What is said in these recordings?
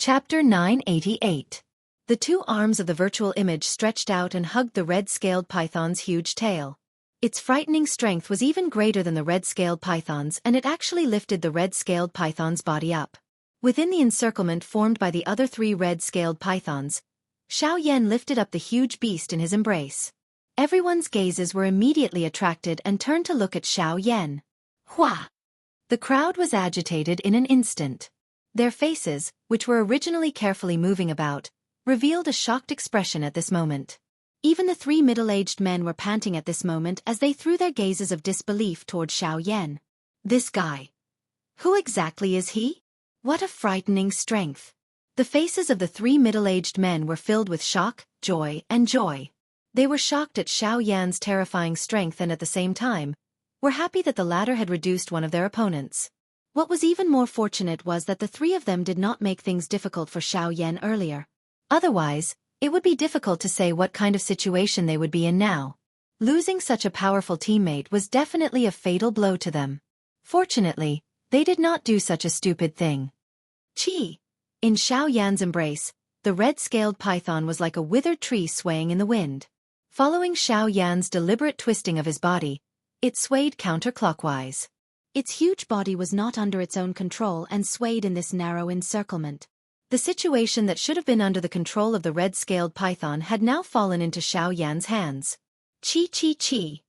Chapter 988. The two arms of the virtual image stretched out and hugged the red-scaled python's huge tail. Its frightening strength was even greater than the red-scaled python's, and it actually lifted the red-scaled python's body up. Within the encirclement formed by the other three red-scaled pythons, Xianxia lifted up the huge beast in his embrace. Everyone's gazes were immediately attracted and turned to look at Xianxia. Hua! The crowd was agitated in an instant. Their faces, which were originally carefully moving about, revealed a shocked expression at this moment. Even the three middle-aged men were panting at this moment as they threw their gazes of disbelief toward Xianxia. This guy. Who exactly is he? What a frightening strength. The faces of the three middle-aged men were filled with shock, joy, and joy. They were shocked at Xianxia's terrifying strength and at the same time, were happy that the latter had reduced one of their opponents. What was even more fortunate was that the three of them did not make things difficult for Xianxia earlier. Otherwise, it would be difficult to say what kind of situation they would be in now. Losing such a powerful teammate was definitely a fatal blow to them. Fortunately, they did not do such a stupid thing. Chi! In Xianxia's embrace, the red-scaled python was like a withered tree swaying in the wind. Following Xianxia's deliberate twisting of his body, it swayed counterclockwise. Its huge body was not under its own control and swayed in this narrow encirclement. The situation that should have been under the control of the red-scaled python had now fallen into Xianxia's hands. Chi-chi-chi.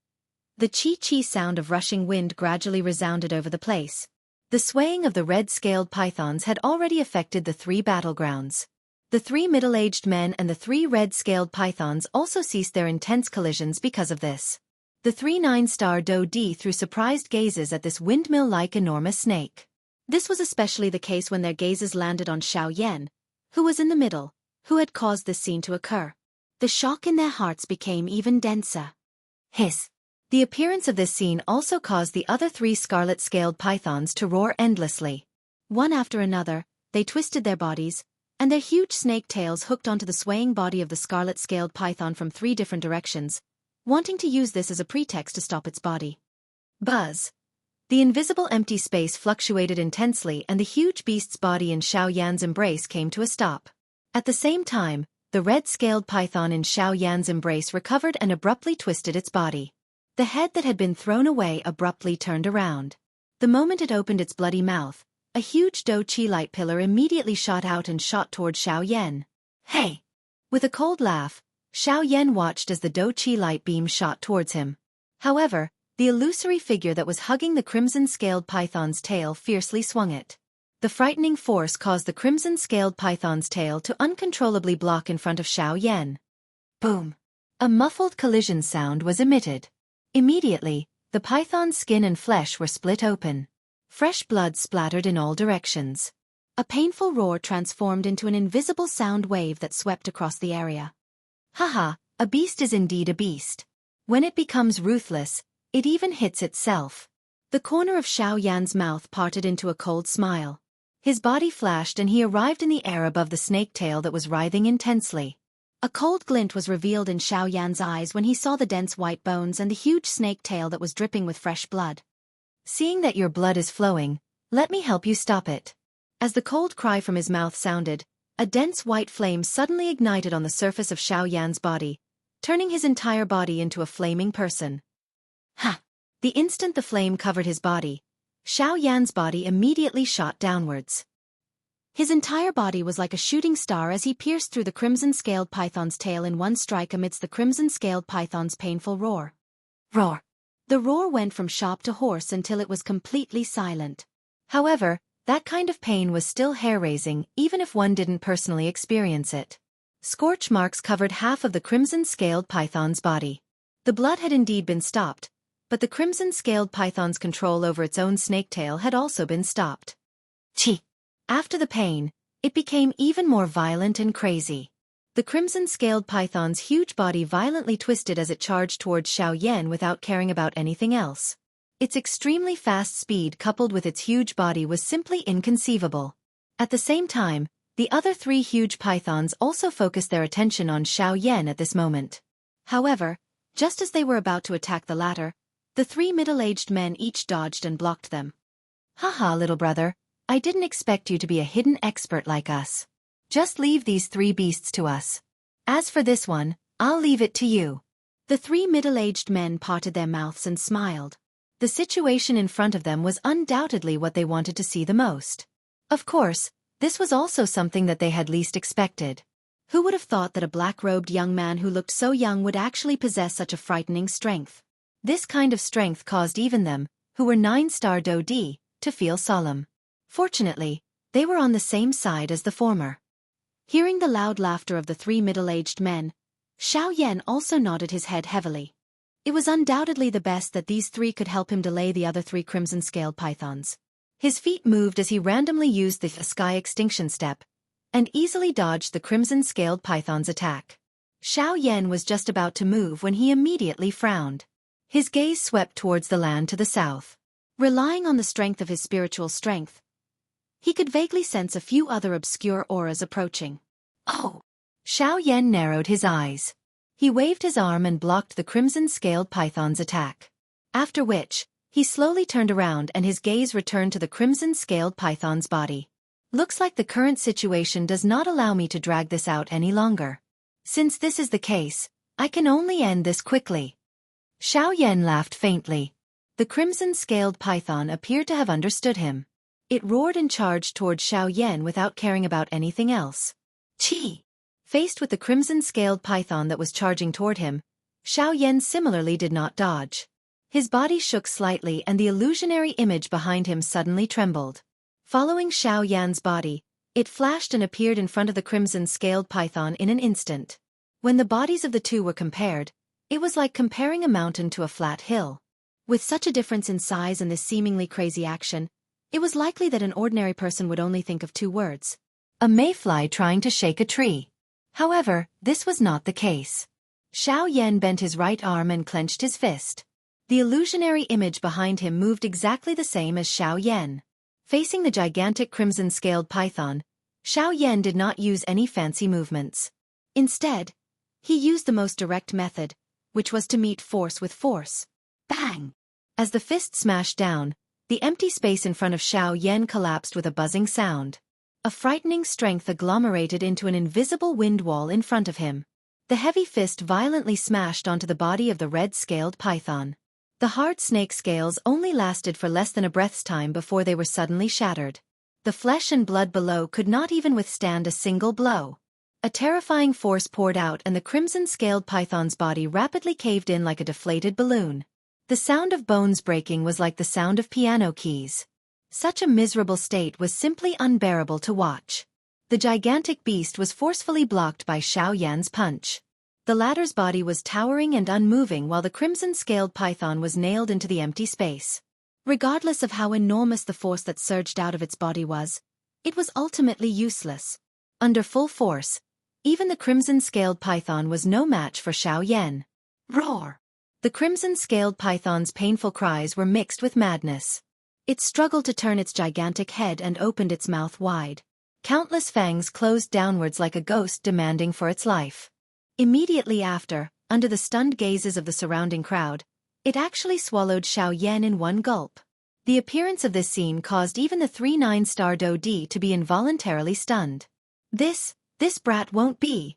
The chi-chi sound of rushing wind gradually resounded over the place. The swaying of the red-scaled pythons had already affected the three battlegrounds. The three middle-aged men and the three red-scaled pythons also ceased their intense collisions because of this. The three 9-star Do-di threw surprised gazes at this windmill-like enormous snake. This was especially the case when their gazes landed on Xianxia, who was in the middle, who had caused this scene to occur. The shock in their hearts became even denser. Hiss! The appearance of this scene also caused the other three scarlet-scaled pythons to roar endlessly. One after another, they twisted their bodies, and their huge snake tails hooked onto the swaying body of the scarlet-scaled python from three different directions, wanting to use this as a pretext to stop its body. Buzz! The invisible empty space fluctuated intensely and the huge beast's body in Xianxia's embrace came to a stop. At the same time, the red-scaled python in Xianxia's embrace recovered and abruptly twisted its body. The head that had been thrown away abruptly turned around. The moment it opened its bloody mouth, a huge Do-chi light pillar immediately shot out and shot toward Xianxia. Hey! With a cold laugh, Xianxia watched as the Do-chi light beam shot towards him. However, the illusory figure that was hugging the crimson-scaled python's tail fiercely swung it. The frightening force caused the crimson-scaled python's tail to uncontrollably block in front of Xianxia. Boom! A muffled collision sound was emitted. Immediately, the python's skin and flesh were split open. Fresh blood splattered in all directions. A painful roar transformed into an invisible sound wave that swept across the area. Haha, a beast is indeed a beast. When it becomes ruthless, it even hits itself. The corner of Xianxia's mouth parted into a cold smile. His body flashed and he arrived in the air above the snake tail that was writhing intensely. A cold glint was revealed in Xianxia's eyes when he saw the dense white bones and the huge snake tail that was dripping with fresh blood. Seeing that your blood is flowing, let me help you stop it. As the cold cry from his mouth sounded, a dense white flame suddenly ignited on the surface of Xianxia's body, turning his entire body into a flaming person. Ha! The instant the flame covered his body, Xianxia's body immediately shot downwards. His entire body was like a shooting star as he pierced through the crimson-scaled python's tail in one strike amidst the crimson-scaled python's painful roar. Roar! The roar went from sharp to hoarse until it was completely silent. However, that kind of pain was still hair-raising even if one didn't personally experience it. Scorch marks covered half of the crimson-scaled python's body. The blood had indeed been stopped, but the crimson-scaled python's control over its own snake tail had also been stopped. Chi! After the pain, it became even more violent and crazy. The crimson-scaled python's huge body violently twisted as it charged towards Xianxia without caring about anything else. Its extremely fast speed coupled with its huge body was simply inconceivable. At the same time, the other three huge pythons also focused their attention on Xianxia at this moment. However, just as they were about to attack the latter, the three middle-aged men each dodged and blocked them. Haha, little brother, I didn't expect you to be a hidden expert like us. Just leave these three beasts to us. As for this one, I'll leave it to you." The three middle-aged men parted their mouths and smiled. The situation in front of them was undoubtedly what they wanted to see the most. Of course, this was also something that they had least expected. Who would have thought that a black-robed young man who looked so young would actually possess such a frightening strength? This kind of strength caused even them, who were 9-star Do-D, to feel solemn. Fortunately, they were on the same side as the former. Hearing the loud laughter of the three middle-aged men, Xiaoyan also nodded his head heavily. It was undoubtedly the best that these three could help him delay the other three crimson-scaled pythons. His feet moved as he randomly used the sky extinction step, and easily dodged the crimson-scaled python's attack. Xiaoyan was just about to move when he immediately frowned. His gaze swept towards the land to the south. Relying on the strength of his spiritual strength, he could vaguely sense a few other obscure auras approaching. "Oh!" Xiaoyan narrowed his eyes. He waved his arm and blocked the crimson-scaled python's attack. After which, he slowly turned around and his gaze returned to the crimson-scaled python's body. "Looks like the current situation does not allow me to drag this out any longer. Since this is the case, I can only end this quickly." Xiaoyan laughed faintly. The crimson-scaled python appeared to have understood him. It roared and charged toward Xiaoyan without caring about anything else. Chi! Faced with the crimson-scaled python that was charging toward him, Xiaoyan similarly did not dodge. His body shook slightly and the illusionary image behind him suddenly trembled. Following Xiaoyan's body, it flashed and appeared in front of the crimson-scaled python in an instant. When the bodies of the two were compared, it was like comparing a mountain to a flat hill. With such a difference in size and this seemingly crazy action, it was likely that an ordinary person would only think of two words: a mayfly trying to shake a tree. However, this was not the case. Xiaoyan bent his right arm and clenched his fist. The illusionary image behind him moved exactly the same as Xiaoyan. Facing the gigantic crimson-scaled python, Xiaoyan did not use any fancy movements. Instead, he used the most direct method, which was to meet force with force. Bang! As the fist smashed down, the empty space in front of Xiaoyan collapsed with a buzzing sound. A frightening strength agglomerated into an invisible wind wall in front of him. The heavy fist violently smashed onto the body of the red-scaled python. The hard snake scales only lasted for less than a breath's time before they were suddenly shattered. The flesh and blood below could not even withstand a single blow. A terrifying force poured out and the crimson-scaled python's body rapidly caved in like a deflated balloon. The sound of bones breaking was like the sound of piano keys. Such a miserable state was simply unbearable to watch. The gigantic beast was forcefully blocked by Xiaoyan's punch. The latter's body was towering and unmoving while the crimson-scaled python was nailed into the empty space. Regardless of how enormous the force that surged out of its body was, it was ultimately useless. Under full force, even the crimson-scaled python was no match for Xiaoyan. Roar! The crimson-scaled python's painful cries were mixed with madness. It struggled to turn its gigantic head and opened its mouth wide. Countless fangs closed downwards like a ghost demanding for its life. Immediately after, under the stunned gazes of the surrounding crowd, it actually swallowed Xiaoyan in one gulp. The appearance of this scene caused even the 3 9-star Do-D to be involuntarily stunned. This brat won't be.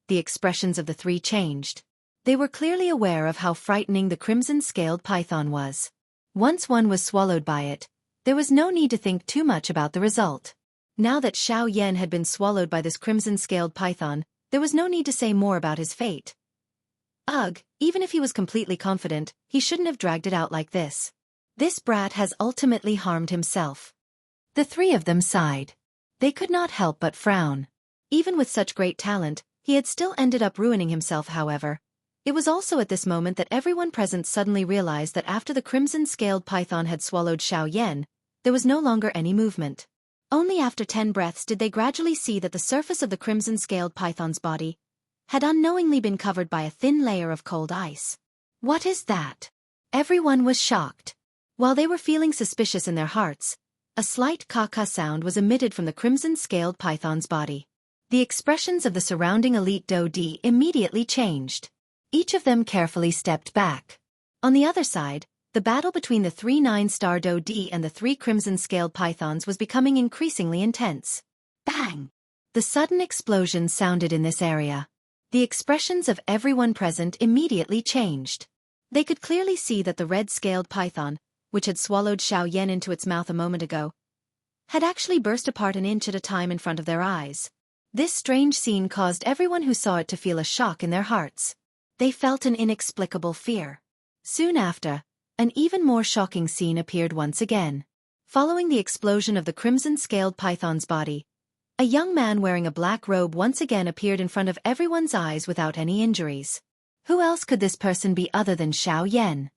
The expressions of the three changed. They were clearly aware of how frightening the crimson-scaled python was. Once one was swallowed by it, there was no need to think too much about the result. Now that Xiaoyan had been swallowed by this crimson-scaled python, there was no need to say more about his fate. Ugh, even if he was completely confident, he shouldn't have dragged it out like this. This brat has ultimately harmed himself. The three of them sighed. They could not help but frown. Even with such great talent, he had still ended up ruining himself, however. It was also at this moment that everyone present suddenly realized that after the crimson-scaled python had swallowed Xiaoyan, there was no longer any movement. Only after 10 breaths did they gradually see that the surface of the crimson-scaled python's body had unknowingly been covered by a thin layer of cold ice. What is that? Everyone was shocked. While they were feeling suspicious in their hearts, a slight caw-caw sound was emitted from the crimson-scaled python's body. The expressions of the surrounding elite Do-D immediately changed. Each of them carefully stepped back. On the other side, the battle between the 3 9-star Do-D and the 3 crimson-scaled pythons was becoming increasingly intense. Bang! The sudden explosion sounded in this area. The expressions of everyone present immediately changed. They could clearly see that the red-scaled python, which had swallowed Xiaoyan into its mouth a moment ago, had actually burst apart an inch at a time in front of their eyes. This strange scene caused everyone who saw it to feel a shock in their hearts. They felt an inexplicable fear. Soon after, an even more shocking scene appeared once again. Following the explosion of the crimson-scaled python's body, a young man wearing a black robe once again appeared in front of everyone's eyes without any injuries. Who else could this person be other than Xiaoyan?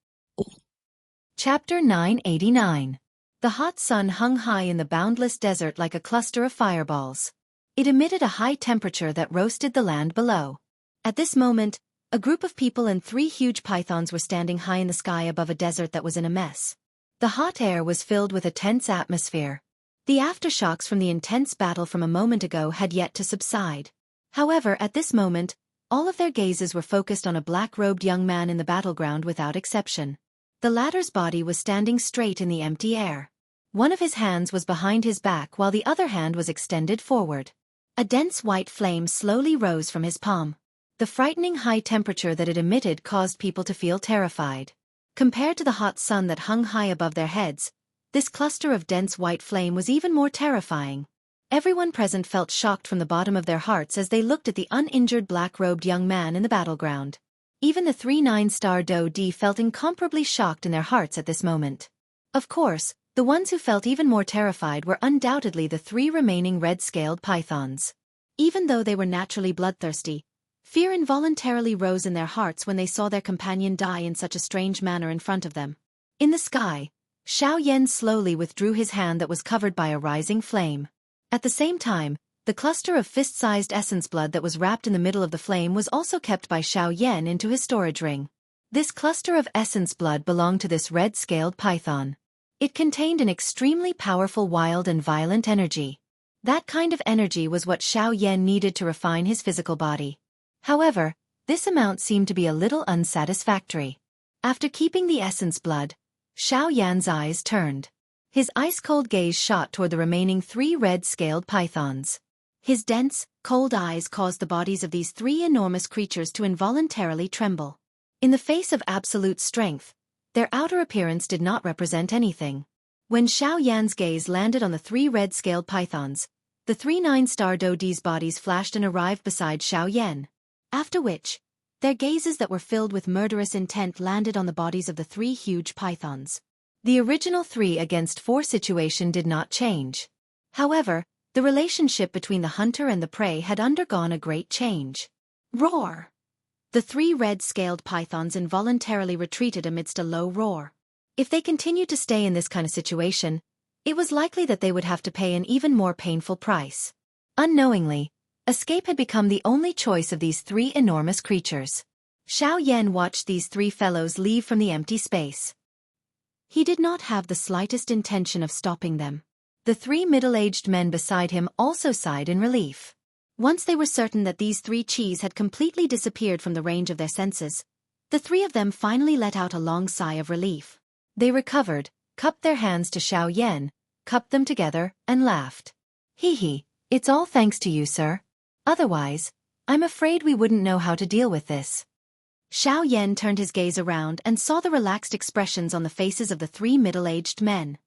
Chapter 989. The hot sun hung high in the boundless desert like a cluster of fireballs. It emitted a high temperature that roasted the land below. At this moment, a group of people and 3 huge pythons were standing high in the sky above a desert that was in a mess. The hot air was filled with a tense atmosphere. The aftershocks from the intense battle from a moment ago had yet to subside. However, at this moment, all of their gazes were focused on a black-robed young man in the battleground without exception. The latter's body was standing straight in the empty air. One of his hands was behind his back while the other hand was extended forward. A dense white flame slowly rose from his palm. The frightening high temperature that it emitted caused people to feel terrified. Compared to the hot sun that hung high above their heads, this cluster of dense white flame was even more terrifying. Everyone present felt shocked from the bottom of their hearts as they looked at the uninjured black-robed young man in the battleground. Even the 3 9-star Do-D felt incomparably shocked in their hearts at this moment. Of course, the ones who felt even more terrified were undoubtedly the 3 remaining red-scaled pythons. Even though they were naturally bloodthirsty, fear involuntarily rose in their hearts when they saw their companion die in such a strange manner in front of them. In the sky, Xiaoyan slowly withdrew his hand that was covered by a rising flame. At the same time, the cluster of fist-sized essence blood that was wrapped in the middle of the flame was also kept by Xiaoyan into his storage ring. This cluster of essence blood belonged to this red-scaled python. It contained an extremely powerful wild and violent energy. That kind of energy was what Xiaoyan needed to refine his physical body. However, this amount seemed to be a little unsatisfactory. After keeping the essence blood, Xiaoyan's eyes turned. His ice-cold gaze shot toward the remaining 3 red-scaled pythons. His dense, cold eyes caused the bodies of these 3 enormous creatures to involuntarily tremble. In the face of absolute strength, their outer appearance did not represent anything. When Xiaoyan's gaze landed on the 3 red-scaled pythons, the 3 9-star Do-D's bodies flashed and arrived beside Xiaoyan. After which, their gazes that were filled with murderous intent landed on the bodies of the 3 huge pythons. The original 3 against 4 situation did not change. However, the relationship between the hunter and the prey had undergone a great change. Roar! The 3 red-scaled pythons involuntarily retreated amidst a low roar. If they continued to stay in this kind of situation, it was likely that they would have to pay an even more painful price. Unknowingly, escape had become the only choice of these 3 enormous creatures. Xiaoyan watched these 3 fellows leave from the empty space. He did not have the slightest intention of stopping them. The 3 middle-aged men beside him also sighed in relief. Once they were certain that these 3 Chis had completely disappeared from the range of their senses, the 3 of them finally let out a long sigh of relief. They recovered, cupped their hands to Xiaoyan, cupped them together, and laughed. Hee, it's all thanks to you, sir. Otherwise, I'm afraid we wouldn't know how to deal with this. Xiaoyan turned his gaze around and saw the relaxed expressions on the faces of the 3 middle-aged men.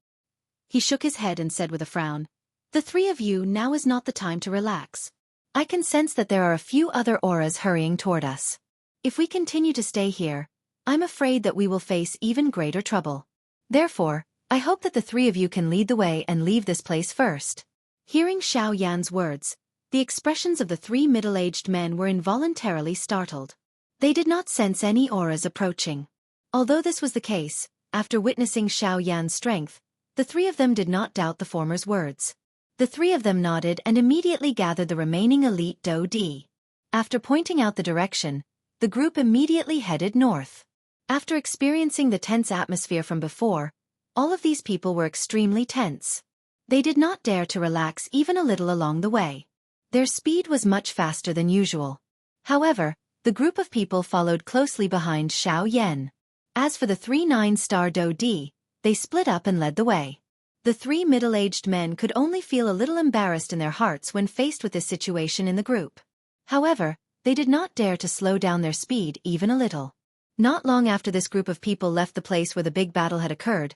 He shook his head and said with a frown, "The 3 of you, now is not the time to relax. I can sense that there are a few other auras hurrying toward us. If we continue to stay here, I'm afraid that we will face even greater trouble. Therefore, I hope that the 3 of you can lead the way and leave this place first." Hearing Xiaoyan's words, the expressions of the 3 middle-aged men were involuntarily startled. They did not sense any auras approaching. Although this was the case, after witnessing Xiaoyan's strength, the 3 of them did not doubt the former's words. The 3 of them nodded and immediately gathered the remaining elite Do-D. After pointing out the direction, the group immediately headed north. After experiencing the tense atmosphere from before, all of these people were extremely tense. They did not dare to relax even a little along the way. Their speed was much faster than usual. However, the group of people followed closely behind Xiaoyan. As for the 3 9-star Do-D, they split up and led the way. The three middle-aged men could only feel a little embarrassed in their hearts when faced with this situation in the group. However, they did not dare to slow down their speed even a little. Not long after this group of people left the place where the big battle had occurred,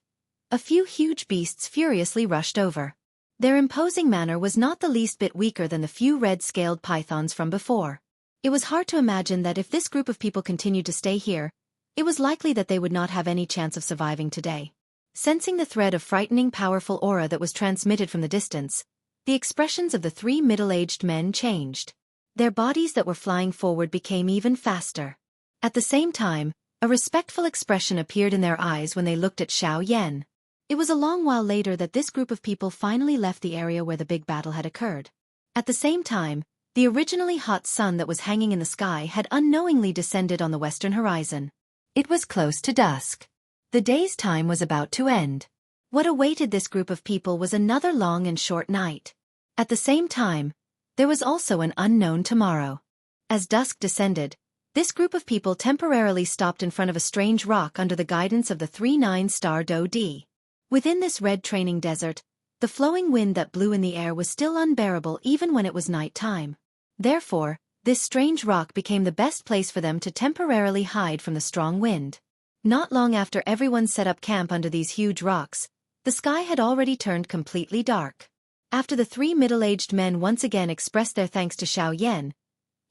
a few huge beasts furiously rushed over. Their imposing manner was not the least bit weaker than the few red-scaled pythons from before. It was hard to imagine that if this group of people continued to stay here, it was likely that they would not have any chance of surviving today. Sensing the thread of frightening powerful aura that was transmitted from the distance, the expressions of the three middle-aged men changed. Their bodies that were flying forward became even faster. At the same time, a respectful expression appeared in their eyes when they looked at Xianxia. It was a long while later that this group of people finally left the area where the big battle had occurred. At the same time, the originally hot sun that was hanging in the sky had unknowingly descended on the western horizon. It was close to dusk. The day's time was about to end. What awaited this group of people was another long and short night. At the same time, there was also an unknown tomorrow. As dusk descended, this group of people temporarily stopped in front of a strange rock under the guidance of the 3-9-star Do-D. Within this red training desert, the flowing wind that blew in the air was still unbearable even when it was night time. Therefore, this strange rock became the best place for them to temporarily hide from the strong wind. Not long after everyone set up camp under these huge rocks, the sky had already turned completely dark. After the three middle-aged men once again expressed their thanks to Xianxia,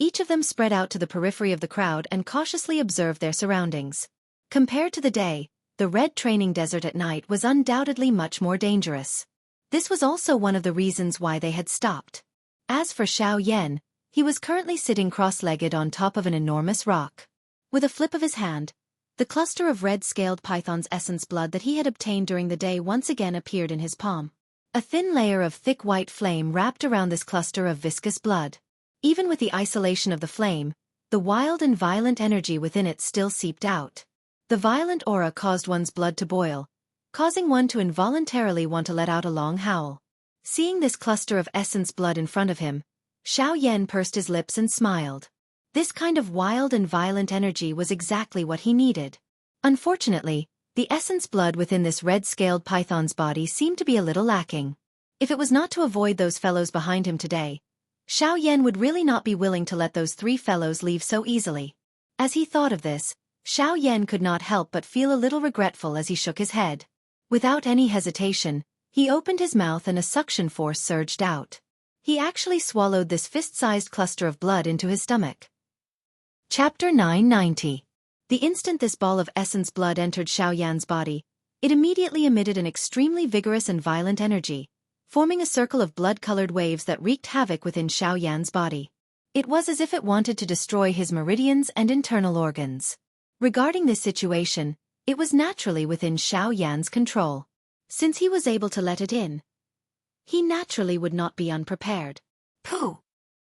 each of them spread out to the periphery of the crowd and cautiously observed their surroundings. Compared to the day, the red training desert at night was undoubtedly much more dangerous. This was also one of the reasons why they had stopped. As for Xianxia, he was currently sitting cross-legged on top of an enormous rock. With a flip of his hand, the cluster of red-scaled python's essence blood that he had obtained during the day once again appeared in his palm. A thin layer of thick white flame wrapped around this cluster of viscous blood. Even with the isolation of the flame, the wild and violent energy within it still seeped out. The violent aura caused one's blood to boil, causing one to involuntarily want to let out a long howl. Seeing this cluster of essence blood in front of him, Xianxia pursed his lips and smiled. This kind of wild and violent energy was exactly what he needed. Unfortunately, the essence blood within this red-scaled python's body seemed to be a little lacking. If it was not to avoid those fellows behind him today, Xianxia would really not be willing to let those three fellows leave so easily. As he thought of this, Xianxia could not help but feel a little regretful as he shook his head. Without any hesitation, he opened his mouth and a suction force surged out. He actually swallowed this fist-sized cluster of blood into his stomach. Chapter 990. The instant this ball of essence blood entered Xiaoyan's body, it immediately emitted an extremely vigorous and violent energy, forming a circle of blood-colored waves that wreaked havoc within Xiaoyan's body. It was as if it wanted to destroy his meridians and internal organs. Regarding this situation, it was naturally within Xiaoyan's control. Since he was able to let it in, he naturally would not be unprepared. Pooh!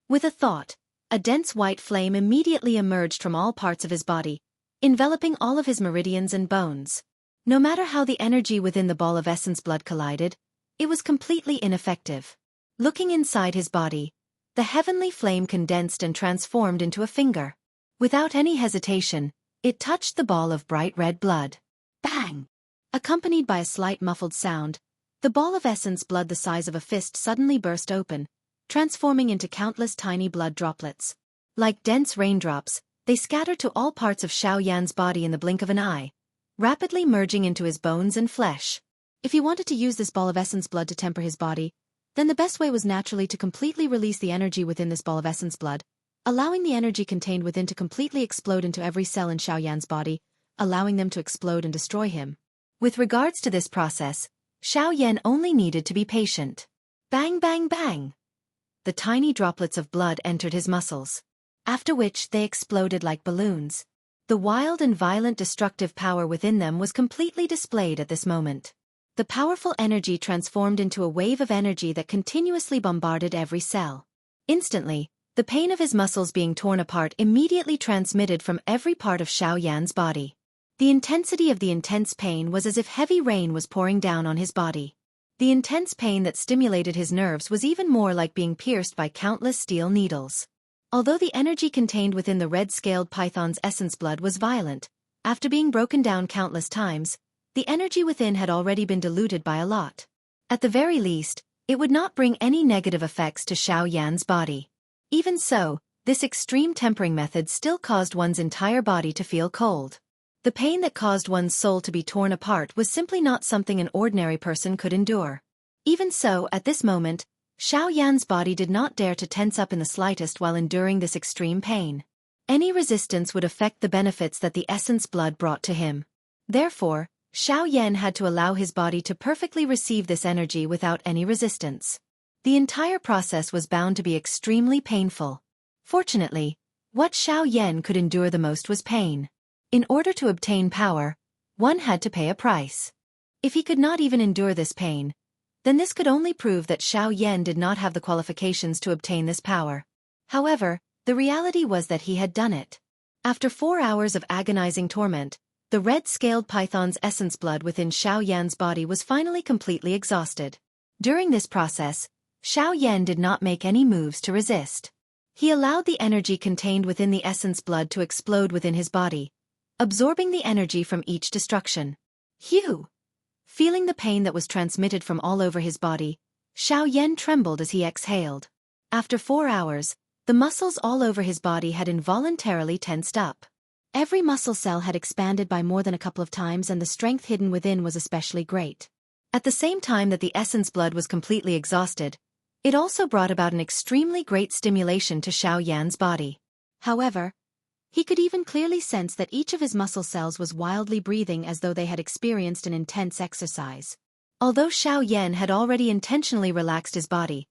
With a thought, a dense white flame immediately emerged from all parts of his body, enveloping all of his meridians and bones. No matter how the energy within the ball of essence blood collided, it was completely ineffective. Looking inside his body, the heavenly flame condensed and transformed into a finger. Without any hesitation, it touched the ball of bright red blood. Bang! Accompanied by a slight muffled sound, the ball of essence blood the size of a fist suddenly burst open, transforming into countless tiny blood droplets. Like dense raindrops, they scattered to all parts of Xiaoyan's body in the blink of an eye, rapidly merging into his bones and flesh. If he wanted to use this ball of essence blood to temper his body, then the best way was naturally to completely release the energy within this ball of essence blood, allowing the energy contained within to completely explode into every cell in Xiaoyan's body, allowing them to explode and destroy him. With regards to this process, Xiaoyan only needed to be patient. Bang bang bang! The tiny droplets of blood entered his muscles, after which they exploded like balloons. The wild and violent destructive power within them was completely displayed at this moment. The powerful energy transformed into a wave of energy that continuously bombarded every cell. Instantly, the pain of his muscles being torn apart immediately transmitted from every part of Xiaoyan's body. The intensity of the intense pain was as if heavy rain was pouring down on his body. The intense pain that stimulated his nerves was even more like being pierced by countless steel needles. Although the energy contained within the red-scaled python's essence blood was violent, after being broken down countless times, the energy within had already been diluted by a lot. At the very least, it would not bring any negative effects to Xiao Yan's body. Even so, this extreme tempering method still caused one's entire body to feel cold. The pain that caused one's soul to be torn apart was simply not something an ordinary person could endure. Even so, at this moment, Xiao Yan's body did not dare to tense up in the slightest while enduring this extreme pain. Any resistance would affect the benefits that the essence blood brought to him. Therefore, Xiao Yan had to allow his body to perfectly receive this energy without any resistance. The entire process was bound to be extremely painful. Fortunately, what Xiao Yan could endure the most was pain. In order to obtain power, one had to pay a price. If he could not even endure this pain, then this could only prove that Xiao Yan did not have the qualifications to obtain this power. However, the reality was that he had done it. After 4 hours of agonizing torment, the red-scaled python's essence blood within Xiao Yan's body was finally completely exhausted. During this process, Xiao Yan did not make any moves to resist. He allowed the energy contained within the essence blood to explode within his body, absorbing the energy from each destruction. Phew! Feeling the pain that was transmitted from all over his body, Xiao Yan trembled as he exhaled. After 4 hours, the muscles all over his body had involuntarily tensed up. Every muscle cell had expanded by more than a couple of times, and the strength hidden within was especially great. At the same time that the essence blood was completely exhausted, it also brought about an extremely great stimulation to Xiao Yan's body. However, he could even clearly sense that each of his muscle cells was wildly breathing as though they had experienced an intense exercise. Although Xiao Yan had already intentionally relaxed his body,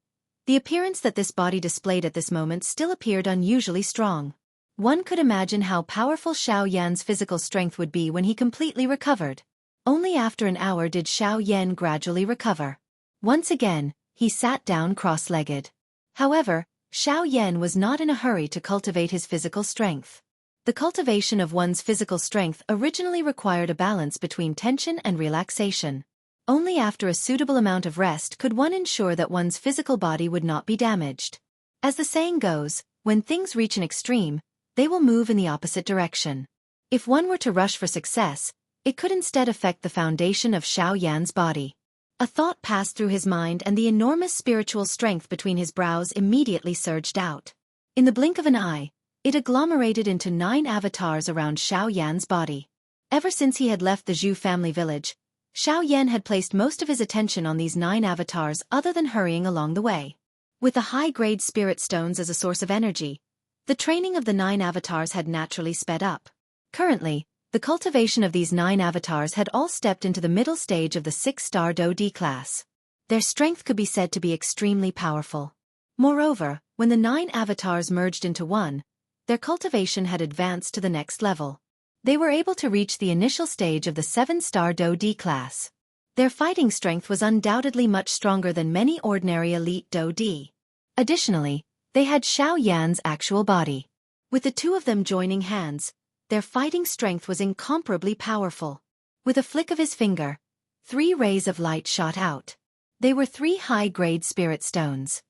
the appearance that this body displayed at this moment still appeared unusually strong. One could imagine how powerful Xiao Yan's physical strength would be when he completely recovered. Only after an hour did Xiao Yan gradually recover. Once again, he sat down cross-legged. However, Xiao Yan was not in a hurry to cultivate his physical strength. The cultivation of one's physical strength originally required a balance between tension and relaxation. Only after a suitable amount of rest could one ensure that one's physical body would not be damaged. As the saying goes, when things reach an extreme, they will move in the opposite direction. If one were to rush for success, it could instead affect the foundation of Xiao Yan's body. A thought passed through his mind, and the enormous spiritual strength between his brows immediately surged out. In the blink of an eye, it agglomerated into 9 avatars around Xiao Yan's body. Ever since he had left the Zhu family village, Xiao Yan had placed most of his attention on these 9 avatars other than hurrying along the way. With the high-grade spirit stones as a source of energy, the training of the 9 avatars had naturally sped up. Currently, the cultivation of these 9 avatars had all stepped into the middle stage of the 6-star Do-D class. Their strength could be said to be extremely powerful. Moreover, when the 9 avatars merged into one, their cultivation had advanced to the next level. They were able to reach the initial stage of the 7-star Do-D class. Their fighting strength was undoubtedly much stronger than many ordinary elite Do-D. Additionally, they had Xiao Yan's actual body. With the two of them joining hands, their fighting strength was incomparably powerful. With a flick of his finger, 3 rays of light shot out. They were 3 high-grade spirit stones.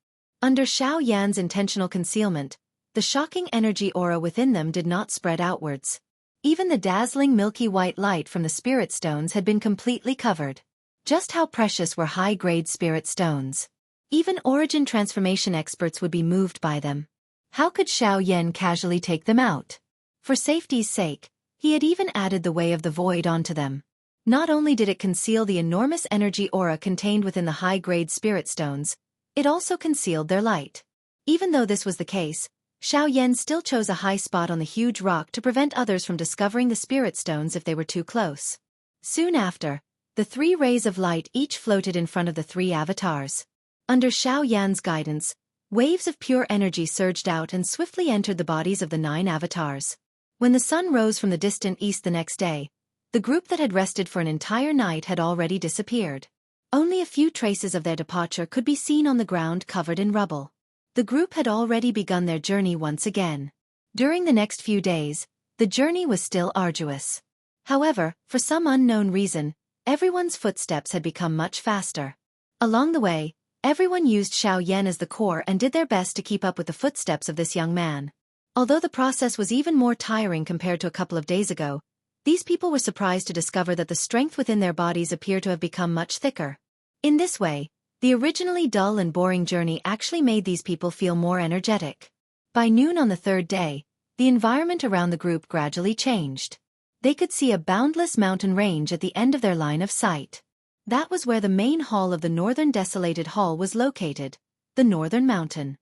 Under Xiao Yan's intentional concealment, the shocking energy aura within them did not spread outwards. Even the dazzling milky white light from the spirit stones had been completely covered. Just how precious were high-grade spirit stones? Even origin transformation experts would be moved by them. How could Xiao Yan casually take them out? For safety's sake, he had even added the Way of the Void onto them. Not only did it conceal the enormous energy aura contained within the high-grade spirit stones, it also concealed their light. Even though this was the case, Xiao Yan still chose a high spot on the huge rock to prevent others from discovering the spirit stones if they were too close. Soon after, the 3 rays of light each floated in front of the 3 avatars. Under Xiao Yan's guidance, waves of pure energy surged out and swiftly entered the bodies of the 9 avatars. When the sun rose from the distant east the next day, the group that had rested for an entire night had already disappeared. Only a few traces of their departure could be seen on the ground covered in rubble. The group had already begun their journey once again. During the next few days, the journey was still arduous. However, for some unknown reason, everyone's footsteps had become much faster. Along the way, everyone used Xiao Yan as the core and did their best to keep up with the footsteps of this young man. Although the process was even more tiring compared to a couple of days ago, these people were surprised to discover that the strength within their bodies appeared to have become much thicker. In this way, the originally dull and boring journey actually made these people feel more energetic. By noon on the third day, the environment around the group gradually changed. They could see a boundless mountain range at the end of their line of sight. That was where the main hall of the Northern Desolated Hall was located, the Northern Mountain.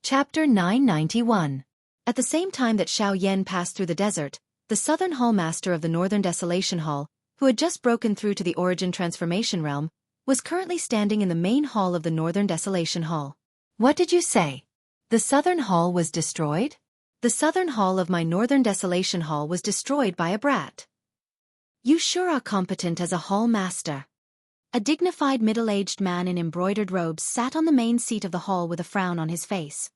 Chapter 991. At the same time that Xiao Yan passed through the desert, the Southern Hall Master of the Northern Desolation Hall, who had just broken through to the Origin Transformation Realm, was currently standing in the main hall of the Northern Desolation Hall. What did you say? The Southern Hall was destroyed? The Southern Hall of my Northern Desolation Hall was destroyed by a brat. You sure are competent as a hall master. A dignified middle-aged man in embroidered robes sat on the main seat of the hall with a frown on his face.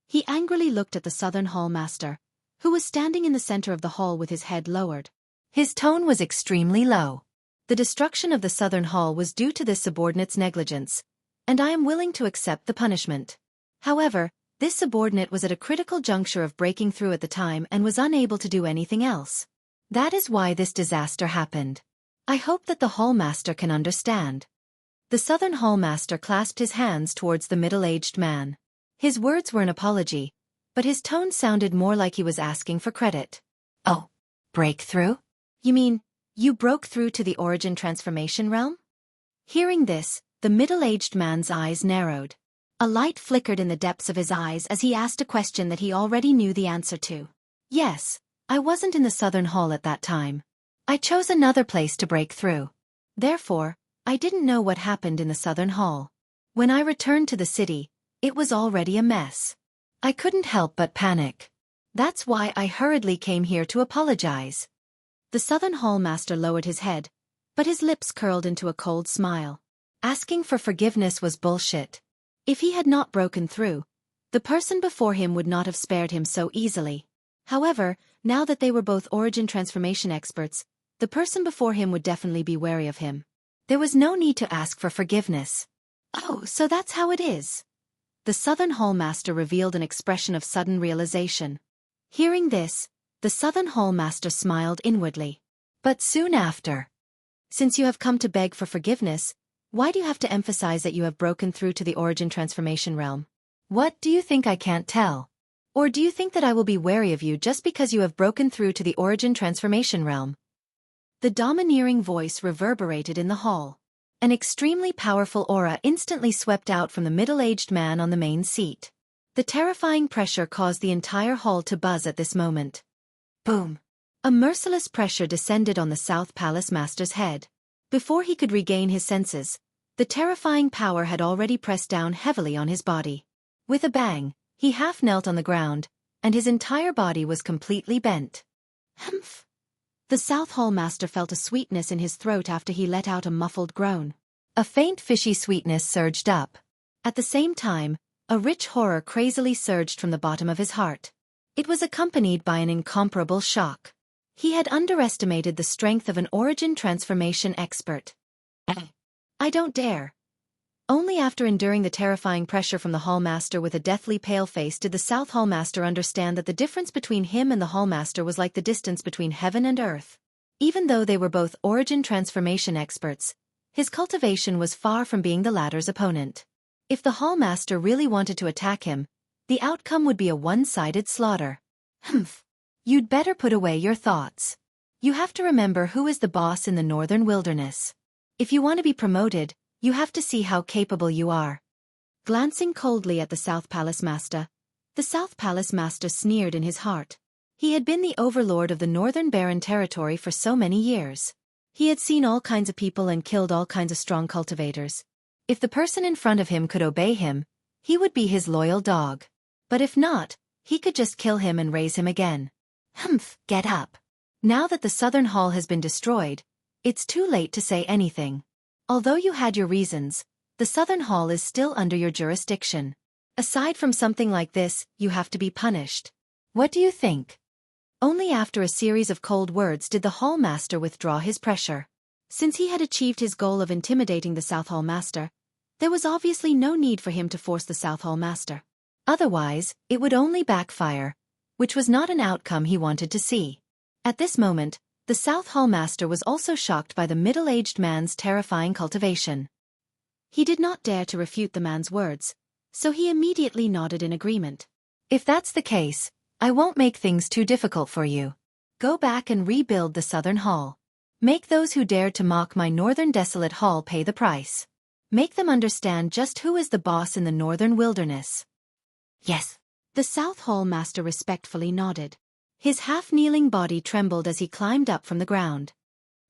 He angrily looked at the Southern Hall Master, who was standing in the center of the hall with his head lowered. His tone was extremely low. The destruction of the Southern Hall was due to this subordinate's negligence, and I am willing to accept the punishment. However, this subordinate was at a critical juncture of breaking through at the time and was unable to do anything else. That is why this disaster happened. I hope that the Hall Master can understand. The Southern Hall Master clasped his hands towards the middle-aged man. His words were an apology, but his tone sounded more like he was asking for credit. Oh, breakthrough? You mean, you broke through to the Origin Transformation Realm? Hearing this, the middle-aged man's eyes narrowed. A light flickered in the depths of his eyes as he asked a question that he already knew the answer to. Yes, I wasn't in the Southern Hall at that time. I chose another place to break through. Therefore, I didn't know what happened in the Southern Hall. When I returned to the city, it was already a mess. I couldn't help but panic. That's why I hurriedly came here to apologize. The Southern Hall Master lowered his head, but his lips curled into a cold smile. Asking for forgiveness was bullshit. If he had not broken through, the person before him would not have spared him so easily. However, now that they were both Origin Transformation experts, the person before him would definitely be wary of him. There was no need to ask for forgiveness. Oh, so that's how it is. The Southern Hall Master revealed an expression of sudden realization. Hearing this, the Southern Hall Master smiled inwardly. But soon after. Since you have come to beg for forgiveness, why do you have to emphasize that you have broken through to the Origin Transformation Realm? What do you think I can't tell? Or do you think that I will be wary of you just because you have broken through to the Origin Transformation Realm? The domineering voice reverberated in the hall. An extremely powerful aura instantly swept out from the middle-aged man on the main seat. The terrifying pressure caused the entire hall to buzz at this moment. Boom! A merciless pressure descended on the South Palace Master's head. Before he could regain his senses, the terrifying power had already pressed down heavily on his body. With a bang, he half knelt on the ground, and his entire body was completely bent. Humph! The South Hall Master felt a sweetness in his throat after he let out a muffled groan. A faint fishy sweetness surged up. At the same time, a rich horror crazily surged from the bottom of his heart. It was accompanied by an incomparable shock. He had underestimated the strength of an Origin Transformation expert. I don't dare. Only after enduring the terrifying pressure from the Hall Master with a deathly pale face did the South Hall Master understand that the difference between him and the Hall Master was like the distance between heaven and earth. Even though they were both Origin Transformation experts, his cultivation was far from being the latter's opponent. If the Hall Master really wanted to attack him, the outcome would be a one-sided slaughter. Humph. You'd better put away your thoughts. You have to remember who is the boss in the Northern Wilderness. If you want to be promoted, you have to see how capable you are. Glancing coldly at the South Palace Master, the South Palace Master sneered in his heart. He had been the overlord of the Northern Barren Territory for so many years. He had seen all kinds of people and killed all kinds of strong cultivators. If the person in front of him could obey him, he would be his loyal dog. But if not, he could just kill him and raise him again. Humph, get up. Now that the Southern Hall has been destroyed, it's too late to say anything. Although you had your reasons, the Southern Hall is still under your jurisdiction. Aside from something like this, you have to be punished. What do you think? Only after a series of cold words did the Hall Master withdraw his pressure. Since he had achieved his goal of intimidating the South Hall Master, there was obviously no need for him to force the South Hall Master. Otherwise, it would only backfire, which was not an outcome he wanted to see. At this moment, The South Hall Master was also shocked by the middle-aged man's terrifying cultivation. He did not dare to refute the man's words, so he immediately nodded in agreement. If that's the case, I won't make things too difficult for you. Go back and rebuild the Southern Hall. Make those who dared to mock my Northern Desolate Hall pay the price. Make them understand just who is the boss in the Northern Wilderness. Yes. The South Hall Master respectfully nodded. His half-kneeling body trembled as he climbed up from the ground.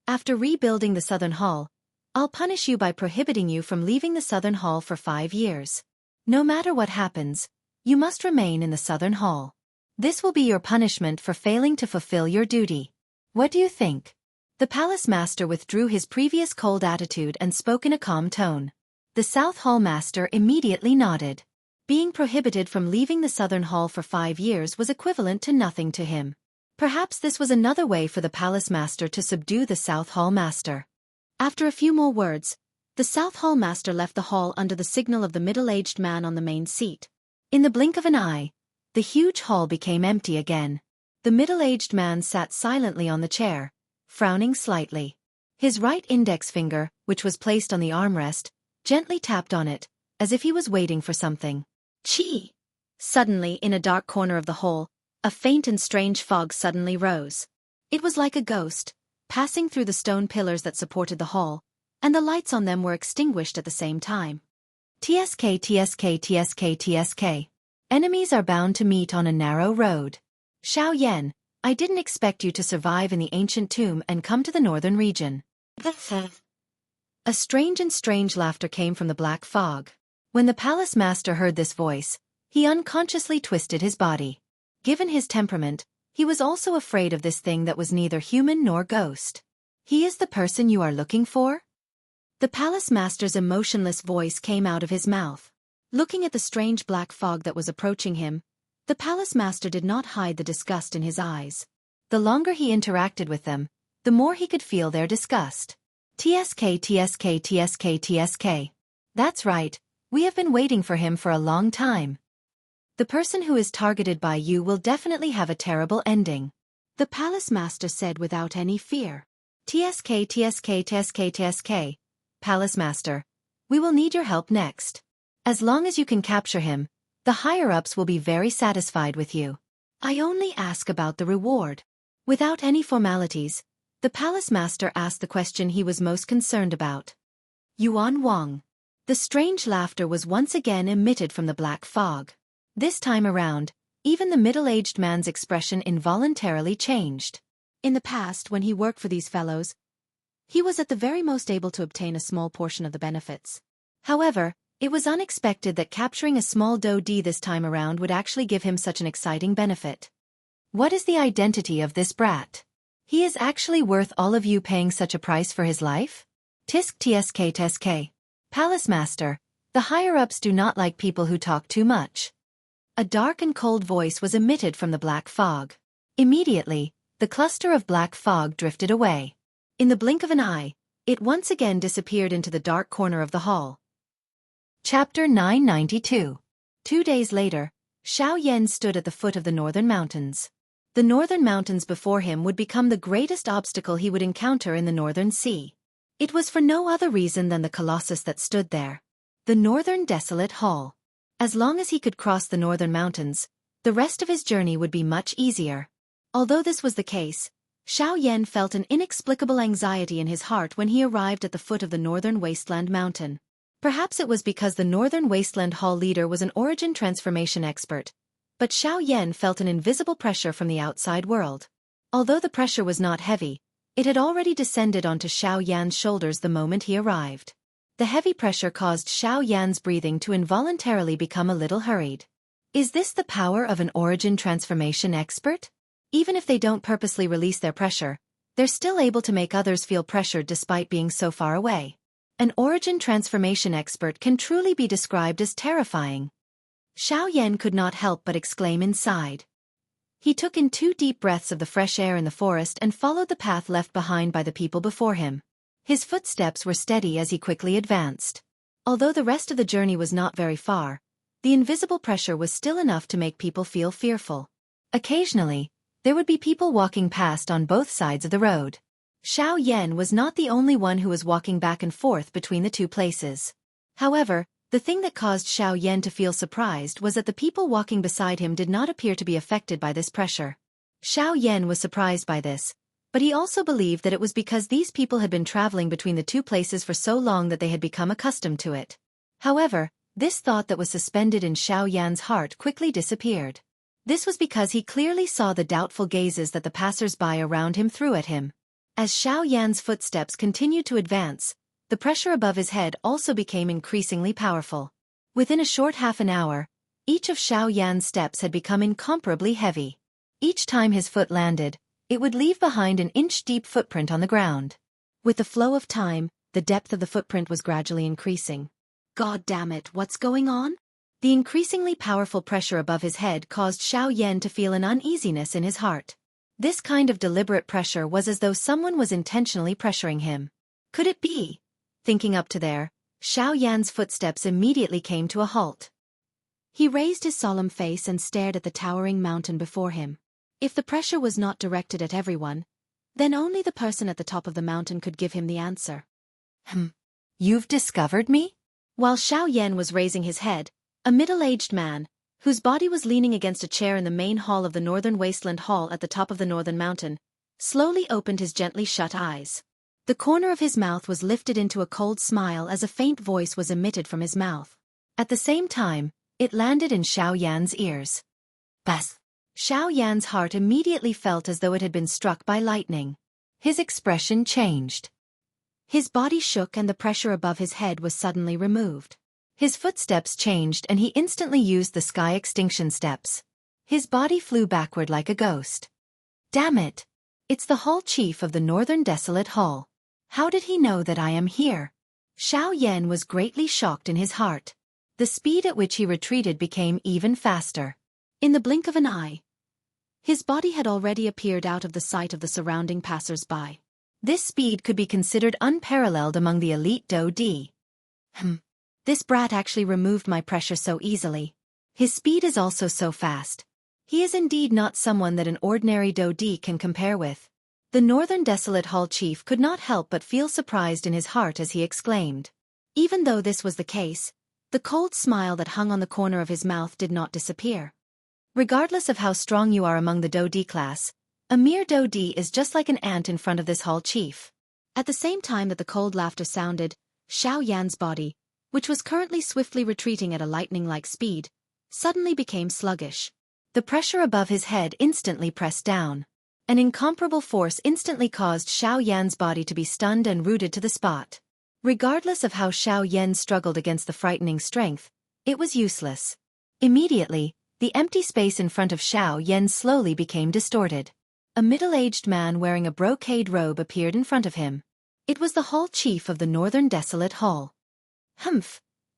After rebuilding the Southern Hall, I'll punish you by prohibiting you from leaving the Southern Hall for 5 years. No matter what happens, you must remain in the Southern Hall. This will be your punishment for failing to fulfill your duty. What do you think? The Palace Master withdrew his previous cold attitude and spoke in a calm tone. The South Hall Master immediately nodded. Being prohibited from leaving the Southern Hall for 5 years was equivalent to nothing to him. Perhaps this was another way for the Palace Master to subdue the South Hall Master. After a few more words, the South Hall Master left the hall under the signal of the middle-aged man on the main seat. In the blink of an eye, the huge hall became empty again. The middle-aged man sat silently on the chair, frowning slightly. His right index finger, which was placed on the armrest, gently tapped on it, as if he was waiting for something. Chi! Suddenly, in a dark corner of the hall, a faint and strange fog suddenly rose. It was like a ghost, passing through the stone pillars that supported the hall, and the lights on them were extinguished at the same time. TSK TSK TSK TSK. Enemies are bound to meet on a narrow road. Xiao Yan, I didn't expect you to survive in the ancient tomb and come to the northern region. A strange laughter came from the black fog. When the Palace Master heard this voice, he unconsciously twisted his body. Given his temperament, he was also afraid of this thing that was neither human nor ghost. He is the person you are looking for? The Palace Master's emotionless voice came out of his mouth. Looking at the strange black fog that was approaching him, the Palace Master did not hide the disgust in his eyes. The longer he interacted with them, the more he could feel their disgust. TSK TSK TSK TSK. That's right, we have been waiting for him for a long time. The person who is targeted by you will definitely have a terrible ending. The Palace Master said without any fear. TSK TSK TSK TSK. Palace Master, we will need your help next. As long as you can capture him, the higher-ups will be very satisfied with you. I only ask about the reward. Without any formalities, the Palace Master asked the question he was most concerned about. Yuan Wang. The strange laughter was once again emitted from the black fog. This time around, even the middle-aged man's expression involuntarily changed. In the past, when he worked for these fellows, he was at the very most able to obtain a small portion of the benefits. However, it was unexpected that capturing a small doe this time around would actually give him such an exciting benefit. What is the identity of this brat? He is actually worth all of you paying such a price for his life? Tisk TSK TSK. Palace Master, the higher-ups do not like people who talk too much. A dark and cold voice was emitted from the black fog. Immediately, the cluster of black fog drifted away. In the blink of an eye, it once again disappeared into the dark corner of the hall. Chapter 992. 2 days later, Xiao Yan stood at the foot of the northern mountains. The northern mountains before him would become the greatest obstacle he would encounter in the northern sea. It was for no other reason than the colossus that stood there. The Northern Desolate Hall. As long as he could cross the northern mountains, the rest of his journey would be much easier. Although this was the case, Xiao Yan felt an inexplicable anxiety in his heart when he arrived at the foot of the Northern Wasteland Mountain. Perhaps it was because the Northern Wasteland Hall leader was an origin transformation expert, but Xiao Yan felt an invisible pressure from the outside world. Although the pressure was not heavy, it had already descended onto Xiao Yan's shoulders the moment he arrived. The heavy pressure caused Xiao Yan's breathing to involuntarily become a little hurried. Is this the power of an origin transformation expert? Even if they don't purposely release their pressure, they're still able to make others feel pressured despite being so far away. An origin transformation expert can truly be described as terrifying. Xiao Yan could not help but exclaim inside. He took in 2 deep breaths of the fresh air in the forest and followed the path left behind by the people before him. His footsteps were steady as he quickly advanced. Although the rest of the journey was not very far, the invisible pressure was still enough to make people feel fearful. Occasionally, there would be people walking past on both sides of the road. Xiao Yan was not the only one who was walking back and forth between the two places. However, the thing that caused Xiao Yan to feel surprised was that the people walking beside him did not appear to be affected by this pressure. Xiao Yan was surprised by this, but he also believed that it was because these people had been traveling between the two places for so long that they had become accustomed to it. However, this thought that was suspended in Xiao Yan's heart quickly disappeared. This was because he clearly saw the doubtful gazes that the passers-by around him threw at him. As Xiao Yan's footsteps continued to advance, the pressure above his head also became increasingly powerful. Within a short half an hour, each of Xiao Yan's steps had become incomparably heavy. Each time his foot landed, it would leave behind an inch-deep footprint on the ground. With the flow of time, the depth of the footprint was gradually increasing. God damn it, what's going on? The increasingly powerful pressure above his head caused Xiao Yan to feel an uneasiness in his heart. This kind of deliberate pressure was as though someone was intentionally pressuring him. Could it be? Thinking up to there, Xiao Yan's footsteps immediately came to a halt. He raised his solemn face and stared at the towering mountain before him. If the pressure was not directed at everyone, then only the person at the top of the mountain could give him the answer. You've discovered me? While Xiao Yan was raising his head, a middle-aged man, whose body was leaning against a chair in the main hall of the Northern Wasteland Hall at the top of the northern mountain, slowly opened his gently shut eyes. The corner of his mouth was lifted into a cold smile as a faint voice was emitted from his mouth. At the same time, it landed in Xiao Yan's ears. Bas! Xiao Yan's heart immediately felt as though it had been struck by lightning. His expression changed. His body shook and the pressure above his head was suddenly removed. His footsteps changed and he instantly used the sky extinction steps. His body flew backward like a ghost. Damn it! It's the Hall Chief of the Northern Desolate Hall. How did he know that I am here? Xiao Yan was greatly shocked in his heart. The speed at which he retreated became even faster. In the blink of an eye, his body had already appeared out of the sight of the surrounding passers-by. This speed could be considered unparalleled among the elite Do-Di. This brat actually removed my pressure so easily. His speed is also so fast. He is indeed not someone that an ordinary Do-Di can compare with. The Northern Desolate Hall Chief could not help but feel surprised in his heart as he exclaimed. Even though this was the case, the cold smile that hung on the corner of his mouth did not disappear. Regardless of how strong you are among the Do-Di class, a mere Do-Di is just like an ant in front of this Hall Chief. At the same time that the cold laughter sounded, Xiao Yan's body, which was currently swiftly retreating at a lightning-like speed, suddenly became sluggish. The pressure above his head instantly pressed down. An incomparable force instantly caused Xiao Yan's body to be stunned and rooted to the spot. Regardless of how Xiao Yan struggled against the frightening strength, it was useless. Immediately, the empty space in front of Xiao Yan slowly became distorted. A middle-aged man wearing a brocade robe appeared in front of him. It was the Hall Chief of the Northern Desolate Hall.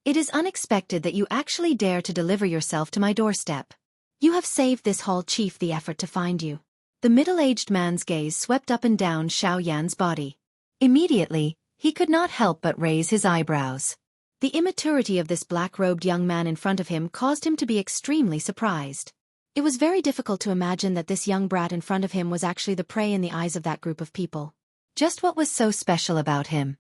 It is unexpected that you actually dare to deliver yourself to my doorstep. You have saved this Hall Chief the effort to find you. The middle-aged man's gaze swept up and down Xiao Yan's body. Immediately, he could not help but raise his eyebrows. The immaturity of this black-robed young man in front of him caused him to be extremely surprised. It was very difficult to imagine that this young brat in front of him was actually the prey in the eyes of that group of people. Just what was so special about him?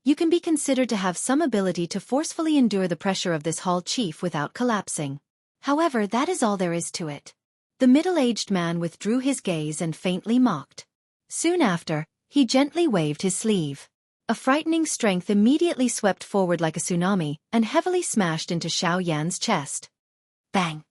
You can be considered to have some ability to forcefully endure the pressure of this Hall Chief without collapsing. However, that is all there is to it. The middle-aged man withdrew his gaze and faintly mocked. Soon after, he gently waved his sleeve. A frightening strength immediately swept forward like a tsunami and heavily smashed into Xiao Yan's chest. Bang!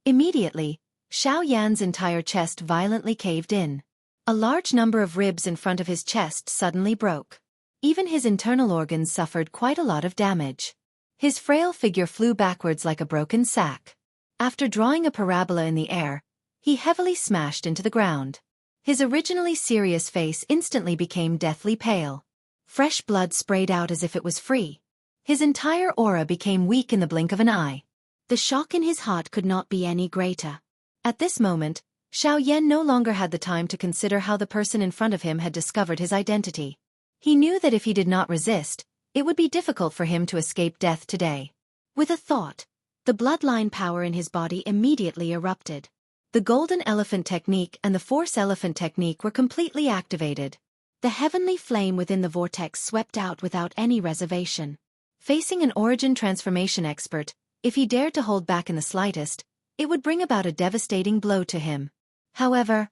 Immediately, Xiao Yan's entire chest violently caved in. A large number of ribs in front of his chest suddenly broke. Even his internal organs suffered quite a lot of damage. His frail figure flew backwards like a broken sack. After drawing a parabola in the air, he heavily smashed into the ground. His originally serious face instantly became deathly pale. Fresh blood sprayed out as if it was free. His entire aura became weak in the blink of an eye. The shock in his heart could not be any greater. At this moment, Xiao Yan no longer had the time to consider how the person in front of him had discovered his identity. He knew that if he did not resist, it would be difficult for him to escape death today. With a thought, the bloodline power in his body immediately erupted. The golden elephant technique and the force elephant technique were completely activated. The heavenly flame within the vortex swept out without any reservation. Facing an origin transformation expert, if he dared to hold back in the slightest, it would bring about a devastating blow to him. However,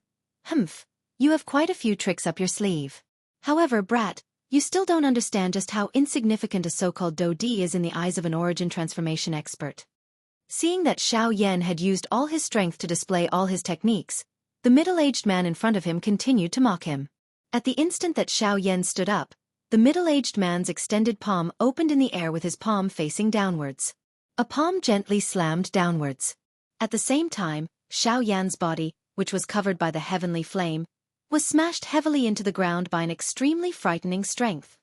you have quite a few tricks up your sleeve. However, brat, you still don't understand just how insignificant a so-called Do-D is in the eyes of an origin transformation expert. Seeing that Xiao Yan had used all his strength to display all his techniques, the middle-aged man in front of him continued to mock him. At the instant that Xiao Yan stood up, the middle-aged man's extended palm opened in the air with his palm facing downwards. A palm gently slammed downwards. At the same time, Xiao Yan's body, which was covered by the heavenly flame, was smashed heavily into the ground by an extremely frightening strength.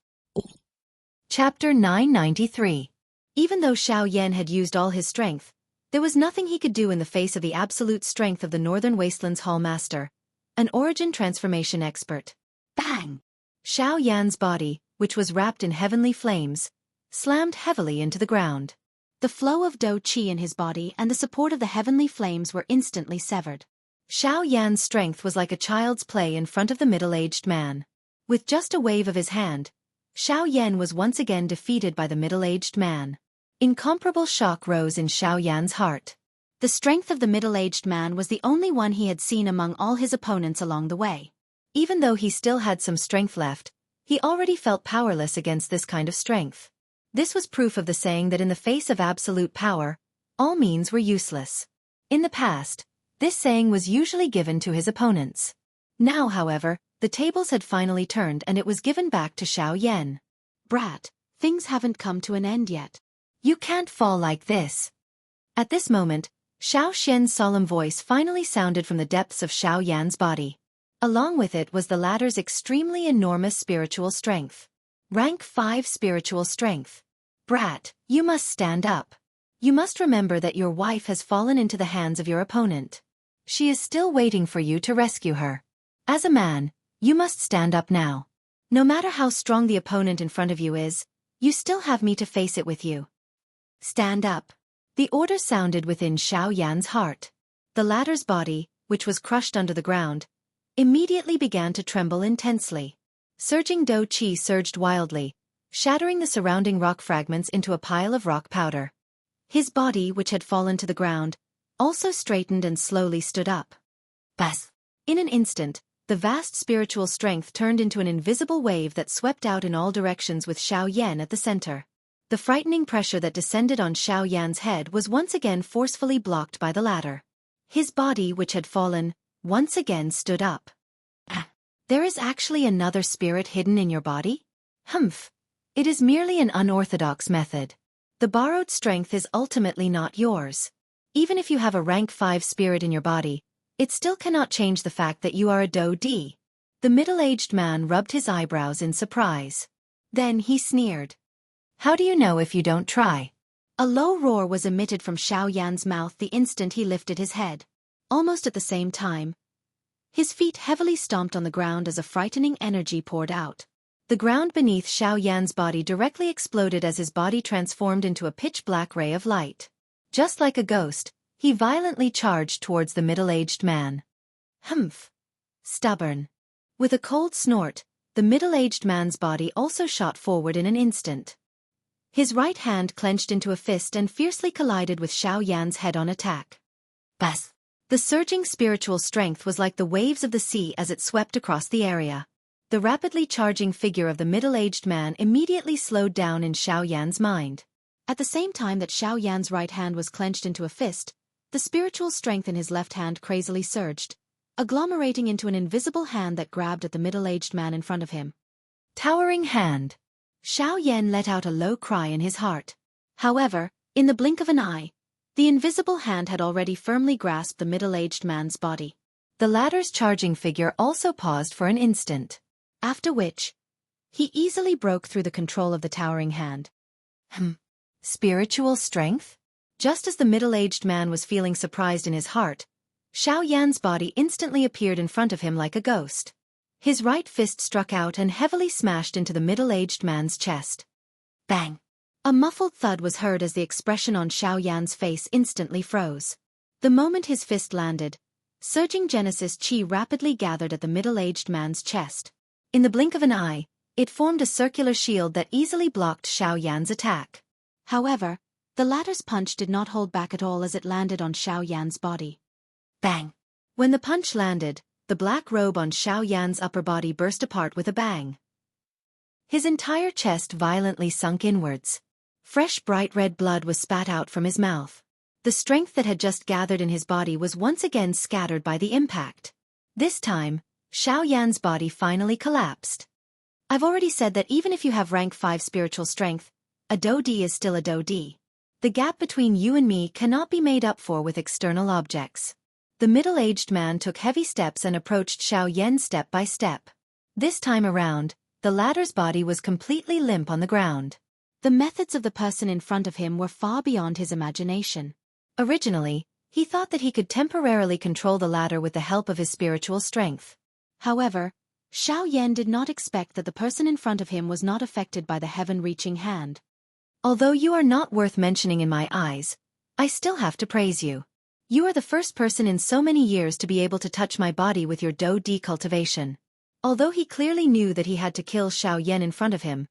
Chapter 993. Even though Xiao Yan had used all his strength, there was nothing he could do in the face of the absolute strength of the Northern Wasteland's Hall Master, an origin transformation expert. Bang! Xiao Yan's body, which was wrapped in heavenly flames, slammed heavily into the ground. The flow of Do Qi in his body and the support of the heavenly flames were instantly severed. Xiao Yan's strength was like a child's play in front of the middle-aged man. With just a wave of his hand, Xiao Yan was once again defeated by the middle-aged man. Incomparable shock rose in Xiao Yan's heart. The strength of the middle-aged man was the only one he had seen among all his opponents along the way. Even though he still had some strength left, he already felt powerless against this kind of strength. This was proof of the saying that in the face of absolute power, all means were useless. In the past, this saying was usually given to his opponents. Now, however, the tables had finally turned and it was given back to Xiao Yan. Brat, things haven't come to an end yet. You can't fall like this. At this moment, Xiao Xian's solemn voice finally sounded from the depths of Xiao Yan's body. Along with it was the latter's extremely enormous spiritual strength. Rank 5 spiritual strength. Brat, you must stand up. You must remember that your wife has fallen into the hands of your opponent. She is still waiting for you to rescue her. As a man, you must stand up now. No matter how strong the opponent in front of you is, you still have me to face it with you. Stand up. The order sounded within Xiao Yan's heart. The latter's body, which was crushed under the ground, immediately began to tremble intensely. Surging Do Qi surged wildly, shattering the surrounding rock fragments into a pile of rock powder. His body, which had fallen to the ground, also straightened and slowly stood up. Bas! In an instant, the vast spiritual strength turned into an invisible wave that swept out in all directions with Xiao Yan at the center. The frightening pressure that descended on Xiao Yan's head was once again forcefully blocked by the latter. His body, which had fallen, once again stood up. There is actually another spirit hidden in your body? It is merely an unorthodox method. The borrowed strength is ultimately not yours. Even if you have a rank 5 spirit in your body, it still cannot change the fact that you are a Do-D. The middle-aged man rubbed his eyebrows in surprise. Then he sneered. How do you know if you don't try? A low roar was emitted from Xiao Yan's mouth the instant he lifted his head. Almost at the same time, his feet heavily stomped on the ground as a frightening energy poured out. The ground beneath Xiao Yan's body directly exploded as his body transformed into a pitch-black ray of light. Just like a ghost, he violently charged towards the middle-aged man. Stubborn. With a cold snort, the middle-aged man's body also shot forward in an instant. His right hand clenched into a fist and fiercely collided with Xiao Yan's head-on attack. Bas! The surging spiritual strength was like the waves of the sea as it swept across the area. The rapidly charging figure of the middle-aged man immediately slowed down in Xiao Yan's mind. At the same time that Xiao Yan's right hand was clenched into a fist, the spiritual strength in his left hand crazily surged, agglomerating into an invisible hand that grabbed at the middle-aged man in front of him. Towering hand. Xiao Yan let out a low cry in his heart. However, in the blink of an eye, the invisible hand had already firmly grasped the middle-aged man's body. The latter's charging figure also paused for an instant, after which, he easily broke through the control of the towering hand. Spiritual strength? Just as the middle-aged man was feeling surprised in his heart, Xiao Yan's body instantly appeared in front of him like a ghost. His right fist struck out and heavily smashed into the middle-aged man's chest. Bang! A muffled thud was heard as the expression on Xiao Yan's face instantly froze. The moment his fist landed, Surging Genesis chi rapidly gathered at the middle-aged man's chest. In the blink of an eye, it formed a circular shield that easily blocked Xiao Yan's attack. However, the latter's punch did not hold back at all as it landed on Xiao Yan's body. Bang! When the punch landed, the black robe on Xiao Yan's upper body burst apart with a bang. His entire chest violently sunk inwards. Fresh bright red blood was spat out from his mouth. The strength that had just gathered in his body was once again scattered by the impact. This time, Xiao Yan's body finally collapsed. I've already said that even if you have rank 5 spiritual strength, a Do Di is still a Do Di. The gap between you and me cannot be made up for with external objects. The middle-aged man took heavy steps and approached Xiao Yan step by step. This time around, the latter's body was completely limp on the ground. The methods of the person in front of him were far beyond his imagination. Originally, he thought that he could temporarily control the latter with the help of his spiritual strength. However, Xiao Yan did not expect that the person in front of him was not affected by the heaven-reaching hand. Although you are not worth mentioning in my eyes, I still have to praise you. You are the first person in so many years to be able to touch my body with your Do Di cultivation. Although he clearly knew that he had to kill Xiao Yan in front of him,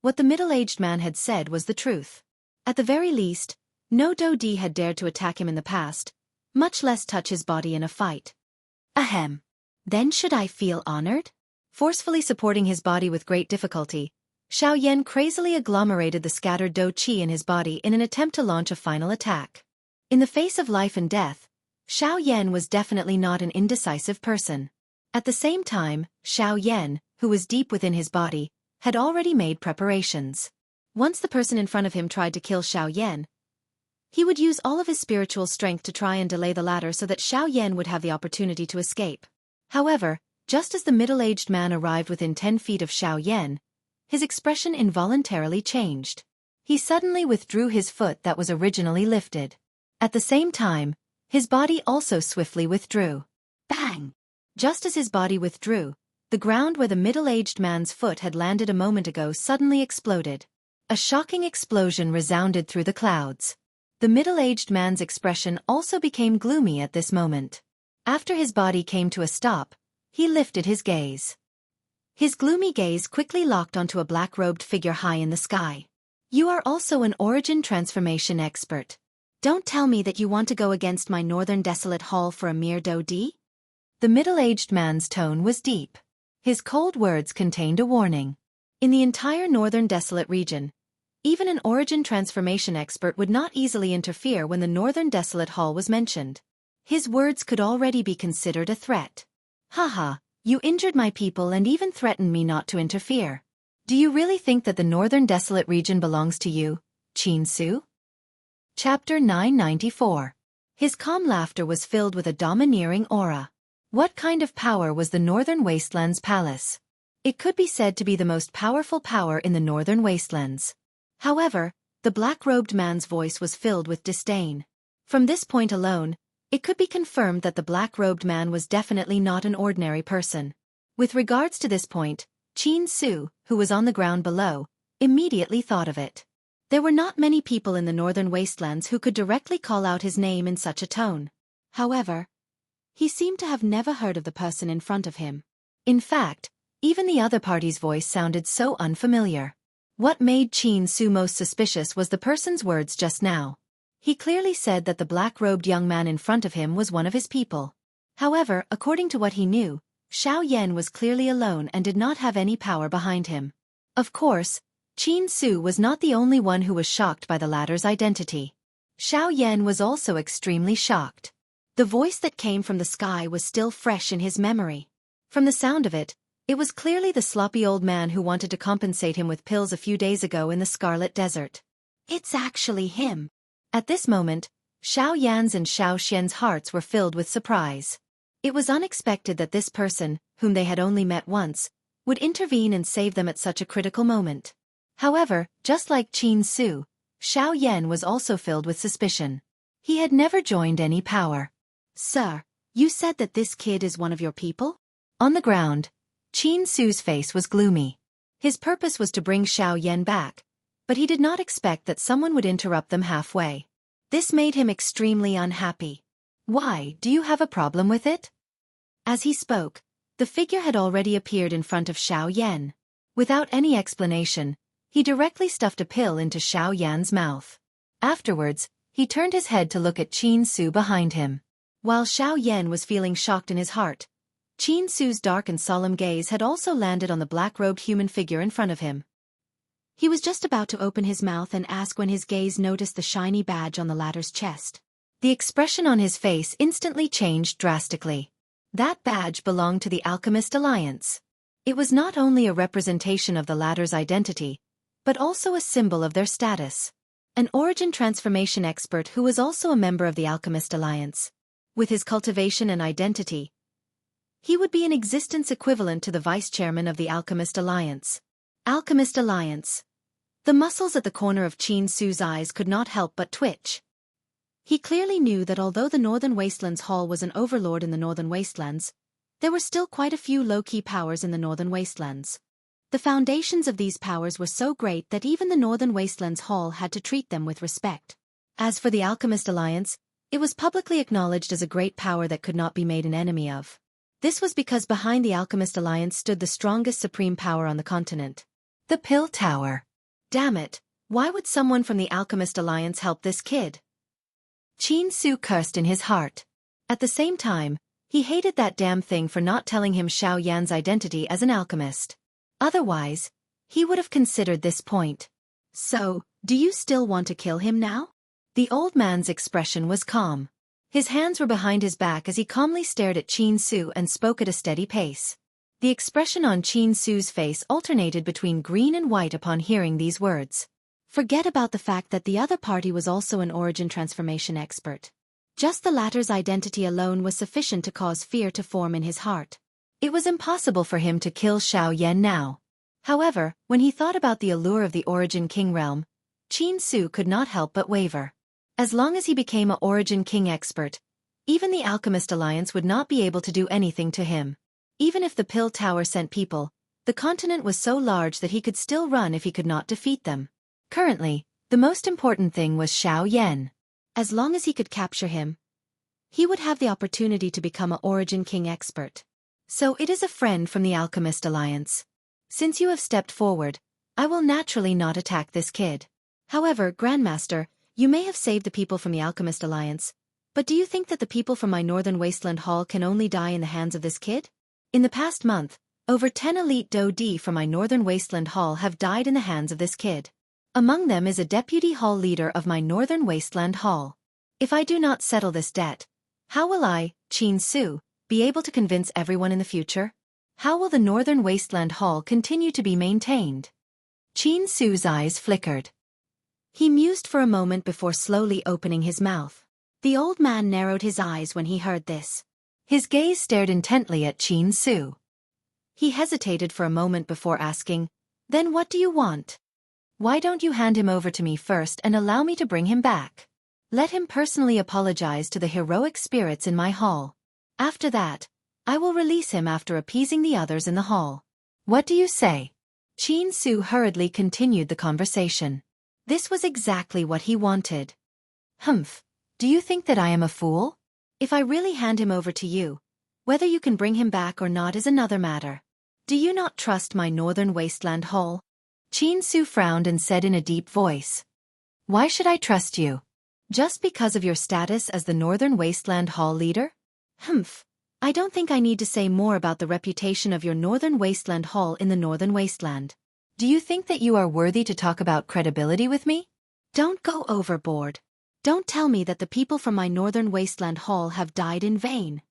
what the middle-aged man had said was the truth. At the very least, no Do Di had dared to attack him in the past, much less touch his body in a fight. Ahem. Then should I feel honored? Forcefully supporting his body with great difficulty, Xiao Yan crazily agglomerated the scattered Do Qi in his body in an attempt to launch a final attack. In the face of life and death, Xiao Yan was definitely not an indecisive person. At the same time, Xiao Yan, who was deep within his body, had already made preparations. Once the person in front of him tried to kill Xiao Yan, he would use all of his spiritual strength to try and delay the latter so that Xiao Yan would have the opportunity to escape. However, just as the middle-aged man arrived within 10 feet of Xiao Yan, his expression involuntarily changed. He suddenly withdrew his foot that was originally lifted. At the same time, his body also swiftly withdrew. Bang! Just as his body withdrew, the ground where the middle-aged man's foot had landed a moment ago suddenly exploded. A shocking explosion resounded through the clouds. The middle-aged man's expression also became gloomy at this moment. After his body came to a stop, he lifted his gaze. His gloomy gaze quickly locked onto a black-robed figure high in the sky. You are also an origin transformation expert. Don't tell me that you want to go against my northern desolate hall for a mere Do Di? The middle-aged man's tone was deep. His cold words contained a warning. In the entire northern desolate region, even an origin transformation expert would not easily interfere when the northern desolate hall was mentioned. His words could already be considered a threat. Haha, you injured my people and even threatened me not to interfere. Do you really think that the northern desolate region belongs to you, Xianxia? Chapter 994. His calm laughter was filled with a domineering aura. What kind of power was the Northern Wastelands Palace? It could be said to be the most powerful power in the Northern Wastelands. However, the black-robed man's voice was filled with disdain. From this point alone, it could be confirmed that the black-robed man was definitely not an ordinary person. With regards to this point, Xianxia, who was on the ground below, immediately thought of it. There were not many people in the Northern Wastelands who could directly call out his name in such a tone. However, he seemed to have never heard of the person in front of him. In fact, even the other party's voice sounded so unfamiliar. What made Xianxia most suspicious was the person's words just now. He clearly said that the black-robed young man in front of him was one of his people. However, according to what he knew, Xiao Yan was clearly alone and did not have any power behind him. Of course, Xianxia was not the only one who was shocked by the latter's identity. Xiao Yan was also extremely shocked. The voice that came from the sky was still fresh in his memory. From the sound of it, it was clearly the sloppy old man who wanted to compensate him with pills a few days ago in the Scarlet Desert. It's actually him. At this moment, Xiao Yan's and Xiao Xian's hearts were filled with surprise. It was unexpected that this person, whom they had only met once, would intervene and save them at such a critical moment. However, just like Xianxia, Xiao Yan was also filled with suspicion. He had never joined any power. Sir, you said that this kid is one of your people? On the ground, Xianxia's face was gloomy. His purpose was to bring Xiao Yan back, but he did not expect that someone would interrupt them halfway. This made him extremely unhappy. Why, do you have a problem with it? As he spoke, the figure had already appeared in front of Xiao Yan. Without any explanation, he directly stuffed a pill into Xiao Yan's mouth. Afterwards, he turned his head to look at Qin Su behind him. While Xiao Yan was feeling shocked in his heart, Qin Su's dark and solemn gaze had also landed on the black-robed human figure in front of him. He was just about to open his mouth and ask when his gaze noticed the shiny badge on the latter's chest. The expression on his face instantly changed drastically. That badge belonged to the Alchemist Alliance. It was not only a representation of the latter's identity, but also a symbol of their status. An origin transformation expert who was also a member of the Alchemist Alliance. With his cultivation and identity, he would be an existence equivalent to the vice-chairman of the Alchemist Alliance. Alchemist Alliance. The muscles at the corner of Qin Su's eyes could not help but twitch. He clearly knew that although the Northern Wastelands Hall was an overlord in the Northern Wastelands, there were still quite a few low-key powers in the Northern Wastelands. The foundations of these powers were so great that even the Northern Wastelands Hall had to treat them with respect. As for the Alchemist Alliance, it was publicly acknowledged as a great power that could not be made an enemy of. This was because behind the Alchemist Alliance stood the strongest supreme power on the continent. The Pill Tower. Damn it, why would someone from the Alchemist Alliance help this kid? Qin Su cursed in his heart. At the same time, he hated that damn thing for not telling him Xiao Yan's identity as an alchemist. Otherwise, he would have considered this point. So, do you still want to kill him now? The old man's expression was calm. His hands were behind his back as he calmly stared at Qin Su and spoke at a steady pace. The expression on Qin Su's face alternated between green and white upon hearing these words. Forget about the fact that the other party was also an origin transformation expert. Just the latter's identity alone was sufficient to cause fear to form in his heart. It was impossible for him to kill Xiao Yan now. However, when he thought about the allure of the Origin King realm, Qin Su could not help but waver. As long as he became a Origin King expert, even the Alchemist Alliance would not be able to do anything to him. Even if the Pill Tower sent people, the continent was so large that he could still run if he could not defeat them. Currently, the most important thing was Xiao Yan. As long as he could capture him, he would have the opportunity to become a Origin King expert. So it is a friend from the Alchemist Alliance. Since you have stepped forward, I will naturally not attack this kid. However, Grandmaster, you may have saved the people from the Alchemist Alliance, but do you think that the people from my Northern Wasteland Hall can only die in the hands of this kid? In the past month, over 10 elite Do-Di from my Northern Wasteland Hall have died in the hands of this kid. Among them is a deputy hall leader of my Northern Wasteland Hall. If I do not settle this debt, how will I, Qin Su, be able to convince everyone in the future? How will the Northern Wasteland Hall continue to be maintained? Qin Su's eyes flickered. He mused for a moment before slowly opening his mouth. The old man narrowed his eyes when he heard this. His gaze stared intently at Qin Su. He hesitated for a moment before asking, "Then what do you want? Why don't you hand him over to me first and allow me to bring him back? Let him personally apologize to the heroic spirits in my hall. After that, I will release him after appeasing the others in the hall. What do you say?" Qin Su hurriedly continued the conversation. This was exactly what he wanted. "Humph, do you think that I am a fool? If I really hand him over to you, whether you can bring him back or not is another matter. Do you not trust my Northern Wasteland Hall?" Qin Su frowned and said in a deep voice. "Why should I trust you? Just because of your status as the Northern Wasteland Hall leader? Humph, I don't think I need to say more about the reputation of your Northern Wasteland Hall in the Northern Wasteland. Do you think that you are worthy to talk about credibility with me? Don't go overboard. Don't tell me that the people from my Northern Wasteland Hall have died in vain."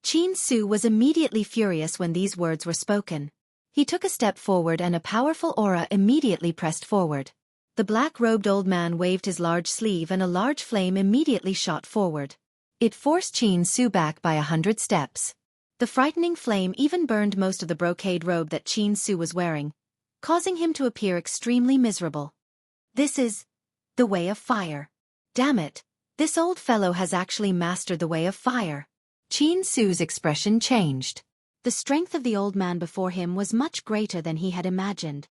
Qin Su was immediately furious when these words were spoken. He took a step forward and a powerful aura immediately pressed forward. The black-robed old man waved his large sleeve and a large flame immediately shot forward. It forced Qin Su back by 100 steps. The frightening flame even burned most of the brocade robe that Qin Su was wearing, causing him to appear extremely miserable. This is the way of fire. Damn it, this old fellow has actually mastered the way of fire. Qin Su's expression changed. The strength of the old man before him was much greater than he had imagined.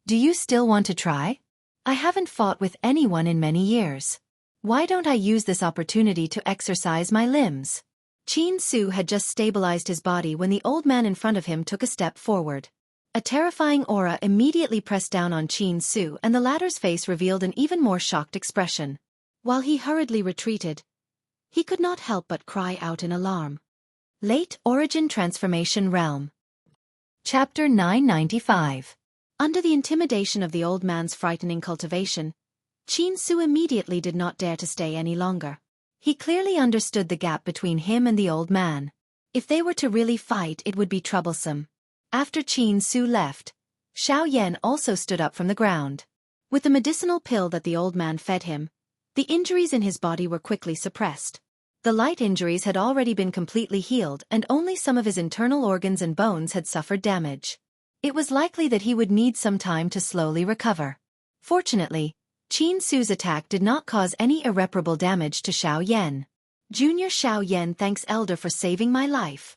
"Do you still want to try? I haven't fought with anyone in many years. Why don't I use this opportunity to exercise my limbs? Qin Su had just stabilized his body when the old man in front of him took a step forward. A terrifying aura immediately pressed down on Qin Su, and the latter's face revealed an even more shocked expression. While he hurriedly retreated, he could not help but cry out in alarm. Late Origin Transformation Realm. Chapter 995. Under the intimidation of the old man's frightening cultivation, Qin Su immediately did not dare to stay any longer. He clearly understood the gap between him and the old man. If they were to really fight, it would be troublesome. After Qin Su left, Xiaoyan also stood up from the ground. With the medicinal pill that the old man fed him, the injuries in his body were quickly suppressed. The light injuries had already been completely healed, and only some of his internal organs and bones had suffered damage. It was likely that he would need some time to slowly recover. Fortunately, Qin Su's attack did not cause any irreparable damage to Xiaoyan. Junior Xiaoyan, thanks Elder for saving my life.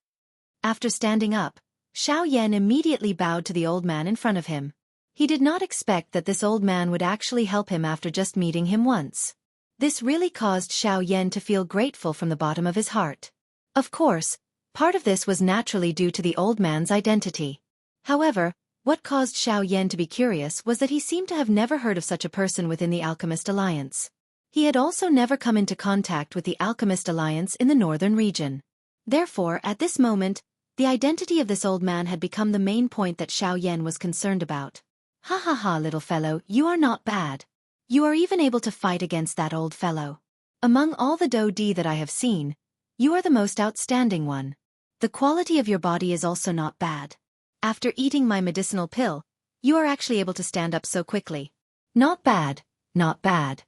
After standing up, Xiaoyan immediately bowed to the old man in front of him. He did not expect that this old man would actually help him after just meeting him once. This really caused Xiaoyan to feel grateful from the bottom of his heart. Of course, part of this was naturally due to the old man's identity. However, what caused Xiaoyan to be curious was that he seemed to have never heard of such a person within the Alchemist Alliance. He had also never come into contact with the Alchemist Alliance in the northern region. Therefore, at this moment, the identity of this old man had become the main point that Xiaoyan was concerned about. Ha ha ha, little fellow, you are not bad. You are even able to fight against that old fellow. Among all the Dodi that I have seen, you are the most outstanding one. The quality of your body is also not bad. After eating my medicinal pill, you are actually able to stand up so quickly. Not bad, not bad.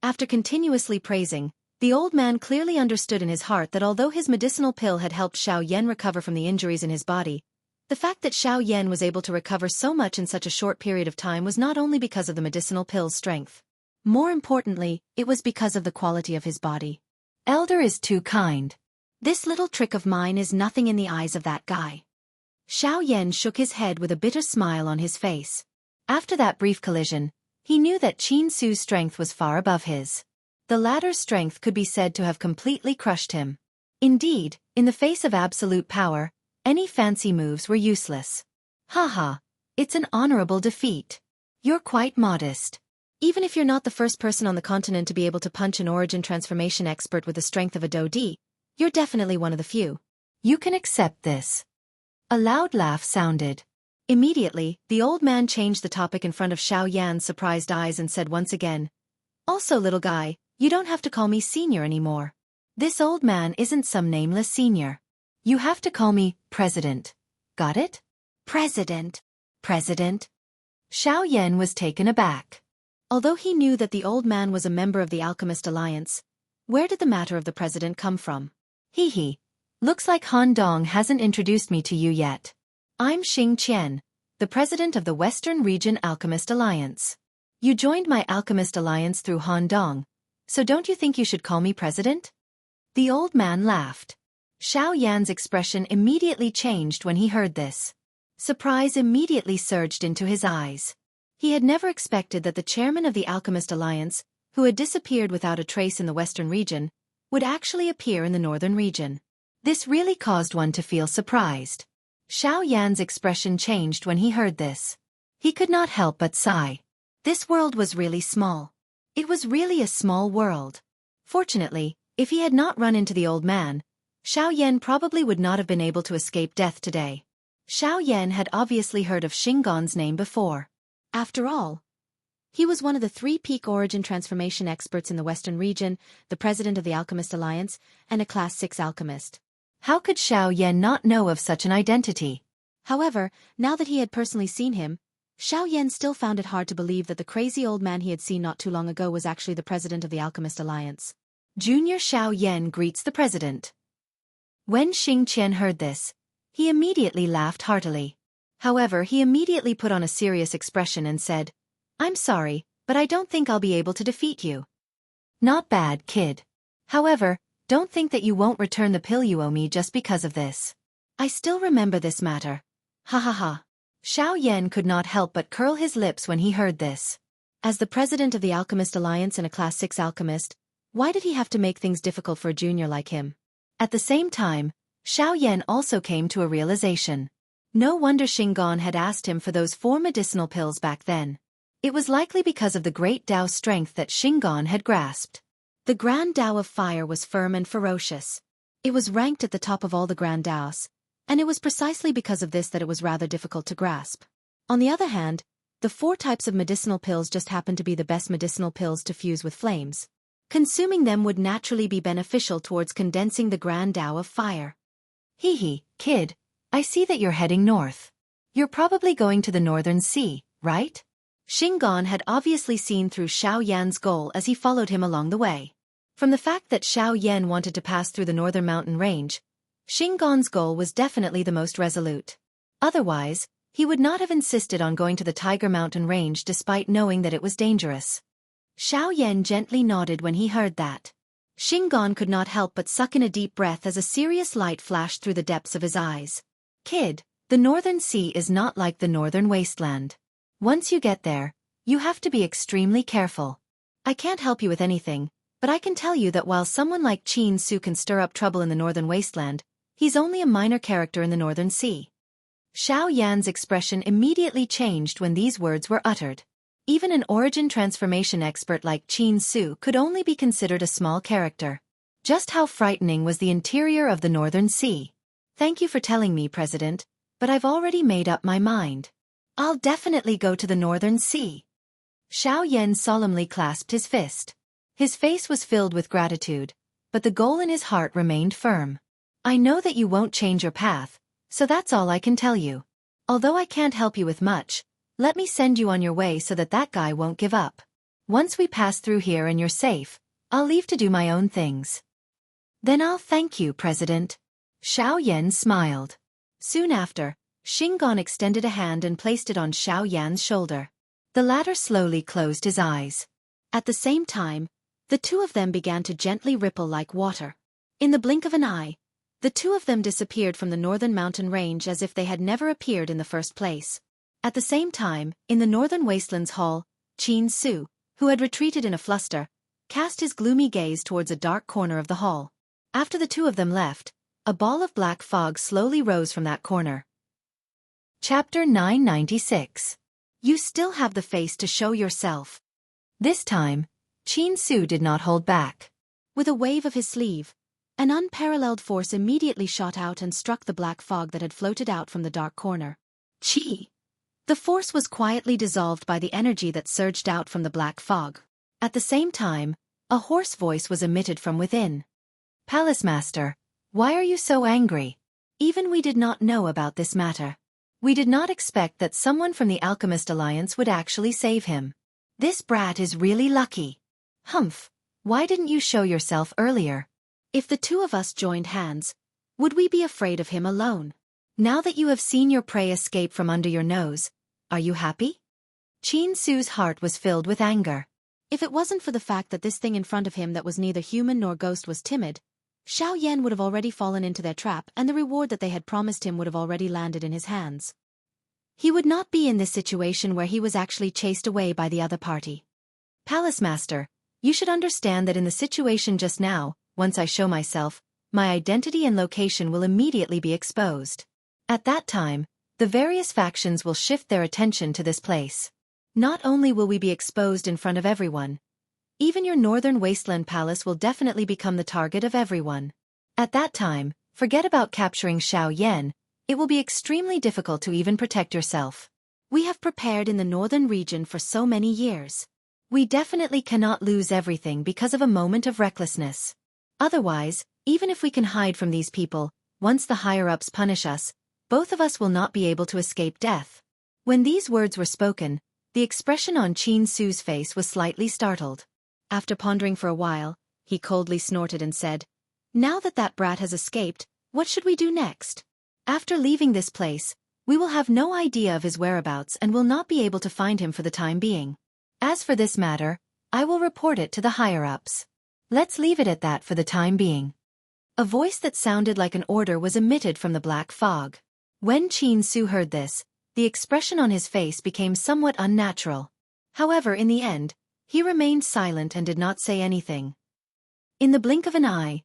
After continuously praising, the old man clearly understood in his heart that although his medicinal pill had helped Xiaoyan recover from the injuries in his body, the fact that Xiaoyan was able to recover so much in such a short period of time was not only because of the medicinal pill's strength. More importantly, it was because of the quality of his body. Elder is too kind. This little trick of mine is nothing in the eyes of that guy. Xiaoyan shook his head with a bitter smile on his face. After that brief collision, he knew that Qin Su's strength was far above his. The latter's strength could be said to have completely crushed him. Indeed, in the face of absolute power, any fancy moves were useless. Haha, it's an honorable defeat. You're quite modest. Even if you're not the first person on the continent to be able to punch an origin transformation expert with the strength of a Dodi, you're definitely one of the few. You can accept this. A loud laugh sounded. Immediately, the old man changed the topic in front of Xiaoyan's surprised eyes and said once again, "Also, little guy, you don't have to call me senior anymore. This old man isn't some nameless senior. You have to call me President. Got it?" President. President. Xiaoyan was taken aback. Although he knew that the old man was a member of the Alchemist Alliance, where did the matter of the president come from? Hee hee. Looks like Han Dong hasn't introduced me to you yet. I'm Xing Qian, the president of the Western Region Alchemist Alliance. You joined my Alchemist Alliance through Han Dong, so don't you think you should call me president? The old man laughed. Xiaoyan's expression immediately changed when he heard this. Surprise immediately surged into his eyes. He had never expected that the chairman of the Alchemist Alliance, who had disappeared without a trace in the Western region, would actually appear in the Northern region. This really caused one to feel surprised. Xiaoyan's expression changed when he heard this. He could not help but sigh. This world was really small. It was really a small world. Fortunately, if he had not run into the old man, Xiaoyan probably would not have been able to escape death today. Xiaoyan had obviously heard of Xinggan's name before. After all, he was one of the 3 peak origin transformation experts in the Western region, the president of the Alchemist Alliance, and a Class 6 alchemist. How could Xiaoyan not know of such an identity? However, now that he had personally seen him, Xiaoyan still found it hard to believe that the crazy old man he had seen not too long ago was actually the president of the Alchemist Alliance. Junior Xiaoyan greets the president. When Xing Qian heard this, he immediately laughed heartily. However, he immediately put on a serious expression and said, "I'm sorry, but I don't think I'll be able to defeat you." Not bad, kid. However, don't think that you won't return the pill you owe me just because of this. I still remember this matter. Ha ha ha. Xiaoyan could not help but curl his lips when he heard this. As the president of the Alchemist Alliance and a Class 6 alchemist, Why did he have to make things difficult for a junior like him? At the same time, Xiao Yan also came to a realization. No wonder Xingan had asked him for those 4 medicinal pills back then. It was likely because of the great Dao strength that Xingan had grasped. The Grand Dao of Fire was firm and ferocious. It was ranked at the top of all the Grand Daos, and it was precisely because of this that it was rather difficult to grasp. On the other hand, the 4 types of medicinal pills just happened to be the best medicinal pills to fuse with flames. Consuming them would naturally be beneficial towards condensing the Grand Dao of Fire. Hee, kid, I see that you're heading north. You're probably going to the Northern Sea, right? Xingan had obviously seen through Xiao Yan's goal as he followed him along the way. From the fact that Xiao Yan wanted to pass through the northern mountain range, Xingan's goal was definitely the most resolute. Otherwise, he would not have insisted on going to the Tiger Mountain range despite knowing that it was dangerous. Xiao Yan gently nodded when he heard that. Xingan could not help but suck in a deep breath as a serious light flashed through the depths of his eyes. Kid, the Northern Sea is not like the Northern Wasteland. Once you get there, you have to be extremely careful. I can't help you with anything, but I can tell you that while someone like Qin Su can stir up trouble in the Northern Wasteland, he's only a minor character in the Northern Sea. Xiao Yan's expression immediately changed when these words were uttered. Even an origin transformation expert like Qin Su could only be considered a small character. Just how frightening was the interior of the Northern Sea? Thank you for telling me, President, but I've already made up my mind. I'll definitely go to the Northern Sea. Xiao Yan solemnly clasped his fist. His face was filled with gratitude, but the goal in his heart remained firm. I know that you won't change your path, so that's all I can tell you. Although I can't help you with much, let me send you on your way so that guy won't give up. Once we pass through here and you're safe, I'll leave to do my own things. Then I'll thank you, President. Xiao Yan smiled. Soon after, Xingan extended a hand and placed it on Xiao Yan's shoulder. The latter slowly closed his eyes. At the same time, the 2 of them began to gently ripple like water. In the blink of an eye, the 2 of them disappeared from the northern mountain range as if they had never appeared in the first place. At the same time, in the northern wastelands hall, Qin Su, who had retreated in a fluster, cast his gloomy gaze towards a dark corner of the hall. After the 2 of them left, a ball of black fog slowly rose from that corner. Chapter 996. You still have the face to show yourself. This time, Qin Su did not hold back. With a wave of his sleeve, an unparalleled force immediately shot out and struck the black fog that had floated out from the dark corner. Chi! The force was quietly dissolved by the energy that surged out from the black fog. At the same time, a hoarse voice was emitted from within. Palace Master, why are you so angry? Even we did not know about this matter. We did not expect that someone from the Alchemist Alliance would actually save him. This brat is really lucky. Humph, why didn't you show yourself earlier? If the 2 of us joined hands, would we be afraid of him alone? Now that you have seen your prey escape from under your nose, are you happy? Qin Su's heart was filled with anger. If it wasn't for the fact that this thing in front of him that was neither human nor ghost was timid, Xiao Yan would have already fallen into their trap and the reward that they had promised him would have already landed in his hands. He would not be in this situation where he was actually chased away by the other party. Palace Master, you should understand that in the situation just now, once I show myself, my identity and location will immediately be exposed. At that time, the various factions will shift their attention to this place. Not only will we be exposed in front of everyone, even your northern wasteland palace will definitely become the target of everyone. At that time, forget about capturing Xiao Yan, it will be extremely difficult to even protect yourself. We have prepared in the northern region for so many years. We definitely cannot lose everything because of a moment of recklessness. Otherwise, even if we can hide from these people, once the higher-ups punish us, both of us will not be able to escape death. When these words were spoken, the expression on Qin Su's face was slightly startled. After pondering for a while, he coldly snorted and said, Now that brat has escaped, what should we do next? After leaving this place, we will have no idea of his whereabouts and will not be able to find him for the time being. As for this matter, I will report it to the higher-ups. Let's leave it at that for the time being. A voice that sounded like an order was emitted from the black fog. When Qin Su heard this, the expression on his face became somewhat unnatural. However, in the end, he remained silent and did not say anything. In the blink of an eye,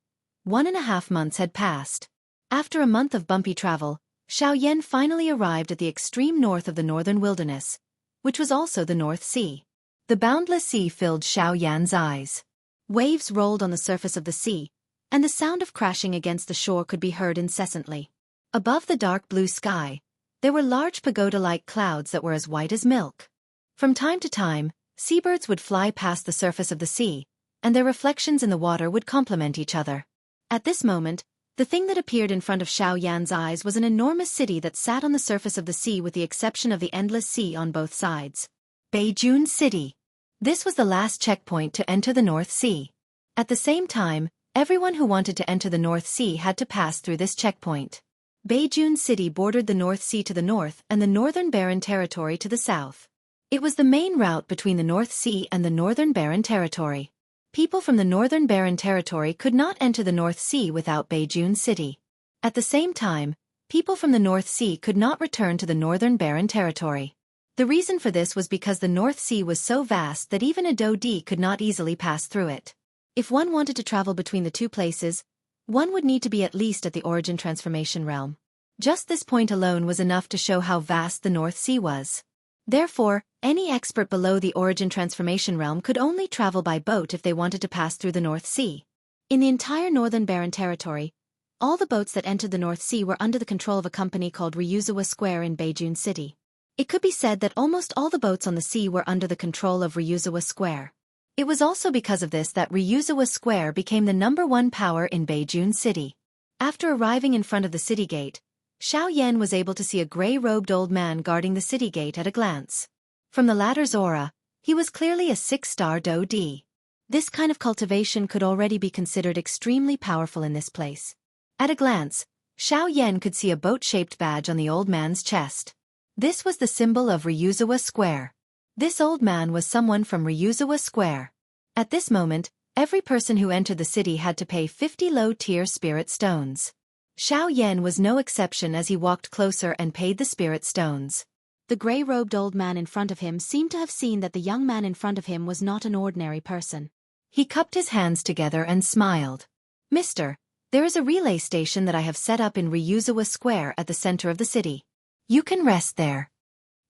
1.5 months had passed. After a month of bumpy travel, Xiaoyan finally arrived at the extreme north of the northern wilderness, which was also the North Sea. The boundless sea filled Xiaoyan's eyes. Waves rolled on the surface of the sea, and the sound of crashing against the shore could be heard incessantly. Above the dark blue sky, there were large pagoda-like clouds that were as white as milk. From time to time, seabirds would fly past the surface of the sea, and their reflections in the water would complement each other. At this moment, the thing that appeared in front of Xiaoyan's eyes was an enormous city that sat on the surface of the sea with the exception of the endless sea on both sides. Beijun City. This was the last checkpoint to enter the North Sea. At the same time, everyone who wanted to enter the North Sea had to pass through this checkpoint. Beijun City bordered the North Sea to the north and the Northern Barren Territory to the south. It was the main route between the North Sea and the Northern Barren Territory. People from the Northern Barren Territory could not enter the North Sea without Beijun City. At the same time, people from the North Sea could not return to the Northern Barren Territory. The reason for this was because the North Sea was so vast that even a Dodi could not easily pass through it. If one wanted to travel between the two places, one would need to be at least at the origin transformation realm. Just this point alone was enough to show how vast the North Sea was. Therefore, any expert below the origin transformation realm could only travel by boat if they wanted to pass through the North Sea. In the entire Northern Barren Territory, all the boats that entered the North Sea were under the control of a company called Ryuzawa Square in Beijun City. It could be said that almost all the boats on the sea were under the control of Ryuzawa Square. It was also because of this that Ryuzawa Square became the #1 power in Beijun City. After arriving in front of the city gate, Xiaoyan was able to see a gray-robed old man guarding the city gate at a glance. From the latter's aura, he was clearly a 6-star Dodi. This kind of cultivation could already be considered extremely powerful in this place. At a glance, Xiaoyan could see a boat-shaped badge on the old man's chest. This was the symbol of Ryuzawa Square. This old man was someone from Ryuzawa Square. At this moment, every person who entered the city had to pay 50 low-tier spirit stones. Xiaoyan was no exception as he walked closer and paid the spirit stones. The gray-robed old man in front of him seemed to have seen that the young man in front of him was not an ordinary person. He cupped his hands together and smiled. "Mister, there is a relay station that I have set up in Ryuzawa Square at the center of the city. You can rest there.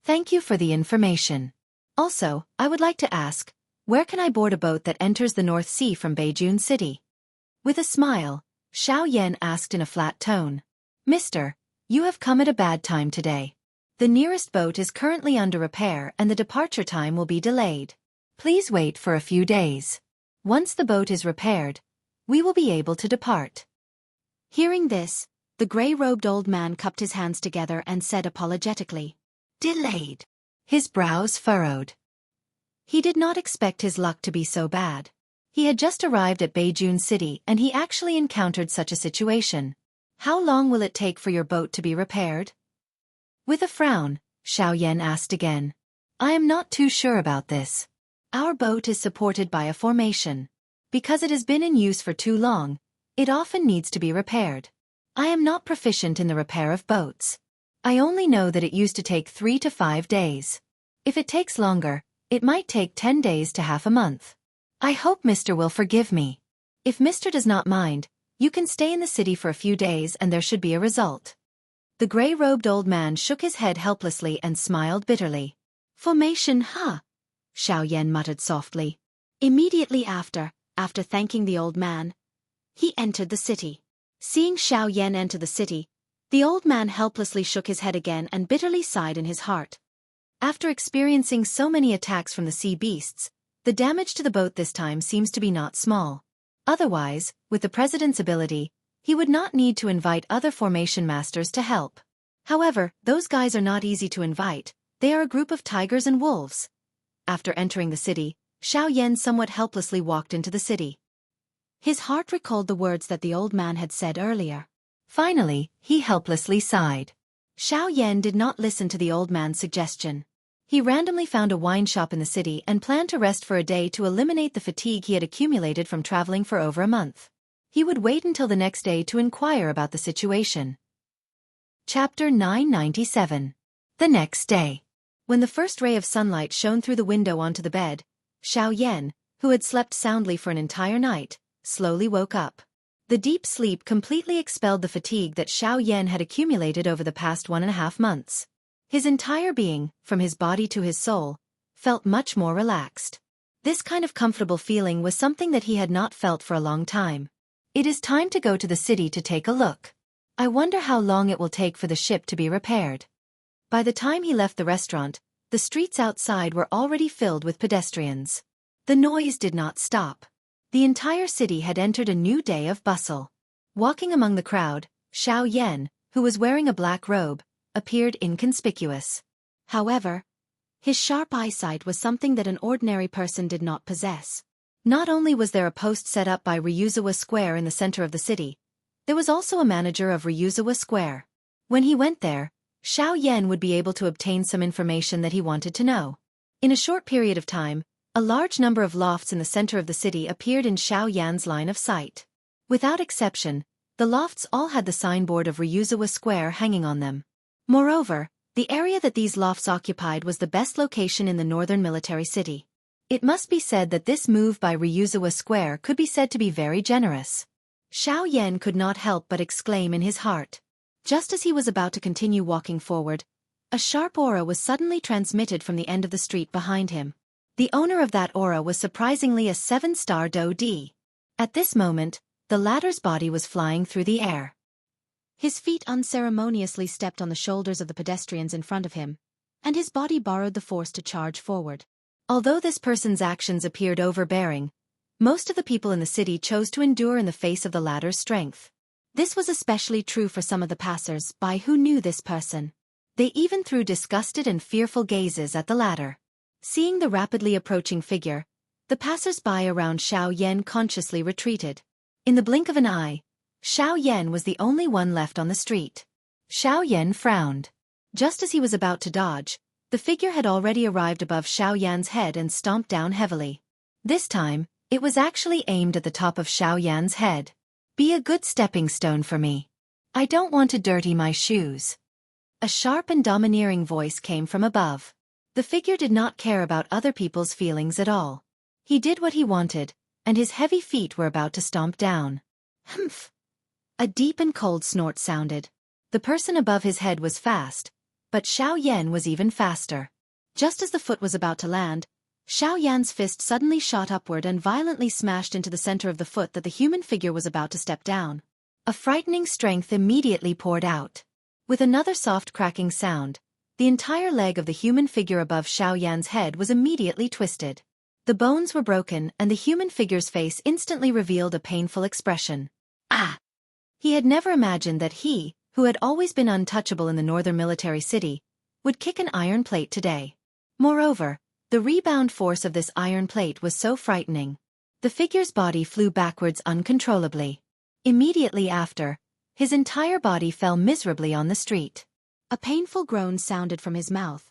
Thank you for the information. Also, I would like to ask, where can I board a boat that enters the North Sea from Beijun City?" With a smile, Xiaoyan asked in a flat tone. "Mister, you have come at a bad time today. The nearest boat is currently under repair and the departure time will be delayed. Please wait for a few days. Once the boat is repaired, we will be able to depart." Hearing this, the gray-robed old man cupped his hands together and said apologetically, "Delayed." His brows furrowed. He did not expect his luck to be so bad. He had just arrived at Beijun City and he actually encountered such a situation. "How long will it take for your boat to be repaired?" With a frown, Xiaoyan asked again. "I am not too sure about this. Our boat is supported by a formation. Because it has been in use for too long, it often needs to be repaired. I am not proficient in the repair of boats. I only know that it used to take 3 to 5 days. If it takes longer, it might take 10 days to half a month. I hope Mr. will forgive me. If Mr. does not mind, you can stay in the city for a few days and there should be a result." The gray-robed old man shook his head helplessly and smiled bitterly. "Formation, huh?" Xiaoyan muttered softly. Immediately after thanking the old man, he entered the city. Seeing Xiaoyan enter the city, the old man helplessly shook his head again and bitterly sighed in his heart. After experiencing so many attacks from the sea beasts, the damage to the boat this time seems to be not small. Otherwise, with the president's ability, he would not need to invite other formation masters to help. However, those guys are not easy to invite. They are a group of tigers and wolves. After entering the city, Xiaoyan somewhat helplessly walked into the city. His heart recalled the words that the old man had said earlier. Finally, he helplessly sighed. Xiaoyan did not listen to the old man's suggestion. He randomly found a wine shop in the city and planned to rest for a day to eliminate the fatigue he had accumulated from traveling for over a month. He would wait until the next day to inquire about the situation. Chapter 997. The next day. When the first ray of sunlight shone through the window onto the bed, Xiaoyan, who had slept soundly for an entire night, slowly woke up. The deep sleep completely expelled the fatigue that Xiaoyan had accumulated over the past 1.5 months. His entire being, from his body to his soul, felt much more relaxed. This kind of comfortable feeling was something that he had not felt for a long time. It is time to go to the city to take a look. I wonder how long it will take for the ship to be repaired. By the time he left the restaurant, the streets outside were already filled with pedestrians. The noise did not stop. The entire city had entered a new day of bustle. Walking among the crowd, Xiaoyan, who was wearing a black robe, appeared inconspicuous. However, his sharp eyesight was something that an ordinary person did not possess. Not only was there a post set up by Ryuzawa Square in the center of the city, there was also a manager of Ryuzawa Square. When he went there, Xiaoyan would be able to obtain some information that he wanted to know. In a short period of time, a large number of lofts in the center of the city appeared in Xiaoyan's line of sight. Without exception, the lofts all had the signboard of Ryuzawa Square hanging on them. Moreover, the area that these lofts occupied was the best location in the northern military city. It must be said that this move by Ryuzawa Square could be said to be very generous. Xiaoyan could not help but exclaim in his heart. Just as he was about to continue walking forward, a sharp aura was suddenly transmitted from the end of the street behind him. The owner of that aura was surprisingly a 7-star Do-D. At this moment, the latter's body was flying through the air. His feet unceremoniously stepped on the shoulders of the pedestrians in front of him, and his body borrowed the force to charge forward. Although this person's actions appeared overbearing, most of the people in the city chose to endure in the face of the latter's strength. This was especially true for some of the passers-by who knew this person. They even threw disgusted and fearful gazes at the latter. Seeing the rapidly approaching figure, the passers-by around Xiaoyan consciously retreated. In the blink of an eye, Xiaoyan was the only one left on the street. Xiaoyan frowned. Just as he was about to dodge, the figure had already arrived above Xiaoyan's head and stomped down heavily. This time, it was actually aimed at the top of Xiaoyan's head. Be a good stepping stone for me. I don't want to dirty my shoes. A sharp and domineering voice came from above. The figure did not care about other people's feelings at all. He did what he wanted, and his heavy feet were about to stomp down. Humph! A deep and cold snort sounded. The person above his head was fast, but Xiaoyan was even faster. Just as the foot was about to land, Xiaoyan's fist suddenly shot upward and violently smashed into the center of the foot that the human figure was about to step down. A frightening strength immediately poured out. With another soft cracking sound, the entire leg of the human figure above Xiaoyan's head was immediately twisted. The bones were broken and the human figure's face instantly revealed a painful expression. Ah! He had never imagined that he, who had always been untouchable in the northern military city, would kick an iron plate today. Moreover, the rebound force of this iron plate was so frightening. The figure's body flew backwards uncontrollably. Immediately after, his entire body fell miserably on the street. A painful groan sounded from his mouth,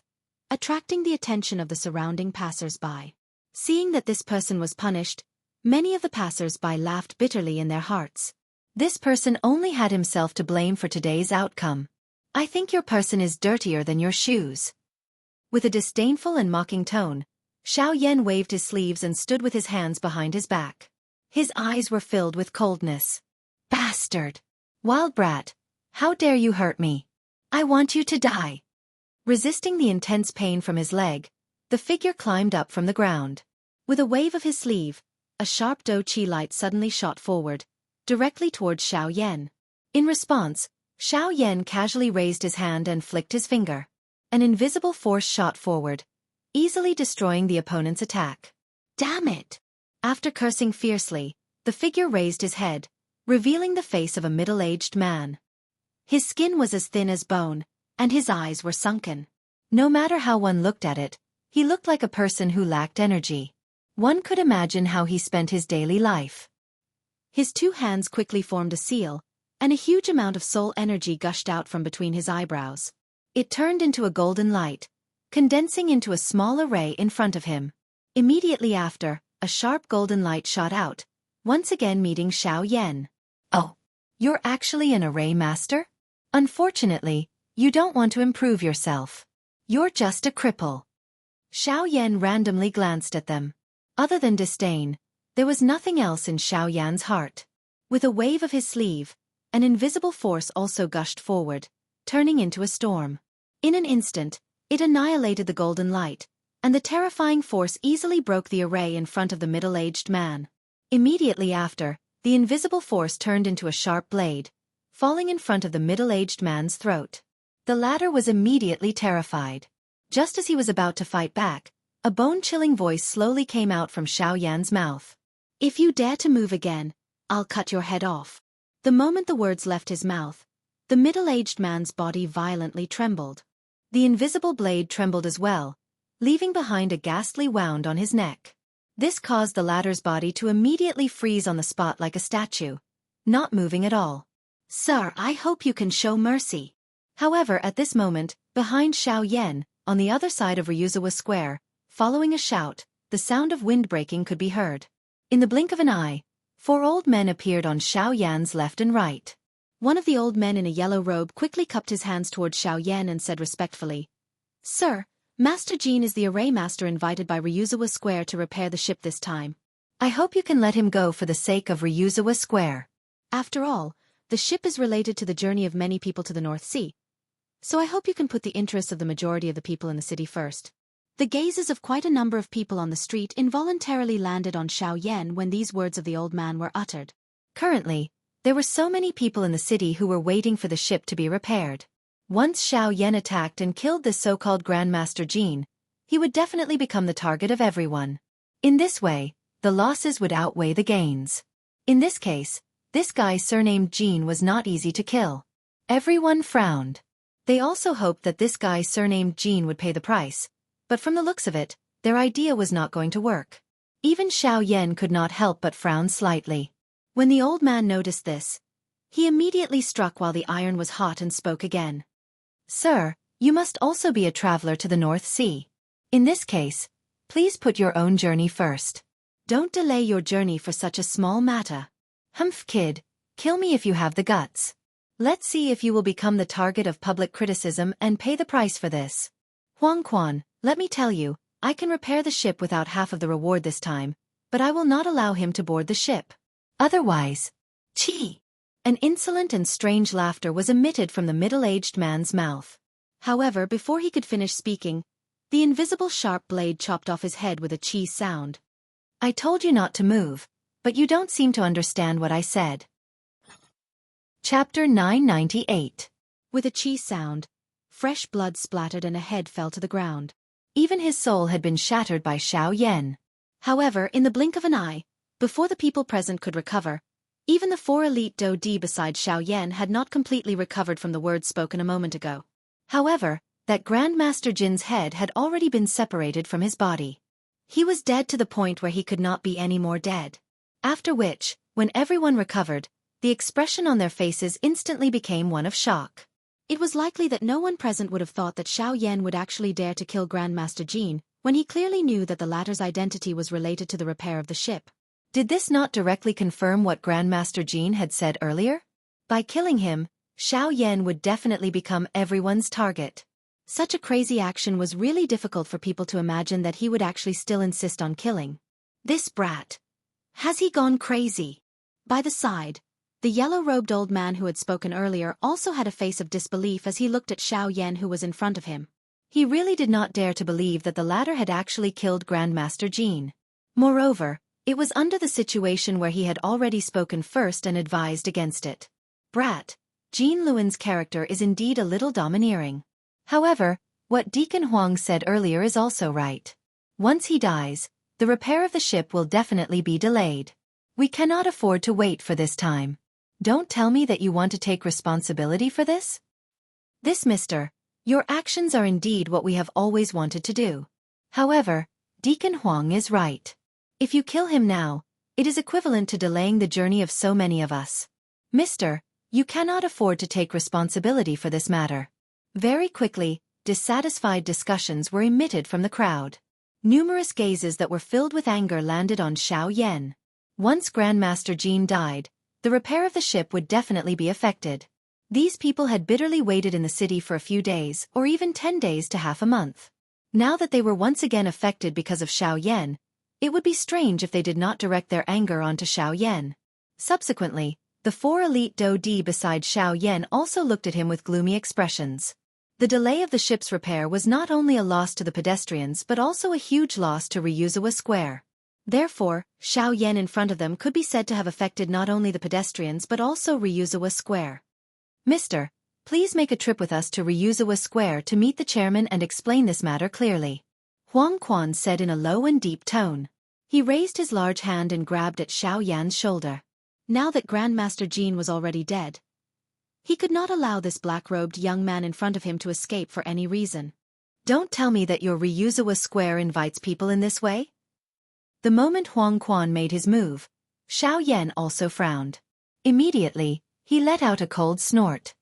attracting the attention of the surrounding passers-by. Seeing that this person was punished, many of the passers-by laughed bitterly in their hearts. This person only had himself to blame for today's outcome. I think your person is dirtier than your shoes. With a disdainful and mocking tone, Xiaoyan waved his sleeves and stood with his hands behind his back. His eyes were filled with coldness. Bastard! Wild brat! How dare you hurt me? I want you to die! Resisting the intense pain from his leg, the figure climbed up from the ground. With a wave of his sleeve, a sharp Do-Chi light suddenly shot forward, directly towards Xiaoyan. In response, Xiaoyan casually raised his hand and flicked his finger. An invisible force shot forward, easily destroying the opponent's attack. Damn it! After cursing fiercely, the figure raised his head, revealing the face of a middle-aged man. His skin was as thin as bone, and his eyes were sunken. No matter how one looked at it, he looked like a person who lacked energy. One could imagine how he spent his daily life. His two hands quickly formed a seal, and a huge amount of soul energy gushed out from between his eyebrows. It turned into a golden light, condensing into a small array in front of him. Immediately after, a sharp golden light shot out, once again meeting Xiaoyan. Oh, you're actually an array master? Unfortunately, you don't want to improve yourself. You're just a cripple. Xiaoyan randomly glanced at them. Other than disdain, There was nothing else in Xiaoyan's heart. With a wave of his sleeve, an invisible force also gushed forward, turning into a storm. In an instant, it annihilated the golden light, and the terrifying force easily broke the array in front of the middle-aged man. Immediately after, the invisible force turned into a sharp blade, falling in front of the middle-aged man's throat. The latter was immediately terrified. Just as he was about to fight back, a bone-chilling voice slowly came out from Xiaoyan's mouth. "If you dare to move again, I'll cut your head off." The moment the words left his mouth, the middle-aged man's body violently trembled. The invisible blade trembled as well, leaving behind a ghastly wound on his neck. This caused the latter's body to immediately freeze on the spot like a statue, not moving at all. "Sir, I hope you can show mercy." However, at this moment, behind Xiaoyan, on the other side of Ryuzawa Square, following a shout, the sound of wind breaking could be heard. In the blink of an eye, 4 old men appeared on Xiaoyan's left and right. One of the old men in a yellow robe quickly cupped his hands towards Xiaoyan and said respectfully, "Sir, Master Jin is the array master invited by Ryuzawa Square to repair the ship this time. I hope you can let him go for the sake of Ryuzawa Square. After all, the ship is related to the journey of many people to the North Sea, so I hope you can put the interests of the majority of the people in the city first." The gazes of quite a number of people on the street involuntarily landed on Xiaoyan when these words of the old man were uttered. Currently, there were so many people in the city who were waiting for the ship to be repaired. Once Xiaoyan attacked and killed this so-called Grandmaster Jin, he would definitely become the target of everyone. In this way, the losses would outweigh the gains. In this case, this guy surnamed Jin was not easy to kill. Everyone frowned. They also hoped that this guy surnamed Jin would pay the price, but from the looks of it, their idea was not going to work. Even Xiaoyan could not help but frown slightly. When the old man noticed this, he immediately struck while the iron was hot and spoke again. "Sir, you must also be a traveler to the North Sea. In this case, please put your own journey first. Don't delay your journey for such a small matter. Humph, kid, kill me if you have the guts. Let's see if you will become the target of public criticism and pay the price for this. Huang Quan, let me tell you, I can repair the ship without half of the reward this time, but I will not allow him to board the ship. Otherwise, Chi!" An insolent and strange laughter was emitted from the middle-aged man's mouth. However, before he could finish speaking, the invisible sharp blade chopped off his head with a chi sound. "I told you not to move, but you don't seem to understand what I said." Chapter 998. With a chi sound, fresh blood splattered and a head fell to the ground. Even his soul had been shattered by Xiaoyan. However, in the blink of an eye, before the people present could recover, even the 4 elite Dou-Di beside Xiaoyan had not completely recovered from the words spoken a moment ago. However, that Grandmaster Jin's head had already been separated from his body. He was dead to the point where he could not be any more dead. After which, when everyone recovered, the expression on their faces instantly became one of shock. It was likely that no one present would have thought that Xiaoyan would actually dare to kill Grandmaster Jin, when he clearly knew that the latter's identity was related to the repair of the ship. Did this not directly confirm what Grandmaster Jin had said earlier? By killing him, Xiaoyan would definitely become everyone's target. Such a crazy action was really difficult for people to imagine that he would actually still insist on killing. This brat. Has he gone crazy? By the side, the yellow-robed old man who had spoken earlier also had a face of disbelief as he looked at Xiaoyan who was in front of him. He really did not dare to believe that the latter had actually killed Grandmaster Jin. Moreover, it was under the situation where he had already spoken first and advised against it. Brat, Jin Luan's character is indeed a little domineering. However, what Deacon Huang said earlier is also right. Once he dies, the repair of the ship will definitely be delayed. We cannot afford to wait for this time. Don't tell me that you want to take responsibility for this? This, mister, your actions are indeed what we have always wanted to do. However, Deacon Huang is right. If you kill him now, it is equivalent to delaying the journey of so many of us. Mister, you cannot afford to take responsibility for this matter. Very quickly, dissatisfied discussions were emitted from the crowd. Numerous gazes that were filled with anger landed on Xiaoyan. Once Grandmaster Jin died, the repair of the ship would definitely be affected. These people had bitterly waited in the city for a few days or even 10 days to half a month. Now that they were once again affected because of Xiaoyan, It would be strange if they did not direct their anger onto Xiao Yan. Subsequently, the 4 elite Dou-Di beside Xiao Yan also looked at him with gloomy expressions. The delay of the ship's repair was not only a loss to the pedestrians but also a huge loss to Ryuzawa Square. Therefore, Xiao Yan in front of them could be said to have affected not only the pedestrians but also Ryuzawa Square. Mister, please make a trip with us to Ryuzawa Square to meet the chairman and explain this matter clearly. Huang Quan said in a low and deep tone. He raised his large hand and grabbed at Xiao Yan's shoulder. Now that Grandmaster Jean was already dead, he could not allow this black-robed young man in front of him to escape for any reason. Don't tell me that your Ryuzawa Square invites people in this way? The moment Huang Quan made his move, Xiao Yan also frowned. Immediately, he let out a cold snort.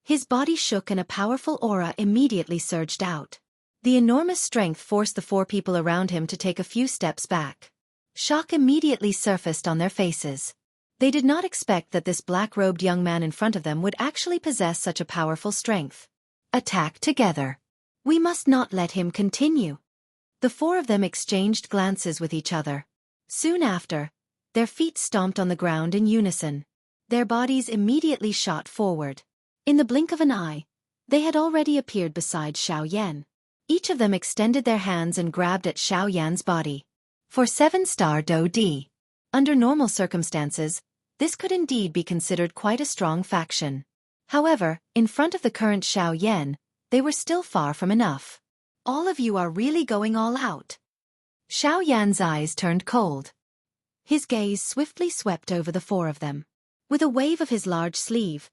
His body shook and a powerful aura immediately surged out. The enormous strength forced the 4 people around him to take a few steps back. Shock immediately surfaced on their faces. They did not expect that this black-robed young man in front of them would actually possess such a powerful strength. Attack together. We must not let him continue. The 4 of them exchanged glances with each other. Soon after, their feet stomped on the ground in unison. Their bodies immediately shot forward. In the blink of an eye, they had already appeared beside Xiao Yan. Each of them extended their hands and grabbed at Xiao Yan's body. For 7-star Dou-Di. Under normal circumstances, this could indeed be considered quite a strong faction. However, in front of the current Xiao Yan, they were still far from enough. All of you are really going all out. Xiao Yan's eyes turned cold. His gaze swiftly swept over the 4 of them. With a wave of his large sleeve,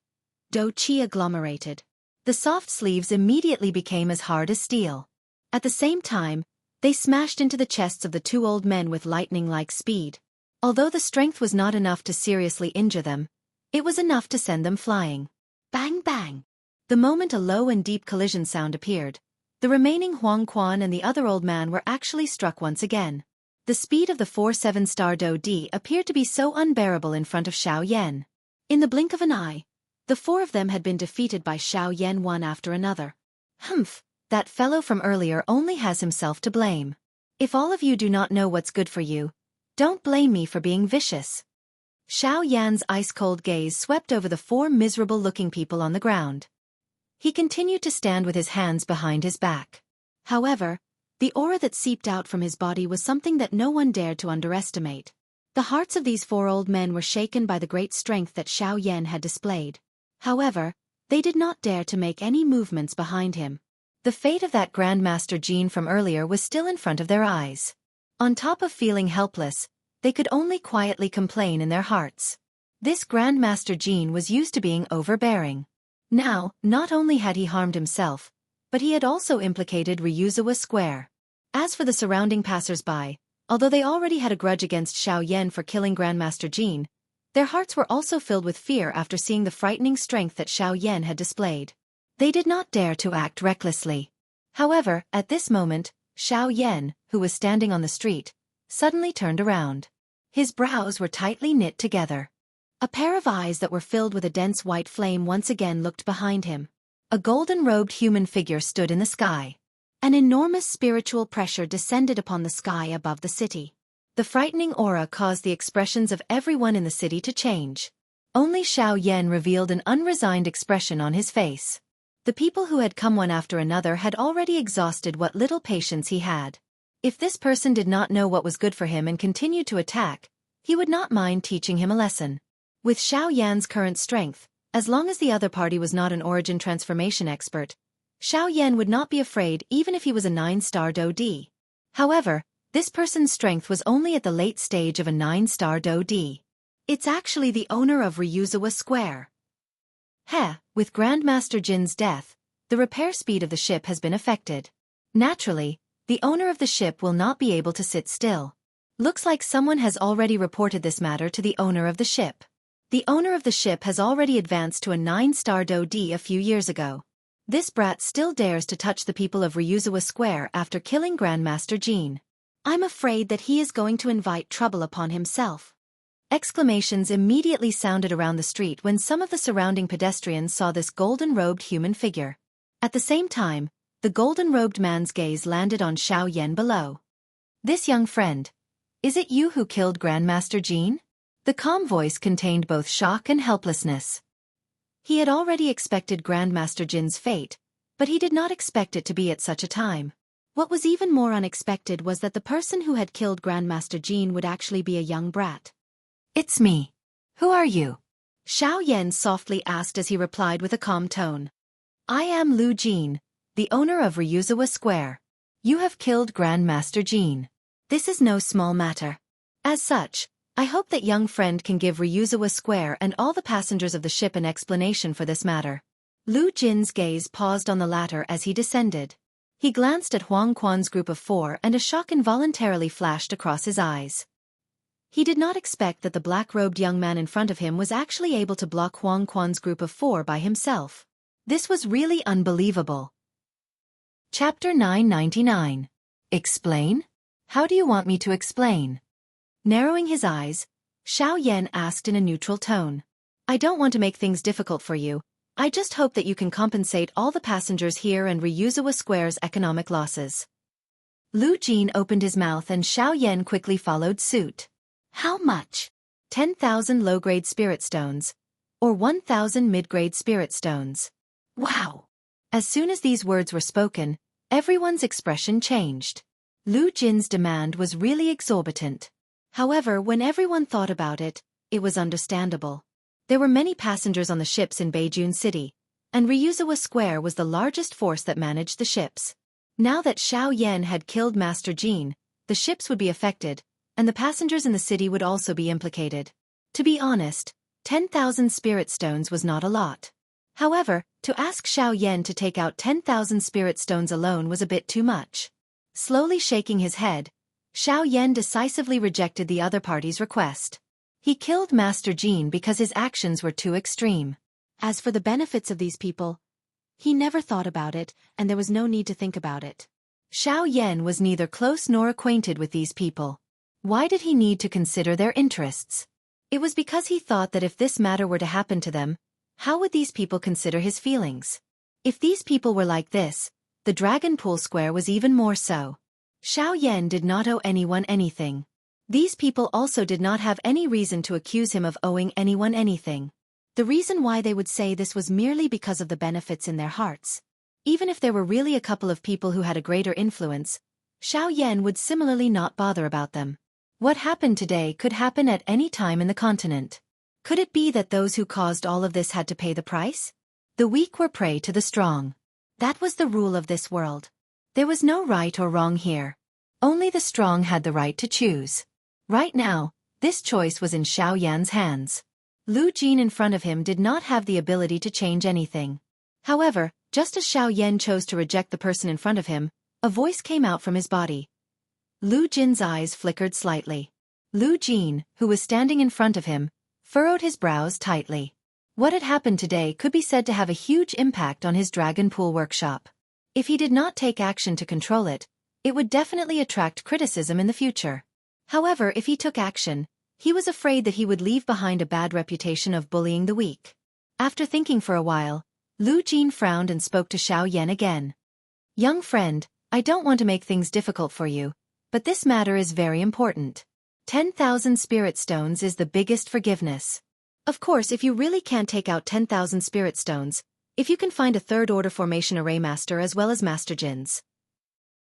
Dou-Chi agglomerated. The soft sleeves immediately became as hard as steel. At the same time, they smashed into the chests of the 2 old men with lightning-like speed. Although the strength was not enough to seriously injure them, it was enough to send them flying. Bang bang! The moment a low and deep collision sound appeared, the remaining Huang Quan and the other old man were actually struck once again. The speed of the 4 7-star Dou-Di appeared to be so unbearable in front of Xiao Yan. In the blink of an eye, the 4 of them had been defeated by Xiao Yan one after another. Humph, that fellow from earlier only has himself to blame. If all of you do not know what's good for you, don't blame me for being vicious. Xiao Yan's ice-cold gaze swept over the 4 miserable-looking people on the ground. He continued to stand with his hands behind his back. However, the aura that seeped out from his body was something that no one dared to underestimate. The hearts of these 4 old men were shaken by the great strength that Xiao Yan had displayed. However, they did not dare to make any movements behind him. The fate of that Grandmaster Jean from earlier was still in front of their eyes. On top of feeling helpless, they could only quietly complain in their hearts. This Grandmaster Jean was used to being overbearing. Now, not only had he harmed himself, but he had also implicated Ryuzawa Square. As for the surrounding passers-by, although they already had a grudge against Xiao Yan for killing Grandmaster Jean, their hearts were also filled with fear after seeing the frightening strength that Xiao Yan had displayed. They did not dare to act recklessly. However, at this moment, Xiao Yan, who was standing on the street, suddenly turned around. His brows were tightly knit together. A pair of eyes that were filled with a dense white flame once again looked behind him. A golden-robed human figure stood in the sky. An enormous spiritual pressure descended upon the sky above the city. The frightening aura caused the expressions of everyone in the city to change. Only Xiao Yan revealed an unresigned expression on his face. The people who had come one after another had already exhausted what little patience he had. If this person did not know what was good for him and continued to attack, he would not mind teaching him a lesson. With Xiao Yan's current strength, as long as the other party was not an origin transformation expert, Xiao Yan would not be afraid even if he was a 9-star Dou-Di. However, this person's strength was only at the late stage of a 9-star Dou-Di. It's actually the owner of Ryuzawa Square. With Grandmaster Jin's death, the repair speed of the ship has been affected. Naturally, the owner of the ship will not be able to sit still. Looks like someone has already reported this matter to the owner of the ship. The owner of the ship has already advanced to a 9-star Dou-Di a few years ago. This brat still dares to touch the people of Ryuzawa Square after killing Grandmaster Jin. I'm afraid that he is going to invite trouble upon himself. Exclamations immediately sounded around the street when some of the surrounding pedestrians saw this golden-robed human figure. At the same time, the golden-robed man's gaze landed on Xiao Yan below. This young friend, Is it you who killed Grandmaster Jean? The calm voice contained both shock and helplessness. He had already expected Grandmaster Jin's fate, but he did not expect it to be at such a time. What was even more unexpected was that the person who had killed Grandmaster Jean would actually be a young brat. It's me. Who are you? Xiaoyan softly asked as he replied with a calm tone. I am Lu Jin, the owner of Ryuzawa Square. You have killed Grandmaster Jean. This is no small matter. As such, I hope that young friend can give Ryuzawa Square and all the passengers of the ship an explanation for this matter. Lu Jin's gaze paused on the latter as he descended. He glanced at Huang Quan's group of 4 and a shock involuntarily flashed across his eyes. He did not expect that the black-robed young man in front of him was actually able to block Huang Quan's group of 4 by himself. This was really unbelievable. Chapter 999. Explain? How do you want me to explain? Narrowing his eyes, Xiaoyan asked in a neutral tone. I don't want to make things difficult for you. I just hope that you can compensate all the passengers here and Ryuzawa Square's economic losses. Lu Jin opened his mouth and Xiaoyan quickly followed suit. How much? 10,000 low-grade spirit stones, or 1,000 mid-grade spirit stones. Wow! As soon as these words were spoken, everyone's expression changed. Lu Jin's demand was really exorbitant. However, when everyone thought about it, it was understandable. There were many passengers on the ships in Beijun City, and Ryuzawa Square was the largest force that managed the ships. Now that Xiaoyan had killed Master Jean, the ships would be affected, and the passengers in the city would also be implicated. To be honest, 10,000 spirit stones was not a lot. However, to ask Xiaoyan to take out 10,000 spirit stones alone was a bit too much. Slowly shaking his head, Xiaoyan decisively rejected the other party's request. He killed Master Jean because his actions were too extreme. As for the benefits of these people, he never thought about it, and there was no need to think about it. Xiaoyan was neither close nor acquainted with these people. Why did he need to consider their interests? It was because he thought that if this matter were to happen to them, how would these people consider his feelings? If these people were like this, the Dragon Pool Square was even more so. Xiaoyan did not owe anyone anything. These people also did not have any reason to accuse him of owing anyone anything. The reason why they would say this was merely because of the benefits in their hearts. Even if there were really a couple of people who had a greater influence, Xiaoyan would similarly not bother about them. What happened today could happen at any time in the continent. Could it be that those who caused all of this had to pay the price? The weak were prey to the strong. That was the rule of this world. There was no right or wrong here. Only the strong had the right to choose. Right now, this choice was in Xiaoyan's hands. Lu Jin in front of him did not have the ability to change anything. However, just as Xiaoyan chose to reject the person in front of him, a voice came out from his body. Lu Jin's eyes flickered slightly. Lu Jin, who was standing in front of him, furrowed his brows tightly. What had happened today could be said to have a huge impact on his Dragon Pool workshop. If he did not take action to control it, it would definitely attract criticism in the future. However, if he took action, he was afraid that he would leave behind a bad reputation of bullying the weak. After thinking for a while, Lu Jin frowned and spoke to Xiaoyan again. Young friend, I don't want to make things difficult for you, but this matter is very important. 10,000 spirit stones is the biggest forgiveness. Of course, if you really can't take out 10,000 spirit stones, if you can find a third-order formation array master as well as Master Jin's.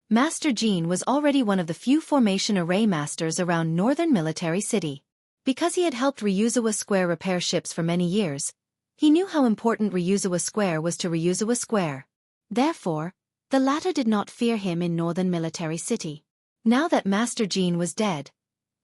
Master Jean was already one of the few formation array masters around Northern Military City. Because he had helped Ryuzawa Square repair ships for many years, he knew how important Ryuzawa Square was to Ryuzawa Square. Therefore, the latter did not fear him in Northern Military City. Now that Master Jean was dead,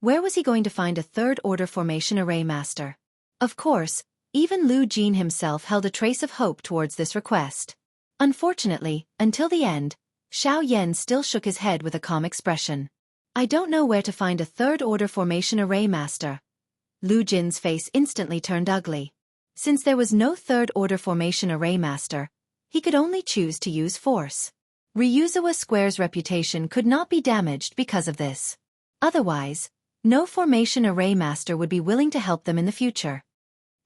where was he going to find a third-order formation array master? Of course, even Lu Jin himself held a trace of hope towards this request. Unfortunately, until the end, Xiaoyan still shook his head with a calm expression. I don't know where to find a third-order formation array master. Lu Jin's face instantly turned ugly. Since there was no third-order formation array master, he could only choose to use force. Ryuzawa Square's reputation could not be damaged because of this. Otherwise, no formation array master would be willing to help them in the future.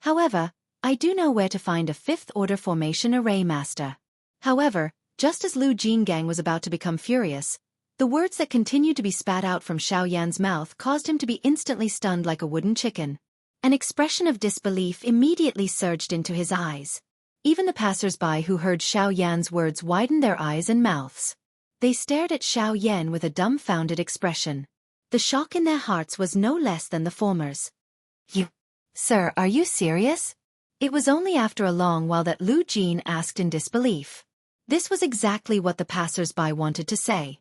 However, I do know where to find a fifth-order formation array master. However, just as Lu Jingang was about to become furious, The words that continued to be spat out from Xiao Yan's mouth caused him to be instantly stunned like a wooden chicken. An expression of disbelief immediately surged into his eyes. Even the passers-by who heard Xiao Yan's words widened their eyes and mouths. They stared at Xiao Yan with a dumbfounded expression. The shock in their hearts was no less than the former's. "You, sir, are you serious?" It was only after a long while that Lu Jin asked in disbelief. This was exactly what the passers-by wanted to say.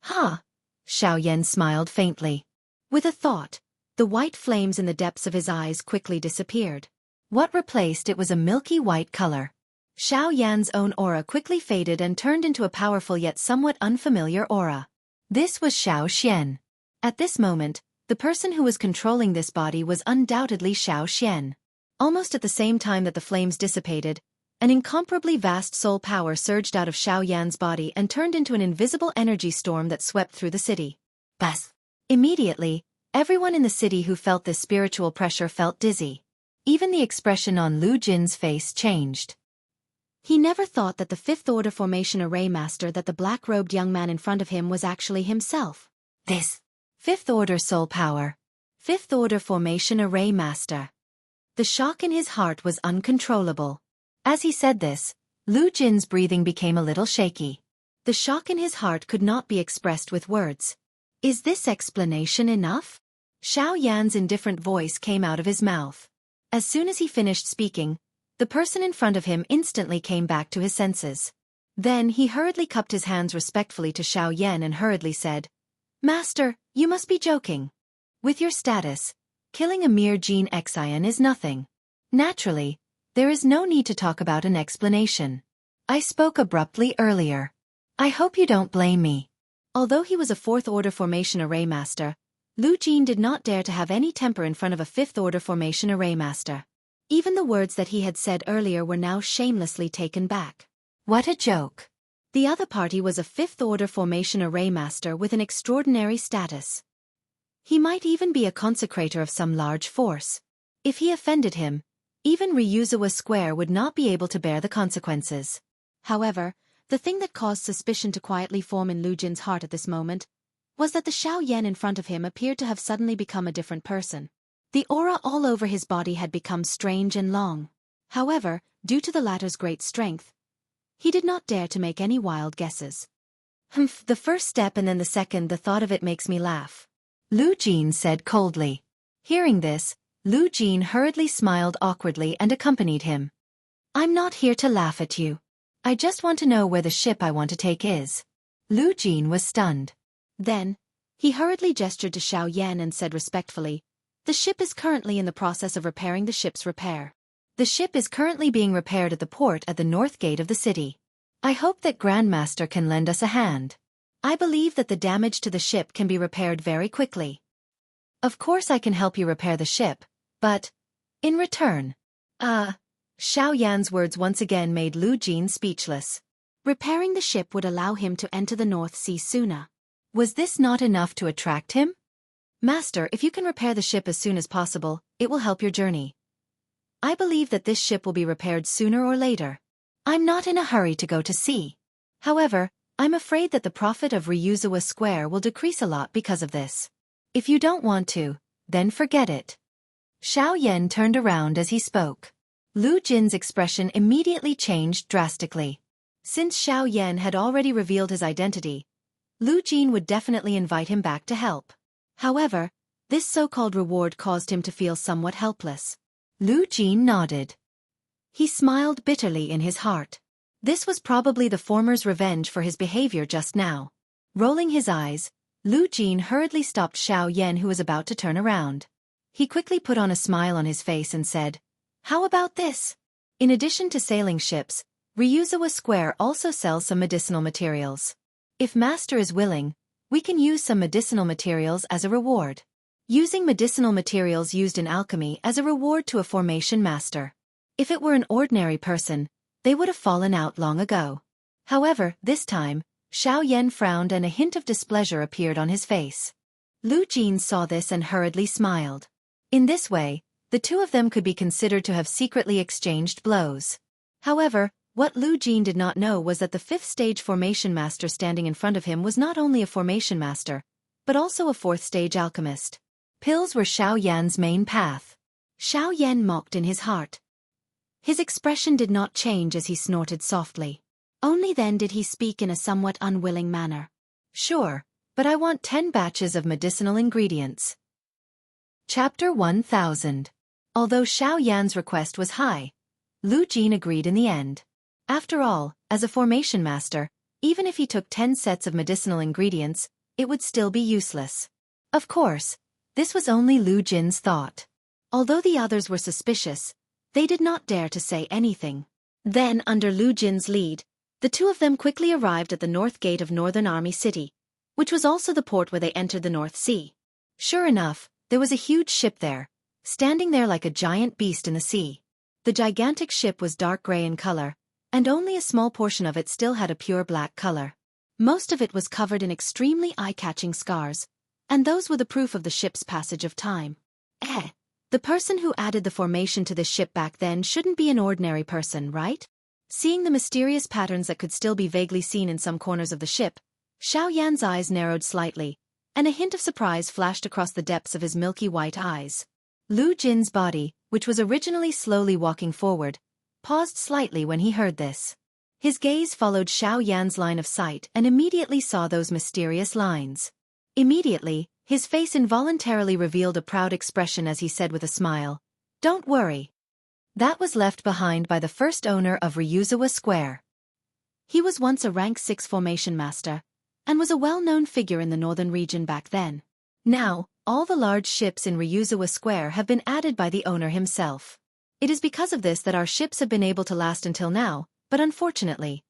"Huh?" Xiao Yan smiled faintly. With a thought, the white flames in the depths of his eyes quickly disappeared. What replaced it was a milky white color. Xiao Yan's own aura quickly faded and turned into a powerful yet somewhat unfamiliar aura. This was Xiao Xian. At this moment, the person who was controlling this body was undoubtedly Xiao Xian. Almost at the same time that the flames dissipated, an incomparably vast soul power surged out of Xiao Yan's body and turned into an invisible energy storm that swept through the city. Bas! Immediately, everyone in the city who felt this spiritual pressure felt dizzy. Even the expression on Lu Jin's face changed. He never thought that the Fifth Order Formation Array Master, that the black-robed young man in front of him, was actually himself. This Fifth Order Soul Power. Fifth Order Formation Array Master. The shock in his heart was uncontrollable. As he said this, Lu Jin's breathing became a little shaky. The shock in his heart could not be expressed with words. Is this explanation enough? Xiao Yan's indifferent voice came out of his mouth. As soon as he finished speaking, the person in front of him instantly came back to his senses. Then he hurriedly cupped his hands respectfully to Xiao Yan and hurriedly said, "Master, you must be joking. With your status, killing a mere Xianxia is nothing. Naturally, there is no need to talk about an explanation. I spoke abruptly earlier. I hope you don't blame me." Although he was a Fourth Order Formation Array Master, Lu Jin did not dare to have any temper in front of a Fifth Order Formation Array Master. Even the words that he had said earlier were now shamelessly taken back. What a joke. The other party was a Fifth Order Formation Array Master with an extraordinary status. He might even be a consecrator of some large force. If he offended him, even Ryuzawa Square would not be able to bear the consequences. However, the thing that caused suspicion to quietly form in Lu Jin's heart at this moment was that the Xiao Yan in front of him appeared to have suddenly become a different person. The aura all over his body had become strange and long. However, due to the latter's great strength, he did not dare to make any wild guesses. "Humph, the first step and then the second, the thought of it makes me laugh," Lu Jin said coldly. Hearing this, Lu Jin hurriedly smiled awkwardly and accompanied him. "I'm not here to laugh at you. I just want to know where the ship I want to take is." Lu Jin was stunned. Then, he hurriedly gestured to Xiao Yan and said respectfully, "The ship is currently in the process of repairing the ship's repair. The ship is currently being repaired at the port at the north gate of the city. I hope that Grandmaster can lend us a hand. I believe that the damage to the ship can be repaired very quickly. Of course I can help you repair the ship, but in return..." Xiao Yan's words once again made Lu Jin speechless. Repairing the ship would allow him to enter the North Sea sooner. Was this not enough to attract him? "Master, if you can repair the ship as soon as possible, it will help your journey. I believe that this ship will be repaired sooner or later. I'm not in a hurry to go to sea. However, I'm afraid that the profit of Ryuzawa Square will decrease a lot because of this. If you don't want to, then forget it." Xiao Yan turned around as he spoke. Lu Jin's expression immediately changed drastically. Since Xiao Yan had already revealed his identity, Lu Jin would definitely invite him back to help. However, this so-called reward caused him to feel somewhat helpless. Lu Jin nodded. He smiled bitterly in his heart. This was probably the former's revenge for his behavior just now. Rolling his eyes, Lu Jin hurriedly stopped Xiao Yan, who was about to turn around. He quickly put on a smile on his face and said, "How about this? In addition to sailing ships, Ryuzawa Square also sells some medicinal materials. If Master is willing, we can use some medicinal materials as a reward. Using medicinal materials used in alchemy as a reward to a formation master. If it were an ordinary person, they would have fallen out long ago." However, this time, Xiao Yan frowned and a hint of displeasure appeared on his face. Lu Jin saw this and hurriedly smiled. In this way, the two of them could be considered to have secretly exchanged blows. However, What Lu Jin did not know was that the fifth-stage formation master standing in front of him was not only a formation master, but also a fourth-stage alchemist. Pills were Xiao Yan's main path. Xiao Yan mocked in his heart. His expression did not change as he snorted softly. Only then did he speak in a somewhat unwilling manner. Sure, but I want 10 batches of medicinal ingredients. Chapter 1000. Although Xiao Yan's request was high, Lu Jin agreed in the end. After all, as a formation master, even if he took 10 sets of medicinal ingredients, it would still be useless. Of course, this was only Lu Jin's thought. Although the others were suspicious, they did not dare to say anything. Then, under Lu Jin's lead, the two of them quickly arrived at the north gate of Northern Army City, which was also the port where they entered the North Sea. Sure enough, there was a huge ship there, standing there like a giant beast in the sea. The gigantic ship was dark gray in color, and only a small portion of it still had a pure black color. Most of it was covered in extremely eye-catching scars, and those were the proof of the ship's passage of time. The person who added the formation to this ship back then shouldn't be an ordinary person, right? Seeing the mysterious patterns that could still be vaguely seen in some corners of the ship, Xiao Yan's eyes narrowed slightly, and a hint of surprise flashed across the depths of his milky white eyes. Lu Jin's body, which was originally slowly walking forward, paused slightly when he heard this. His gaze followed Xiao Yan's line of sight and immediately saw those mysterious lines. Immediately, his face involuntarily revealed a proud expression as he said with a smile, "Don't worry. That was left behind by the first owner of Ryuzawa Square." He was once a rank 6 formation master, and was a well-known figure in the northern region back then. Now, all the large ships in Ryuzawa Square have been added by the owner himself. It is because of this that our ships have been able to last until now, but unfortunately.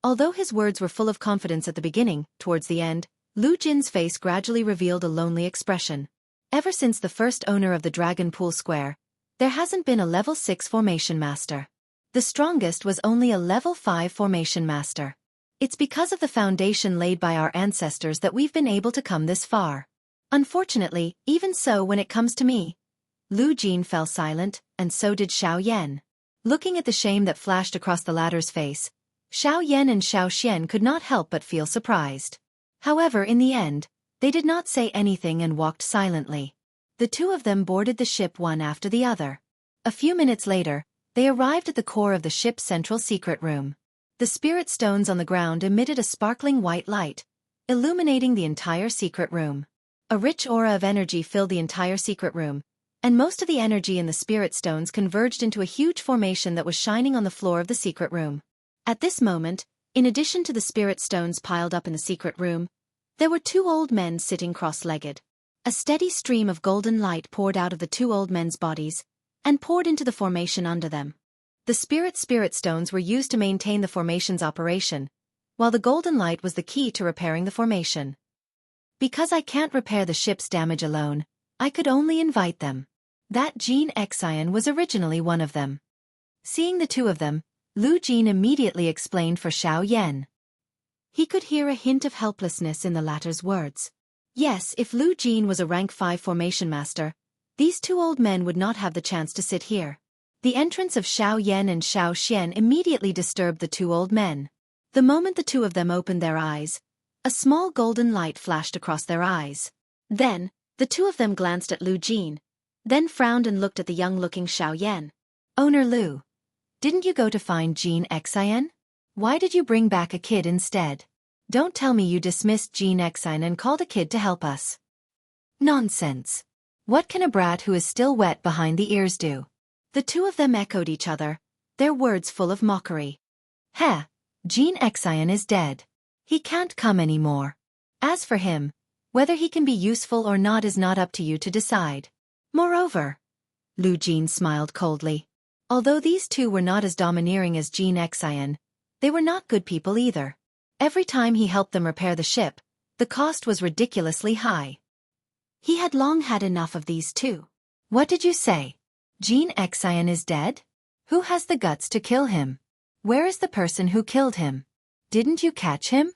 Although his words were full of confidence at the beginning, towards the end, Lu Jin's face gradually revealed a lonely expression. Ever since the first owner of the Dragon Pool Square, there hasn't been a level 6 formation master. The strongest was only a level 5 formation master. It's because of the foundation laid by our ancestors that we've been able to come this far. Unfortunately, even so when it comes to me. Lu Jin fell silent, and so did Xiao Yan. Looking at the shame that flashed across the latter's face, Xiao Yan and Xiao Xian could not help but feel surprised. However, in the end, they did not say anything and walked silently. The two of them boarded the ship one after the other. A few minutes later, they arrived at the core of the ship's central secret room. The spirit stones on the ground emitted a sparkling white light, illuminating the entire secret room. A rich aura of energy filled the entire secret room, and most of the energy in the spirit stones converged into a huge formation that was shining on the floor of the secret room. At this moment, in addition to the spirit stones piled up in the secret room, there were 2 old men sitting cross-legged. A steady stream of golden light poured out of the 2 old men's bodies, and poured into the formation under them. The spirit stones were used to maintain the formation's operation, while the golden light was the key to repairing the formation. Because I can't repair the ship's damage alone, I could only invite them. That Xianxia was originally one of them. Seeing the 2 of them, Lu Jin immediately explained for Xiao Yan. He could hear a hint of helplessness in the latter's words. Yes, if Lu Jin was a rank 5 formation master, these 2 old men would not have the chance to sit here. The entrance of Xiao Yan and Xiao Xian immediately disturbed the 2 old men. The moment the 2 of them opened their eyes, a small golden light flashed across their eyes. Then, the 2 of them glanced at Lu Jin, then frowned and looked at the young-looking Xiao Yan. "Owner Lu, didn't you go to find Xianxia? Why did you bring back a kid instead? Don't tell me you dismissed Xianxia and called a kid to help us." "Nonsense. What can a brat who is still wet behind the ears do?" The 2 of them echoed each other, their words full of mockery. Xianxia is dead. He can't come anymore. As for him, whether he can be useful or not is not up to you to decide. Moreover, Lu Jin smiled coldly. Although these 2 were not as domineering as Xianxia, they were not good people either. Every time he helped them repair the ship, the cost was ridiculously high. He had long had enough of these 2. "What did you say? Xianxia is dead? Who has the guts to kill him? Where is the person who killed him? Didn't you catch him?"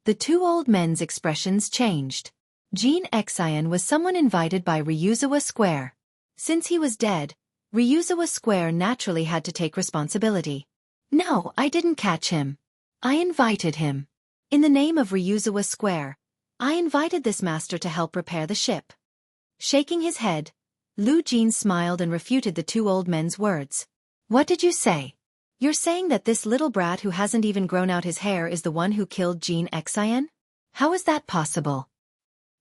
The 2 old men's expressions changed. Xianxia was someone invited by Ryuzawa Square. Since he was dead, Ryuzawa Square naturally had to take responsibility. No, I didn't catch him. I invited him. In the name of Ryuzawa Square, I invited this master to help repair the ship. Shaking his head, Lu Jin smiled and refuted the two old men's words. What did you say? You're saying that this little brat who hasn't even grown out his hair is the one who killed Xianxia? How is that possible?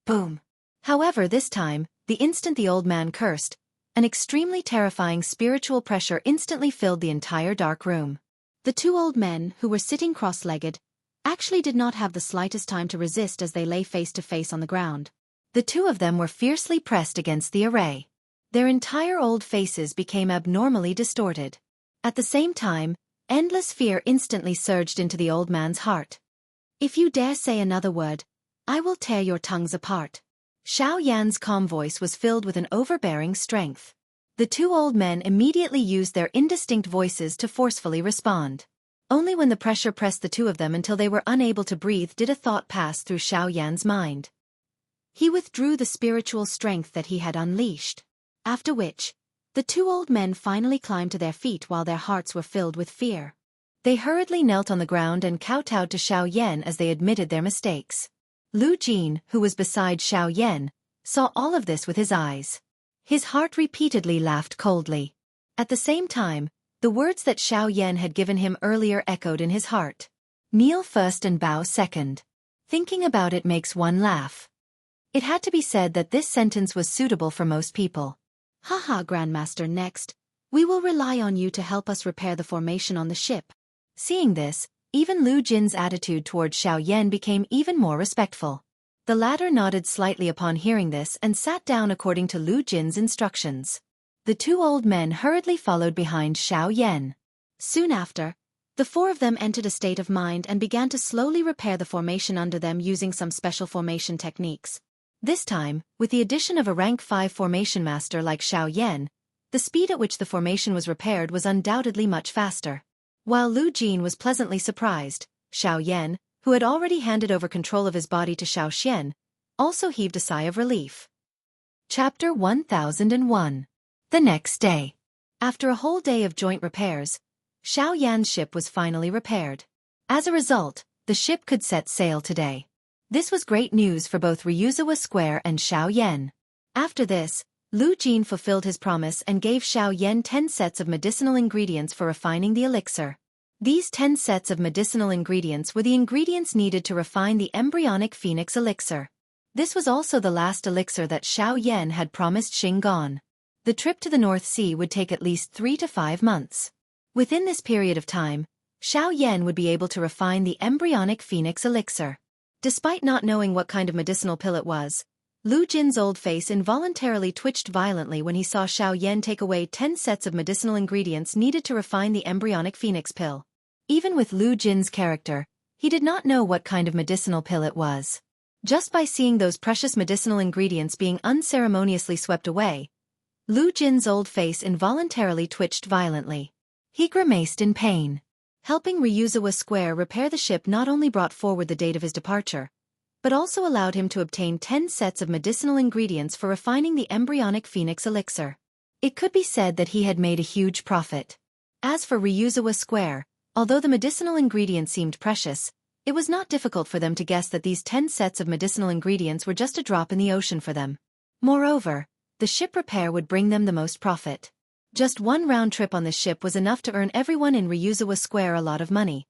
Boom. However, this time, the instant the old man cursed, an extremely terrifying spiritual pressure instantly filled the entire dark room. The two old men, who were sitting cross-legged, actually did not have the slightest time to resist as they lay face to face on the ground. The two of them were fiercely pressed against the array. Their entire old faces became abnormally distorted. At the same time, endless fear instantly surged into the old man's heart. If you dare say another word, I will tear your tongues apart. Xiao Yan's calm voice was filled with an overbearing strength. The two old men immediately used their indistinct voices to forcefully respond. Only when the pressure pressed the two of them until they were unable to breathe did a thought pass through Xiao Yan's mind. He withdrew the spiritual strength that he had unleashed. After which, the two old men finally climbed to their feet while their hearts were filled with fear. They hurriedly knelt on the ground and kowtowed to Xiao Yan as they admitted their mistakes. Lu Jin, who was beside Xiao Yan, saw all of this with his eyes. His heart repeatedly laughed coldly. At the same time, the words that Xiao Yan had given him earlier echoed in his heart. Kneel first and bow second. Thinking about it makes one laugh. It had to be said that this sentence was suitable for most people. Haha, Grandmaster, next, we will rely on you to help us repair the formation on the ship. Seeing this, even Lu Jin's attitude toward Xiao Yan became even more respectful. The latter nodded slightly upon hearing this and sat down according to Lu Jin's instructions. The two old men hurriedly followed behind Xiao Yan. Soon after, the four of them entered a state of mind and began to slowly repair the formation under them using some special formation techniques. This time, with the addition of a rank 5 formation master like Xiao Yan, the speed at which the formation was repaired was undoubtedly much faster. While Lu Jin was pleasantly surprised, Xiao Yan, who had already handed over control of his body to Xiao Xian, also heaved a sigh of relief. Chapter 1001. The next day. After a whole day of joint repairs, Xiao Yan's ship was finally repaired. As a result, the ship could set sail today. This was great news for both Ryuzawa Square and Xiao Yan. After this, Lu Jin fulfilled his promise and gave Xiao Yan 10 sets of medicinal ingredients for refining the elixir. These 10 sets of medicinal ingredients were the ingredients needed to refine the embryonic phoenix elixir. This was also the last elixir that Xiao Yan had promised Xingan. The trip to the North Sea would take at least 3 to 5 months. Within this period of time, Xiao Yan would be able to refine the embryonic phoenix elixir. Despite not knowing what kind of medicinal pill it was, Lu Jin's old face involuntarily twitched violently when he saw Xiao Yan take away 10 sets of medicinal ingredients needed to refine the embryonic phoenix pill. Even with Lu Jin's character, he did not know what kind of medicinal pill it was. Just by seeing those precious medicinal ingredients being unceremoniously swept away, Lu Jin's old face involuntarily twitched violently. He grimaced in pain. Helping Ryuzawa Square repair the ship not only brought forward the date of his departure, but also allowed him to obtain 10 sets of medicinal ingredients for refining the embryonic phoenix elixir. It could be said that he had made a huge profit. As for Ryuzawa Square, although the medicinal ingredients seemed precious, it was not difficult for them to guess that these 10 sets of medicinal ingredients were just a drop in the ocean for them. Moreover, the ship repair would bring them the most profit. Just one round trip on the ship was enough to earn everyone in Ryuzawa Square a lot of money,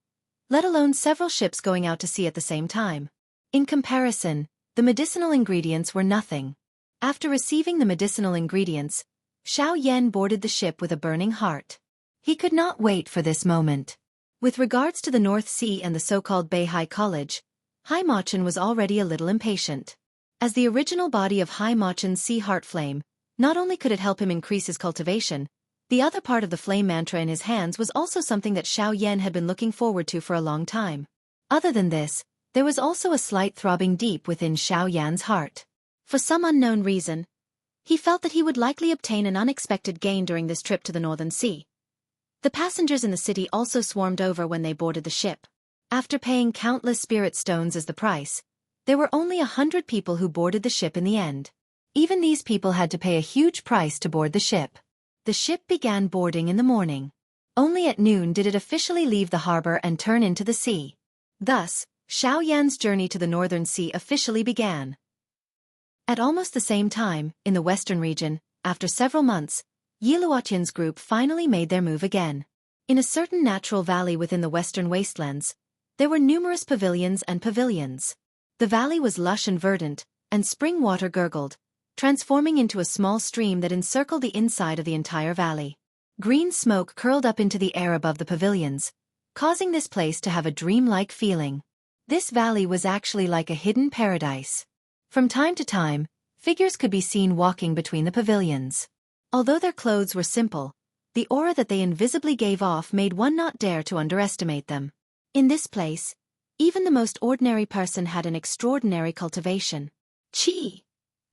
let alone several ships going out to sea at the same time. In comparison, the medicinal ingredients were nothing. After receiving the medicinal ingredients, Xiao Yan boarded the ship with a burning heart. He could not wait for this moment. With regards to the North Sea and the so-called Beihai College, Hai Machin was already a little impatient. As the original body of Hai Machin's sea heart flame, not only could it help him increase his cultivation, the other part of the flame mantra in his hands was also something that Xiao Yan had been looking forward to for a long time. Other than this, there was also a slight throbbing deep within Xiao Yan's heart. For some unknown reason, he felt that he would likely obtain an unexpected gain during this trip to the Northern Sea. The passengers in the city also swarmed over when they boarded the ship. After paying countless spirit stones as the price, there were only 100 people who boarded the ship in the end. Even these people had to pay a huge price to board the ship. The ship began boarding in the morning. Only at noon did it officially leave the harbor and turn into the sea. Thus, Xiao Yan's journey to the northern sea officially began. At almost the same time, in the western region, after several months, Yi Luotian's group finally made their move again. In a certain natural valley within the western wastelands, there were numerous pavilions and pavilions. The valley was lush and verdant, and spring water gurgled, transforming into a small stream that encircled the inside of the entire valley. Green smoke curled up into the air above the pavilions, causing this place to have a dreamlike feeling. This valley was actually like a hidden paradise. From time to time, figures could be seen walking between the pavilions. Although their clothes were simple, the aura that they invisibly gave off made one not dare to underestimate them. In this place, even the most ordinary person had an extraordinary cultivation. Chi!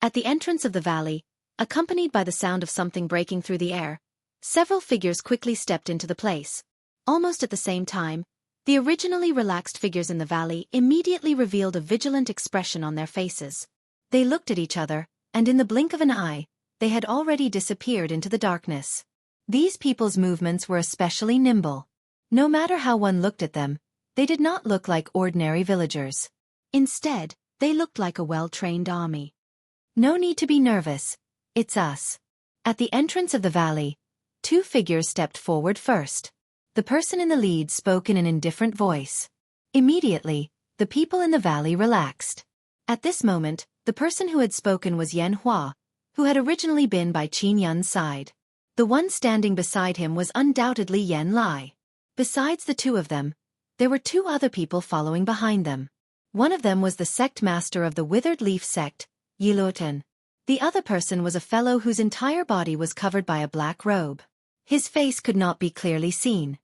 At the entrance of the valley, accompanied by the sound of something breaking through the air, several figures quickly stepped into the place. Almost at the same time, the originally relaxed figures in the valley immediately revealed a vigilant expression on their faces. They looked at each other, and in the blink of an eye, they had already disappeared into the darkness. These people's movements were especially nimble. No matter how one looked at them, they did not look like ordinary villagers. Instead, they looked like a well-trained army. No need to be nervous. It's us. At the entrance of the valley, two figures stepped forward first. The person in the lead spoke in an indifferent voice. Immediately, the people in the valley relaxed. At this moment, the person who had spoken was Yan Hua, who had originally been by Qin Yun's side. The one standing beside him was undoubtedly Yan Lai. Besides the two of them, there were two other people following behind them. One of them was the sect master of the Withered Leaf sect, Yi Luotian. The other person was a fellow whose entire body was covered by a black robe. His face could not be clearly seen.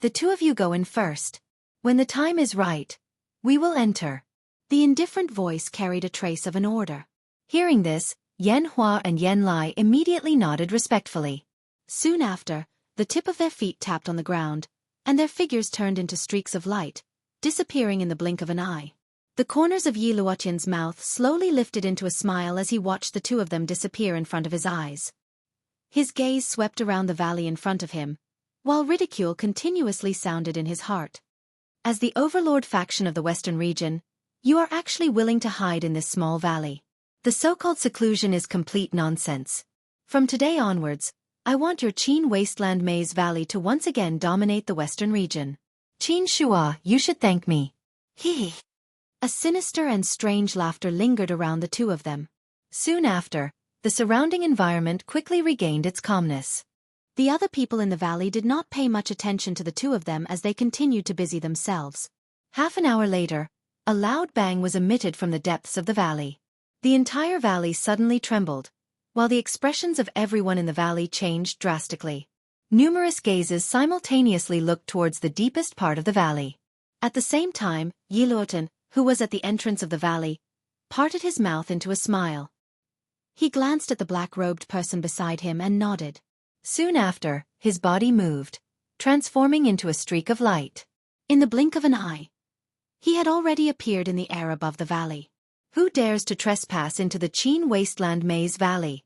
The two of you go in first. When the time is right, we will enter. The indifferent voice carried a trace of an order. Hearing this, Yan Hua and Yan Lai immediately nodded respectfully. Soon after, the tip of their feet tapped on the ground, and their figures turned into streaks of light, disappearing in the blink of an eye. The corners of Yi Luotian's mouth slowly lifted into a smile as he watched the two of them disappear in front of his eyes. His gaze swept around the valley in front of him, while ridicule continuously sounded in his heart. As the overlord faction of the western region, you are actually willing to hide in this small valley. The so-called seclusion is complete nonsense. From today onwards, I want your Qin Wasteland Maze Valley to once again dominate the western region. Qin Shua, you should thank me. Hee. A sinister and strange laughter lingered around the two of them. Soon after, the surrounding environment quickly regained its calmness. The other people in the valley did not pay much attention to the two of them as they continued to busy themselves. Half an hour later, a loud bang was emitted from the depths of the valley. The entire valley suddenly trembled, while the expressions of everyone in the valley changed drastically. Numerous gazes simultaneously looked towards the deepest part of the valley. At the same time, Yi Luotian, who was at the entrance of the valley, parted his mouth into a smile. He glanced at the black-robed person beside him and nodded. Soon after, his body moved, transforming into a streak of light. In the blink of an eye, he had already appeared in the air above the valley. Who dares to trespass into the Qin Wasteland Maze Valley?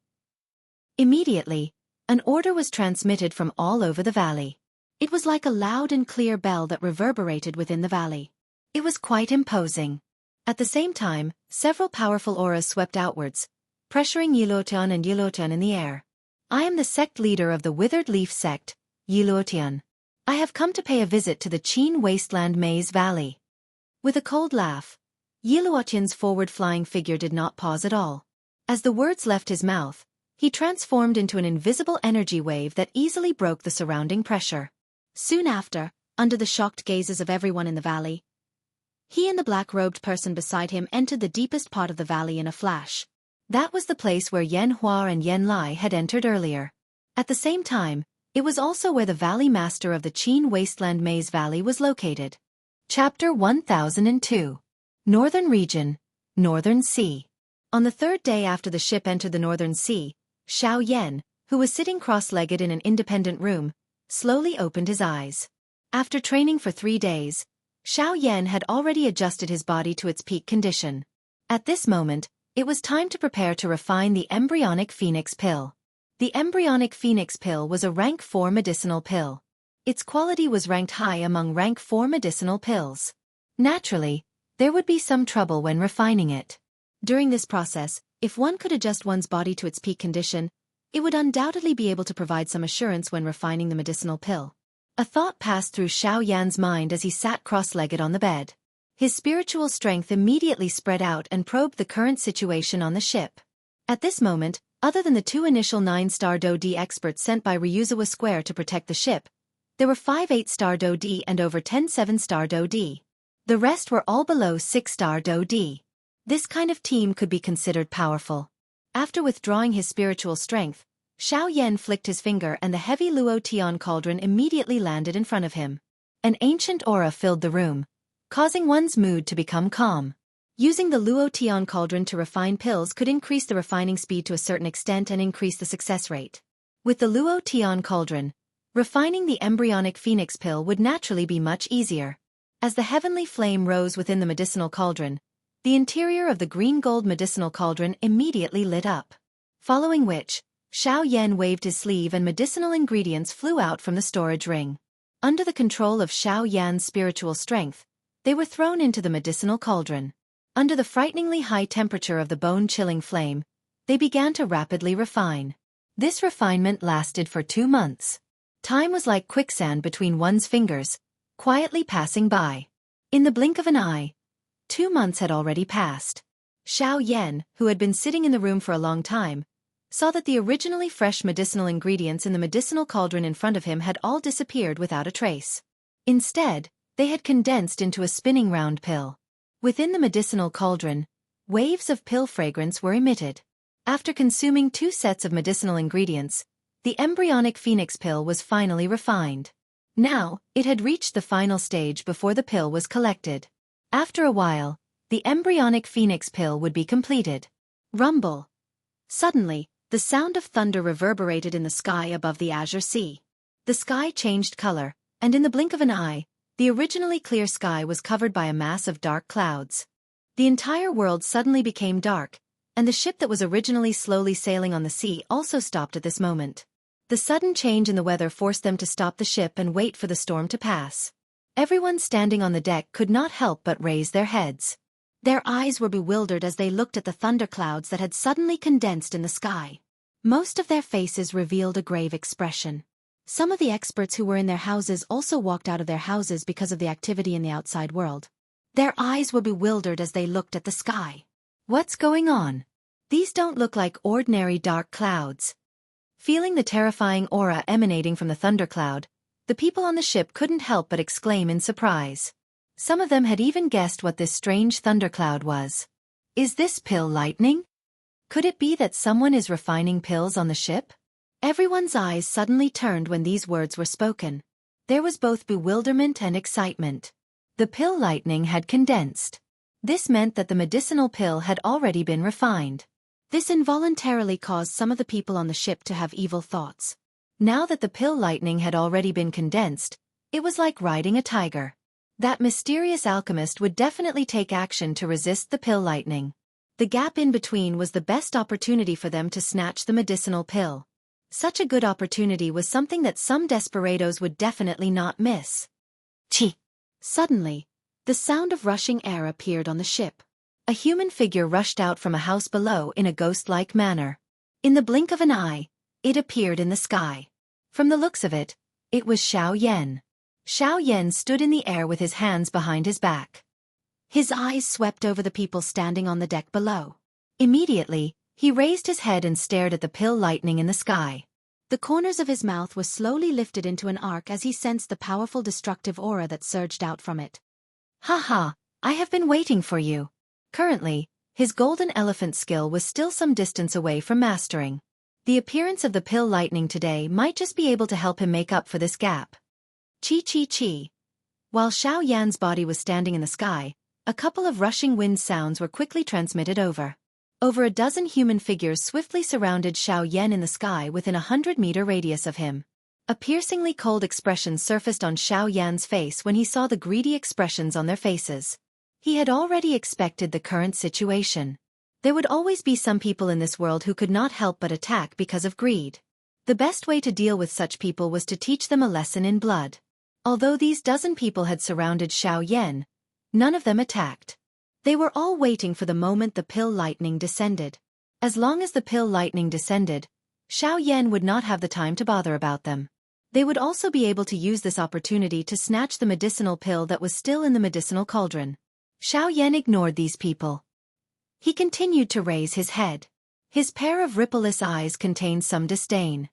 Immediately, an order was transmitted from all over the valley. It was like a loud and clear bell that reverberated within the valley. It was quite imposing. At the same time, several powerful auras swept outwards, pressuring Yi Luotian and Yi Luotian in the air. I am the sect leader of the Withered Leaf sect, Yi Luotian. I have come to pay a visit to the Qin Wasteland Maze Valley. With a cold laugh, Yi Luotian's forward-flying figure did not pause at all. As the words left his mouth, he transformed into an invisible energy wave that easily broke the surrounding pressure. Soon after, under the shocked gazes of everyone in the valley, he and the black-robed person beside him entered the deepest part of the valley in a flash. That was the place where Yan Hua and Yan Lai had entered earlier. At the same time, it was also where the Valley Master of the Qin Wasteland Maze Valley was located. Chapter 1002. Northern Region, Northern Sea. On the third day after the ship entered the Northern Sea, Xiao Yan, who was sitting cross-legged in an independent room, slowly opened his eyes. After training for 3 days, Xiao Yan had already adjusted his body to its peak condition. At this moment, it was time to prepare to refine the embryonic phoenix pill. The embryonic phoenix pill was a rank 4 medicinal pill. Its quality was ranked high among rank 4 medicinal pills. Naturally, there would be some trouble when refining it. During this process, if one could adjust one's body to its peak condition, it would undoubtedly be able to provide some assurance when refining the medicinal pill. A thought passed through Xiao Yan's mind as he sat cross-legged on the bed. His spiritual strength immediately spread out and probed the current situation on the ship. At this moment, other than the 2 initial 9-star Do-D experts sent by Ryuzawa Square to protect the ship, there were 5 8-star Do-D and over 10 7-star Do-D. The rest were all below 6-star Do-D. This kind of team could be considered powerful. After withdrawing his spiritual strength, Xiao Yan flicked his finger and the heavy Luo Tian cauldron immediately landed in front of him. An ancient aura filled the room, causing one's mood to become calm. Using the Luo Tian cauldron to refine pills could increase the refining speed to a certain extent and increase the success rate. With the Luo Tian cauldron, refining the embryonic phoenix pill would naturally be much easier. As the heavenly flame rose within the medicinal cauldron, the interior of the green-gold medicinal cauldron immediately lit up. Following which, Xiao Yan waved his sleeve and medicinal ingredients flew out from the storage ring. Under the control of Xiao Yan's spiritual strength, they were thrown into the medicinal cauldron. Under the frighteningly high temperature of the bone-chilling flame, they began to rapidly refine. This refinement lasted for 2 months. Time was like quicksand between one's fingers, quietly passing by. In the blink of an eye, 2 months had already passed. Xiao Yan, who had been sitting in the room for a long time, saw that the originally fresh medicinal ingredients in the medicinal cauldron in front of him had all disappeared without a trace. Instead, they had condensed into a spinning round pill. Within the medicinal cauldron, waves of pill fragrance were emitted. After consuming 2 sets of medicinal ingredients, the embryonic phoenix pill was finally refined. Now, it had reached the final stage before the pill was collected. After a while, the embryonic phoenix pill would be completed. Rumble. Suddenly, the sound of thunder reverberated in the sky above the azure sea. The sky changed color, and in the blink of an eye, the originally clear sky was covered by a mass of dark clouds. The entire world suddenly became dark, and the ship that was originally slowly sailing on the sea also stopped at this moment. The sudden change in the weather forced them to stop the ship and wait for the storm to pass. Everyone standing on the deck could not help but raise their heads. Their eyes were bewildered as they looked at the thunderclouds that had suddenly condensed in the sky. Most of their faces revealed a grave expression. Some of the experts who were in their houses also walked out of their houses because of the activity in the outside world. Their eyes were bewildered as they looked at the sky. What's going on? These don't look like ordinary dark clouds. Feeling the terrifying aura emanating from the thundercloud, the people on the ship couldn't help but exclaim in surprise. Some of them had even guessed what this strange thundercloud was. Is this pill lightning? Could it be that someone is refining pills on the ship? Everyone's eyes suddenly turned when these words were spoken. There was both bewilderment and excitement. The pill lightning had condensed. This meant that the medicinal pill had already been refined. This involuntarily caused some of the people on the ship to have evil thoughts. Now that the pill lightning had already been condensed, it was like riding a tiger. That mysterious alchemist would definitely take action to resist the pill lightning. The gap in between was the best opportunity for them to snatch the medicinal pill. Such a good opportunity was something that some desperados would definitely not miss. Chi! Suddenly, the sound of rushing air appeared on the ship. A human figure rushed out from a house below in a ghost-like manner. In the blink of an eye, it appeared in the sky. From the looks of it, it was Xiao Yan. Xiao Yan stood in the air with his hands behind his back. His eyes swept over the people standing on the deck below. Immediately, he raised his head and stared at the pill lightning in the sky. The corners of his mouth were slowly lifted into an arc as he sensed the powerful destructive aura that surged out from it. "Ha ha, I have been waiting for you." Currently, his golden elephant skill was still some distance away from mastering. The appearance of the pill lightning today might just be able to help him make up for this gap. Chi chi chi. While Xiao Yan's body was standing in the sky, a couple of rushing wind sounds were quickly transmitted over. Over a dozen human figures swiftly surrounded Xiao Yan in the sky within a 100-meter radius of him. A piercingly cold expression surfaced on Xiao Yan's face when he saw the greedy expressions on their faces. He had already expected the current situation. There would always be some people in this world who could not help but attack because of greed. The best way to deal with such people was to teach them a lesson in blood. Although these dozen people had surrounded Xiaoyan, none of them attacked. They were all waiting for the moment the pill lightning descended. As long as the pill lightning descended, Xiaoyan would not have the time to bother about them. They would also be able to use this opportunity to snatch the medicinal pill that was still in the medicinal cauldron. Xiaoyan ignored these people. He continued to raise his head. His pair of rippleless eyes contained some disdain.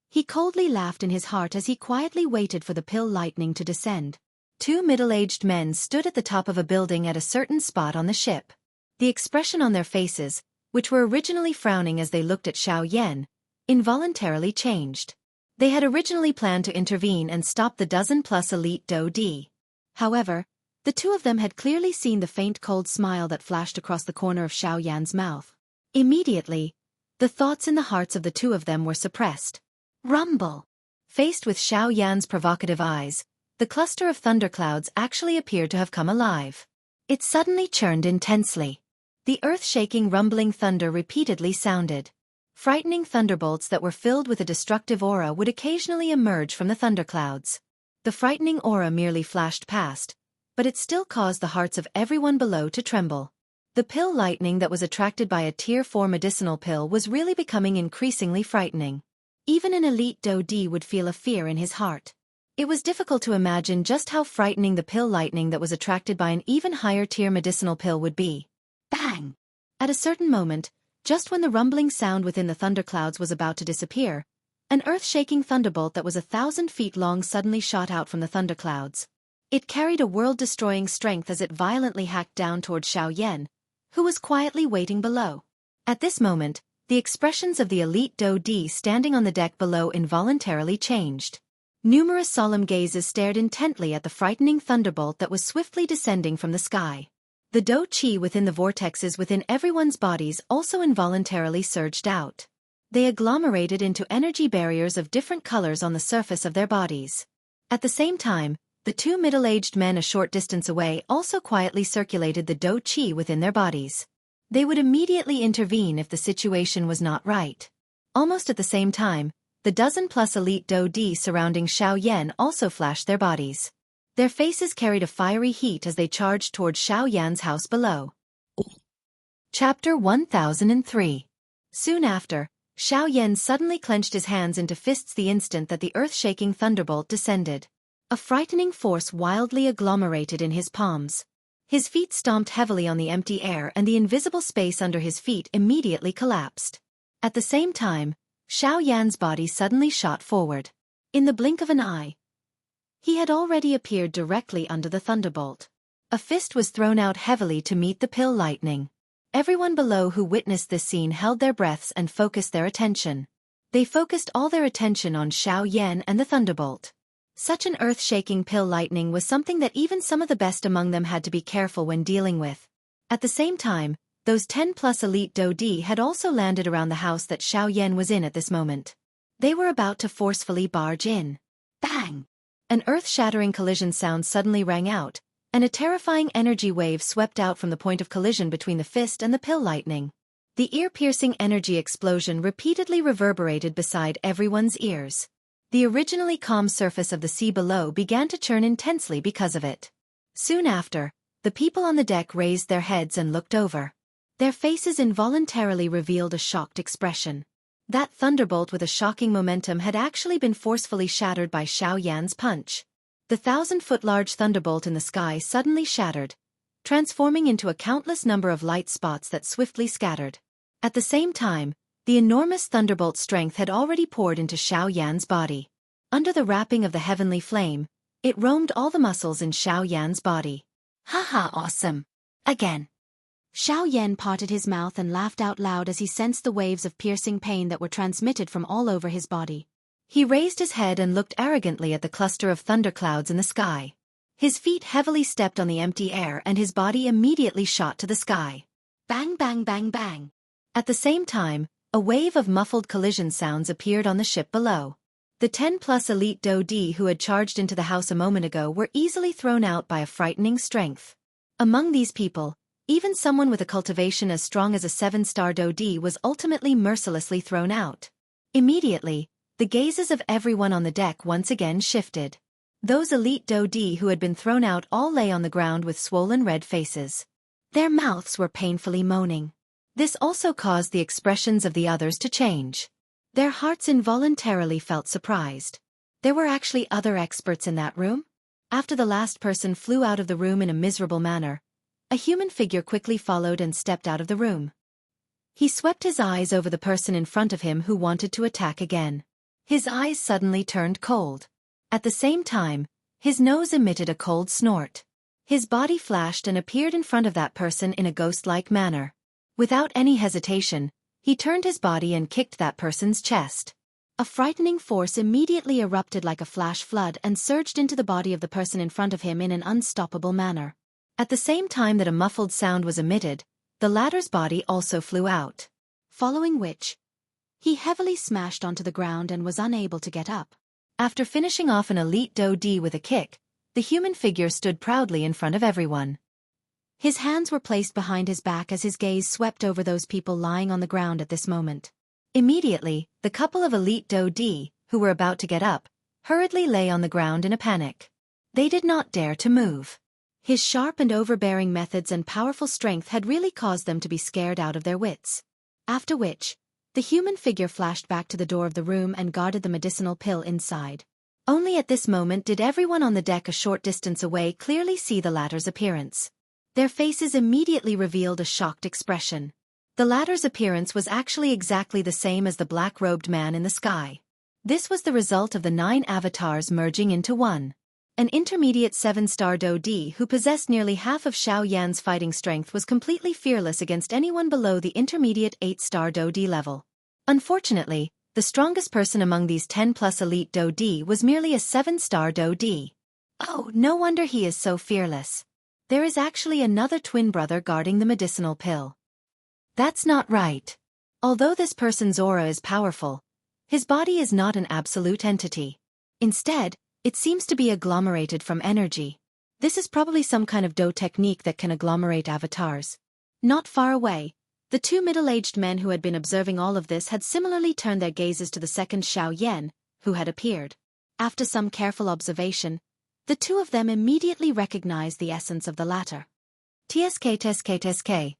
He coldly laughed in his heart as he quietly waited for the pill lightning to descend. Two middle-aged men stood at the top of a building at a certain spot on the ship. The expression on their faces, which were originally frowning as they looked at Xiaoyan, involuntarily changed. They had originally planned to intervene and stop the dozen-plus elite Do-D. However, the two of them had clearly seen the faint cold smile that flashed across the corner of Xiaoyan's mouth. Immediately, the thoughts in the hearts of the two of them were suppressed. Rumble! Faced with Xiaoyan's provocative eyes, the cluster of thunderclouds actually appeared to have come alive. It suddenly churned intensely. The earth-shaking rumbling thunder repeatedly sounded. Frightening thunderbolts that were filled with a destructive aura would occasionally emerge from the thunderclouds. The frightening aura merely flashed past, but it still caused the hearts of everyone below to tremble. The pill lightning that was attracted by a Tier 4 medicinal pill was really becoming increasingly frightening. Even an elite Do-D would feel a fear in his heart. It was difficult to imagine just how frightening the pill lightning that was attracted by an even higher tier medicinal pill would be. Bang! At a certain moment, just when the rumbling sound within the thunderclouds was about to disappear, an earth-shaking thunderbolt that was 1,000 feet long suddenly shot out from the thunderclouds. It carried a world-destroying strength as it violently hacked down toward Xiaoyan, who was quietly waiting below. At this moment, the expressions of the elite Do-D standing on the deck below involuntarily changed. Numerous solemn gazes stared intently at the frightening thunderbolt that was swiftly descending from the sky. The Do-Chi within the vortexes within everyone's bodies also involuntarily surged out. They agglomerated into energy barriers of different colors on the surface of their bodies. At the same time, the two middle-aged men a short distance away also quietly circulated the Do-Chi within their bodies. They would immediately intervene if the situation was not right. Almost at the same time, the dozen-plus elite Do-D surrounding Xiaoyan also flashed their bodies. Their faces carried a fiery heat as they charged toward Xiaoyan's house below. Chapter 1003. Soon after, Xiaoyan suddenly clenched his hands into fists the instant that the earth-shaking thunderbolt descended. A frightening force wildly agglomerated in his palms. His feet stomped heavily on the empty air and the invisible space under his feet immediately collapsed. At the same time, Xiaoyan's body suddenly shot forward. In the blink of an eye, he had already appeared directly under the thunderbolt. A fist was thrown out heavily to meet the pill lightning. Everyone below who witnessed this scene held their breaths and focused their attention. They focused all their attention on Xiaoyan and the thunderbolt. Such an earth-shaking pill lightning was something that even some of the best among them had to be careful when dealing with. At the same time, those 10-plus elite Do-D had also landed around the house that Xiaoyan was in at this moment. They were about to forcefully barge in. Bang! An earth-shattering collision sound suddenly rang out, and a terrifying energy wave swept out from the point of collision between the fist and the pill lightning. The ear-piercing energy explosion repeatedly reverberated beside everyone's ears. The originally calm surface of the sea below began to churn intensely because of it. Soon after, the people on the deck raised their heads and looked over. Their faces involuntarily revealed a shocked expression. That thunderbolt with a shocking momentum had actually been forcefully shattered by Xiaoyan's punch. The 1,000-foot-large thunderbolt in the sky suddenly shattered, transforming into a countless number of light spots that swiftly scattered. At the same time, the enormous thunderbolt strength had already poured into Xiaoyan's body. Under the wrapping of the heavenly flame, it roamed all the muscles in Xiaoyan's body. Haha, awesome! Again! Xiaoyan parted his mouth and laughed out loud as he sensed the waves of piercing pain that were transmitted from all over his body. He raised his head and looked arrogantly at the cluster of thunderclouds in the sky. His feet heavily stepped on the empty air and his body immediately shot to the sky. Bang bang bang bang! At the same time, a wave of muffled collision sounds appeared on the ship below. The 10-plus elite Do-D who had charged into the house a moment ago were easily thrown out by a frightening strength. Among these people, even someone with a cultivation as strong as a 7-star Do-D was ultimately mercilessly thrown out. Immediately, the gazes of everyone on the deck once again shifted. Those elite Dodi who had been thrown out all lay on the ground with swollen red faces. Their mouths were painfully moaning. This also caused the expressions of the others to change. Their hearts involuntarily felt surprised. There were actually other experts in that room? After the last person flew out of the room in a miserable manner, a human figure quickly followed and stepped out of the room. He swept his eyes over the person in front of him who wanted to attack again. His eyes suddenly turned cold. At the same time, his nose emitted a cold snort. His body flashed and appeared in front of that person in a ghost-like manner. Without any hesitation, he turned his body and kicked that person's chest. A frightening force immediately erupted like a flash flood and surged into the body of the person in front of him in an unstoppable manner. At the same time that a muffled sound was emitted, the latter's body also flew out. Following which, he heavily smashed onto the ground and was unable to get up. After finishing off an elite Dodi with a kick, the human figure stood proudly in front of everyone. His hands were placed behind his back as his gaze swept over those people lying on the ground at this moment. Immediately, the couple of elite Dodi, who were about to get up, hurriedly lay on the ground in a panic. They did not dare to move. His sharp and overbearing methods and powerful strength had really caused them to be scared out of their wits. After which, the human figure flashed back to the door of the room and guarded the medicinal pill inside. Only at this moment did everyone on the deck a short distance away clearly see the latter's appearance. Their faces immediately revealed a shocked expression. The latter's appearance was actually exactly the same as the black-robed man in the sky. This was the result of the 9 avatars merging into one. An intermediate 7-star Dodi who possessed nearly half of Xiao Yan's fighting strength was completely fearless against anyone below the intermediate 8-star Dodi level. Unfortunately, the strongest person among these 10+ elite Dodi was merely a 7-star Dodi. Oh, no wonder he is so fearless. There is actually another twin brother guarding the medicinal pill. That's not right. Although this person's aura is powerful, his body is not an absolute entity. Instead, it seems to be agglomerated from energy. This is probably some kind of Do technique that can agglomerate avatars. Not far away, the 2 middle-aged men who had been observing all of this had similarly turned their gazes to the second Xiao Yan, who had appeared. After some careful observation, the 2 of them immediately recognized the essence of the latter. TSK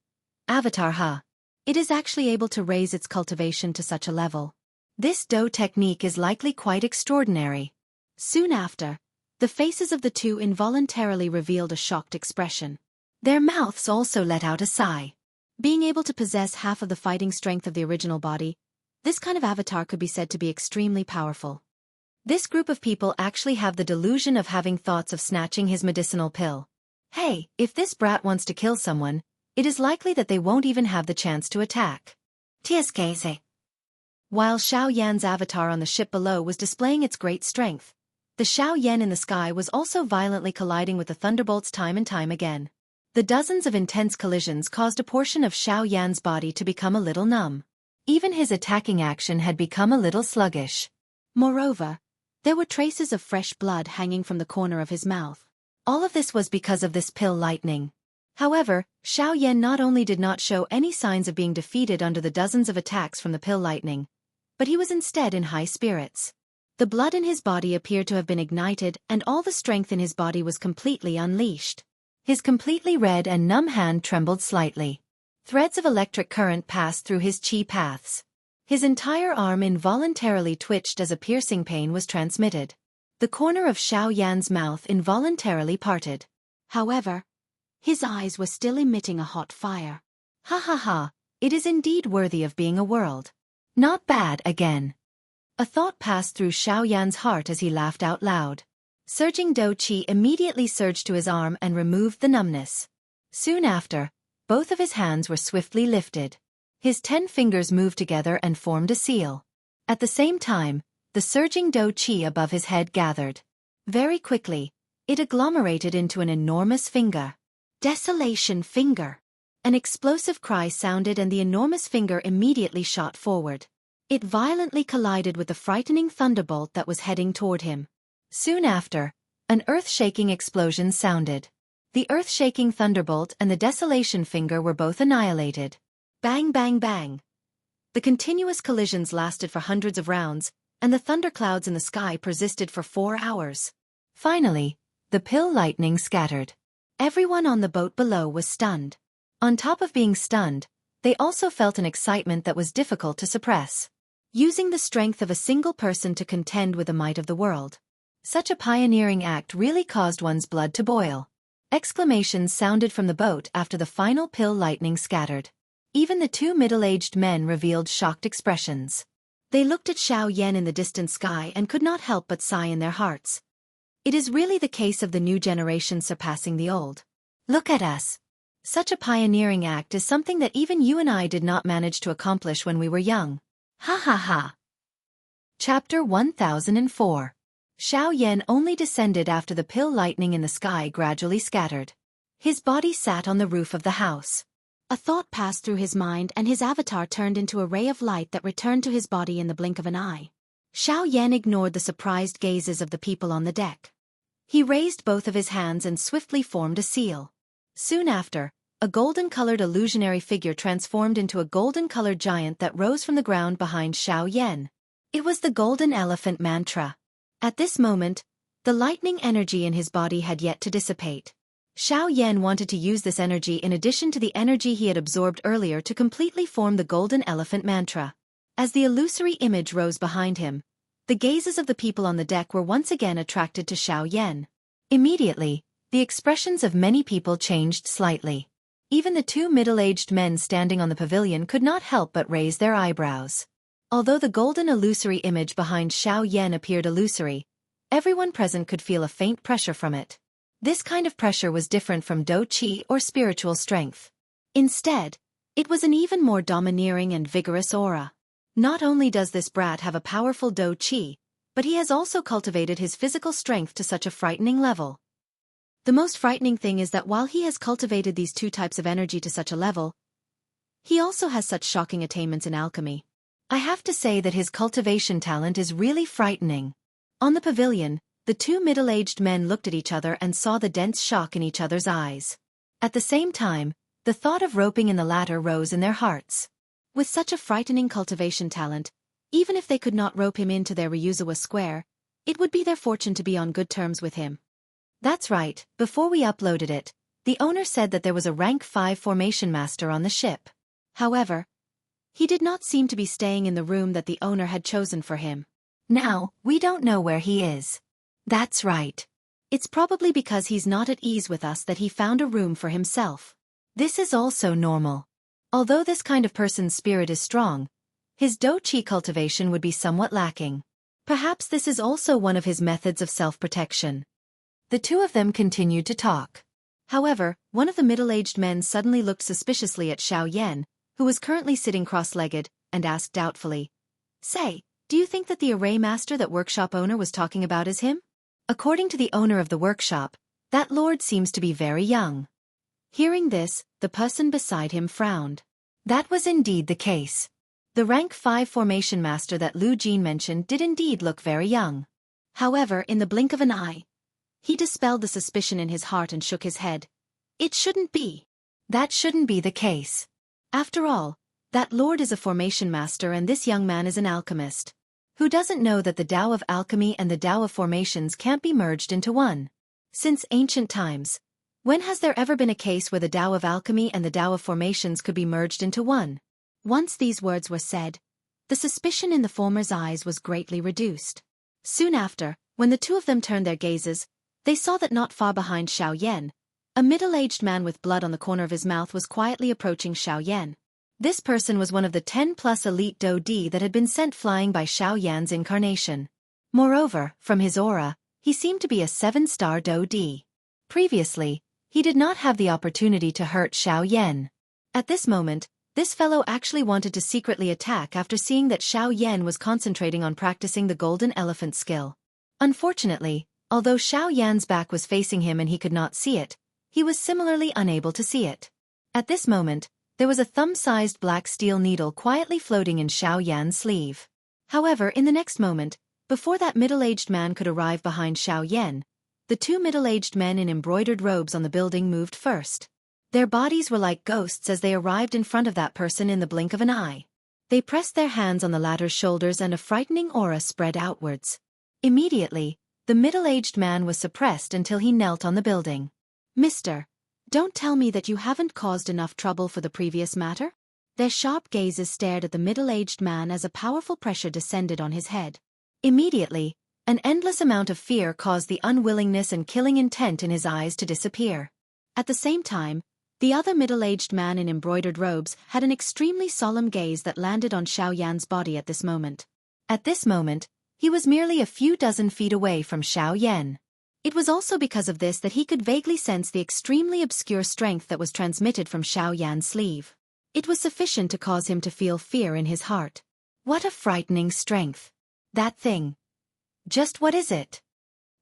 Avatar Ha. It is actually able to raise its cultivation to such a level. This Do technique is likely quite extraordinary. Soon after, the faces of the 2 involuntarily revealed a shocked expression. Their mouths also let out a sigh. Being able to possess half of the fighting strength of the original body, this kind of avatar could be said to be extremely powerful. This group of people actually have the delusion of having thoughts of snatching his medicinal pill. Hey, if this brat wants to kill someone, it is likely that they won't even have the chance to attack. TSK. While Xiao Yan's avatar on the ship below was displaying its great strength, the Xiao Yan in the sky was also violently colliding with the thunderbolts time and time again. The dozens of intense collisions caused a portion of Xiao Yan's body to become a little numb. Even his attacking action had become a little sluggish. Moreover, there were traces of fresh blood hanging from the corner of his mouth. All of this was because of this pill lightning. However, Xiao Yan not only did not show any signs of being defeated under the dozens of attacks from the pill lightning, but he was instead in high spirits. The blood in his body appeared to have been ignited and all the strength in his body was completely unleashed. His completely red and numb hand trembled slightly. Threads of electric current passed through his chi paths. His entire arm involuntarily twitched as a piercing pain was transmitted. The corner of Xiao Yan's mouth involuntarily parted. However, his eyes were still emitting a hot fire. Ha ha ha, it is indeed worthy of being a world. Not bad again. A thought passed through Xiao Yan's heart as he laughed out loud. Surging Do Qi immediately surged to his arm and removed the numbness. Soon after, both of his hands were swiftly lifted. His 10 fingers moved together and formed a seal. At the same time, the surging Do Qi above his head gathered. Very quickly, it agglomerated into an enormous finger. Desolation finger! An explosive cry sounded and the enormous finger immediately shot forward. It violently collided with the frightening thunderbolt that was heading toward him. Soon after, an earth-shaking explosion sounded. The earth-shaking thunderbolt and the desolation finger were both annihilated. Bang bang bang. The The continuous collisions lasted for hundreds of rounds, and the thunderclouds in the sky persisted for 4 hours. Finally, the pill lightning scattered. Everyone on the boat below was stunned. On top of being stunned, they also felt an excitement that was difficult to suppress. Using the strength of a single person to contend with the might of the world. Such a pioneering act really caused one's blood to boil. Exclamations sounded from the boat after the final pill lightning scattered. Even the two middle-aged men revealed shocked expressions. They looked at Xianxia in the distant sky and could not help but sigh in their hearts. It is really the case of the new generation surpassing the old. Look at us. Such a pioneering act is something that even you and I did not manage to accomplish when we were young. Ha ha ha. Chapter 1004. Xianxia only descended after the pill lightning in the sky gradually scattered. His body sat on the roof of the house. A thought passed through his mind and his avatar turned into a ray of light that returned to his body in the blink of an eye. Xianxia ignored the surprised gazes of the people on the deck. He raised both of his hands and swiftly formed a seal. Soon after, a golden-colored illusionary figure transformed into a golden-colored giant that rose from the ground behind Xianxia. It was the Golden Elephant Mantra. At this moment, the lightning energy in his body had yet to dissipate. Xianxia wanted to use this energy in addition to the energy he had absorbed earlier to completely form the Golden Elephant Mantra. As the illusory image rose behind him, the gazes of the people on the deck were once again attracted to Xianxia. Immediately, the expressions of many people changed slightly. Even the two middle-aged men standing on the pavilion could not help but raise their eyebrows. Although the golden illusory image behind Xianxia appeared illusory, everyone present could feel a faint pressure from it. This kind of pressure was different from dou qi or spiritual strength. Instead, it was an even more domineering and vigorous aura. Not only does this brat have a powerful dou qi, but he has also cultivated his physical strength to such a frightening level. The most frightening thing is that while he has cultivated these two types of energy to such a level, he also has such shocking attainments in alchemy. I have to say that his cultivation talent is really frightening. On the pavilion, the two middle-aged men looked at each other and saw the dense shock in each other's eyes. At the same time, the thought of roping in the latter rose in their hearts. With such a frightening cultivation talent, even if they could not rope him into their Ryuzawa square, it would be their fortune to be on good terms with him. That's right, before we uploaded it, the owner said that there was a rank 5 formation master on the ship. However, he did not seem to be staying in the room that the owner had chosen for him. Now, we don't know where he is. That's right. It's probably because he's not at ease with us that he found a room for himself. This is also normal. Although this kind of person's spirit is strong, his dou qi cultivation would be somewhat lacking. Perhaps this is also one of his methods of self-protection. The two of them continued to talk. However, one of the middle-aged men suddenly looked suspiciously at Xianxia, who was currently sitting cross-legged, and asked doubtfully, "Say, do you think that the array master that workshop owner was talking about is him?" According to the owner of the workshop, that lord seems to be very young. Hearing this, the person beside him frowned. That was indeed the case. The rank 5 formation master that Lu Jin mentioned did indeed look very young. However, in the blink of an eye, he dispelled the suspicion in his heart and shook his head. It shouldn't be. That shouldn't be the case. After all, that lord is a formation master and this young man is an alchemist. Who doesn't know that the Tao of alchemy and the Tao of formations can't be merged into one? Since ancient times, when has there ever been a case where the Tao of alchemy and the Tao of formations could be merged into one? Once these words were said, the suspicion in the former's eyes was greatly reduced. Soon after, when the two of them turned their gazes, they saw that not far behind Xianxia, a middle-aged man with blood on the corner of his mouth was quietly approaching Xianxia. This person was one of the 10+ elite Dou Di that had been sent flying by Xianxia's incarnation. Moreover, from his aura, he seemed to be a 7-star Dou Di. Previously, he did not have the opportunity to hurt Xianxia. At this moment, this fellow actually wanted to secretly attack after seeing that Xianxia was concentrating on practicing the Golden Elephant skill. Unfortunately, although Xianxia's back was facing him and he could not see it, he was similarly unable to see it. At this moment, there was a thumb-sized black steel needle quietly floating in Xianxia's sleeve. However, in the next moment, before that middle-aged man could arrive behind Xianxia, the two middle-aged men in embroidered robes on the building moved first. Their bodies were like ghosts as they arrived in front of that person in the blink of an eye. They pressed their hands on the latter's shoulders and a frightening aura spread outwards. Immediately, the middle-aged man was suppressed until he knelt on the building. "Mister, don't tell me that you haven't caused enough trouble for the previous matter?" Their sharp gazes stared at the middle-aged man as a powerful pressure descended on his head. Immediately, an endless amount of fear caused the unwillingness and killing intent in his eyes to disappear. At the same time, the other middle-aged man in embroidered robes had an extremely solemn gaze that landed on Xiaoyan's body at this moment. At this moment, he was merely a few dozen feet away from Xiaoyan. It was also because of this that he could vaguely sense the extremely obscure strength that was transmitted from Xiaoyan's sleeve. It was sufficient to cause him to feel fear in his heart. What a frightening strength. That thing. Just what is it?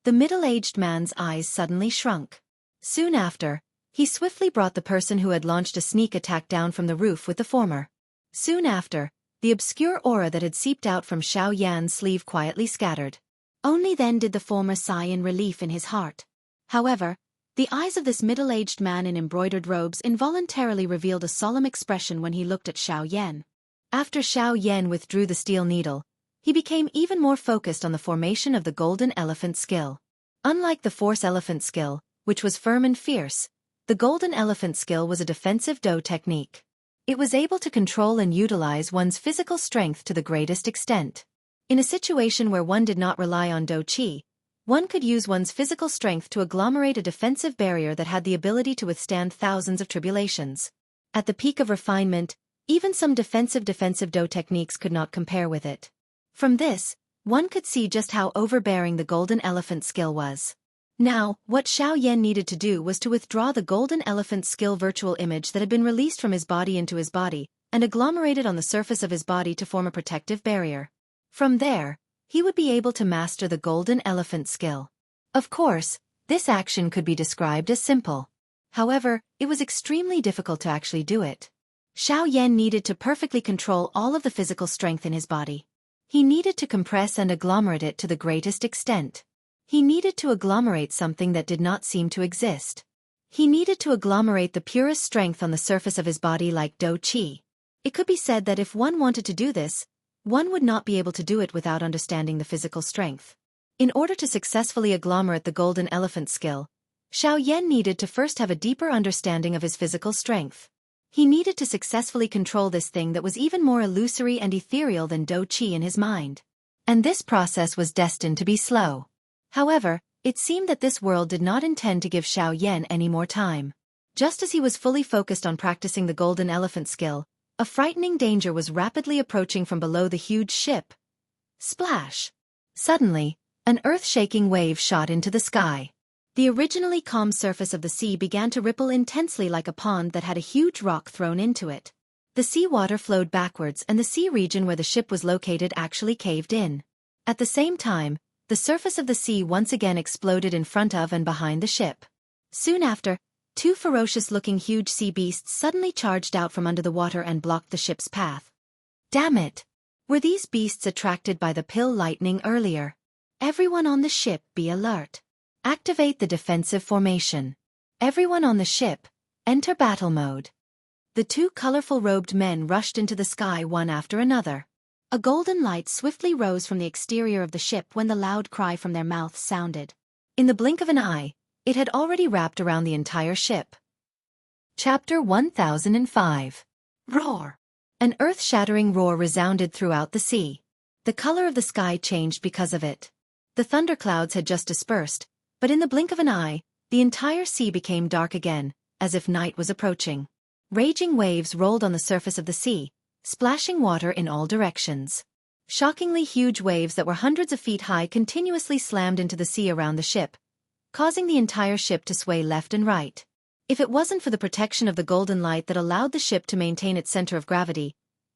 The middle-aged man's eyes suddenly shrunk. Soon after, he swiftly brought the person who had launched a sneak attack down from the roof with the former. Soon after, the obscure aura that had seeped out from Xiaoyan's sleeve quietly scattered. Only then did the former sigh in relief in his heart. However, the eyes of this middle-aged man in embroidered robes involuntarily revealed a solemn expression when he looked at Xiaoyan. After Xiaoyan withdrew the steel needle, he became even more focused on the formation of the golden elephant skill. Unlike the force elephant skill, which was firm and fierce, the golden elephant skill was a defensive do technique. It was able to control and utilize one's physical strength to the greatest extent. In a situation where one did not rely on do qi, one could use one's physical strength to agglomerate a defensive barrier that had the ability to withstand thousands of tribulations. At the peak of refinement, even some defensive do techniques could not compare with it. From this, one could see just how overbearing the golden elephant skill was. Now, what Xiaoyan needed to do was to withdraw the golden elephant skill virtual image that had been released from his body into his body, and agglomerate it on the surface of his body to form a protective barrier. From there, he would be able to master the golden elephant skill. Of course, this action could be described as simple. However, it was extremely difficult to actually do it. Xiaoyan needed to perfectly control all of the physical strength in his body. He needed to compress and agglomerate it to the greatest extent. He needed to agglomerate something that did not seem to exist. He needed to agglomerate the purest strength on the surface of his body like do qi. It could be said that if one wanted to do this, one would not be able to do it without understanding the physical strength. In order to successfully agglomerate the golden elephant skill, Xiaoyan needed to first have a deeper understanding of his physical strength. He needed to successfully control this thing that was even more illusory and ethereal than do qi in his mind. And this process was destined to be slow. However, it seemed that this world did not intend to give Xiaoyan any more time. Just as he was fully focused on practicing the golden elephant skill, a frightening danger was rapidly approaching from below the huge ship. Splash! Suddenly, an earth-shaking wave shot into the sky. The originally calm surface of the sea began to ripple intensely like a pond that had a huge rock thrown into it. The seawater flowed backwards and the sea region where the ship was located actually caved in. At the same time, the surface of the sea once again exploded in front of and behind the ship. Soon after, two ferocious-looking huge sea beasts suddenly charged out from under the water and blocked the ship's path. Damn it! Were these beasts attracted by the pill lightning earlier? Everyone on the ship be alert. Activate the defensive formation. Everyone on the ship, enter battle mode. The two colorful robed men rushed into the sky one after another. A golden light swiftly rose from the exterior of the ship when the loud cry from their mouths sounded. In the blink of an eye, it had already wrapped around the entire ship. Chapter 1005. Roar! An earth-shattering roar resounded throughout the sea. The color of the sky changed because of it. The thunderclouds had just dispersed, but in the blink of an eye, the entire sea became dark again, as if night was approaching. Raging waves rolled on the surface of the sea, splashing water in all directions. Shockingly huge waves that were hundreds of feet high continuously slammed into the sea around the ship, causing the entire ship to sway left and right. If it wasn't for the protection of the golden light that allowed the ship to maintain its center of gravity,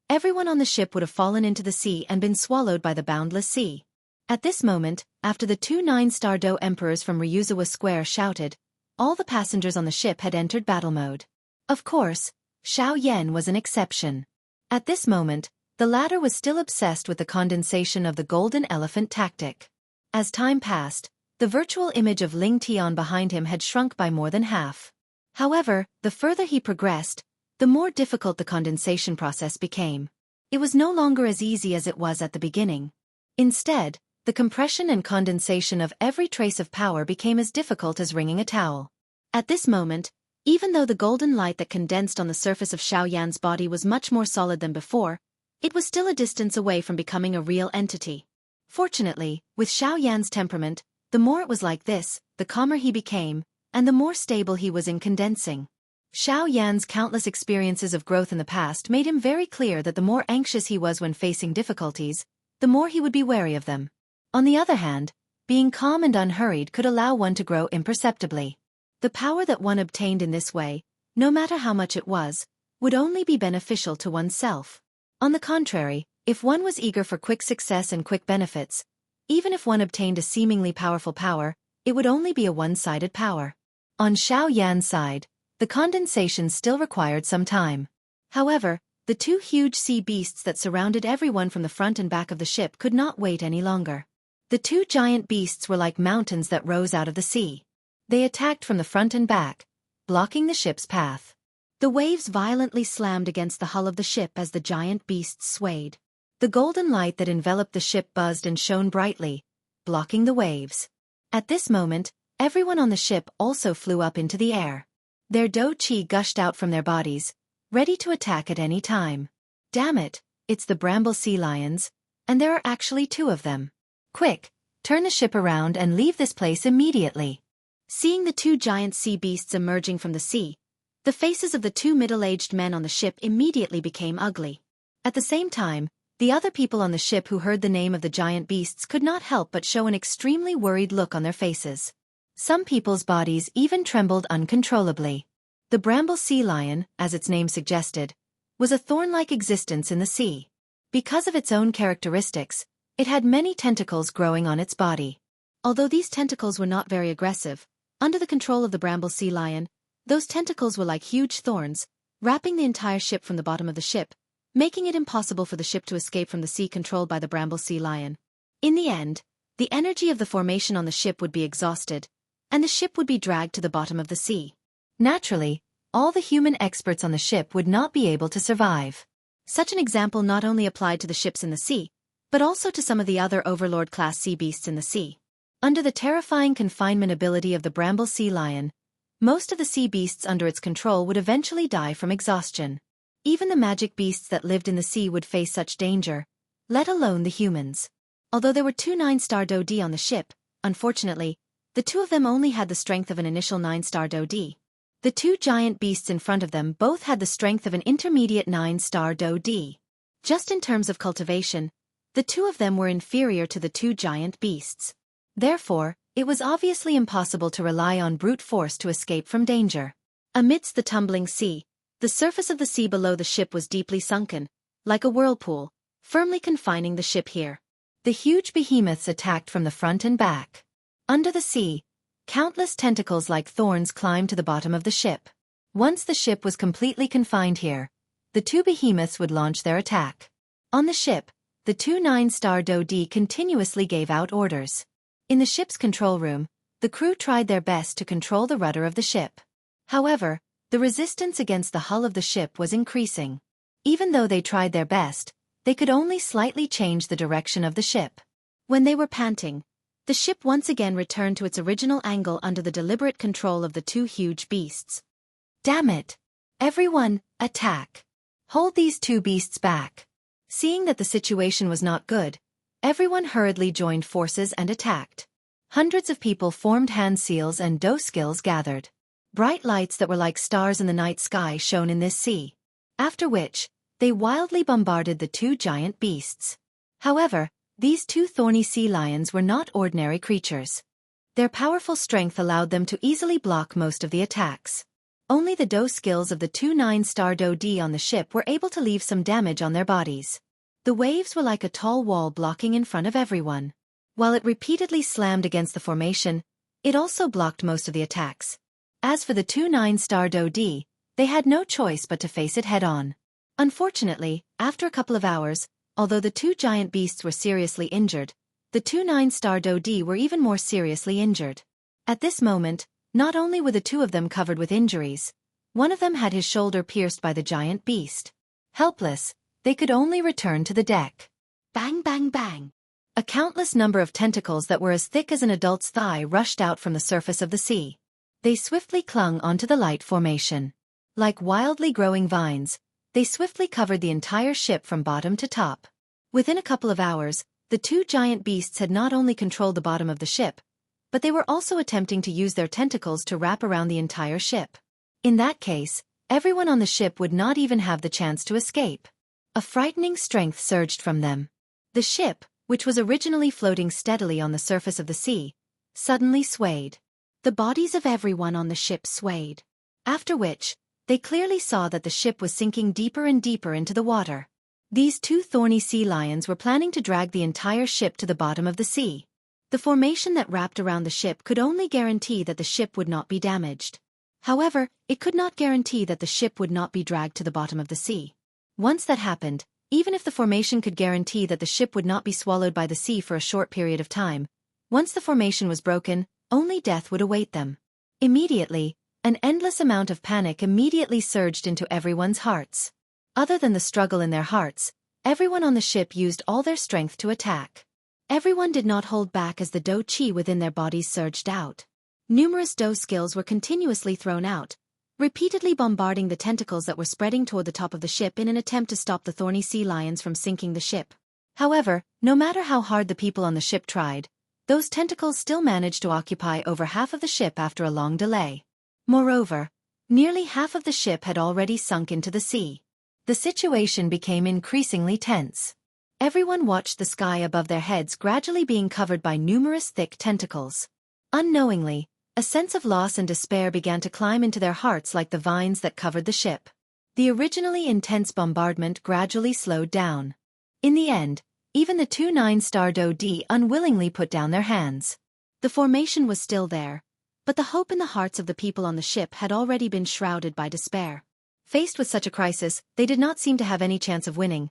everyone on the ship would have fallen into the sea and been swallowed by the boundless sea. At this moment, after the two 9-star Do emperors from Ryuzawa Square shouted, all the passengers on the ship had entered battle mode. Of course, Xiaoyan was an exception. At this moment, the latter was still obsessed with the condensation of the golden elephant tactic. As time passed, the virtual image of Ling Tian behind him had shrunk by more than half. However, the further he progressed, the more difficult the condensation process became. It was no longer as easy as it was at the beginning. Instead, the compression and condensation of every trace of power became as difficult as wringing a towel. At this moment, even though the golden light that condensed on the surface of Xiaoyan's body was much more solid than before, it was still a distance away from becoming a real entity. Fortunately, with Xiaoyan's temperament, the more it was like this, the calmer he became, and the more stable he was in condensing. Xiaoyan's countless experiences of growth in the past made him very clear that the more anxious he was when facing difficulties, the more he would be wary of them. On the other hand, being calm and unhurried could allow one to grow imperceptibly. The power that one obtained in this way, no matter how much it was, would only be beneficial to oneself. On the contrary, if one was eager for quick success and quick benefits, even if one obtained a seemingly powerful power, it would only be a one-sided power. On Xiaoyan's side, the condensation still required some time. However, the two huge sea beasts that surrounded everyone from the front and back of the ship could not wait any longer. The two giant beasts were like mountains that rose out of the sea. They attacked from the front and back, blocking the ship's path. The waves violently slammed against the hull of the ship as the giant beasts swayed. The golden light that enveloped the ship buzzed and shone brightly, blocking the waves. At this moment, everyone on the ship also flew up into the air. Their dou qi gushed out from their bodies, ready to attack at any time. Damn it, it's the bramble sea lions, and there are actually two of them. Quick, turn the ship around and leave this place immediately. Seeing the two giant sea beasts emerging from the sea, the faces of the two middle-aged men on the ship immediately became ugly. At the same time, the other people on the ship who heard the name of the giant beasts could not help but show an extremely worried look on their faces. Some people's bodies even trembled uncontrollably. The bramble sea lion, as its name suggested, was a thorn-like existence in the sea. Because of its own characteristics, it had many tentacles growing on its body. Although these tentacles were not very aggressive, under the control of the bramble sea lion, those tentacles were like huge thorns, wrapping the entire ship from the bottom of the ship, making it impossible for the ship to escape from the sea controlled by the bramble sea lion. In the end, the energy of the formation on the ship would be exhausted, and the ship would be dragged to the bottom of the sea. Naturally, all the human experts on the ship would not be able to survive. Such an example not only applied to the ships in the sea, but also to some of the other overlord-class sea beasts in the sea. Under the terrifying confinement ability of the bramble sea lion, most of the sea beasts under its control would eventually die from exhaustion. Even the magic beasts that lived in the sea would face such danger, let alone the humans. Although there were two 9-star dou on the ship, unfortunately, the two of them only had the strength of an initial 9-star dou. The two giant beasts in front of them both had the strength of an intermediate 9-star dou. Just in terms of cultivation, the two of them were inferior to the two giant beasts. Therefore, it was obviously impossible to rely on brute force to escape from danger. Amidst the tumbling sea, the surface of the sea below the ship was deeply sunken, like a whirlpool, firmly confining the ship here. The huge behemoths attacked from the front and back. Under the sea, countless tentacles like thorns climbed to the bottom of the ship. Once the ship was completely confined here, the two behemoths would launch their attack. On the ship, the two 9-star dou continuously gave out orders. In the ship's control room, the crew tried their best to control the rudder of the ship. However, the resistance against the hull of the ship was increasing. Even though they tried their best, they could only slightly change the direction of the ship. When they were panting, the ship once again returned to its original angle under the deliberate control of the two huge beasts. Damn it! Everyone, attack! Hold these two beasts back. Seeing that the situation was not good, everyone hurriedly joined forces and attacked. Hundreds of people formed hand seals and dou skills gathered. Bright lights that were like stars in the night sky shone in this sea. After which, they wildly bombarded the two giant beasts. However, these two thorny sea lions were not ordinary creatures. Their powerful strength allowed them to easily block most of the attacks. Only the dou skills of the two 9-star dou on the ship were able to leave some damage on their bodies. The waves were like a tall wall blocking in front of everyone. While it repeatedly slammed against the formation, it also blocked most of the attacks. As for the two 9-star dou, they had no choice but to face it head-on. Unfortunately, after a couple of hours, although the two giant beasts were seriously injured, the two 9-star dou were even more seriously injured. At this moment, not only were the two of them covered with injuries, one of them had his shoulder pierced by the giant beast. Helpless, they could only return to the deck. Bang, bang, bang. A countless number of tentacles that were as thick as an adult's thigh rushed out from the surface of the sea. They swiftly clung onto the light formation. Like wildly growing vines, they swiftly covered the entire ship from bottom to top. Within a couple of hours, the two giant beasts had not only controlled the bottom of the ship, but they were also attempting to use their tentacles to wrap around the entire ship. In that case, everyone on the ship would not even have the chance to escape. A frightening strength surged from them. The ship, which was originally floating steadily on the surface of the sea, suddenly swayed. The bodies of everyone on the ship swayed. After which, they clearly saw that the ship was sinking deeper and deeper into the water. These two thorny sea lions were planning to drag the entire ship to the bottom of the sea. The formation that wrapped around the ship could only guarantee that the ship would not be damaged. However, it could not guarantee that the ship would not be dragged to the bottom of the sea. Once that happened, even if the formation could guarantee that the ship would not be swallowed by the sea for a short period of time, once the formation was broken, only death would await them. Immediately, an endless amount of panic immediately surged into everyone's hearts. Other than the struggle in their hearts, everyone on the ship used all their strength to attack. Everyone did not hold back as the Do Chi within their bodies surged out. Numerous Do skills were continuously thrown out, repeatedly bombarding the tentacles that were spreading toward the top of the ship in an attempt to stop the thorny sea lions from sinking the ship. However, no matter how hard the people on the ship tried, those tentacles still managed to occupy over half of the ship after a long delay. Moreover, nearly half of the ship had already sunk into the sea. The situation became increasingly tense. Everyone watched the sky above their heads gradually being covered by numerous thick tentacles. Unknowingly, a sense of loss and despair began to climb into their hearts like the vines that covered the ship. The originally intense bombardment gradually slowed down. In the end, even the two 9-star Do Di unwillingly put down their hands. The formation was still there, but the hope in the hearts of the people on the ship had already been shrouded by despair. Faced with such a crisis, they did not seem to have any chance of winning.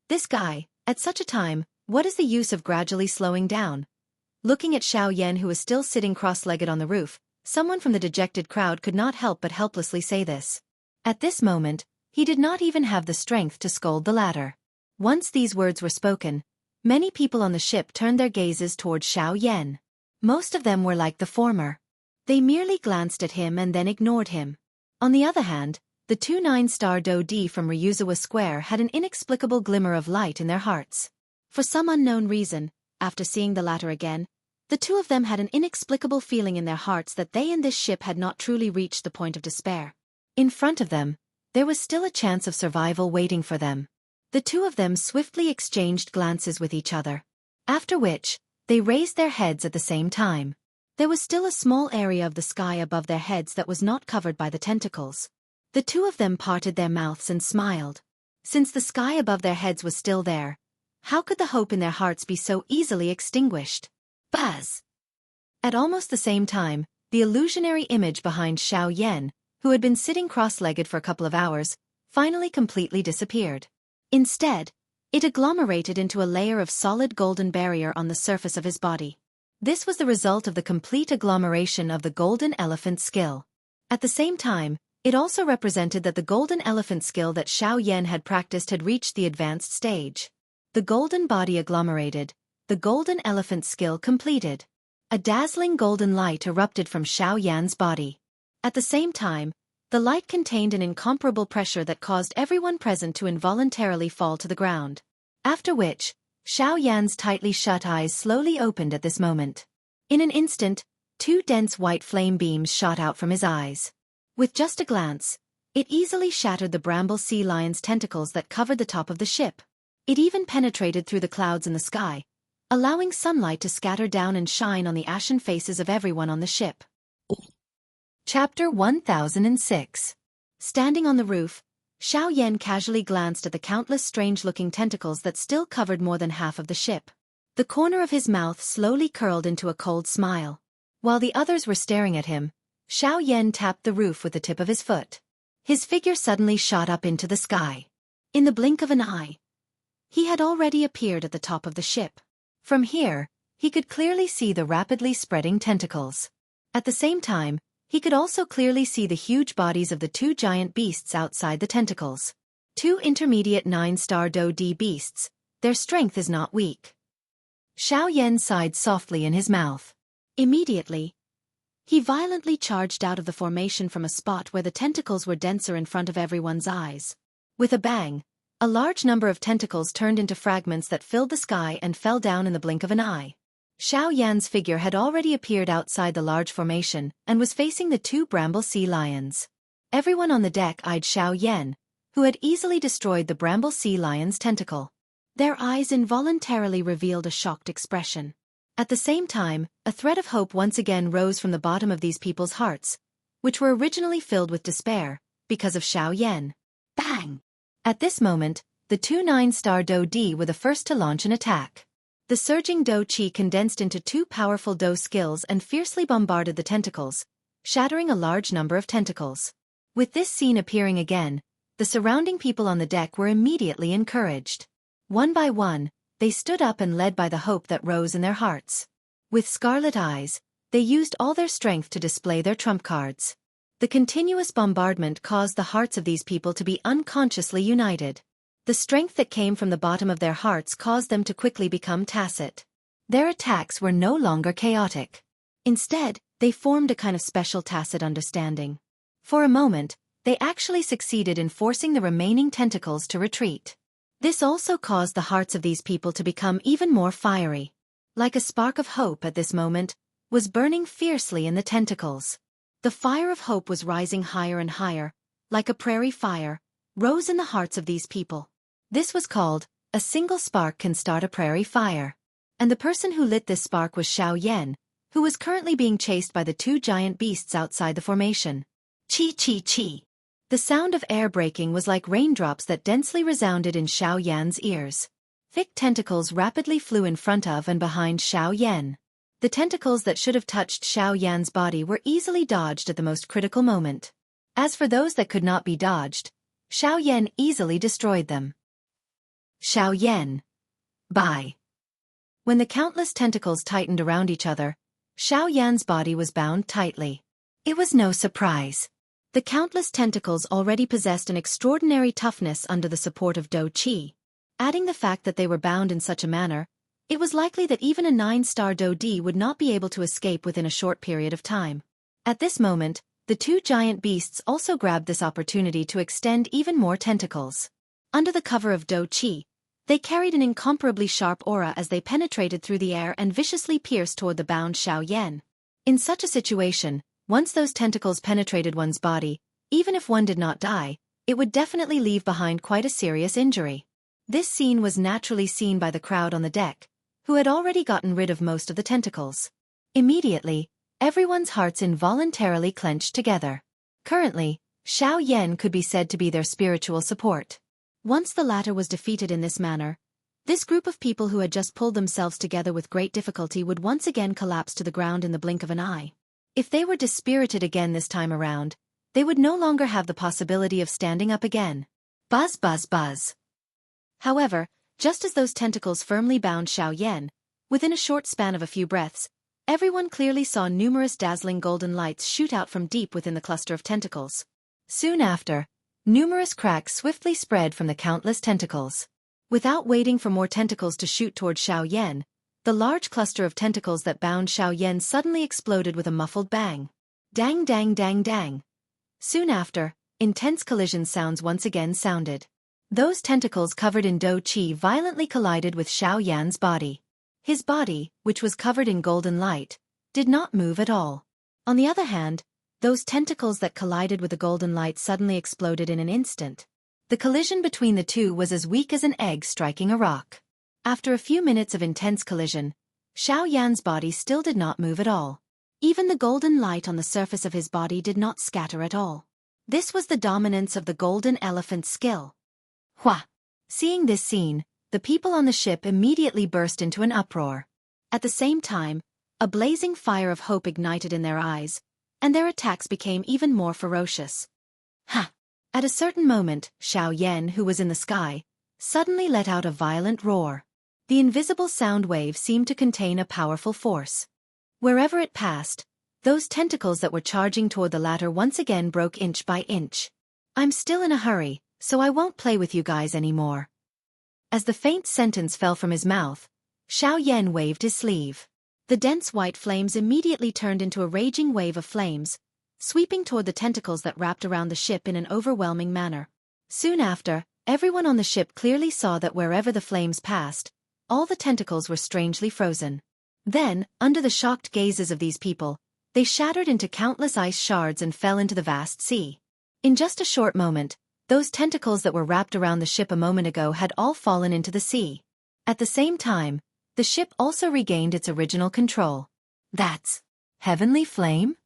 This guy, at such a time, what is the use of gradually slowing down? Looking at Xianxia, who was still sitting cross-legged on the roof, someone from the dejected crowd could not help but helplessly say this. At this moment, he did not even have the strength to scold the latter. Once these words were spoken, many people on the ship turned their gazes toward Xianxia. Most of them were like the former. They merely glanced at him and then ignored him. On the other hand, the two 9-star Do Di from Ryuzawa Square had an inexplicable glimmer of light in their hearts. For some unknown reason, after seeing the latter again, the two of them had an inexplicable feeling in their hearts that they and this ship had not truly reached the point of despair. In front of them, there was still a chance of survival waiting for them. The two of them swiftly exchanged glances with each other. After which, they raised their heads at the same time. There was still a small area of the sky above their heads that was not covered by the tentacles. The two of them parted their mouths and smiled. Since the sky above their heads was still there, how could the hope in their hearts be so easily extinguished? Buzz! At almost the same time, the illusionary image behind Xianxia, who had been sitting cross-legged for a couple of hours, finally completely disappeared. Instead, it agglomerated into a layer of solid golden barrier on the surface of his body. This was the result of the complete agglomeration of the golden elephant skill. At the same time, it also represented that the golden elephant skill that Xianxia had practiced had reached the advanced stage. The golden body agglomerated, the golden elephant skill completed. A dazzling golden light erupted from Xianxia's body. At the same time, the light contained an incomparable pressure that caused everyone present to involuntarily fall to the ground. After which, Xianxia's tightly shut eyes slowly opened at this moment. In an instant, two dense white flame beams shot out from his eyes. With just a glance, it easily shattered the bramble sea lion's tentacles that covered the top of the ship. It even penetrated through the clouds in the sky, allowing sunlight to scatter down and shine on the ashen faces of everyone on the ship. Chapter 1006. Standing on the roof, Xianxia casually glanced at the countless strange-looking tentacles that still covered more than half of the ship. The corner of his mouth slowly curled into a cold smile. While the others were staring at him, Xianxia tapped the roof with the tip of his foot. His figure suddenly shot up into the sky. In the blink of an eye, he had already appeared at the top of the ship. From here, he could clearly see the rapidly spreading tentacles. At the same time, he could also clearly see the huge bodies of the two giant beasts outside the tentacles. Two intermediate 9-star Do-D beasts, their strength is not weak. Xiaoyan sighed softly in his mouth. Immediately, he violently charged out of the formation from a spot where the tentacles were denser in front of everyone's eyes. With a bang, a large number of tentacles turned into fragments that filled the sky and fell down in the blink of an eye. Xiaoyan's figure had already appeared outside the large formation and was facing the two bramble sea lions. Everyone on the deck eyed Xiaoyan, who had easily destroyed the bramble sea lion's tentacle. Their eyes involuntarily revealed a shocked expression. At the same time, a thread of hope once again rose from the bottom of these people's hearts, which were originally filled with despair, because of Xiaoyan. Bang! At this moment, the two 9-star Do-D were the first to launch an attack. The surging Do-Chi condensed into two powerful Do skills and fiercely bombarded the tentacles, shattering a large number of tentacles. With this scene appearing again, the surrounding people on the deck were immediately encouraged. One by one, they stood up and led by the hope that rose in their hearts. With scarlet eyes, they used all their strength to display their trump cards. The continuous bombardment caused the hearts of these people to be unconsciously united. The strength that came from the bottom of their hearts caused them to quickly become tacit. Their attacks were no longer chaotic. Instead, they formed a kind of special tacit understanding. For a moment, they actually succeeded in forcing the remaining tentacles to retreat. This also caused the hearts of these people to become even more fiery. Like a spark of hope at this moment, was burning fiercely in the tentacles. The fire of hope was rising higher and higher, like a prairie fire, rose in the hearts of these people. This was called, a single spark can start a prairie fire. And the person who lit this spark was Xiaoyan, who was currently being chased by the two giant beasts outside the formation. Chi chi chi. The sound of air breaking was like raindrops that densely resounded in Xiaoyan's ears. Thick tentacles rapidly flew in front of and behind Xiaoyan. The tentacles that should have touched Xiaoyan's body were easily dodged at the most critical moment. As for those that could not be dodged, Xiaoyan easily destroyed them. Xiaoyan. Bye. When the countless tentacles tightened around each other, Xiaoyan's body was bound tightly. It was no surprise. The countless tentacles already possessed an extraordinary toughness under the support of Do-Chi. Adding the fact that they were bound in such a manner, it was likely that even a 9-star Do-D would not be able to escape within a short period of time. At this moment, the two giant beasts also grabbed this opportunity to extend even more tentacles. Under the cover of Do-Chi, they carried an incomparably sharp aura as they penetrated through the air and viciously pierced toward the bound Xiaoyan. In such a situation, once those tentacles penetrated one's body, even if one did not die, it would definitely leave behind quite a serious injury. This scene was naturally seen by the crowd on the deck, who had already gotten rid of most of the tentacles. Immediately, everyone's hearts involuntarily clenched together. Currently, Xiaoyan could be said to be their spiritual support. Once the latter was defeated in this manner, this group of people who had just pulled themselves together with great difficulty would once again collapse to the ground in the blink of an eye. If they were dispirited again this time around, they would no longer have the possibility of standing up again. Buzz buzz buzz. However, just as those tentacles firmly bound Xiaoyan, within a short span of a few breaths, everyone clearly saw numerous dazzling golden lights shoot out from deep within the cluster of tentacles. Soon after, numerous cracks swiftly spread from the countless tentacles. Without waiting for more tentacles to shoot toward Xiaoyan, the large cluster of tentacles that bound Xiaoyan suddenly exploded with a muffled bang. Dang dang dang dang. Soon after, intense collision sounds once again sounded. Those tentacles covered in Do-Chi violently collided with Xiaoyan's body. His body, which was covered in golden light, did not move at all. On the other hand, those tentacles that collided with the golden light suddenly exploded in an instant. The collision between the two was as weak as an egg striking a rock. After a few minutes of intense collision, Xiaoyan's body still did not move at all. Even the golden light on the surface of his body did not scatter at all. This was the dominance of the golden elephant's skill. Hua! Seeing this scene, the people on the ship immediately burst into an uproar. At the same time, a blazing fire of hope ignited in their eyes, and their attacks became even more ferocious. Ha! At a certain moment, Xiaoyan, who was in the sky, suddenly let out a violent roar. The invisible sound wave seemed to contain a powerful force. Wherever it passed, those tentacles that were charging toward the latter once again broke inch by inch. I'm still in a hurry, so I won't play with you guys anymore." As the faint sentence fell from his mouth, Xiaoyan waved his sleeve. The dense white flames immediately turned into a raging wave of flames, sweeping toward the tentacles that wrapped around the ship in an overwhelming manner. Soon after, everyone on the ship clearly saw that wherever the flames passed, all the tentacles were strangely frozen. Then, under the shocked gazes of these people, they shattered into countless ice shards and fell into the vast sea. In just a short moment, those tentacles that were wrapped around the ship a moment ago had all fallen into the sea. At the same time, the ship also regained its original control. That's heavenly flame?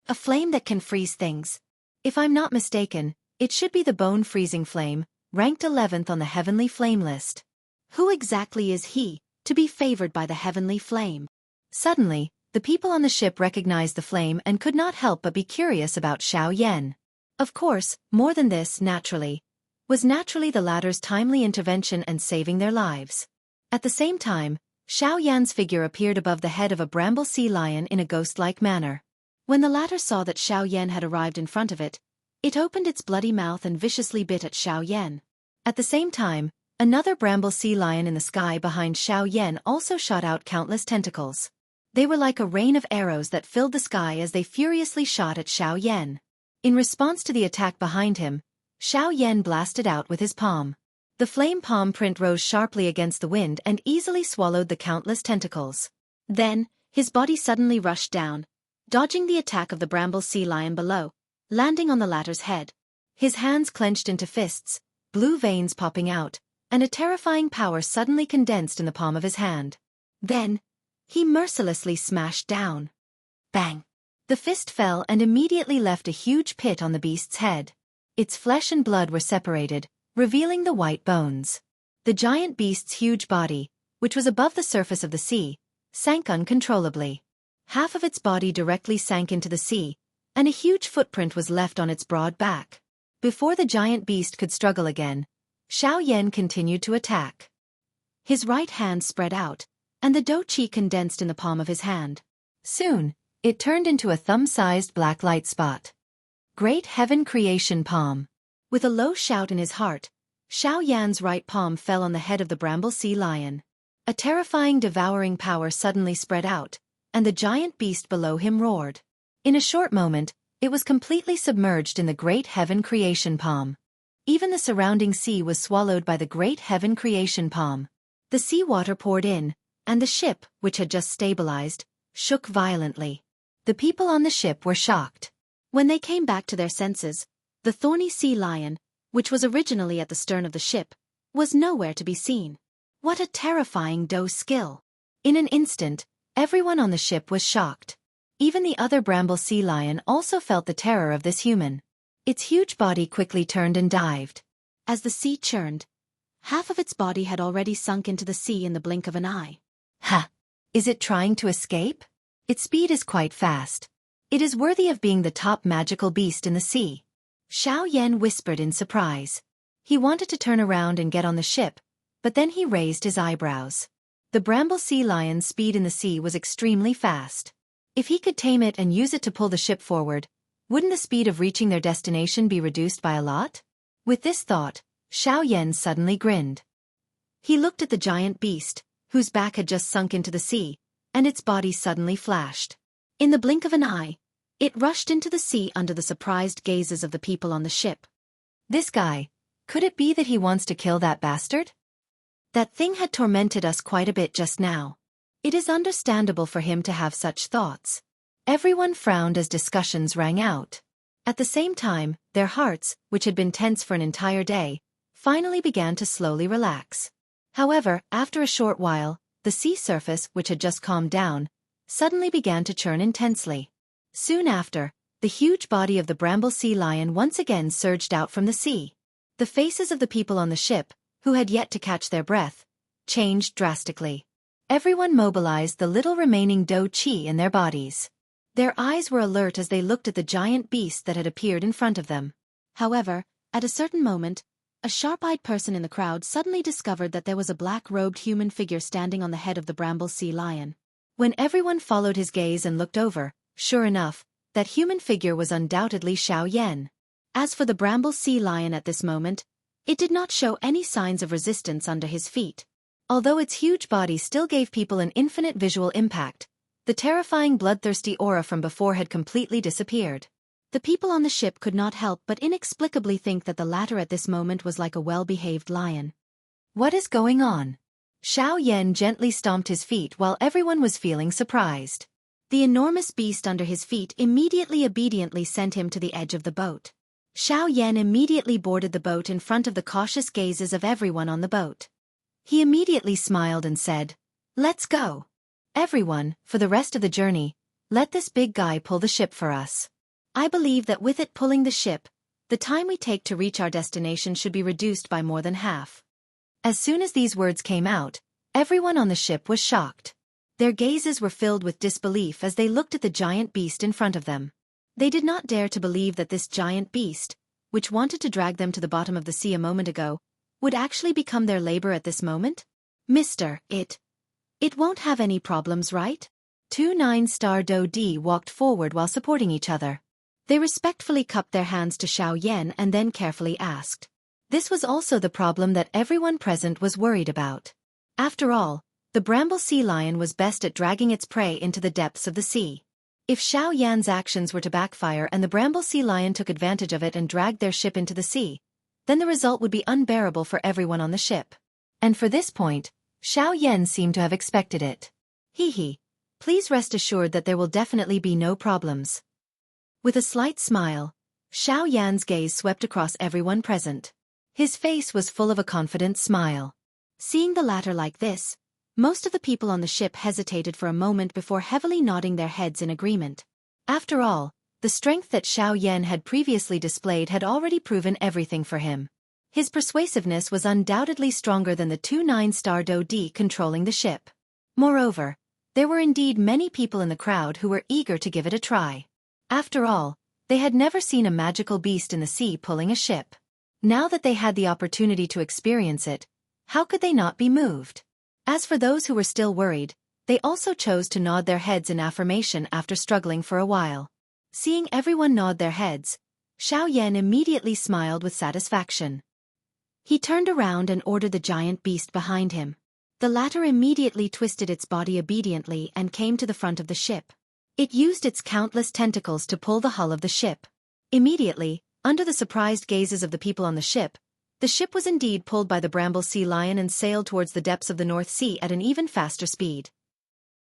A flame that can freeze things. If I'm not mistaken, it should be the bone-freezing flame, ranked 11th on the heavenly flame list. Who exactly is he, to be favored by the heavenly flame? Suddenly, the people on the ship recognized the flame and could not help but be curious about Xiaoyan. Of course, more than this, was naturally the latter's timely intervention and saving their lives. At the same time, Xiaoyan's figure appeared above the head of a bramble sea lion in a ghost-like manner. When the latter saw that Xiaoyan had arrived in front of it, it opened its bloody mouth and viciously bit at Xiaoyan. At the same time, another bramble sea lion in the sky behind Xiaoyan also shot out countless tentacles. They were like a rain of arrows that filled the sky as they furiously shot at Xiaoyan. In response to the attack behind him, Xiaoyan blasted out with his palm. The flame palm print rose sharply against the wind and easily swallowed the countless tentacles. Then, his body suddenly rushed down, dodging the attack of the bramble sea lion below, landing on the latter's head. His hands clenched into fists, blue veins popping out, and a terrifying power suddenly condensed in the palm of his hand. Then, he mercilessly smashed down. Bang! The fist fell and immediately left a huge pit on the beast's head. Its flesh and blood were separated, revealing the white bones. The giant beast's huge body, which was above the surface of the sea, sank uncontrollably. Half of its body directly sank into the sea, and a huge footprint was left on its broad back. Before the giant beast could struggle again, Xiaoyan continued to attack. His right hand spread out, and the dou qi condensed in the palm of his hand. Soon, it turned into a thumb-sized black light spot. Great Heaven Creation Palm. With a low shout in his heart, Xiaoyan's right palm fell on the head of the bramble sea lion. A terrifying devouring power suddenly spread out, and the giant beast below him roared. In a short moment, it was completely submerged in the Great Heaven Creation Palm. Even the surrounding sea was swallowed by the Great Heaven Creation Palm. The sea water poured in, and the ship, which had just stabilized, shook violently. The people on the ship were shocked. When they came back to their senses, the thorny sea lion, which was originally at the stern of the ship, was nowhere to be seen. What a terrifying dou skill! In an instant, everyone on the ship was shocked. Even the other bramble sea lion also felt the terror of this human. Its huge body quickly turned and dived. As the sea churned, half of its body had already sunk into the sea in the blink of an eye. Ha! Is it trying to escape? Its speed is quite fast. It is worthy of being the top magical beast in the sea. Xiaoyan whispered in surprise. He wanted to turn around and get on the ship, but then he raised his eyebrows. The bramble sea lion's speed in the sea was extremely fast. If he could tame it and use it to pull the ship forward, wouldn't the speed of reaching their destination be reduced by a lot? With this thought, Xiaoyan suddenly grinned. He looked at the giant beast, whose back had just sunk into the sea, and its body suddenly flashed. In the blink of an eye, it rushed into the sea under the surprised gazes of the people on the ship. This guy, could it be that he wants to kill that bastard? That thing had tormented us quite a bit just now. It is understandable for him to have such thoughts. Everyone frowned as discussions rang out. At the same time, their hearts, which had been tense for an entire day, finally began to slowly relax. However, after a short while, the sea surface, which had just calmed down, suddenly began to churn intensely. Soon after, the huge body of the bramble sea lion once again surged out from the sea. The faces of the people on the ship, who had yet to catch their breath, changed drastically. Everyone mobilized the little remaining dou qi in their bodies. Their eyes were alert as they looked at the giant beast that had appeared in front of them. However, at a certain moment, a sharp-eyed person in the crowd suddenly discovered that there was a black-robed human figure standing on the head of the bramble sea lion. When everyone followed his gaze and looked over, sure enough, that human figure was undoubtedly Xiaoyan. As for the bramble sea lion at this moment, it did not show any signs of resistance under his feet. Although its huge body still gave people an infinite visual impact, the terrifying bloodthirsty aura from before had completely disappeared. The people on the ship could not help but inexplicably think that the latter at this moment was like a well-behaved lion. What is going on? Xianxia gently stomped his feet while everyone was feeling surprised. The enormous beast under his feet immediately obediently sent him to the edge of the boat. Xianxia immediately boarded the boat in front of the cautious gazes of everyone on the boat. He immediately smiled and said, "Let's go. Everyone, for the rest of the journey, let this big guy pull the ship for us. I believe that with it pulling the ship, the time we take to reach our destination should be reduced by more than half." As soon as these words came out, everyone on the ship was shocked. Their gazes were filled with disbelief as they looked at the giant beast in front of them. They did not dare to believe that this giant beast, which wanted to drag them to the bottom of the sea a moment ago, would actually become their labor at this moment. "Mr. It won't have any problems, right?" 2 9-star Do-D walked forward while supporting each other. They respectfully cupped their hands to Xianxia and then carefully asked. This was also the problem that everyone present was worried about. After all, the bramble sea lion was best at dragging its prey into the depths of the sea. If Xianxia's actions were to backfire and the bramble sea lion took advantage of it and dragged their ship into the sea, then the result would be unbearable for everyone on the ship. And for this point, Xianxia seemed to have expected it. Please rest assured that there will definitely be no problems." With a slight smile, Xianxia's gaze swept across everyone present. His face was full of a confident smile. Seeing the latter like this, most of the people on the ship hesitated for a moment before heavily nodding their heads in agreement. After all, the strength that Xianxia had previously displayed had already proven everything for him. His persuasiveness was undoubtedly stronger than the 2 9-star Do-D controlling the ship. Moreover, there were indeed many people in the crowd who were eager to give it a try. After all, they had never seen a magical beast in the sea pulling a ship. Now that they had the opportunity to experience it, how could they not be moved? As for those who were still worried, they also chose to nod their heads in affirmation after struggling for a while. Seeing everyone nod their heads, Xianxia immediately smiled with satisfaction. He turned around and ordered the giant beast behind him. The latter immediately twisted its body obediently and came to the front of the ship. It used its countless tentacles to pull the hull of the ship. Immediately, under the surprised gazes of the people on the ship was indeed pulled by the bramble sea lion and sailed towards the depths of the North Sea at an even faster speed.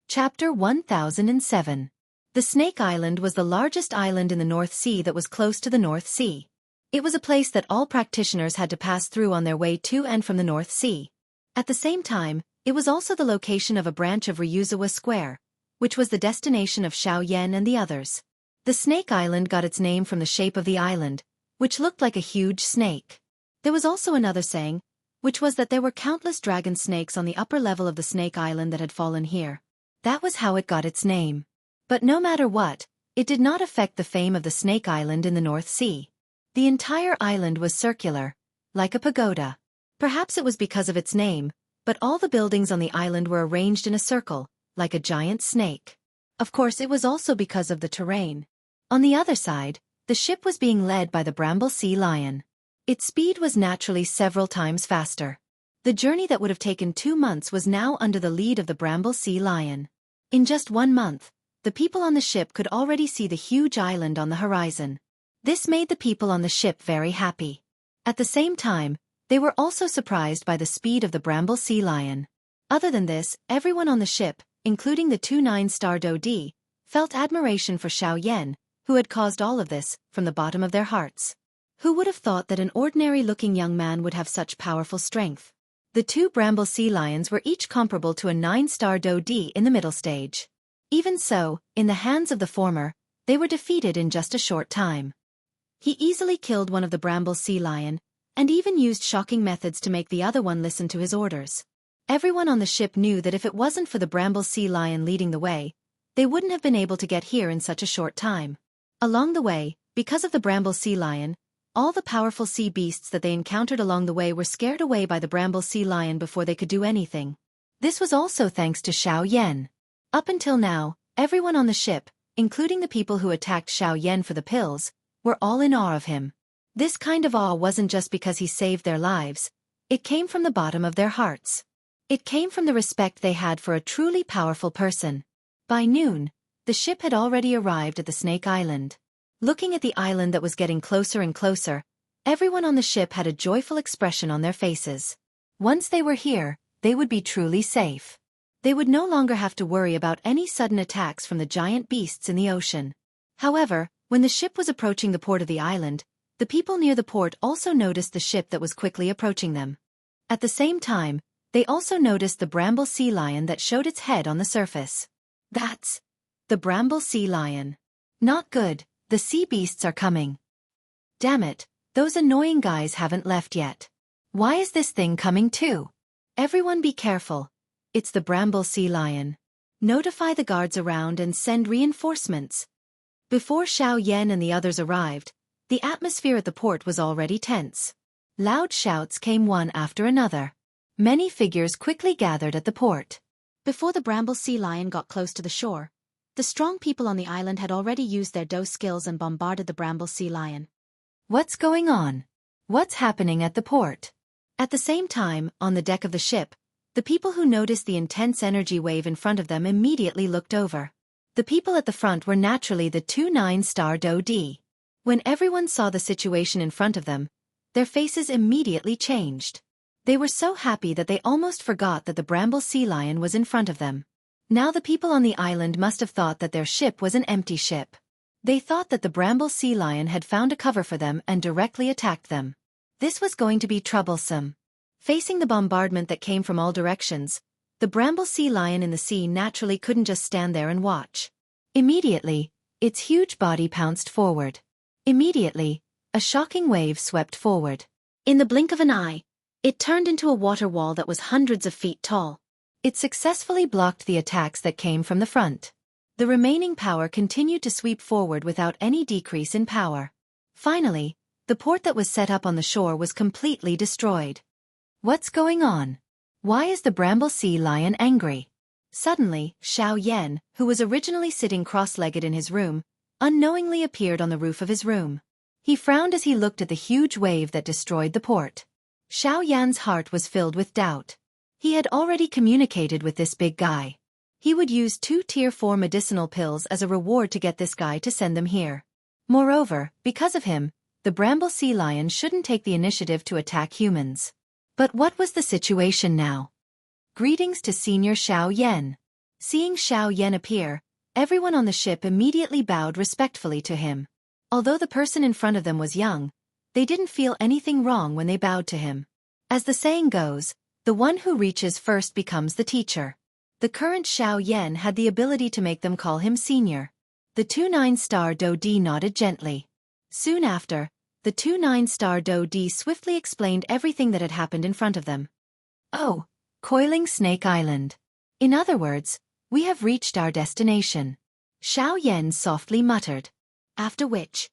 Chapter 1007. The Snake Island was the largest island in the North Sea that was close to the North Sea. It was a place that all practitioners had to pass through on their way to and from the North Sea. At the same time, it was also the location of a branch of Ryuzawa Square, which was the destination of Xianxia and the others. The Snake Island got its name from the shape of the island, which looked like a huge snake. There was also another saying, which was that there were countless dragon snakes on the upper level of the Snake Island that had fallen here. That was how it got its name. But no matter what, it did not affect the fame of the Snake Island in the North Sea. The entire island was circular, like a pagoda. Perhaps it was because of its name, but all the buildings on the island were arranged in a circle, like a giant snake. Of course, it was also because of the terrain. On the other side, the ship was being led by the bramble sea lion. Its speed was naturally several times faster. The journey that would have taken 2 months was now under the lead of the bramble sea lion. In just 1 month, the people on the ship could already see the huge island on the horizon. This made the people on the ship very happy. At the same time, they were also surprised by the speed of the bramble sea lion. Other than this, everyone on the ship, including the 2 9-star Do-D, felt admiration for Xianxia, who had caused all of this, from the bottom of their hearts. Who would have thought that an ordinary-looking young man would have such powerful strength? The 2 bramble sea lions were each comparable to a 9-star Do-D in the middle stage. Even so, in the hands of the former, they were defeated in just a short time. He easily killed one of the bramble sea lion, and even used shocking methods to make the other one listen to his orders. Everyone on the ship knew that if it wasn't for the bramble sea lion leading the way, they wouldn't have been able to get here in such a short time. Along the way, because of the bramble sea lion, all the powerful sea beasts that they encountered along the way were scared away by the bramble sea lion before they could do anything. This was also thanks to Xianxia. Up until now, everyone on the ship, including the people who attacked Xianxia for the pills, were all in awe of him. This kind of awe wasn't just because he saved their lives, it came from the bottom of their hearts. It came from the respect they had for a truly powerful person. By noon, the ship had already arrived at the Snake Island. Looking at the island that was getting closer and closer, everyone on the ship had a joyful expression on their faces. Once they were here, they would be truly safe. They would no longer have to worry about any sudden attacks from the giant beasts in the ocean. However, when the ship was approaching the port of the island, the people near the port also noticed the ship that was quickly approaching them. At the same time, they also noticed the bramble sea lion that showed its head on the surface. That's the bramble sea lion. Not good, the sea beasts are coming. Damn it, those annoying guys haven't left yet. Why is this thing coming too? Everyone be careful. It's the bramble sea lion. Notify the guards around and send reinforcements. Before Xiao Yan and the others arrived, the atmosphere at the port was already tense. Loud shouts came one after another. Many figures quickly gathered at the port. Before the bramble sea lion got close to the shore, the strong people on the island had already used their Do skills and bombarded the bramble sea lion. What's going on? What's happening at the port? At the same time, on the deck of the ship, the people who noticed the intense energy wave in front of them immediately looked over. The people at the front were naturally the 2 9-star Do D. When everyone saw the situation in front of them, their faces immediately changed. They were so happy that they almost forgot that the bramble sea lion was in front of them. Now the people on the island must have thought that their ship was an empty ship. They thought that the bramble sea lion had found a cover for them and directly attacked them. This was going to be troublesome. Facing the bombardment that came from all directions, the bramble sea lion in the sea naturally couldn't just stand there and watch. Immediately, its huge body pounced forward. Immediately, a shocking wave swept forward. In the blink of an eye, it turned into a water wall that was hundreds of feet tall. It successfully blocked the attacks that came from the front. The remaining power continued to sweep forward without any decrease in power. Finally, the port that was set up on the shore was completely destroyed. What's going on? Why is the bramble sea lion angry? Suddenly, Xiao Yan, who was originally sitting cross-legged in his room, unknowingly appeared on the roof of his room. He frowned as he looked at the huge wave that destroyed the port. Xiao Yan's heart was filled with doubt. He had already communicated with this big guy. He would use 2 Tier 4 medicinal pills as a reward to get this guy to send them here. Moreover, because of him, the bramble sea lion shouldn't take the initiative to attack humans. But what was the situation now? Greetings to Senior Xiao Yan. Seeing Xiao Yan appear, everyone on the ship immediately bowed respectfully to him. Although the person in front of them was young, they didn't feel anything wrong when they bowed to him. As the saying goes, the one who reaches first becomes the teacher. The current Xiao Yan had the ability to make them call him senior. The 2 9-star Do D nodded gently. Soon after, the 2 9-star Do D swiftly explained everything that had happened in front of them. Oh, Coiling Snake Island. In other words, we have reached our destination. Xiao Yan softly muttered. After which,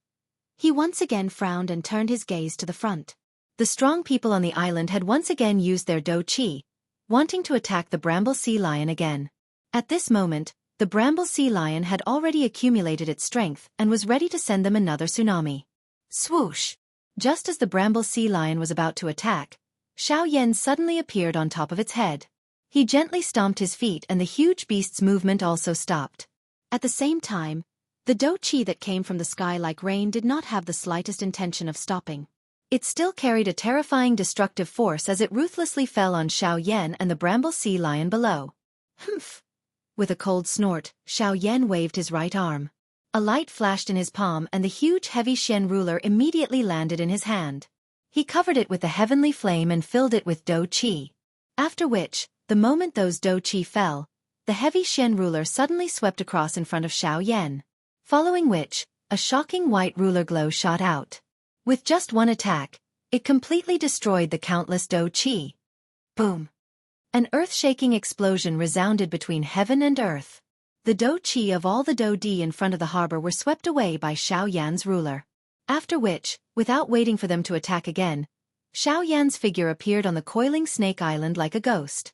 he once again frowned and turned his gaze to the front. The strong people on the island had once again used their Do Qi, wanting to attack the bramble sea lion again. At this moment, the bramble sea lion had already accumulated its strength and was ready to send them another tsunami. Swoosh! Just as the bramble sea lion was about to attack, Xiao Yan suddenly appeared on top of its head. He gently stomped his feet and the huge beast's movement also stopped. At the same time, the Do Qi that came from the sky like rain did not have the slightest intention of stopping. It still carried a terrifying destructive force as it ruthlessly fell on Xiao Yan and the bramble sea lion below. Humph! With a cold snort, Xiao Yan waved his right arm. A light flashed in his palm and the huge heavy Xian ruler immediately landed in his hand. He covered it with the heavenly flame and filled it with Do Qi. After which, the moment those Do Qi fell, the heavy Xian ruler suddenly swept across in front of Xiao Yan. Following which, a shocking white ruler glow shot out. With just one attack, it completely destroyed the countless Do Qi. Boom! An earth-shaking explosion resounded between heaven and earth. The Do Qi of all the Do Di in front of the harbor were swept away by Xiao Yan's ruler. After which, without waiting for them to attack again, Xiao Yan's figure appeared on the coiling Snake Island like a ghost.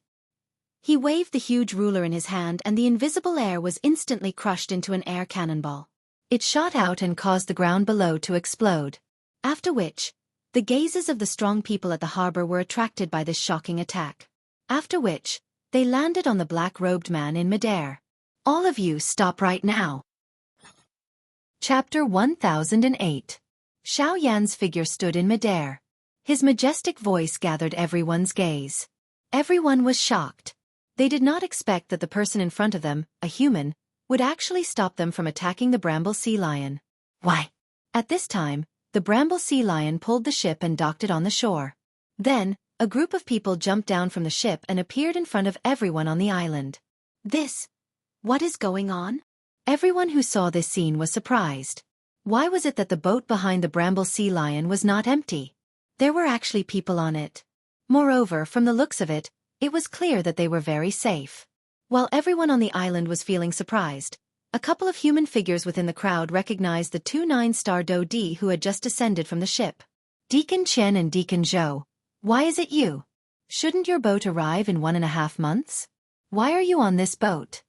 He waved the huge ruler in his hand and the invisible air was instantly crushed into an air cannonball. It shot out and caused the ground below to explode. After which, the gazes of the strong people at the harbor were attracted by this shocking attack. After which, they landed on the black-robed man in midair. All of you stop right now. Chapter 1008. Xiao Yan's figure stood in midair. His majestic voice gathered everyone's gaze. Everyone was shocked. They did not expect that the person in front of them, a human, would actually stop them from attacking the bramble sea lion. Why? At this time, the bramble sea lion pulled the ship and docked it on the shore. Then, a group of people jumped down from the ship and appeared in front of everyone on the island. What is going on? Everyone who saw this scene was surprised. Why was it that the boat behind the bramble sea lion was not empty? There were actually people on it. Moreover, from the looks of it, it was clear that they were very safe. While everyone on the island was feeling surprised, a couple of human figures within the crowd recognized the two 9-star Do-Di who had just descended from the ship. Deacon Chen and Deacon Zhou. Why is it you? Shouldn't your boat arrive in 1.5 months? Why are you on this boat?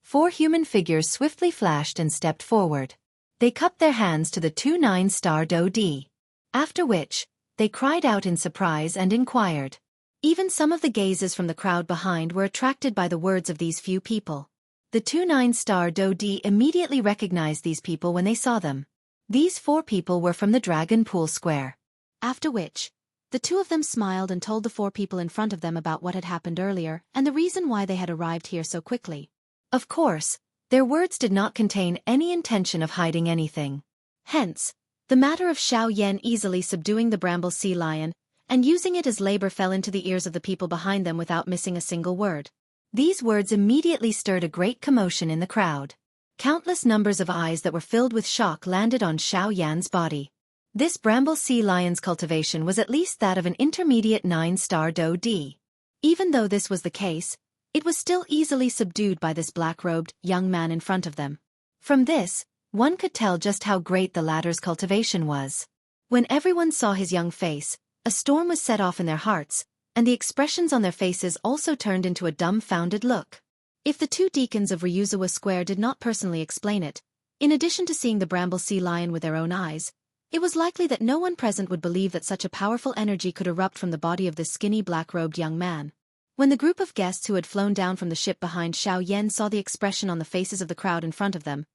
4 human figures swiftly flashed and stepped forward. They cupped their hands to the two 9-star Do-Di. After which, they cried out in surprise and inquired. Even some of the gazes from the crowd behind were attracted by the words of these few people. The two 9-star Do-Di immediately recognized these people when they saw them. These 4 people were from the Dragon Pool Square. After which, the 2 of them smiled and told the 4 people in front of them about what had happened earlier and the reason why they had arrived here so quickly. Of course, their words did not contain any intention of hiding anything. Hence, the matter of Xiao Yan easily subduing the bramble sea lion and using it as labor fell into the ears of the people behind them without missing a single word. These words immediately stirred a great commotion in the crowd. Countless numbers of eyes that were filled with shock landed on Xiao Yan's body. This bramble sea lion's cultivation was at least that of an intermediate 9-star Do-Di. Even though this was the case, it was still easily subdued by this black-robed, young man in front of them. From this, one could tell just how great the latter's cultivation was. When everyone saw his young face, a storm was set off in their hearts, and the expressions on their faces also turned into a dumbfounded look. If the 2 deacons of Ryuzawa Square did not personally explain it, in addition to seeing the bramble sea lion with their own eyes, it was likely that no one present would believe that such a powerful energy could erupt from the body of this skinny black-robed young man. When the group of guests who had flown down from the ship behind Xiao Yan saw the expression on the faces of the crowd in front of them,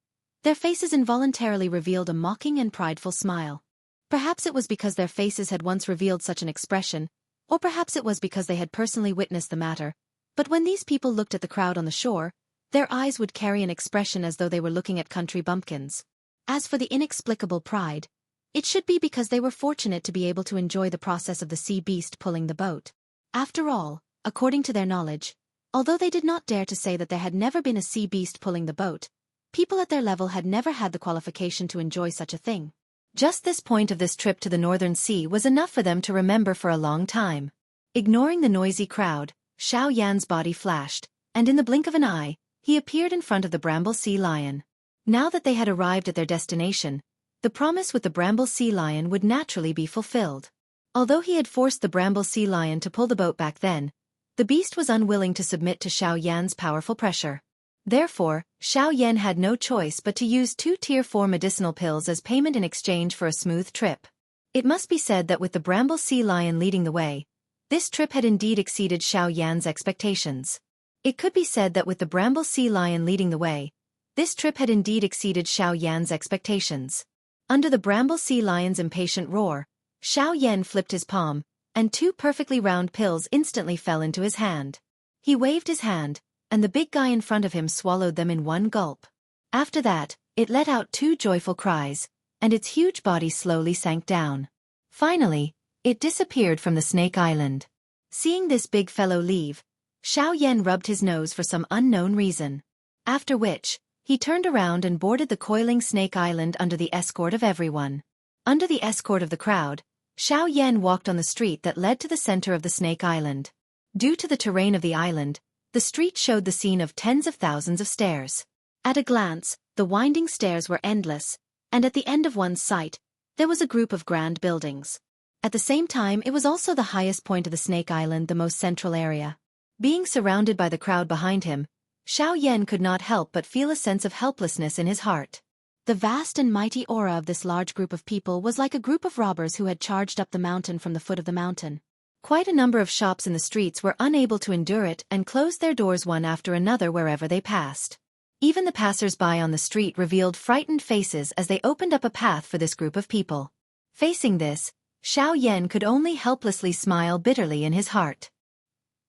their faces involuntarily revealed a mocking and prideful smile. Perhaps it was because their faces had once revealed such an expression, or perhaps it was because they had personally witnessed the matter, but when these people looked at the crowd on the shore, their eyes would carry an expression as though they were looking at country bumpkins. As for the inexplicable pride, it should be because they were fortunate to be able to enjoy the process of the sea beast pulling the boat. After all, according to their knowledge, although they did not dare to say that there had never been a sea beast pulling the boat, people at their level had never had the qualification to enjoy such a thing. Just this point of this trip to the Northern Sea was enough for them to remember for a long time. Ignoring the noisy crowd, Xiao Yan's body flashed, and in the blink of an eye, he appeared in front of the bramble sea lion. Now that they had arrived at their destination, the promise with the bramble sea lion would naturally be fulfilled. Although he had forced the bramble sea lion to pull the boat back then, the beast was unwilling to submit to Xiao Yan's powerful pressure. Therefore, Xiao Yan had no choice but to use 2 Tier 4 medicinal pills as payment in exchange for a smooth trip. It must be said that with the bramble sea lion leading the way, this trip had indeed exceeded Xiao Yan's expectations. It could be said that with the bramble sea lion leading the way, this trip had indeed exceeded Xiao Yan's expectations. Under the bramble sea lion's impatient roar, Xiao Yan flipped his palm, and 2 perfectly round pills instantly fell into his hand. He waved his hand, and the big guy in front of him swallowed them in one gulp. After that, it let out 2 joyful cries, and its huge body slowly sank down. Finally, it disappeared from the Snake Island. Seeing this big fellow leave, Xiao Yan rubbed his nose for some unknown reason. After which, he turned around and boarded the coiling Snake Island under the escort of everyone. Under the escort of the crowd, Xiao Yan walked on the street that led to the center of the Snake Island. Due to the terrain of the island, the street showed the scene of tens of thousands of stairs. At a glance, the winding stairs were endless, and at the end of one's sight, there was a group of grand buildings. At the same time, it was also the highest point of the Snake Island, the most central area. Being surrounded by the crowd behind him, Xiao Yan could not help but feel a sense of helplessness in his heart. The vast and mighty aura of this large group of people was like a group of robbers who had charged up the mountain from the foot of the mountain. Quite a number of shops in the streets were unable to endure it and closed their doors one after another wherever they passed. Even the passers-by on the street revealed frightened faces as they opened up a path for this group of people. Facing this, Xiao Yan could only helplessly smile bitterly in his heart.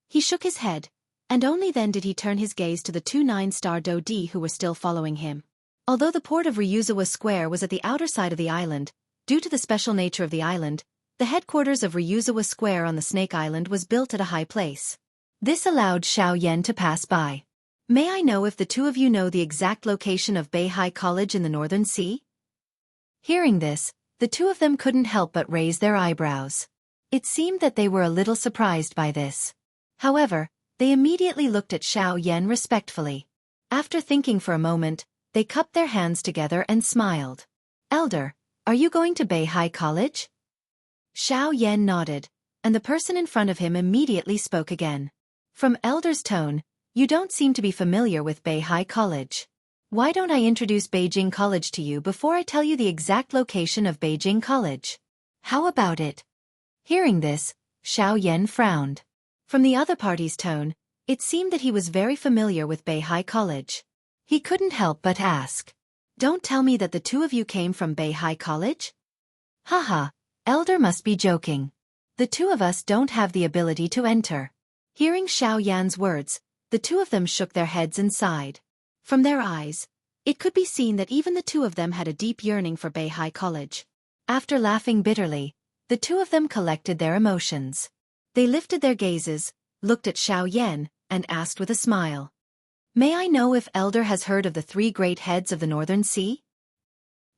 He shook his head, and only then did he turn his gaze to the two 9-star Dodi who were still following him. Although the port of Ryuzawa Square was at the outer side of the island, due to the special nature of the island, the headquarters of Ryuzawa Square on the Snake Island was built at a high place. This allowed Xiao Yan to pass by. May I know if the two of you know the exact location of Beihai College in the Northern Sea? Hearing this, the two of them couldn't help but raise their eyebrows. It seemed that they were a little surprised by this. However, they immediately looked at Xiao Yan respectfully. After thinking for a moment, they cupped their hands together and smiled. Elder, are you going to Beihai College? Xiao Yan nodded, and the person in front of him immediately spoke again. From Elder's tone, you don't seem to be familiar with Beihai College. Why don't I introduce Beijing College to you before I tell you the exact location of Beijing College? How about it? Hearing this, Xiao Yan frowned. From the other party's tone, it seemed that he was very familiar with Beihai College. He couldn't help but ask. Don't tell me that the two of you came from Beihai College? Haha, Elder must be joking. The two of us don't have the ability to enter. Hearing Xiao Yan's words, the two of them shook their heads and sighed. From their eyes, it could be seen that even the two of them had a deep yearning for Beihai College. After laughing bitterly, the two of them collected their emotions. They lifted their gazes, looked at Xiao Yan, and asked with a smile. May I know if Elder has heard of the three great heads of the Northern Sea?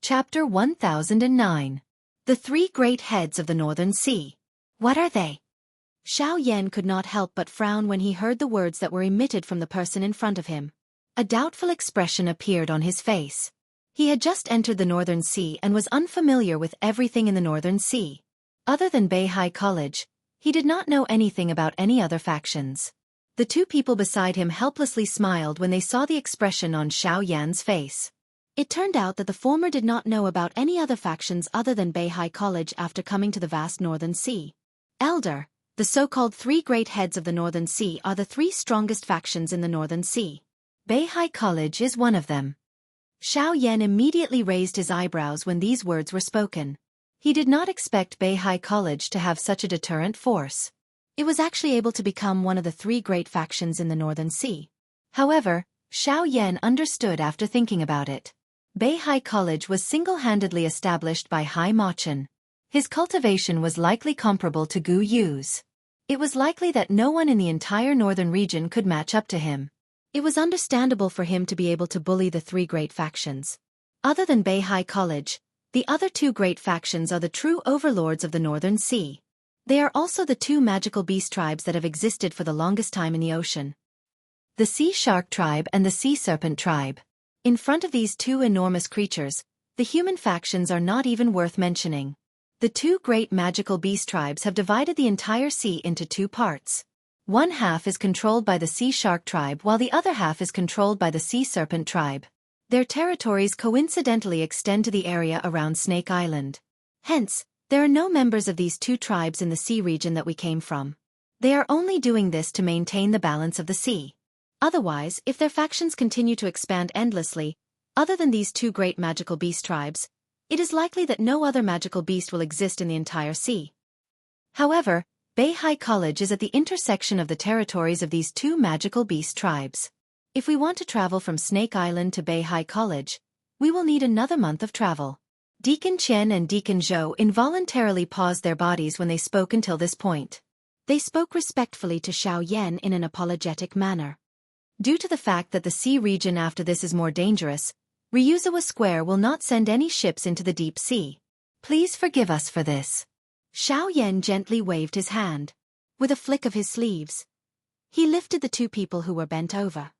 Chapter 1009. The three great heads of the Northern Sea. What are they? Xiao Yan could not help but frown when he heard the words that were emitted from the person in front of him. A doubtful expression appeared on his face. He had just entered the Northern Sea and was unfamiliar with everything in the Northern Sea. Other than Beihai College, he did not know anything about any other factions. The two people beside him helplessly smiled when they saw the expression on Xiao Yan's face. It turned out that the former did not know about any other factions other than Beihai College after coming to the vast Northern Sea. Elder, the so-called three great heads of the Northern Sea are the three strongest factions in the Northern Sea. Beihai College is one of them. Xiao Yan immediately raised his eyebrows when these words were spoken. He did not expect Beihai College to have such a deterrent force. It was actually able to become one of the three great factions in the Northern Sea. However, Xiao Yan understood after thinking about it. Beihai College was single-handedly established by Hai Machin. His cultivation was likely comparable to Gu Yu's. It was likely that no one in the entire northern region could match up to him. It was understandable for him to be able to bully the three great factions. Other than Beihai College, the other two great factions are the true overlords of the Northern Sea. They are also the two magical beast tribes that have existed for the longest time in the ocean. The Sea Shark Tribe and the Sea Serpent Tribe. In front of these two enormous creatures, the human factions are not even worth mentioning. The two great magical beast tribes have divided the entire sea into two parts. One half is controlled by the Sea Shark Tribe while the other half is controlled by the Sea Serpent Tribe. Their territories coincidentally extend to the area around Snake Island. Hence, there are no members of these two tribes in the sea region that we came from. They are only doing this to maintain the balance of the sea. Otherwise, if their factions continue to expand endlessly, other than these two great magical beast tribes, it is likely that no other magical beast will exist in the entire sea. However, Beihai College is at the intersection of the territories of these two magical beast tribes. If we want to travel from Snake Island to Beihai College, we will need another month of travel. Deacon Chen and Deacon Zhou involuntarily paused their bodies when they spoke until this point. They spoke respectfully to Xiao Yan in an apologetic manner. Due to the fact that the sea region after this is more dangerous, Ryuzawa Square will not send any ships into the deep sea. Please forgive us for this. Xiao Yan gently waved his hand. With a flick of his sleeves, he lifted the two people who were bent over.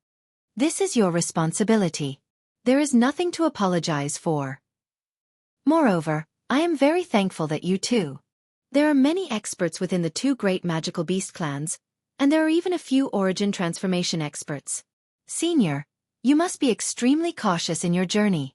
This is your responsibility. There is nothing to apologize for. Moreover, I am very thankful that you too. There are many experts within the two great magical beast clans, and there are even a few origin transformation experts. Senior, you must be extremely cautious in your journey.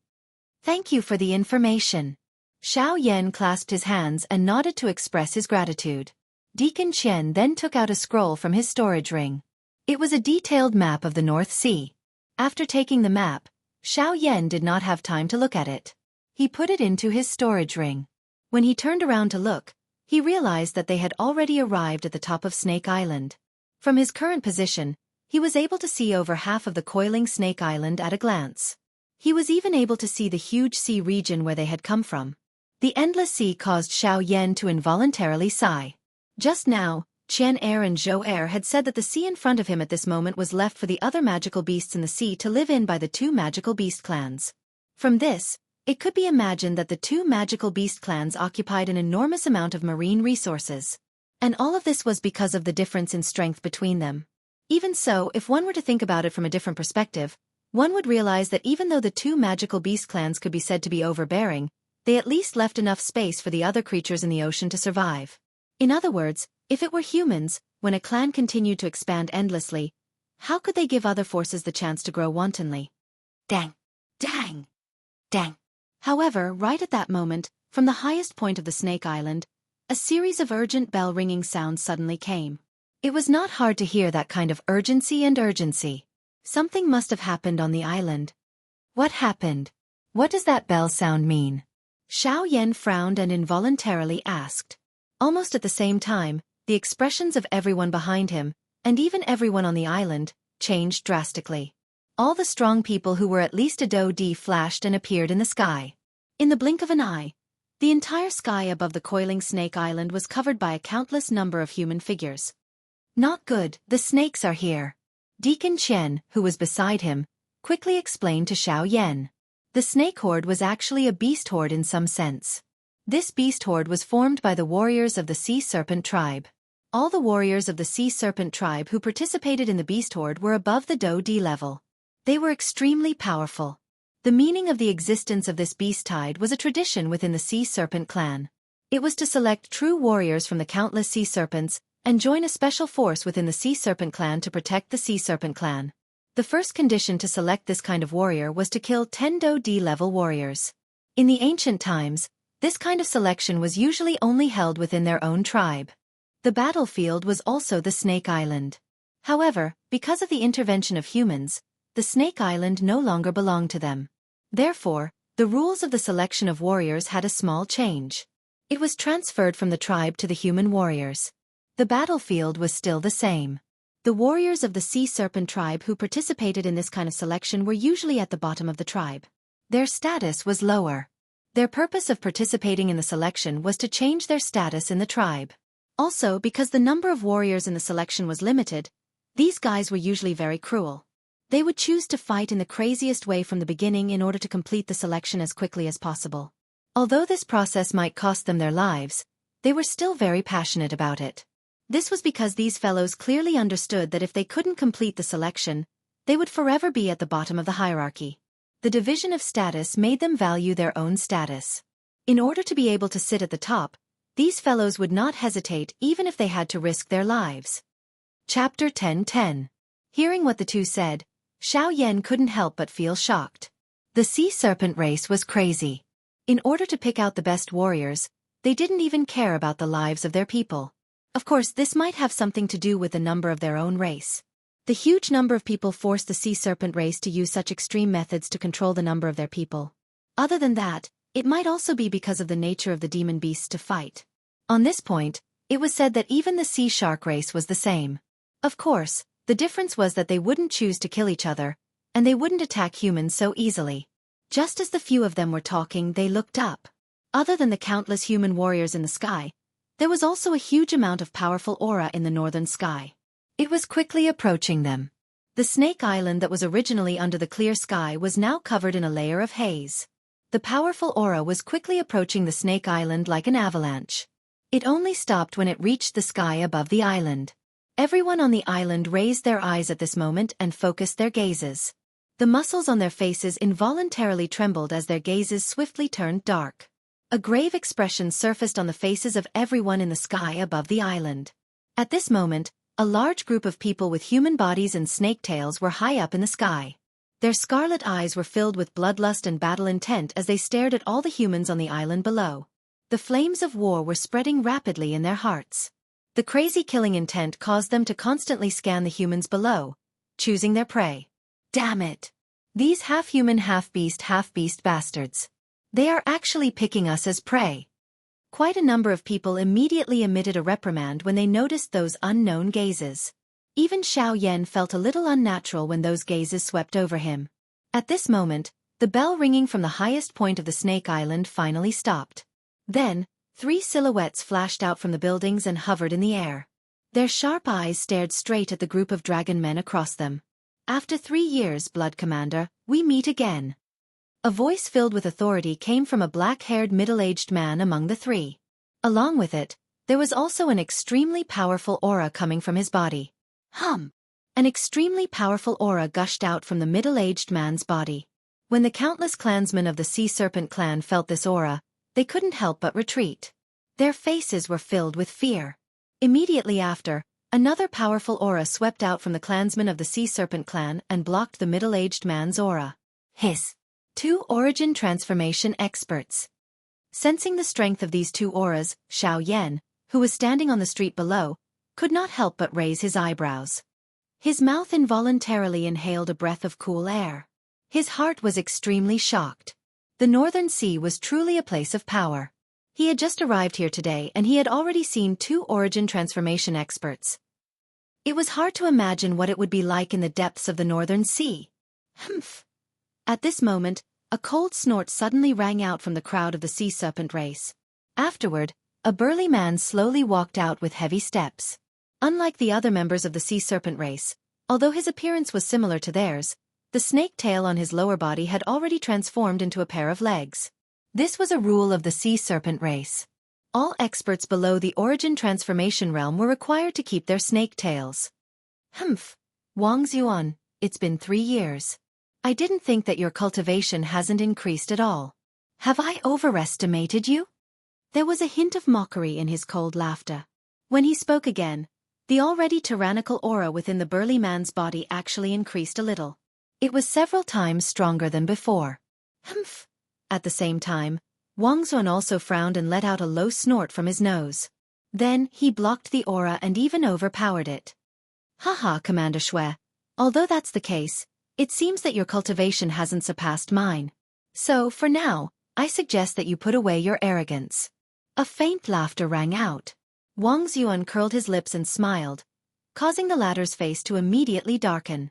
Thank you for the information. Xiao Yan clasped his hands and nodded to express his gratitude. Deacon Chen then took out a scroll from his storage ring. It was a detailed map of the North Sea. After taking the map, Xiao Yan did not have time to look at it. He put it into his storage ring. When he turned around to look, he realized that they had already arrived at the top of Snake Island. From his current position, he was able to see over half of the coiling Snake Island at a glance. He was even able to see the huge sea region where they had come from. The endless sea caused Xiao Yan to involuntarily sigh. Just now, Qian Er and Zhou Er had said that the sea in front of him at this moment was left for the other magical beasts in the sea to live in by the two magical beast clans. From this, it could be imagined that the two magical beast clans occupied an enormous amount of marine resources. And all of this was because of the difference in strength between them. Even so, if one were to think about it from a different perspective, one would realize that even though the two magical beast clans could be said to be overbearing, they at least left enough space for the other creatures in the ocean to survive. In other words, if it were humans, when a clan continued to expand endlessly, how could they give other forces the chance to grow wantonly? Dang! Dang! Dang! However, right at that moment, from the highest point of the Snake Island, a series of urgent bell-ringing sounds suddenly came. It was not hard to hear that kind of urgency. Something must have happened on the island. What happened? What does that bell sound mean? Xiao Yan frowned and involuntarily asked. Almost at the same time, the expressions of everyone behind him, and even everyone on the island, changed drastically. All the strong people who were at least a Do-D flashed and appeared in the sky. In the blink of an eye, the entire sky above the coiling Snake Island was covered by a countless number of human figures. Not good, the snakes are here. Deacon Chen, who was beside him, quickly explained to Xiao Yan. The snake horde was actually a beast horde in some sense. This beast horde was formed by the warriors of the Sea Serpent tribe. All the warriors of the Sea Serpent tribe who participated in the beast horde were above the Do-D level. They were extremely powerful. The meaning of the existence of this beast tide was a tradition within the Sea Serpent clan. It was to select true warriors from the countless sea serpents and join a special force within the Sea Serpent clan to protect the Sea Serpent clan. The first condition to select this kind of warrior was to kill 10 Do-D level warriors. In the ancient times, this kind of selection was usually only held within their own tribe. The battlefield was also the Snake Island. However, because of the intervention of humans, the Snake Island no longer belonged to them. Therefore, the rules of the selection of warriors had a small change. It was transferred from the tribe to the human warriors. The battlefield was still the same. The warriors of the Sea Serpent tribe who participated in this kind of selection were usually at the bottom of the tribe. Their status was lower. Their purpose of participating in the selection was to change their status in the tribe. Also, because the number of warriors in the selection was limited, these guys were usually very cruel. They would choose to fight in the craziest way from the beginning in order to complete the selection as quickly as possible. Although this process might cost them their lives, they were still very passionate about it. This was because these fellows clearly understood that if they couldn't complete the selection, they would forever be at the bottom of the hierarchy. The division of status made them value their own status. In order to be able to sit at the top, these fellows would not hesitate even if they had to risk their lives. Chapter 10:10. Hearing what the two said, Xiao Yan couldn't help but feel shocked. The Sea Serpent race was crazy. In order to pick out the best warriors, they didn't even care about the lives of their people. Of course, this might have something to do with the number of their own race. The huge number of people forced the Sea Serpent race to use such extreme methods to control the number of their people. Other than that, it might also be because of the nature of the demon beasts to fight. On this point, it was said that even the Sea Shark race was the same. Of course, the difference was that they wouldn't choose to kill each other, and they wouldn't attack humans so easily. Just as the few of them were talking, they looked up. Other than the countless human warriors in the sky, there was also a huge amount of powerful aura in the northern sky. It was quickly approaching them. The Snake Island that was originally under the clear sky was now covered in a layer of haze. The powerful aura was quickly approaching the Snake Island like an avalanche. It only stopped when it reached the sky above the island. Everyone on the island raised their eyes at this moment and focused their gazes. The muscles on their faces involuntarily trembled as their gazes swiftly turned dark. A grave expression surfaced on the faces of everyone in the sky above the island. At this moment, a large group of people with human bodies and snake tails were high up in the sky. Their scarlet eyes were filled with bloodlust and battle intent as they stared at all the humans on the island below. The flames of war were spreading rapidly in their hearts. The crazy killing intent caused them to constantly scan the humans below, choosing their prey. Damn it! These half-human, half-beast bastards. They are actually picking us as prey. Quite a number of people immediately emitted a reprimand when they noticed those unknown gazes. Even Xiao Yan felt a little unnatural when those gazes swept over him. At this moment, the bell ringing from the highest point of the Snake Island finally stopped. Then, 3 silhouettes flashed out from the buildings and hovered in the air. Their sharp eyes stared straight at the group of dragon men across them. After 3 years, Blood Commander, we meet again. A voice filled with authority came from a black-haired middle-aged man among the 3. Along with it, there was also an extremely powerful aura coming from his body. An extremely powerful aura gushed out from the middle-aged man's body. When the countless clansmen of the Sea Serpent clan felt this aura, they couldn't help but retreat. Their faces were filled with fear. Immediately after, another powerful aura swept out from the clansmen of the Sea Serpent clan and blocked the middle-aged man's aura. Hiss. 2 origin transformation experts. Sensing the strength of these 2 auras, Xiao Yan, who was standing on the street below, could not help but raise his eyebrows. His mouth involuntarily inhaled a breath of cool air. His heart was extremely shocked. The Northern Sea was truly a place of power. He had just arrived here today and he had already seen 2 origin transformation experts. It was hard to imagine what it would be like in the depths of the Northern Sea. Humph. At this moment, a cold snort suddenly rang out from the crowd of the Sea Serpent race. Afterward, a burly man slowly walked out with heavy steps. Unlike the other members of the Sea Serpent race, although his appearance was similar to theirs, the snake tail on his lower body had already transformed into a pair of legs. This was a rule of the Sea Serpent race. All experts below the origin transformation realm were required to keep their snake tails. Humph. Wang Xuan, it's been 3 years. I didn't think that your cultivation hasn't increased at all. Have I overestimated you? There was a hint of mockery in his cold laughter. When he spoke again, the already tyrannical aura within the burly man's body actually increased a little. It was several times stronger than before. Humph. At the same time, Wang Xuan also frowned and let out a low snort from his nose. Then, he blocked the aura and even overpowered it. Haha, Commander Shui. Although that's the case, it seems that your cultivation hasn't surpassed mine. So, for now, I suggest that you put away your arrogance. A faint laughter rang out. Wang Xuan curled his lips and smiled, causing the latter's face to immediately darken.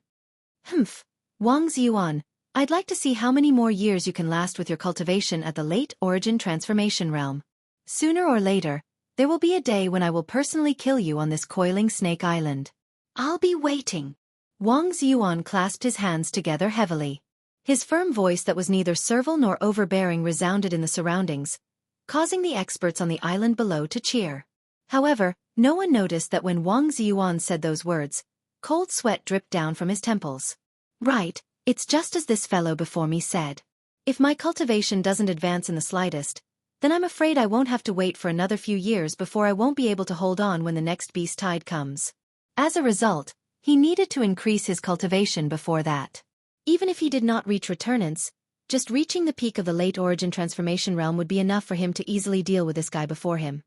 Humph, Wang Xuan, I'd like to see how many more years you can last with your cultivation at the late origin transformation realm. Sooner or later, there will be a day when I will personally kill you on this coiling snake island. I'll be waiting. Wang Xuan clasped his hands together heavily. His firm voice that was neither servile nor overbearing resounded in the surroundings, causing the experts on the island below to cheer. However, no one noticed that when Wang Xuan said those words, cold sweat dripped down from his temples. Right, it's just as this fellow before me said. If my cultivation doesn't advance in the slightest, then I'm afraid I won't have to wait for another few years before I won't be able to hold on when the next beast tide comes. As a result, he needed to increase his cultivation before that. Even if he did not reach returnance, just reaching the peak of the late origin transformation realm would be enough for him to easily deal with this guy before him.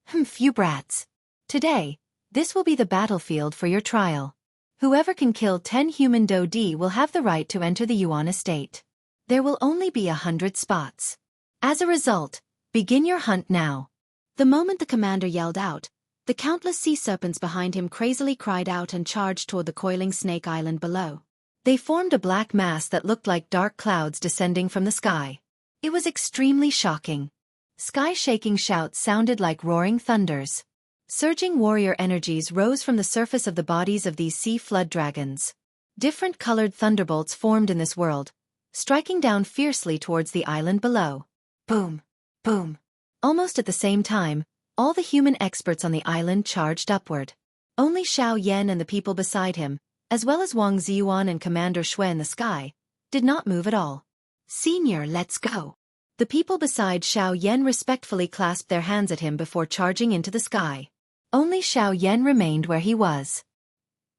Humph, you brats. Today, this will be the battlefield for your trial. Whoever can kill 10 human Do-D will have the right to enter the Yuan estate. There will only be 100 spots. As a result, begin your hunt now. The moment the commander yelled out, the countless sea serpents behind him crazily cried out and charged toward the coiling snake island below. They formed a black mass that looked like dark clouds descending from the sky. It was extremely shocking. Sky-shaking shouts sounded like roaring thunders. Surging warrior energies rose from the surface of the bodies of these sea flood dragons. Different colored thunderbolts formed in this world, striking down fiercely towards the island below. Boom! Boom! Almost at the same time, all the human experts on the island charged upward. Only Xiao Yan and the people beside him, as well as Wang Xuan and Commander Shui in the sky, did not move at all. Senior, let's go. The people beside Xiao Yan respectfully clasped their hands at him before charging into the sky. Only Xiao Yan remained where he was.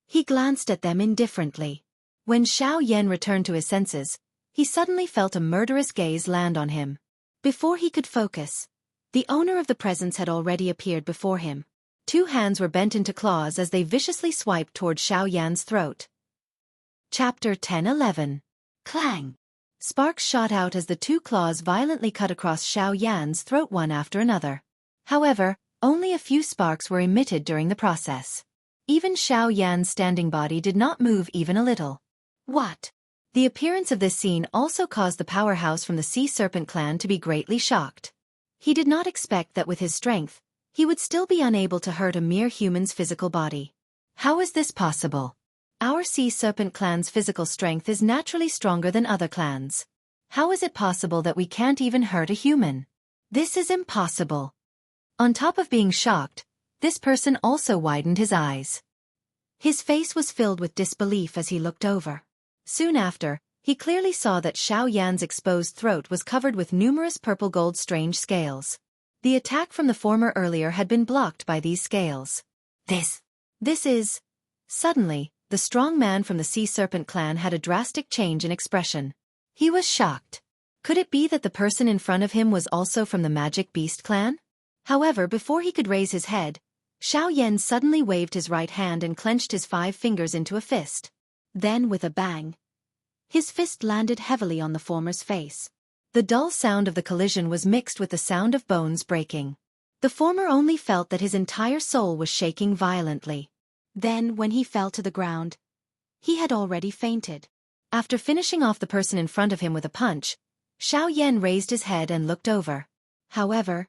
He glanced at them indifferently. When Xiao Yan returned to his senses, he suddenly felt a murderous gaze land on him. Before he could focus, the owner of the presence had already appeared before him. Two hands were bent into claws as they viciously swiped toward Xiao Yan's throat. Chapter 10-11. Clang! Sparks shot out as the two claws violently cut across Xiao Yan's throat one after another. However, only a few sparks were emitted during the process. Even Xiao Yan's standing body did not move even a little. What? The appearance of this scene also caused the powerhouse from the Sea Serpent clan to be greatly shocked. He did not expect that with his strength, he would still be unable to hurt a mere human's physical body. How is this possible? Our Sea Serpent clan's physical strength is naturally stronger than other clans. How is it possible that we can't even hurt a human? This is impossible. On top of being shocked, this person also widened his eyes. His face was filled with disbelief as he looked over. Soon after, he clearly saw that Xiao Yan's exposed throat was covered with numerous purple-gold strange scales. The attack from the former earlier had been blocked by these scales. This is... Suddenly, the strong man from the Sea Serpent clan had a drastic change in expression. He was shocked. Could it be that the person in front of him was also from the Magic Beast clan? However, before he could raise his head, Xiao Yan suddenly waved his right hand and clenched his 5 fingers into a fist. Then, with a bang, his fist landed heavily on the former's face. The dull sound of the collision was mixed with the sound of bones breaking. The former only felt that his entire soul was shaking violently. Then, when he fell to the ground, he had already fainted. After finishing off the person in front of him with a punch, Xiao Yan raised his head and looked over. However,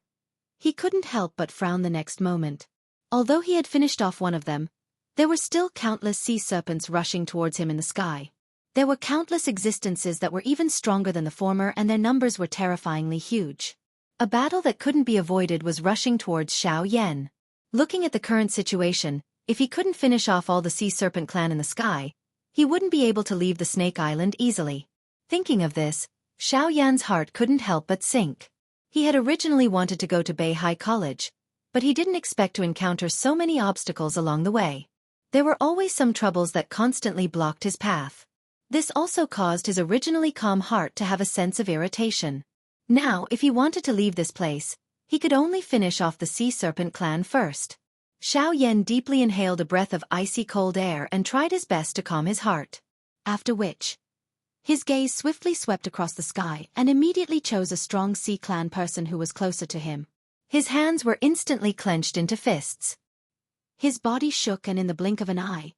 he couldn't help but frown the next moment. Although he had finished off one of them, there were still countless sea serpents rushing towards him in the sky. There were countless existences that were even stronger than the former, and their numbers were terrifyingly huge. A battle that couldn't be avoided was rushing towards Xiao Yan. Looking at the current situation, if he couldn't finish off all the Sea Serpent clan in the sky, he wouldn't be able to leave the Snake Island easily. Thinking of this, Xiao Yan's heart couldn't help but sink. He had originally wanted to go to Beihai College, but he didn't expect to encounter so many obstacles along the way. There were always some troubles that constantly blocked his path. This also caused his originally calm heart to have a sense of irritation. Now, if he wanted to leave this place, he could only finish off the Sea Serpent clan first. Xiao Yan deeply inhaled a breath of icy cold air and tried his best to calm his heart. After which, his gaze swiftly swept across the sky and immediately chose a strong Sea Clan person who was closer to him. His hands were instantly clenched into fists. His body shook, and in the blink of an eye,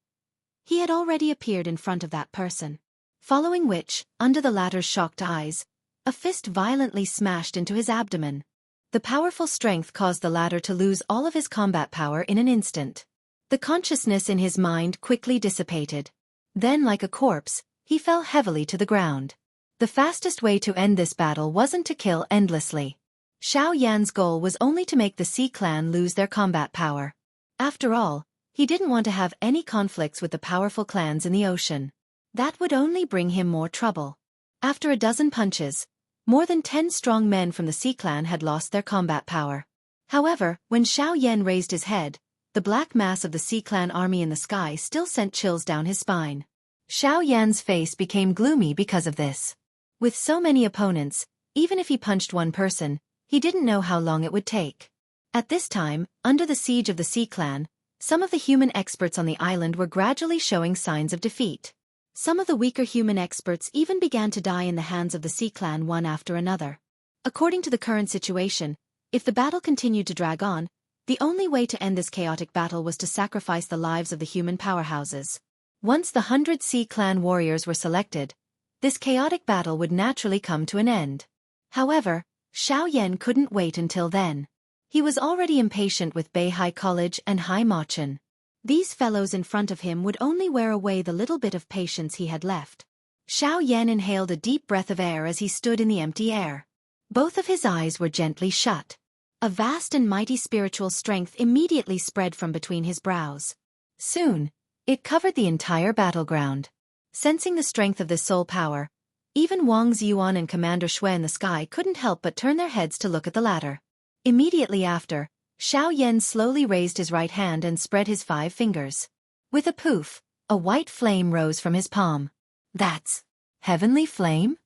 he had already appeared in front of that person. Following which, under the latter's shocked eyes, a fist violently smashed into his abdomen. The powerful strength caused the latter to lose all of his combat power in an instant. The consciousness in his mind quickly dissipated. Then, like a corpse, he fell heavily to the ground. The fastest way to end this battle wasn't to kill endlessly. Xiao Yan's goal was only to make the Sea Clan lose their combat power. After all, he didn't want to have any conflicts with the powerful clans in the ocean. That would only bring him more trouble. After a dozen punches, more than 10 strong men from the Sea Clan had lost their combat power. However, when Xiao Yan raised his head, the black mass of the Sea Clan army in the sky still sent chills down his spine. Xiao Yan's face became gloomy because of this. With so many opponents, even if he punched one person, he didn't know how long it would take. At this time, under the siege of the Sea Clan, some of the human experts on the island were gradually showing signs of defeat. Some of the weaker human experts even began to die in the hands of the Sea Clan one after another. According to the current situation, if the battle continued to drag on, the only way to end this chaotic battle was to sacrifice the lives of the human powerhouses. Once the 100 Sea Clan warriors were selected, this chaotic battle would naturally come to an end. However, Xiao Yan couldn't wait until then. He was already impatient with Beihai College and Hai Machin. These fellows in front of him would only wear away the little bit of patience he had left. Xiao Yan inhaled a deep breath of air as he stood in the empty air. Both of his eyes were gently shut. A vast and mighty spiritual strength immediately spread from between his brows. Soon, it covered the entire battleground. Sensing the strength of this soul power, even Wang Ziyuan and Commander Shui in the sky couldn't help but turn their heads to look at the latter. Immediately after, Xiao Yan slowly raised his right hand and spread his 5 fingers. With a poof, a white flame rose from his palm. That's heavenly flame?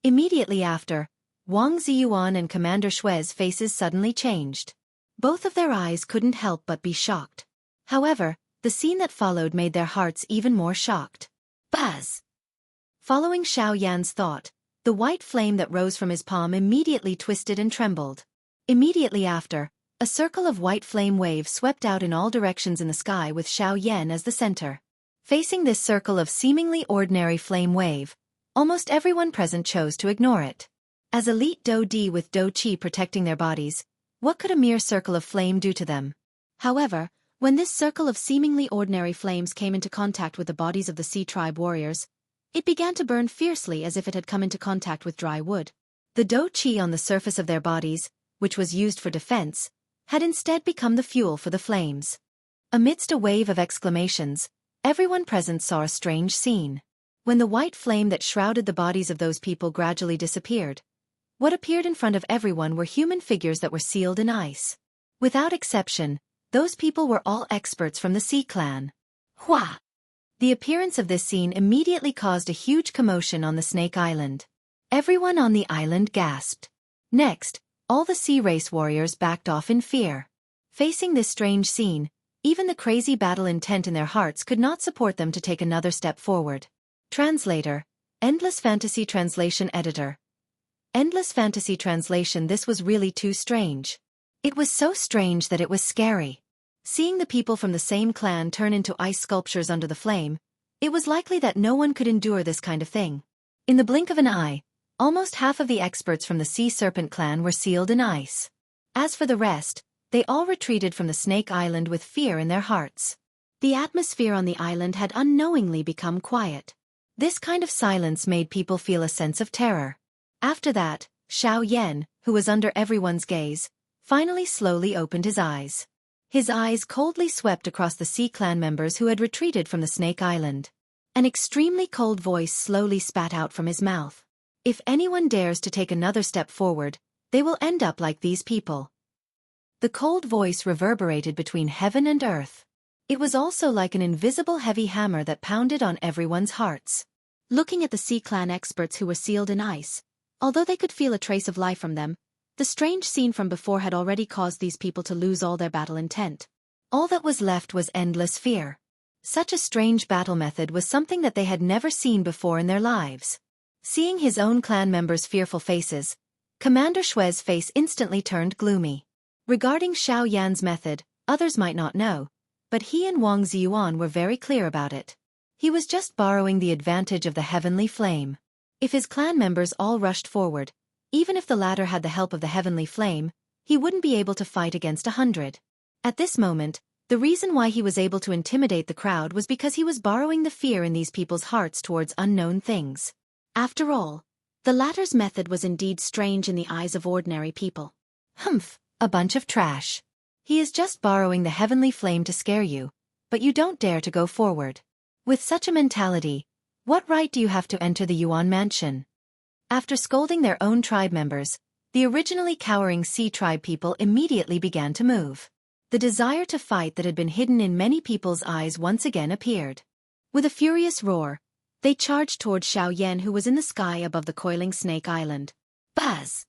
Immediately after, Wang Ziyuan and Commander Shui's faces suddenly changed. Both of their eyes couldn't help but be shocked. However, the scene that followed made their hearts even more shocked. Buzz! Following Xiao Yan's thought, the white flame that rose from his palm immediately twisted and trembled. Immediately after, a circle of white flame waves swept out in all directions in the sky with Xiao Yan as the center. Facing this circle of seemingly ordinary flame wave, almost everyone present chose to ignore it. As elite Do Di with Do Qi protecting their bodies, what could a mere circle of flame do to them? However, when this circle of seemingly ordinary flames came into contact with the bodies of the Sea Tribe warriors, it began to burn fiercely as if it had come into contact with dry wood. The Do Qi on the surface of their bodies, which was used for defense, had instead become the fuel for the flames. Amidst a wave of exclamations, everyone present saw a strange scene. When the white flame that shrouded the bodies of those people gradually disappeared, what appeared in front of everyone were human figures that were sealed in ice. Without exception, those people were all experts from the Sea Clan. Hua! The appearance of this scene immediately caused a huge commotion on the Snake Island. Everyone on the island gasped. Next, all the Sea Race warriors backed off in fear. Facing this strange scene, even the crazy battle intent in their hearts could not support them to take another step forward. Translator, Endless Fantasy Translation Editor. Endless Fantasy Translation. This was really too strange. It was so strange that it was scary. Seeing the people from the same clan turn into ice sculptures under the flame, it was likely that no one could endure this kind of thing. In the blink of an eye, almost half of the experts from the Sea Serpent clan were sealed in ice. As for the rest, they all retreated from the Snake Island with fear in their hearts. The atmosphere on the island had unknowingly become quiet. This kind of silence made people feel a sense of terror. After that, Xiao Yan, who was under everyone's gaze, finally slowly opened his eyes. His eyes coldly swept across the Sea Clan members who had retreated from the Snake Island. An extremely cold voice slowly spat out from his mouth. If anyone dares to take another step forward, they will end up like these people. The cold voice reverberated between heaven and earth. It was also like an invisible heavy hammer that pounded on everyone's hearts. Looking at the Sea Clan experts who were sealed in ice, although they could feel a trace of life from them, the strange scene from before had already caused these people to lose all their battle intent. All that was left was endless fear. Such a strange battle method was something that they had never seen before in their lives. Seeing his own clan members' fearful faces, Commander Shui's face instantly turned gloomy. Regarding Xiao Yan's method, others might not know, but he and Wang Ziyuan were very clear about it. He was just borrowing the advantage of the heavenly flame. If his clan members all rushed forward, even if the latter had the help of the heavenly flame, he wouldn't be able to fight against 100. At this moment, the reason why he was able to intimidate the crowd was because he was borrowing the fear in these people's hearts towards unknown things. After all, the latter's method was indeed strange in the eyes of ordinary people. Humph, a bunch of trash. He is just borrowing the heavenly flame to scare you, but you don't dare to go forward. With such a mentality, what right do you have to enter the Yuan mansion? After scolding their own tribe members, the originally cowering Sea Tribe people immediately began to move. The desire to fight that had been hidden in many people's eyes once again appeared. With a furious roar, they charged toward Xiao Yan, who was in the sky above the coiling Snake Island. Buzz!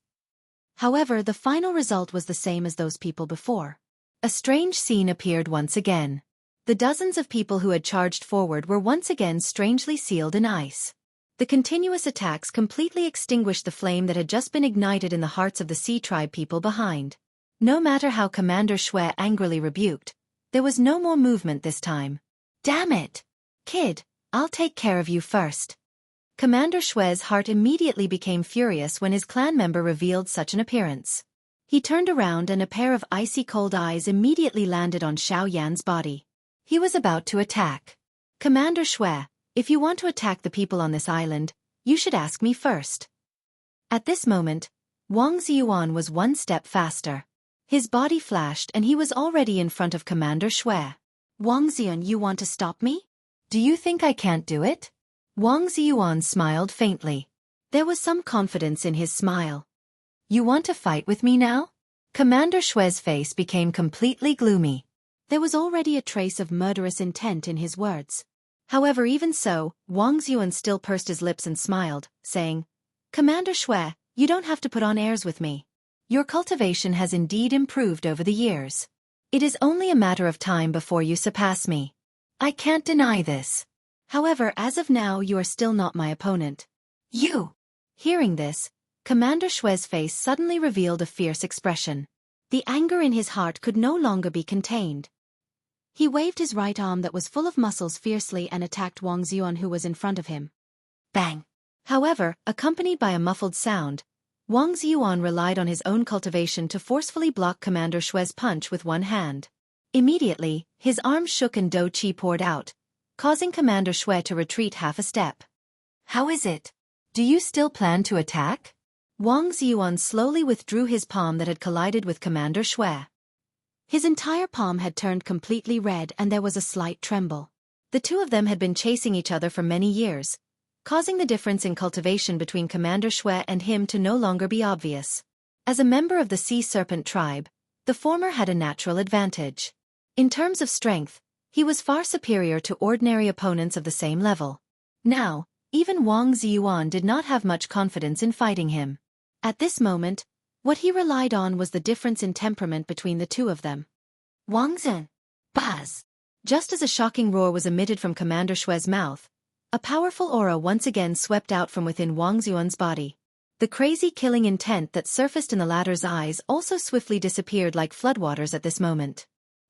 However, the final result was the same as those people before. A strange scene appeared once again. The dozens of people who had charged forward were once again strangely sealed in ice. The continuous attacks completely extinguished the flame that had just been ignited in the hearts of the Sea Tribe people behind. No matter how Commander Shui angrily rebuked, there was no more movement this time. Damn it! Kid, I'll take care of you first. Commander Shui's heart immediately became furious when his clan member revealed such an appearance. He turned around and a pair of icy cold eyes immediately landed on Xiao Yan's body. He was about to attack. Commander Shui, if you want to attack the people on this island, you should ask me first. At this moment, Wang Ziyuan was one step faster. His body flashed and he was already in front of Commander Shui. Wang Ziyuan, you want to stop me? Do you think I can't do it? Wang Ziyuan smiled faintly. There was some confidence in his smile. You want to fight with me now? Commander Shui's face became completely gloomy. There was already a trace of murderous intent in his words. However, even so, Wang Xuan still pursed his lips and smiled, saying, "Commander Shui, you don't have to put on airs with me. Your cultivation has indeed improved over the years. It is only a matter of time before you surpass me. I can't deny this. However, as of now you are still not my opponent." "You!" Hearing this, Commander Shui's face suddenly revealed a fierce expression. The anger in his heart could no longer be contained. He waved his right arm that was full of muscles fiercely and attacked Wang Xuan, who was in front of him. Bang! However, accompanied by a muffled sound, Wang Xuan relied on his own cultivation to forcefully block Commander Shui's punch with one hand. Immediately, his arms shook and dou qi poured out, causing Commander Shui to retreat half a step. "How is it? Do you still plan to attack?" Wang Xuan slowly withdrew his palm that had collided with Commander Shui. His entire palm had turned completely red and there was a slight tremble. The two of them had been chasing each other for many years, causing the difference in cultivation between Commander Shui and him to no longer be obvious. As a member of the Sea Serpent tribe, the former had a natural advantage. In terms of strength, he was far superior to ordinary opponents of the same level. Now, even Wang Xuan did not have much confidence in fighting him. At this moment, what he relied on was the difference in temperament between the two of them. "Wang Zhen!" Buzz! Just as a shocking roar was emitted from Commander Shui's mouth, a powerful aura once again swept out from within Wang Xuan's body. The crazy killing intent that surfaced in the latter's eyes also swiftly disappeared like floodwaters at this moment.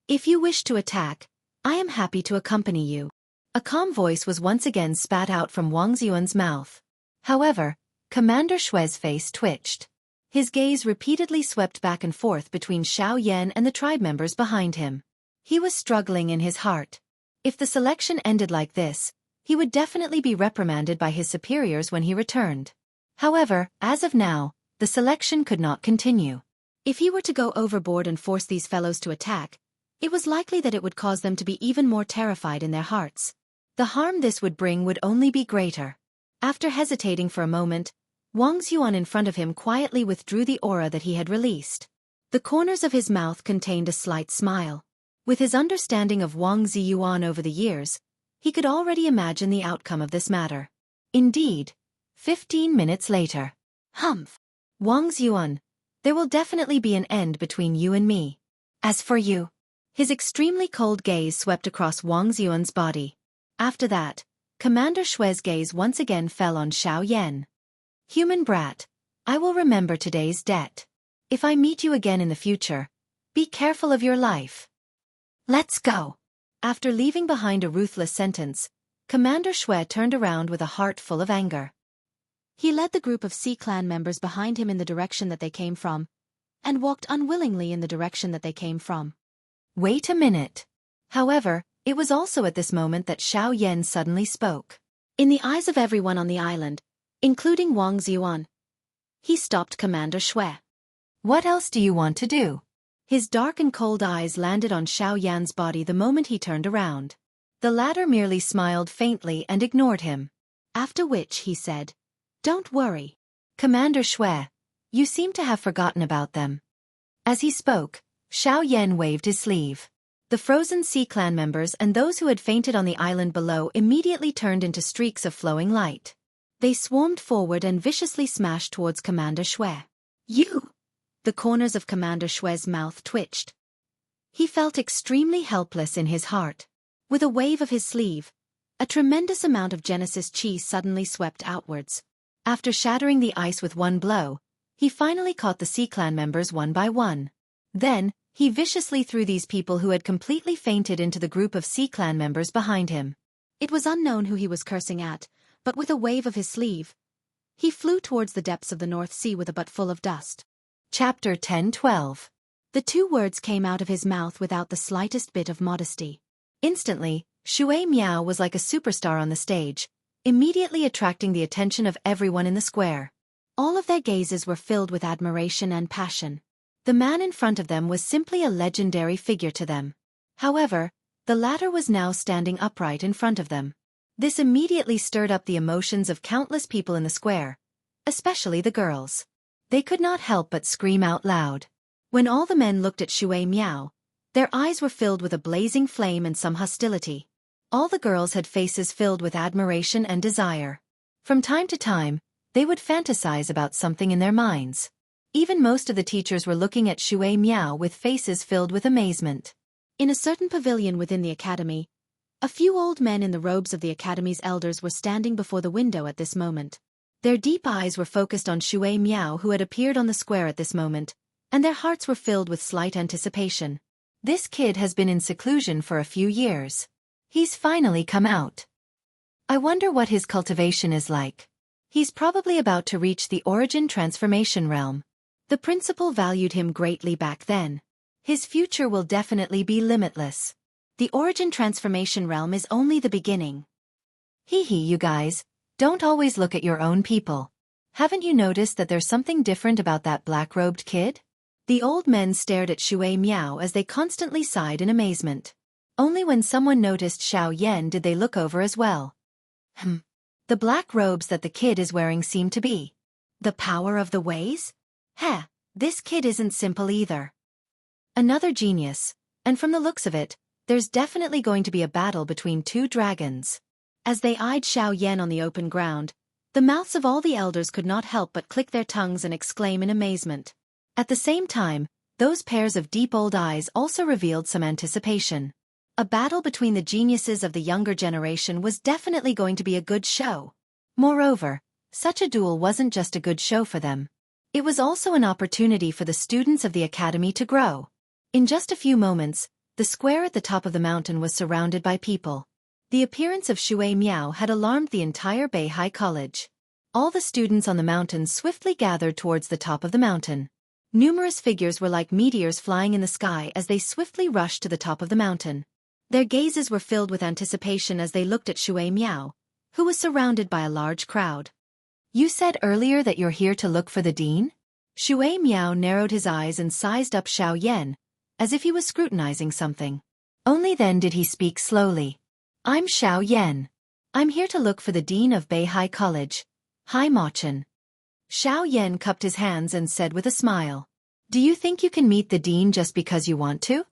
"If you wish to attack, I am happy to accompany you." A calm voice was once again spat out from Wang Xuan's mouth. However, Commander Shui's face twitched. His gaze repeatedly swept back and forth between Xiao Yan and the tribe members behind him. He was struggling in his heart. If the selection ended like this, he would definitely be reprimanded by his superiors when he returned. However, as of now, the selection could not continue. If he were to go overboard and force these fellows to attack, it was likely that it would cause them to be even more terrified in their hearts. The harm this would bring would only be greater. After hesitating for a moment, Wang Xuan in front of him quietly withdrew the aura that he had released. The corners of his mouth contained a slight smile. With his understanding of Wang Xuan over the years, he could already imagine the outcome of this matter. Indeed, 15 minutes later. "Humph! Wang Xuan, there will definitely be an end between you and me. As for you..." His extremely cold gaze swept across Wang Xuan's body. After that, Commander Shui's gaze once again fell on Xiao Yan. "Human brat, I will remember today's debt. If I meet you again in the future, be careful of your life. Let's go." After leaving behind a ruthless sentence, Commander Shui turned around with a heart full of anger. He led the group of Sea Clan members behind him in the direction that they came from, and walked unwillingly in the direction that they came from. "Wait a minute." However, it was also at this moment that Xiao Yan suddenly spoke. In the eyes of everyone on the island, including Wang Xuan, he stopped Commander Shui. "What else do you want to do?" His dark and cold eyes landed on Xiao Yan's body the moment he turned around. The latter merely smiled faintly and ignored him. After which he said, "Don't worry. Commander Shui, you seem to have forgotten about them." As he spoke, Xiao Yan waved his sleeve. The frozen Sea Clan members and those who had fainted on the island below immediately turned into streaks of flowing light. They swarmed forward and viciously smashed towards Commander Shui. "You!" The corners of Commander Shui's mouth twitched. He felt extremely helpless in his heart. With a wave of his sleeve, a tremendous amount of Genesis Chi suddenly swept outwards. After shattering the ice with one blow, he finally caught the Sea Clan members one by one. Then, he viciously threw these people who had completely fainted into the group of Sea Clan members behind him. It was unknown who he was cursing at, but with a wave of his sleeve, he flew towards the depths of the North Sea with a butt full of dust. Chapter 10-12. The two words came out of his mouth without the slightest bit of modesty. Instantly, Shui Miao was like a superstar on the stage, immediately attracting the attention of everyone in the square. All of their gazes were filled with admiration and passion. The man in front of them was simply a legendary figure to them. However, the latter was now standing upright in front of them. This immediately stirred up the emotions of countless people in the square, especially the girls. They could not help but scream out loud. When all the men looked at Shui Miao, their eyes were filled with a blazing flame and some hostility. All the girls had faces filled with admiration and desire. From time to time, they would fantasize about something in their minds. Even most of the teachers were looking at Shui Miao with faces filled with amazement. In a certain pavilion within the academy, a few old men in the robes of the academy's elders were standing before the window at this moment. Their deep eyes were focused on Shui Miao, who had appeared on the square at this moment, and their hearts were filled with slight anticipation. This kid has been in seclusion for a few years. He's finally come out. I wonder what his cultivation is like. He's probably about to reach the origin transformation realm. The principal valued him greatly back then. His future will definitely be limitless. The origin transformation realm is only the beginning. Hee hee, you guys, don't always look at your own people. Haven't you noticed that there's something different about that black-robed kid? The old men stared at Shui Miao as they constantly sighed in amazement. Only when someone noticed Xiao Yan did they look over as well. The black robes that the kid is wearing seem to be the power of the ways? Heh, this kid isn't simple either. Another genius, and from the looks of it, there's definitely going to be a battle between two dragons. As they eyed Xiao Yan on the open ground, the mouths of all the elders could not help but click their tongues and exclaim in amazement. At the same time, those pairs of deep old eyes also revealed some anticipation. A battle between the geniuses of the younger generation was definitely going to be a good show. Moreover, such a duel wasn't just a good show for them. It was also an opportunity for the students of the academy to grow. In just a few moments, the square at the top of the mountain was surrounded by people. The appearance of Shui Miao had alarmed the entire Beihai College. All the students on the mountain swiftly gathered towards the top of the mountain. Numerous figures were like meteors flying in the sky as they swiftly rushed to the top of the mountain. Their gazes were filled with anticipation as they looked at Shui Miao, who was surrounded by a large crowd. You said earlier that you're here to look for the dean? Shui Miao narrowed his eyes and sized up Xiao Yan, as if he was scrutinizing something. Only then did he speak slowly. I'm Xiao Yan. I'm here to look for the dean of Beihai College, Hai Machin. Xiao Yan cupped his hands and said with a smile. Do you think you can meet the dean just because you want to?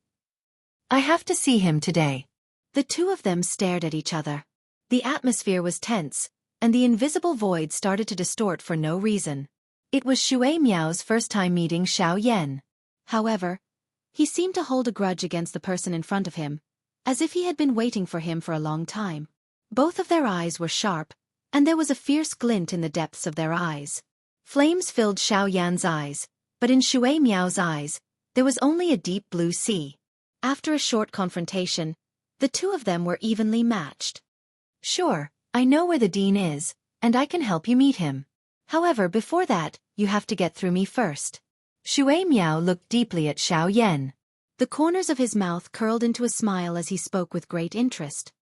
I have to see him today. The two of them stared at each other. The atmosphere was tense, and the invisible void started to distort for no reason. It was Shui Miao's first time meeting Xiao Yan. However, he seemed to hold a grudge against the person in front of him, as if he had been waiting for him for a long time. Both of their eyes were sharp, and there was a fierce glint in the depths of their eyes. Flames filled Xiao Yan's eyes, but in Shui Miao's eyes, there was only a deep blue sea. After a short confrontation, the two of them were evenly matched. Sure, I know where the dean is, and I can help you meet him. However, before that, you have to get through me first. Shui Miao looked deeply at Xiao Yan. The corners of his mouth curled into a smile as he spoke with great interest.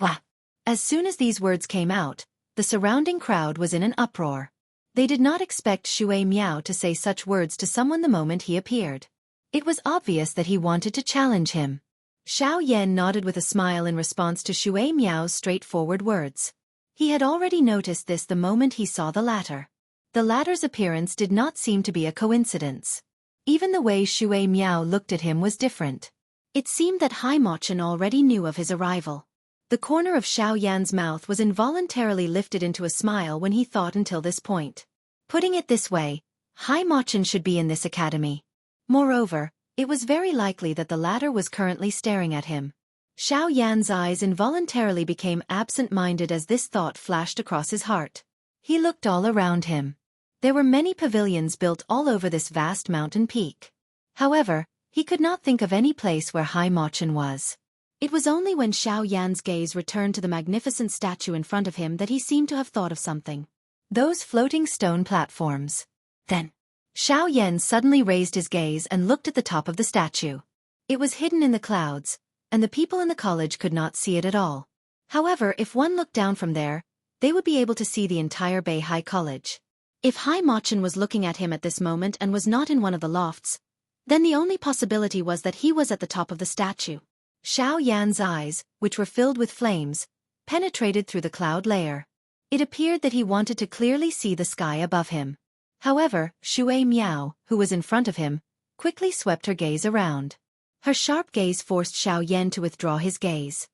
Wah! As soon as these words came out, the surrounding crowd was in an uproar. They did not expect Shui Miao to say such words to someone the moment he appeared. It was obvious that he wanted to challenge him. Xiao Yan nodded with a smile in response to Shui Miao's straightforward words. He had already noticed this the moment he saw the latter. The latter's appearance did not seem to be a coincidence. Even the way Shui Miao looked at him was different. It seemed that Hai Machin already knew of his arrival. The corner of Xiao Yan's mouth was involuntarily lifted into a smile when he thought until this point. Putting it this way, Hai Machin should be in this academy. Moreover, it was very likely that the latter was currently staring at him. Xiao Yan's eyes involuntarily became absent-minded as this thought flashed across his heart. He looked all around him. There were many pavilions built all over this vast mountain peak. However, he could not think of any place where Hai Machin was. It was only when Xiao Yan's gaze returned to the magnificent statue in front of him that he seemed to have thought of something. Those floating stone platforms. Then, Xiao Yan suddenly raised his gaze and looked at the top of the statue. It was hidden in the clouds, and the people in the college could not see it at all. However, if one looked down from there, they would be able to see the entire Beihai College. If Hai Machin was looking at him at this moment and was not in one of the lofts, then the only possibility was that he was at the top of the statue. Xiao Yan's eyes, which were filled with flames, penetrated through the cloud layer. It appeared that he wanted to clearly see the sky above him. However, Shui Miao, who was in front of him, quickly swept her gaze around. Her sharp gaze forced Xiao Yan to withdraw his gaze.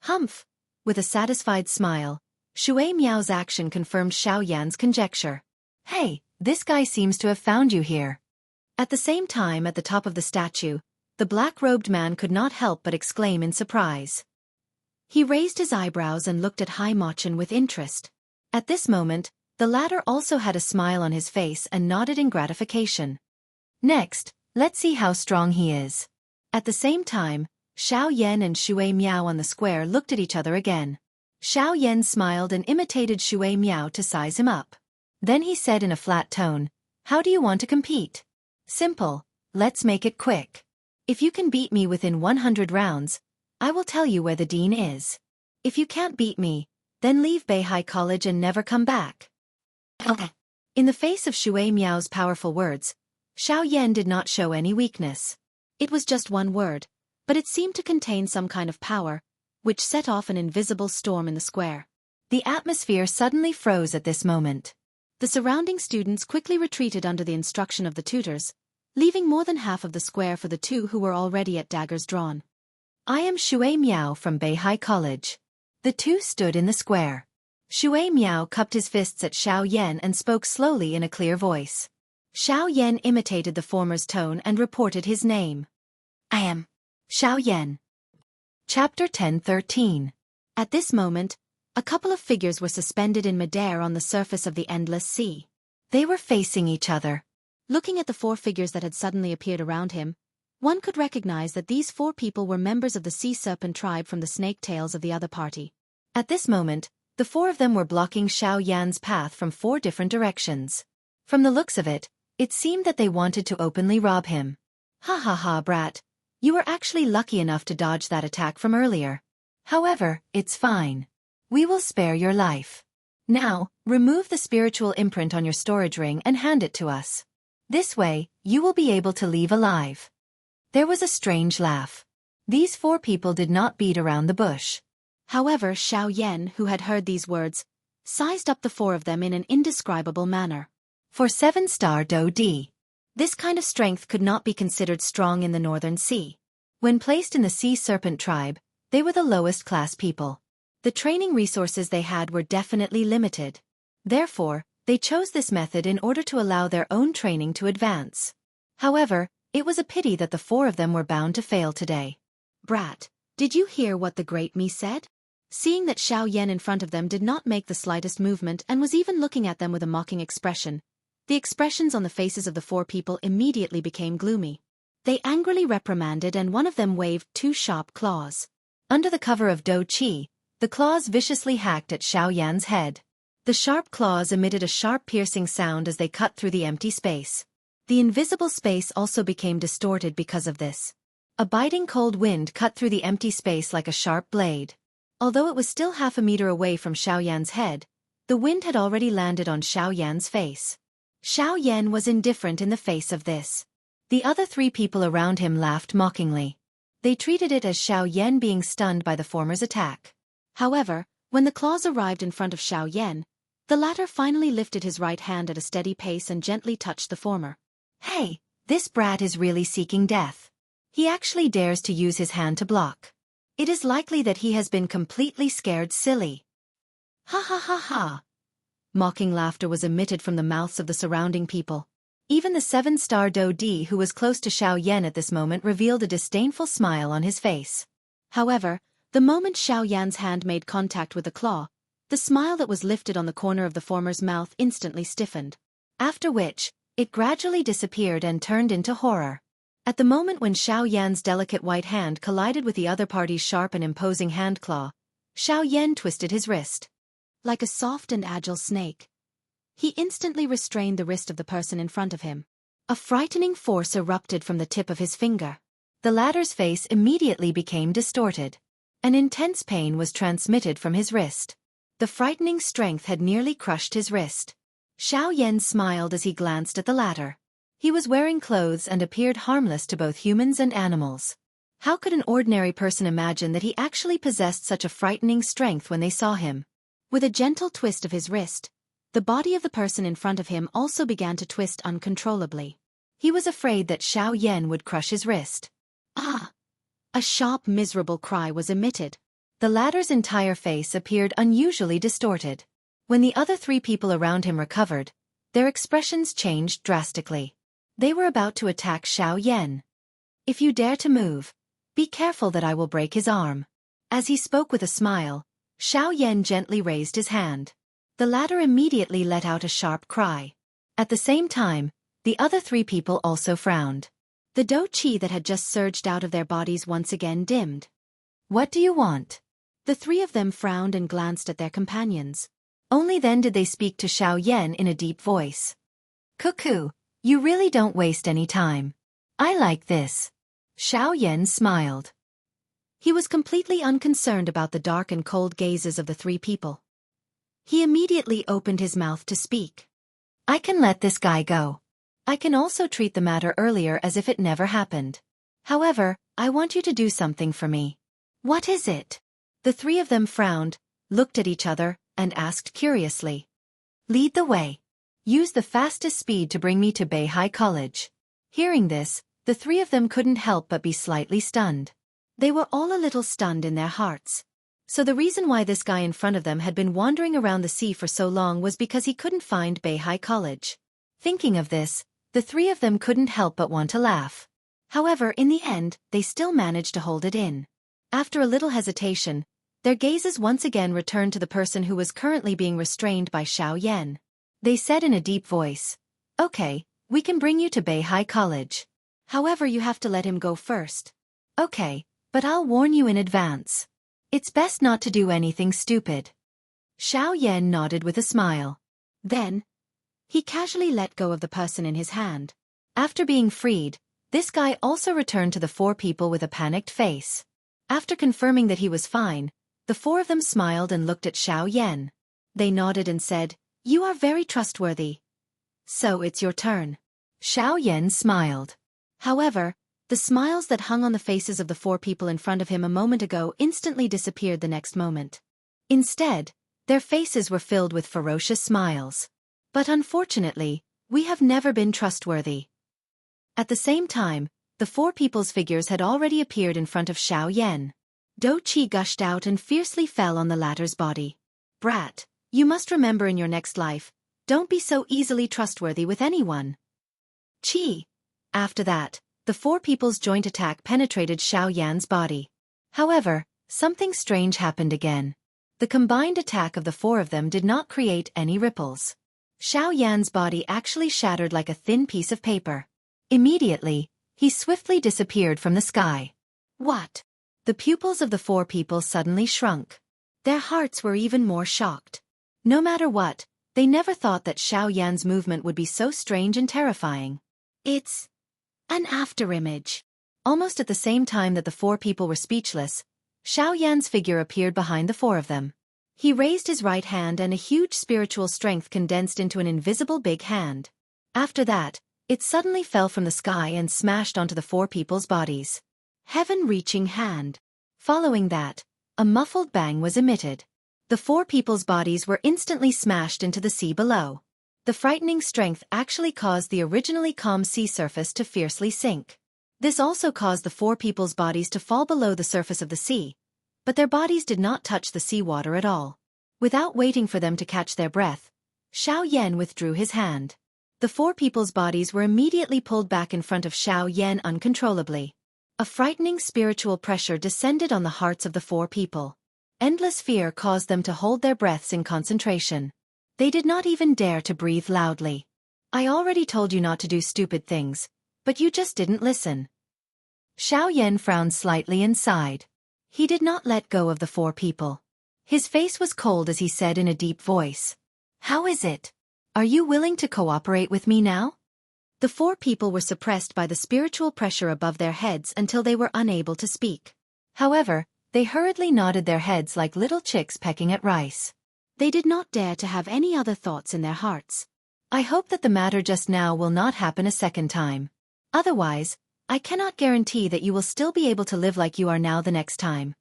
Humph! With a satisfied smile, Shui Miao's action confirmed Xiao Yan's conjecture. Hey, this guy seems to have found you here. At the same time, at the top of the statue, the black-robed man could not help but exclaim in surprise. He raised his eyebrows and looked at Hai Machin with interest. At this moment, the latter also had a smile on his face and nodded in gratification. Next, let's see how strong he is. At the same time, Xiao Yan and Shui Miao on the square looked at each other again. Xiao Yan smiled and imitated Shui Miao to size him up. Then he said in a flat tone, "How do you want to compete?" "Simple, let's make it quick. If you can beat me within 100 rounds, I will tell you where the dean is. If you can't beat me, then leave Beihai College and never come back." In the face of Shui Miao's powerful words, Xiao Yan did not show any weakness. It was just one word, but it seemed to contain some kind of power, which set off an invisible storm in the square. The atmosphere suddenly froze at this moment. The surrounding students quickly retreated under the instruction of the tutors, leaving more than half of the square for the two who were already at daggers drawn. "I am Shui Miao from Beihai College." The two stood in the square. Shui Miao cupped his fists at Xiao Yan and spoke slowly in a clear voice. Xiao Yan imitated the former's tone and reported his name. "I am Xiao Yan." Chapter 10:13. At this moment, a couple of figures were suspended in midair on the surface of the endless sea. They were facing each other. Looking at the four figures that had suddenly appeared around him, one could recognize that these four people were members of the sea serpent tribe from the snake tails of the other party. At this moment, the four of them were blocking Xiao Yan's path from four different directions. From the looks of it, it seemed that they wanted to openly rob him. "Ha ha ha, brat. You were actually lucky enough to dodge that attack from earlier. However, it's fine. We will spare your life. Now, remove the spiritual imprint on your storage ring and hand it to us. This way, you will be able to leave alive." There was a strange laugh. These four people did not beat around the bush. However, Xiao Yan, who had heard these words, sized up the four of them in an indescribable manner. For 7-star Do D. This kind of strength could not be considered strong in the Northern Sea. When placed in the Sea Serpent tribe, they were the lowest class people. The training resources they had were definitely limited. Therefore, they chose this method in order to allow their own training to advance. However, it was a pity that the four of them were bound to fail today. "Brat, did you hear what the Great Me said?" Seeing that Xiao Yan in front of them did not make the slightest movement and was even looking at them with a mocking expression, the expressions on the faces of the four people immediately became gloomy. They angrily reprimanded and one of them waved 2 sharp claws. Under the cover of Do Qi, the claws viciously hacked at Xiao Yan's head. The sharp claws emitted a sharp piercing sound as they cut through the empty space. The invisible space also became distorted because of this. A biting cold wind cut through the empty space like a sharp blade. Although it was still half a meter away from Xiao Yan's head, the wind had already landed on Xiao Yan's face. Xiao Yan was indifferent in the face of this. The other 3 people around him laughed mockingly. They treated it as Xiao Yan being stunned by the former's attack. However, when the claws arrived in front of Xiao Yan, the latter finally lifted his right hand at a steady pace and gently touched the former. "Hey, this brat is really seeking death. He actually dares to use his hand to block. It is likely that he has been completely scared silly." Ha ha ha ha. Mocking laughter was emitted from the mouths of the surrounding people. Even the 7-star Do Di, who was close to Xiao Yan at this moment, revealed a disdainful smile on his face. However, the moment Xiao Yan's hand made contact with the claw, the smile that was lifted on the corner of the former's mouth instantly stiffened. After which, it gradually disappeared and turned into horror. At the moment when Xiao Yan's delicate white hand collided with the other party's sharp and imposing hand claw, Xiao Yan twisted his wrist. Like a soft and agile snake, he instantly restrained the wrist of the person in front of him. A frightening force erupted from the tip of his finger. The latter's face immediately became distorted. An intense pain was transmitted from his wrist. The frightening strength had nearly crushed his wrist. Xiao Yan smiled as he glanced at the latter. He was wearing clothes and appeared harmless to both humans and animals. How could an ordinary person imagine that he actually possessed such a frightening strength when they saw him? With a gentle twist of his wrist, the body of the person in front of him also began to twist uncontrollably. He was afraid that Xiao Yan would crush his wrist. Ah! A sharp, miserable cry was emitted. The latter's entire face appeared unusually distorted. When the other 3 people around him recovered, their expressions changed drastically. They were about to attack Xianxia. "If you dare to move, be careful that I will break his arm." As he spoke with a smile, Xianxia gently raised his hand. The latter immediately let out a sharp cry. At the same time, the other 3 people also frowned. The dou qi that had just surged out of their bodies once again dimmed. "What do you want?" The 3 of them frowned and glanced at their companions. Only then did they speak to Xianxia in a deep voice. "Cuckoo, you really don't waste any time. I like this." Xianxia smiled. He was completely unconcerned about the dark and cold gazes of the 3 people. He immediately opened his mouth to speak. "I can let this guy go. I can also treat the matter earlier as if it never happened. However, I want you to do something for me." "What is it?" The 3 of them frowned, looked at each other, and asked curiously. "Lead the way. Use the fastest speed to bring me to Beihai College." Hearing this, the 3 of them couldn't help but be slightly stunned. They were all a little stunned in their hearts. So the reason why this guy in front of them had been wandering around the sea for so long was because he couldn't find Beihai College. Thinking of this, the 3 of them couldn't help but want to laugh. However, in the end, they still managed to hold it in. After a little hesitation, their gazes once again returned to the person who was currently being restrained by Xianxia. They said in a deep voice, "Okay, we can bring you to Beihai College. However, you have to let him go first." "Okay, but I'll warn you in advance. It's best not to do anything stupid." Xianxia nodded with a smile. Then, he casually let go of the person in his hand. After being freed, this guy also returned to the 4 people with a panicked face. After confirming that he was fine, the 4 of them smiled and looked at Xianxia. They nodded and said, "You are very trustworthy. So it's your turn." Xianxia smiled. However, the smiles that hung on the faces of the 4 people in front of him a moment ago instantly disappeared the next moment. Instead, their faces were filled with ferocious smiles. "But unfortunately, we have never been trustworthy." At the same time, the 4 people's figures had already appeared in front of Xianxia. Dou qi gushed out and fiercely fell on the latter's body. "Brat, you must remember in your next life, don't be so easily trustworthy with anyone." Qi. After that, the 4 people's joint attack penetrated Xiaoyan's body. However, something strange happened again. The combined attack of the 4 of them did not create any ripples. Xiaoyan's body actually shattered like a thin piece of paper. Immediately, he swiftly disappeared from the sky. "What?" The pupils of the 4 people suddenly shrunk. Their hearts were even more shocked. No matter what, they never thought that Xiaoyan's movement would be so strange and terrifying. "It's an afterimage." Almost at the same time that the 4 people were speechless, Xiaoyan's figure appeared behind the 4 of them. He raised his right hand and a huge spiritual strength condensed into an invisible big hand. After that, it suddenly fell from the sky and smashed onto the 4 people's bodies. Heaven-reaching hand. Following that, a muffled bang was emitted. The 4 people's bodies were instantly smashed into the sea below. The frightening strength actually caused the originally calm sea surface to fiercely sink. This also caused the 4 people's bodies to fall below the surface of the sea, but their bodies did not touch the seawater at all. Without waiting for them to catch their breath, Xiaoyan withdrew his hand. The 4 people's bodies were immediately pulled back in front of Xiaoyan uncontrollably. A frightening spiritual pressure descended on the hearts of the 4 people. Endless fear caused them to hold their breaths in concentration. They did not even dare to breathe loudly. "I already told you not to do stupid things, but you just didn't listen." Xiaoyan frowned slightly and sighed. He did not let go of the 4 people. His face was cold as he said in a deep voice, "How is it? Are you willing to cooperate with me now?" The 4 people were suppressed by the spiritual pressure above their heads until they were unable to speak. However, they hurriedly nodded their heads like little chicks pecking at rice. They did not dare to have any other thoughts in their hearts. "I hope that the matter just now will not happen a second time. Otherwise, I cannot guarantee that you will still be able to live like you are now the next time."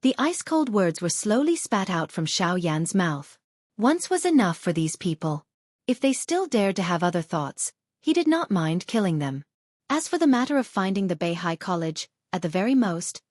The ice-cold words were slowly spat out from Xiaoyan's mouth. Once was enough for these people. If they still dared to have other thoughts, he did not mind killing them. As for the matter of finding the Beihai College, at the very most,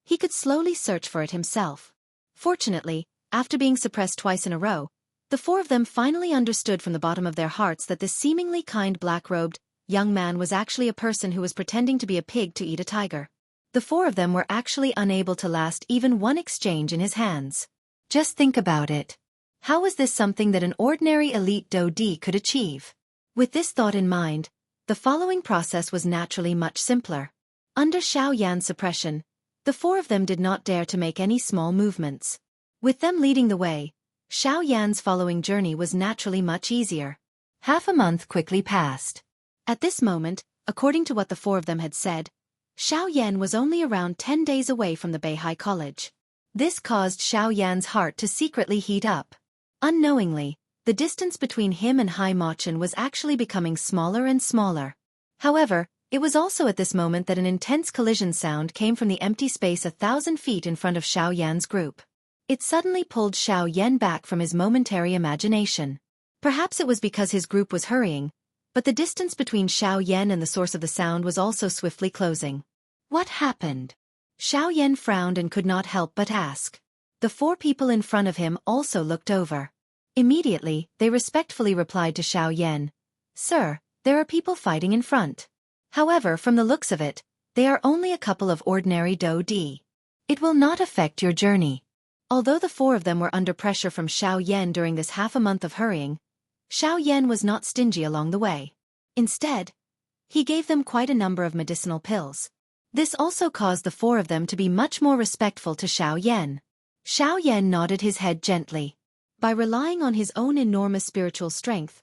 he could slowly search for it himself. Fortunately, after being suppressed twice in a row, the four of them finally understood from the bottom of their hearts that this seemingly kind black-robed young man was actually a person who was pretending to be a pig to eat a tiger. The four of them were actually unable to last even one exchange in his hands. Just think about it. How was this something that an ordinary elite Do-D could achieve? With this thought in mind, the following process was naturally much simpler. Under Xiao Yan's suppression, the four of them did not dare to make any small movements. With them leading the way, Xiao Yan's following journey was naturally much easier. Half a month quickly passed. At this moment, according to what the four of them had said, Xiao Yan was only around 10 days away from the Beihai College. This caused Xiao Yan's heart to secretly heat up. Unknowingly, the distance between him and Hai Mochen was actually becoming smaller and smaller. However, it was also at this moment that an intense collision sound came from the empty space 1,000 feet in front of Xiao Yan's group. It suddenly pulled Xiao Yan back from his momentary imagination. Perhaps it was because his group was hurrying, but the distance between Xiao Yan and the source of the sound was also swiftly closing. What happened? Xiao Yan frowned and could not help but ask. The four people in front of him also looked over. Immediately, they respectfully replied to Xiao Yan, "Sir, there are people fighting in front. However, from the looks of it, they are only a couple of ordinary Do-D. It will not affect your journey." Although the four of them were under pressure from Xiao Yan during this half a month of hurrying, Xiao Yan was not stingy along the way. Instead, he gave them quite a number of medicinal pills. This also caused the four of them to be much more respectful to Xiao Yan. Xiao Yan nodded his head gently. By relying on his own enormous spiritual strength,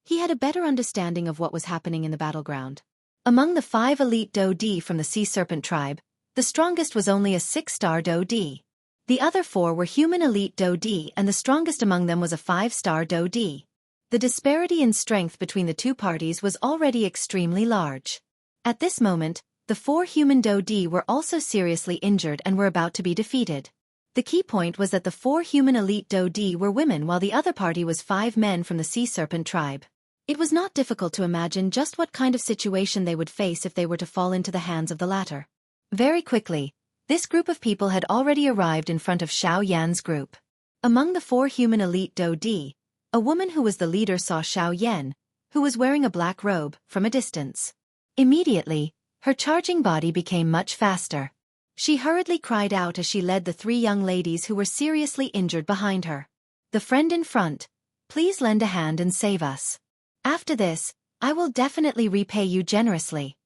he had a better understanding of what was happening in the battleground. Among the 5 elite Do-D from the Sea Serpent tribe, the strongest was only a 6-star Do-D. The other 4 were human elite Do-D and the strongest among them was a 5-star Do-D. The disparity in strength between the two parties was already extremely large. At this moment, the 4 human Do-D were also seriously injured and were about to be defeated. The key point was that the 4 human elite Do-D were women while the other party was 5 men from the Sea Serpent tribe. It was not difficult to imagine just what kind of situation they would face if they were to fall into the hands of the latter. Very quickly, this group of people had already arrived in front of Xiao Yan's group. Among the 4 human elite Do-D, a woman who was the leader saw Xiao Yan, who was wearing a black robe, from a distance. Immediately, her charging body became much faster. She hurriedly cried out as she led the 3 young ladies who were seriously injured behind her. "The friend in front, please lend a hand and save us. After this, I will definitely repay you generously."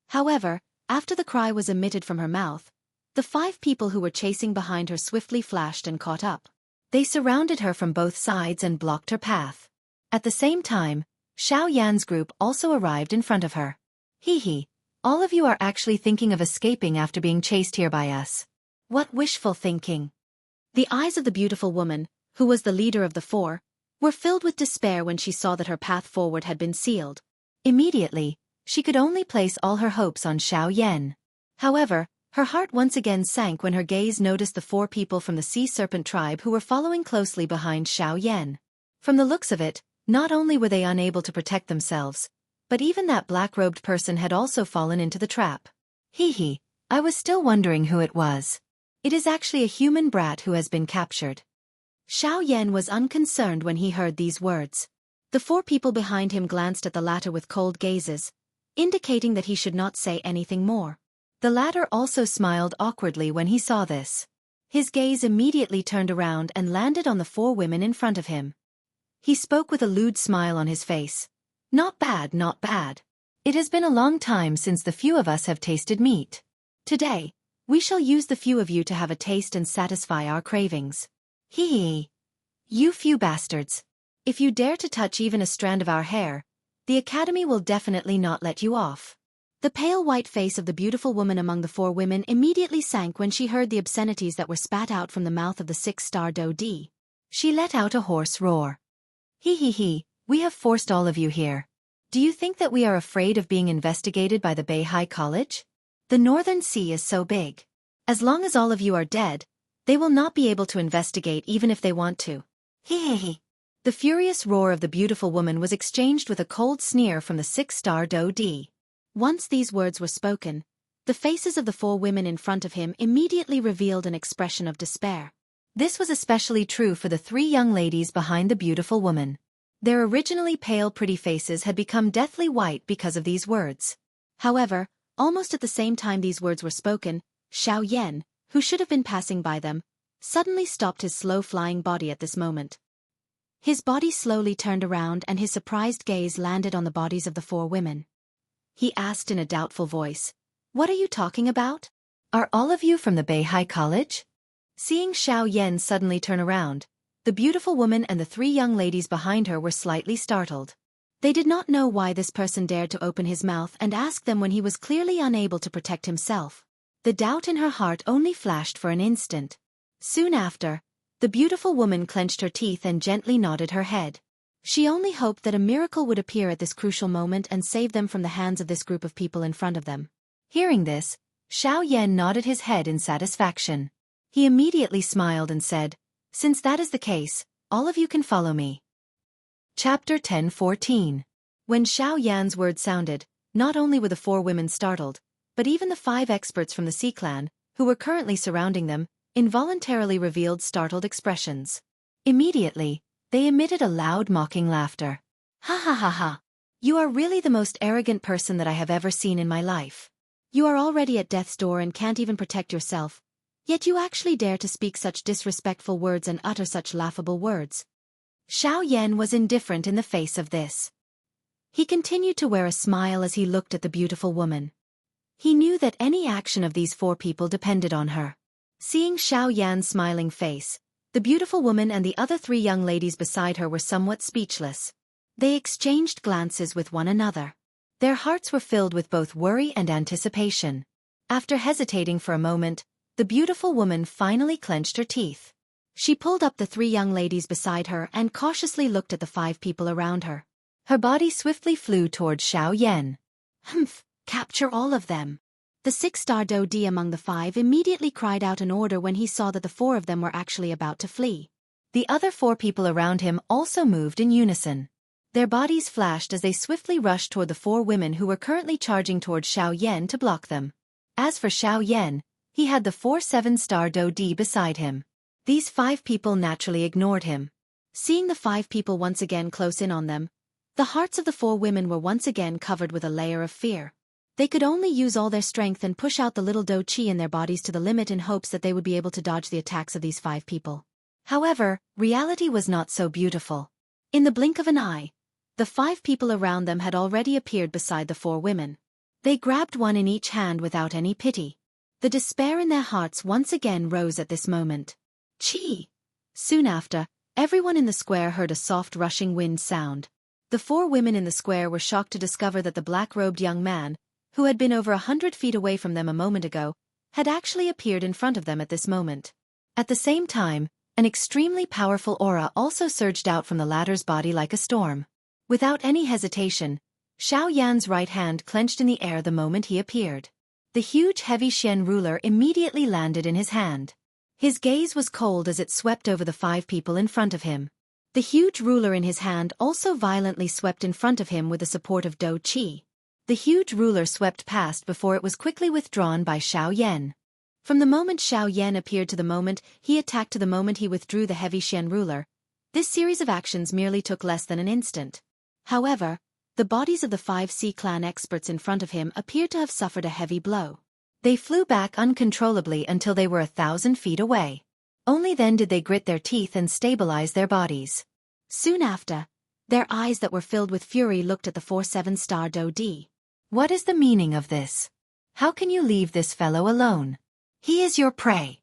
However, after the cry was emitted from her mouth, the 5 people who were chasing behind her swiftly flashed and caught up. They surrounded her from both sides and blocked her path. At the same time, Xiao Yan's group also arrived in front of her. "Hee, all of you are actually thinking of escaping after being chased here by us. What wishful thinking." The eyes of the beautiful woman, who was the leader of the 4, were filled with despair when she saw that her path forward had been sealed. Immediately, she could only place all her hopes on Xiao Yan. However, her heart once again sank when her gaze noticed the 4 people from the Sea Serpent tribe who were following closely behind Xiao Yan. From the looks of it, not only were they unable to protect themselves, but even that black-robed person had also fallen into the trap. Hee, I was still wondering who it was. It is actually a human brat who has been captured. Xiao Yan was unconcerned when he heard these words. The 4 people behind him glanced at the latter with cold gazes, indicating that he should not say anything more. The latter also smiled awkwardly when he saw this. His gaze immediately turned around and landed on the 4 women in front of him. He spoke with a lewd smile on his face. "Not bad, not bad. It has been a long time since the few of us have tasted meat. Today, we shall use the few of you to have a taste and satisfy our cravings. Hee. You few bastards. If you dare to touch even a strand of our hair, the Academy will definitely not let you off." The pale white face of the beautiful woman among the 4 women immediately sank when she heard the obscenities that were spat out from the mouth of the 6-star Do-D. She let out a hoarse roar. Hee, we have forced all of you here. Do you think that we are afraid of being investigated by the Beihai College? The Northern Sea is so big. As long as all of you are dead, they will not be able to investigate even if they want to. Hee. The furious roar of the beautiful woman was exchanged with a cold sneer from the 6-star Do-D. Once these words were spoken, the faces of the 4 women in front of him immediately revealed an expression of despair. This was especially true for the three young ladies behind the beautiful woman. Their originally pale pretty faces had become deathly white because of these words. However, almost at the same time these words were spoken, Xiao Yan, who should have been passing by them, suddenly stopped his slow-flying body at this moment. His body slowly turned around and his surprised gaze landed on the bodies of the four women. He asked in a doubtful voice, "What are you talking about? Are all of you from the Beihai College?" Seeing Xiao Yan suddenly turn around, the beautiful woman and the three young ladies behind her were slightly startled. They did not know why this person dared to open his mouth and ask them when he was clearly unable to protect himself. The doubt in her heart only flashed for an instant. Soon after, the beautiful woman clenched her teeth and gently nodded her head. She only hoped that a miracle would appear at this crucial moment and save them from the hands of this group of people in front of them. Hearing this, Xiao Yan nodded his head in satisfaction. He immediately smiled and said, "Since that is the case, all of you can follow me." Chapter 10:14. When Xiao Yan's words sounded, not only were the four women startled, but even the 5 experts from the Sea Clan, who were currently surrounding them, involuntarily revealed startled expressions. Immediately, they emitted a loud mocking laughter. "Ha ha ha ha! You are really the most arrogant person that I have ever seen in my life. You are already at death's door and can't even protect yourself, yet you actually dare to speak such disrespectful words and utter such laughable words." Xiao Yan was indifferent in the face of this. He continued to wear a smile as he looked at the beautiful woman. He knew that any action of these 4 people depended on her. Seeing Xiao Yan's smiling face, the beautiful woman and the other 3 young ladies beside her were somewhat speechless. They exchanged glances with one another. Their hearts were filled with both worry and anticipation. After hesitating for a moment, the beautiful woman finally clenched her teeth. She pulled up the 3 young ladies beside her and cautiously looked at the 5 people around her. Her body swiftly flew towards Xiao Yan. "Humph, capture all of them." The 6-star Dodi among the 5 immediately cried out an order when he saw that the 4 of them were actually about to flee. The other 4 people around him also moved in unison. Their bodies flashed as they swiftly rushed toward the 4 women who were currently charging towards Xiao Yan to block them. As for Xiao Yan, he had the 4 7-star Dodi beside him. These 5 people naturally ignored him. Seeing the 5 people once again close in on them, the hearts of the 4 women were once again covered with a layer of fear. They could only use all their strength and push out the little Do Chi in their bodies to the limit in hopes that they would be able to dodge the attacks of these 5 people. However, reality was not so beautiful. In the blink of an eye, the 5 people around them had already appeared beside the 4 women. They grabbed one in each hand without any pity. The despair in their hearts once again rose at this moment. Chi! Soon after, everyone in the square heard a soft rushing wind sound. The 4 women in the square were shocked to discover that the black-robed young man, who had been over 100 feet away from them a moment ago, had actually appeared in front of them at this moment. At the same time, an extremely powerful aura also surged out from the latter's body like a storm. Without any hesitation, Xiao Yan's right hand clenched in the air the moment he appeared. The huge heavy Xian ruler immediately landed in his hand. His gaze was cold as it swept over the 5 people in front of him. The huge ruler in his hand also violently swept in front of him with the support of Do Chi. The huge ruler swept past before it was quickly withdrawn by Xiao Yan. From the moment Xiao Yan appeared to the moment he attacked to the moment he withdrew the heavy Xian ruler, this series of actions merely took less than an instant. However, the bodies of the 5 Sea Clan experts in front of him appeared to have suffered a heavy blow. They flew back uncontrollably until they were 1,000 feet away. Only then did they grit their teeth and stabilize their bodies. Soon after, their eyes that were filled with fury looked at the 4 7-star Dodi. "What is the meaning of this? How can you leave this fellow alone? He is your prey."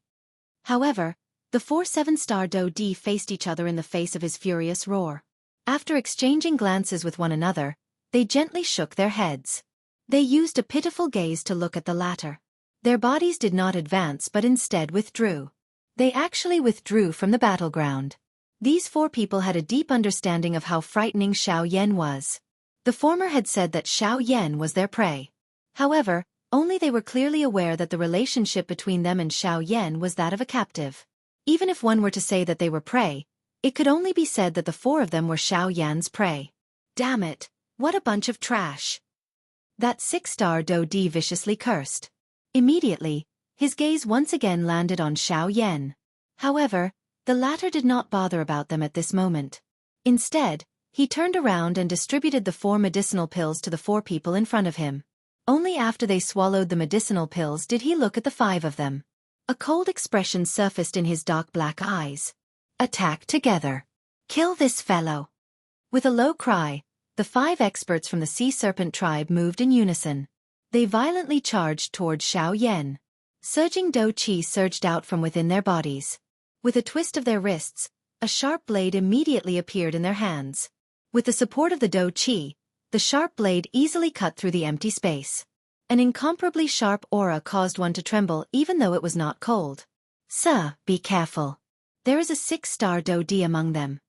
However, the 4 7-star Dodi faced each other in the face of his furious roar. After exchanging glances with one another, they gently shook their heads. They used a pitiful gaze to look at the latter. Their bodies did not advance but instead withdrew. They actually withdrew from the battleground. These 4 people had a deep understanding of how frightening Xiao Yan was. The former had said that Xiao Yan was their prey. However, only they were clearly aware that the relationship between them and Xiao Yan was that of a captive. Even if one were to say that they were prey, it could only be said that the 4 of them were Xiao Yan's prey. "Damn it, what a bunch of trash!" That 6-star Dodi viciously cursed. Immediately, his gaze once again landed on Xiao Yan. However, The latter did not bother about them at this moment. Instead, he turned around and distributed the 4 medicinal pills to the 4 people in front of him. Only after they swallowed the medicinal pills did he look at the 5 of them. A cold expression surfaced in his dark black eyes. Attack together. Kill this fellow. With a low cry, the 5 experts from the sea serpent tribe moved in unison. They violently charged toward Xianxia. Surging dou qi surged out from within their bodies. With a twist of their wrists, a sharp blade immediately appeared in their hands. With the support of the dou qi, the sharp blade easily cut through the empty space. An incomparably sharp aura caused one to tremble even though it was not cold. Sir, be careful. There is a 6-star dou di among them.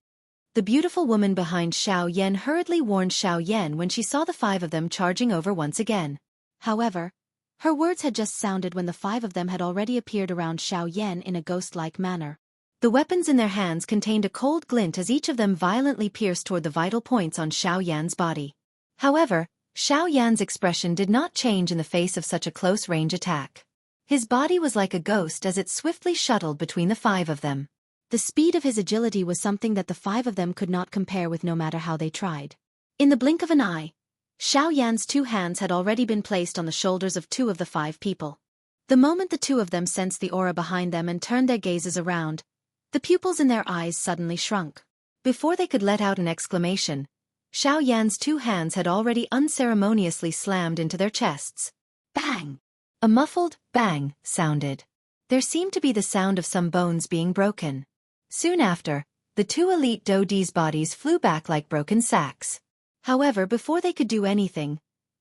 The beautiful woman behind Xianxia hurriedly warned Xianxia when she saw the 5 of them charging over once again. However, her words had just sounded when the 5 of them had already appeared around Xianxia in a ghost-like manner. The weapons in their hands contained a cold glint as each of them violently pierced toward the vital points on Xiaoyan's body. However, Xiaoyan's expression did not change in the face of such a close-range attack. His body was like a ghost as it swiftly shuttled between the 5 of them. The speed of his agility was something that the 5 of them could not compare with no matter how they tried. In the blink of an eye, Xiaoyan's 2 hands had already been placed on the shoulders of 2 of the 5 people. The moment the 2 of them sensed the aura behind them and turned their gazes around, the pupils in their eyes suddenly shrunk. Before they could let out an exclamation, Xiaoyan's 2 hands had already unceremoniously slammed into their chests. Bang! A muffled bang sounded. There seemed to be the sound of some bones being broken. Soon after, the 2 elite dou di's bodies flew back like broken sacks. However, before they could do anything,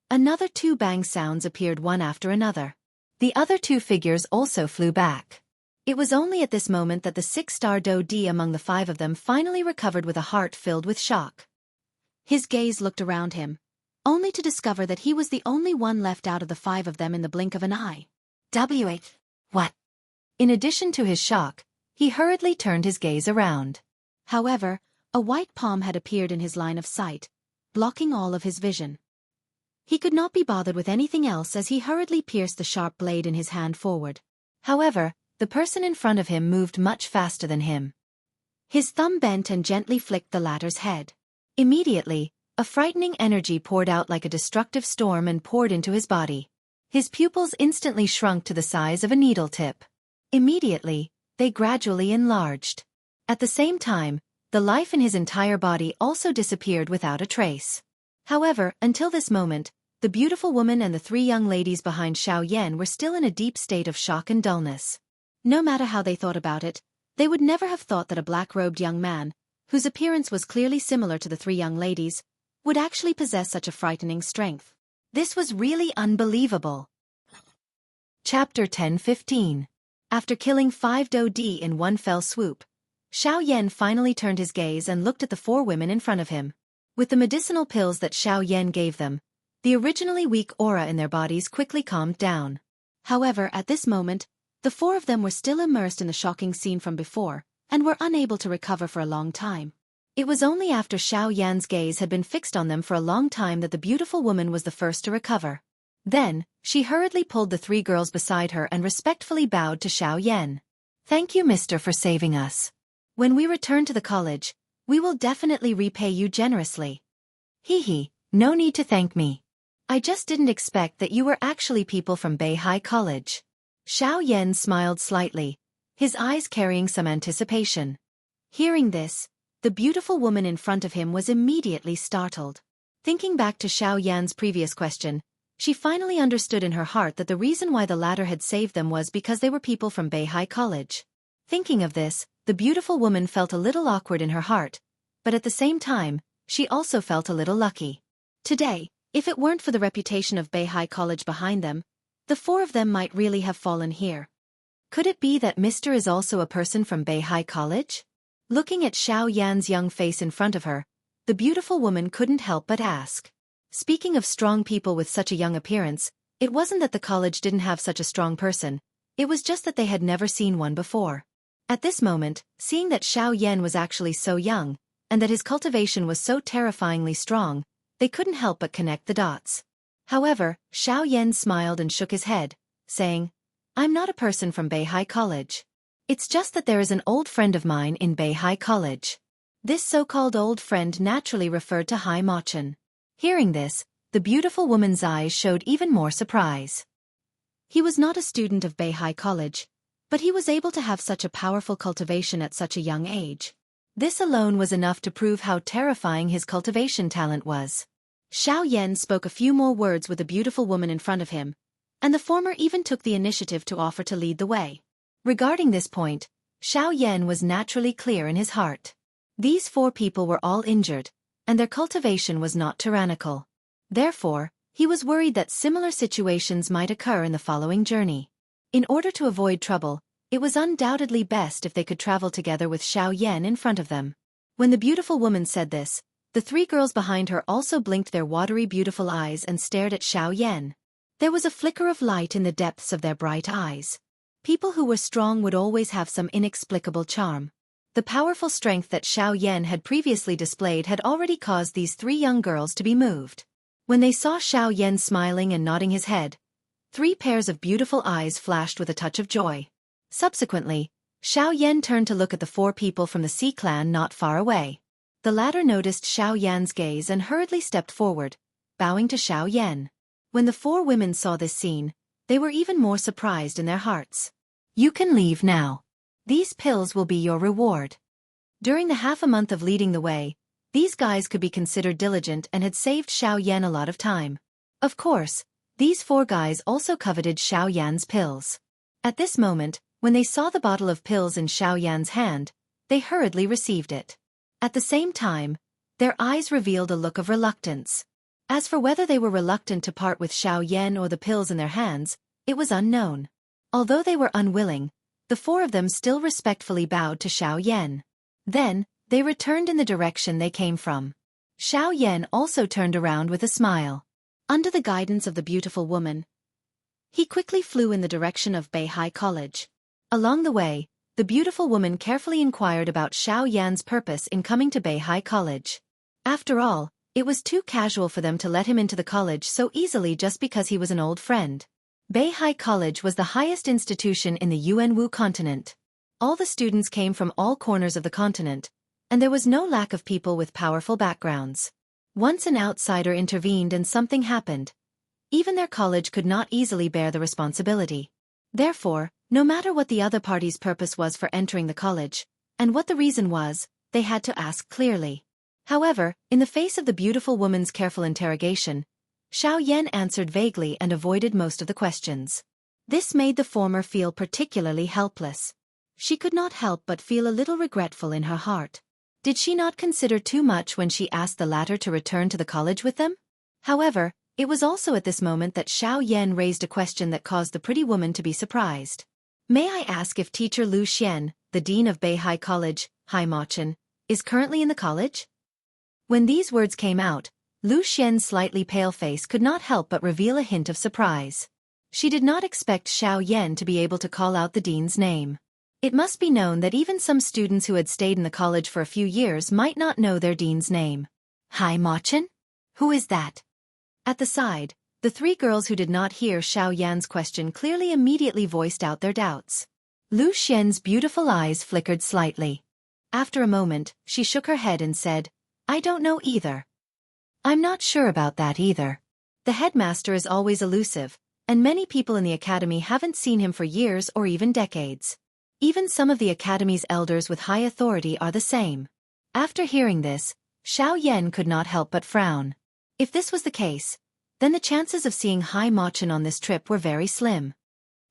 another 2 bang sounds appeared one after another. The other 2 figures also flew back. It was only at this moment that the 6-star dou di among the 5 of them finally recovered with a heart filled with shock. His gaze looked around him, only to discover that he was the only one left out of the 5 of them in the blink of an eye. What? In addition to his shock, he hurriedly turned his gaze around. However, a white palm had appeared in his line of sight, blocking all of his vision. He could not be bothered with anything else as he hurriedly pierced the sharp blade in his hand forward. However, the person in front of him moved much faster than him. His thumb bent and gently flicked the latter's head. Immediately, a frightening energy poured out like a destructive storm and poured into his body. His pupils instantly shrunk to the size of a needle tip. Immediately, they gradually enlarged. At the same time, the life in his entire body also disappeared without a trace. However, until this moment, the beautiful woman and the 3 young ladies behind Xiaoyan were still in a deep state of shock and dullness. No matter how they thought about it, they would never have thought that a black-robed young man, whose appearance was clearly similar to the 3 young ladies, would actually possess such a frightening strength. This was really unbelievable. Chapter 10-15. After killing 5 dou di in one fell swoop, Xiaoyan finally turned his gaze and looked at the 4 women in front of him. With the medicinal pills that Xiaoyan gave them, the originally weak aura in their bodies quickly calmed down. However, at this moment, the 4 of them were still immersed in the shocking scene from before, and were unable to recover for a long time. It was only after Xiaoyan's gaze had been fixed on them for a long time that the beautiful woman was the first to recover. Then, she hurriedly pulled the 3 girls beside her and respectfully bowed to Xiaoyan. Thank you, mister, for saving us. When we return to the college, we will definitely repay you generously. Hee, no need to thank me. I just didn't expect that you were actually people from Beihai College. Xiaoyan smiled slightly, his eyes carrying some anticipation. Hearing this, the beautiful woman in front of him was immediately startled. Thinking back to Xiaoyan's previous question, she finally understood in her heart that the reason why the latter had saved them was because they were people from Beihai College. Thinking of this, the beautiful woman felt a little awkward in her heart, but at the same time, she also felt a little lucky. Today, if it weren't for the reputation of Beihai College behind them, the 4 of them might really have fallen here. Could it be that Mr. is also a person from Beihai College? Looking at Xiaoyan's young face in front of her, the beautiful woman couldn't help but ask. Speaking of strong people with such a young appearance, it wasn't that the college didn't have such a strong person, it was just that they had never seen one before. At this moment, seeing that Xiaoyan was actually so young, and that his cultivation was so terrifyingly strong, they couldn't help but connect the dots. However, Xiaoyan smiled and shook his head, saying, I'm not a person from Beihai College. It's just that there is an old friend of mine in Beihai College. This so-called old friend naturally referred to Hai Machin. Hearing this, the beautiful woman's eyes showed even more surprise. He was not a student of Beihai College, but he was able to have such a powerful cultivation at such a young age. This alone was enough to prove how terrifying his cultivation talent was. Xiao Yan spoke a few more words with the beautiful woman in front of him, and the former even took the initiative to offer to lead the way. Regarding this point, Xiao Yan was naturally clear in his heart. These 4 people were all injured, and their cultivation was not tyrannical. Therefore, he was worried that similar situations might occur in the following journey. In order to avoid trouble, it was undoubtedly best if they could travel together with Xiao Yan in front of them. When the beautiful woman said this, the 3 girls behind her also blinked their watery beautiful eyes and stared at Xiao Yan. There was a flicker of light in the depths of their bright eyes. People who were strong would always have some inexplicable charm. The powerful strength that Xiao Yan had previously displayed had already caused these 3 young girls to be moved. When they saw Xiao Yan smiling and nodding his head, 3 pairs of beautiful eyes flashed with a touch of joy. Subsequently, Xiao Yan turned to look at the 4 people from the Sea clan not far away. The latter noticed Xiao Yan's gaze and hurriedly stepped forward, bowing to Xiao Yan. When the 4 women saw this scene, they were even more surprised in their hearts. "You can leave now. These pills will be your reward." During the half a month of leading the way, these guys could be considered diligent and had saved Xiao Yan a lot of time. Of course, these 4 guys also coveted Xiao Yan's pills. At this moment, when they saw the bottle of pills in Xiao Yan's hand, they hurriedly received it. At the same time, their eyes revealed a look of reluctance. As for whether they were reluctant to part with Xiao Yan or the pills in their hands, it was unknown. Although they were unwilling, the 4 of them still respectfully bowed to Xiao Yan. Then, they returned in the direction they came from. Xiao Yan also turned around with a smile. Under the guidance of the beautiful woman, he quickly flew in the direction of Beihai College. Along the way, the beautiful woman carefully inquired about Xiao Yan's purpose in coming to Beihai College. After all, it was too casual for them to let him into the college so easily just because he was an old friend. Beihai College was the highest institution in the Yuanwu continent. All the students came from all corners of the continent, and there was no lack of people with powerful backgrounds. Once an outsider intervened and something happened, even their college could not easily bear the responsibility. Therefore, no matter what the other party's purpose was for entering the college, and what the reason was, they had to ask clearly. However, in the face of the beautiful woman's careful interrogation, Xiao Yan answered vaguely and avoided most of the questions. This made the former feel particularly helpless. She could not help but feel a little regretful in her heart. Did she not consider too much when she asked the latter to return to the college with them? However, it was also at this moment that Xiao Yan raised a question that caused the pretty woman to be surprised. "May I ask if teacher Lu Xian, the dean of Beihai College, Hai Machin, is currently in the college?" When these words came out, Lu Xian's slightly pale face could not help but reveal a hint of surprise. She did not expect Xiao Yan to be able to call out the dean's name. It must be known that even some students who had stayed in the college for a few years might not know their dean's name. "Hai Machin? Who is that?" At the side, the 3 girls who did not hear Xiao Yan's question clearly immediately voiced out their doubts. Lu Xian's beautiful eyes flickered slightly. After a moment, she shook her head and said, "I don't know either." "I'm not sure about that either. The headmaster is always elusive, and many people in the academy haven't seen him for years or even decades. Even some of the academy's elders with high authority are the same." After hearing this, Xiao Yan could not help but frown. If this was the case, then the chances of seeing Hai Machin on this trip were very slim.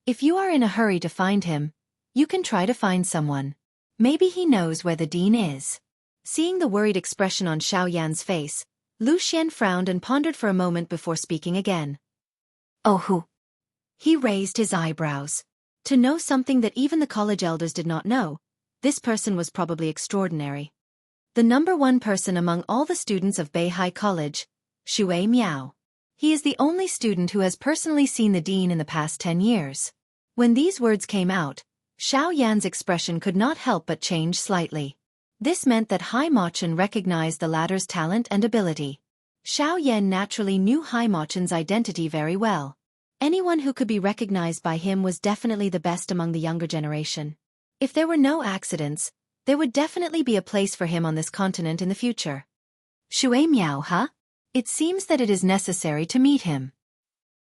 If you are in a hurry to find him, you can try to find someone. Maybe he knows where the dean is. Seeing the worried expression on Xiao Yan's face, Lu Xian frowned and pondered for a moment before speaking again. "Oh, who?" He raised his eyebrows. To know something that even the college elders did not know, this person was probably extraordinary. The number 1 person among all the students of Beihai College, Shui Miao. He is the only student who has personally seen the dean in the past 10 years. When these words came out, Xiao Yan's expression could not help but change slightly. This meant that Hai Machin recognized the latter's talent and ability. Xiao Yan naturally knew Hai Machin's identity very well. Anyone who could be recognized by him was definitely the best among the younger generation. If there were no accidents, there would definitely be a place for him on this continent in the future. Shui Miao, huh? It seems that it is necessary to meet him.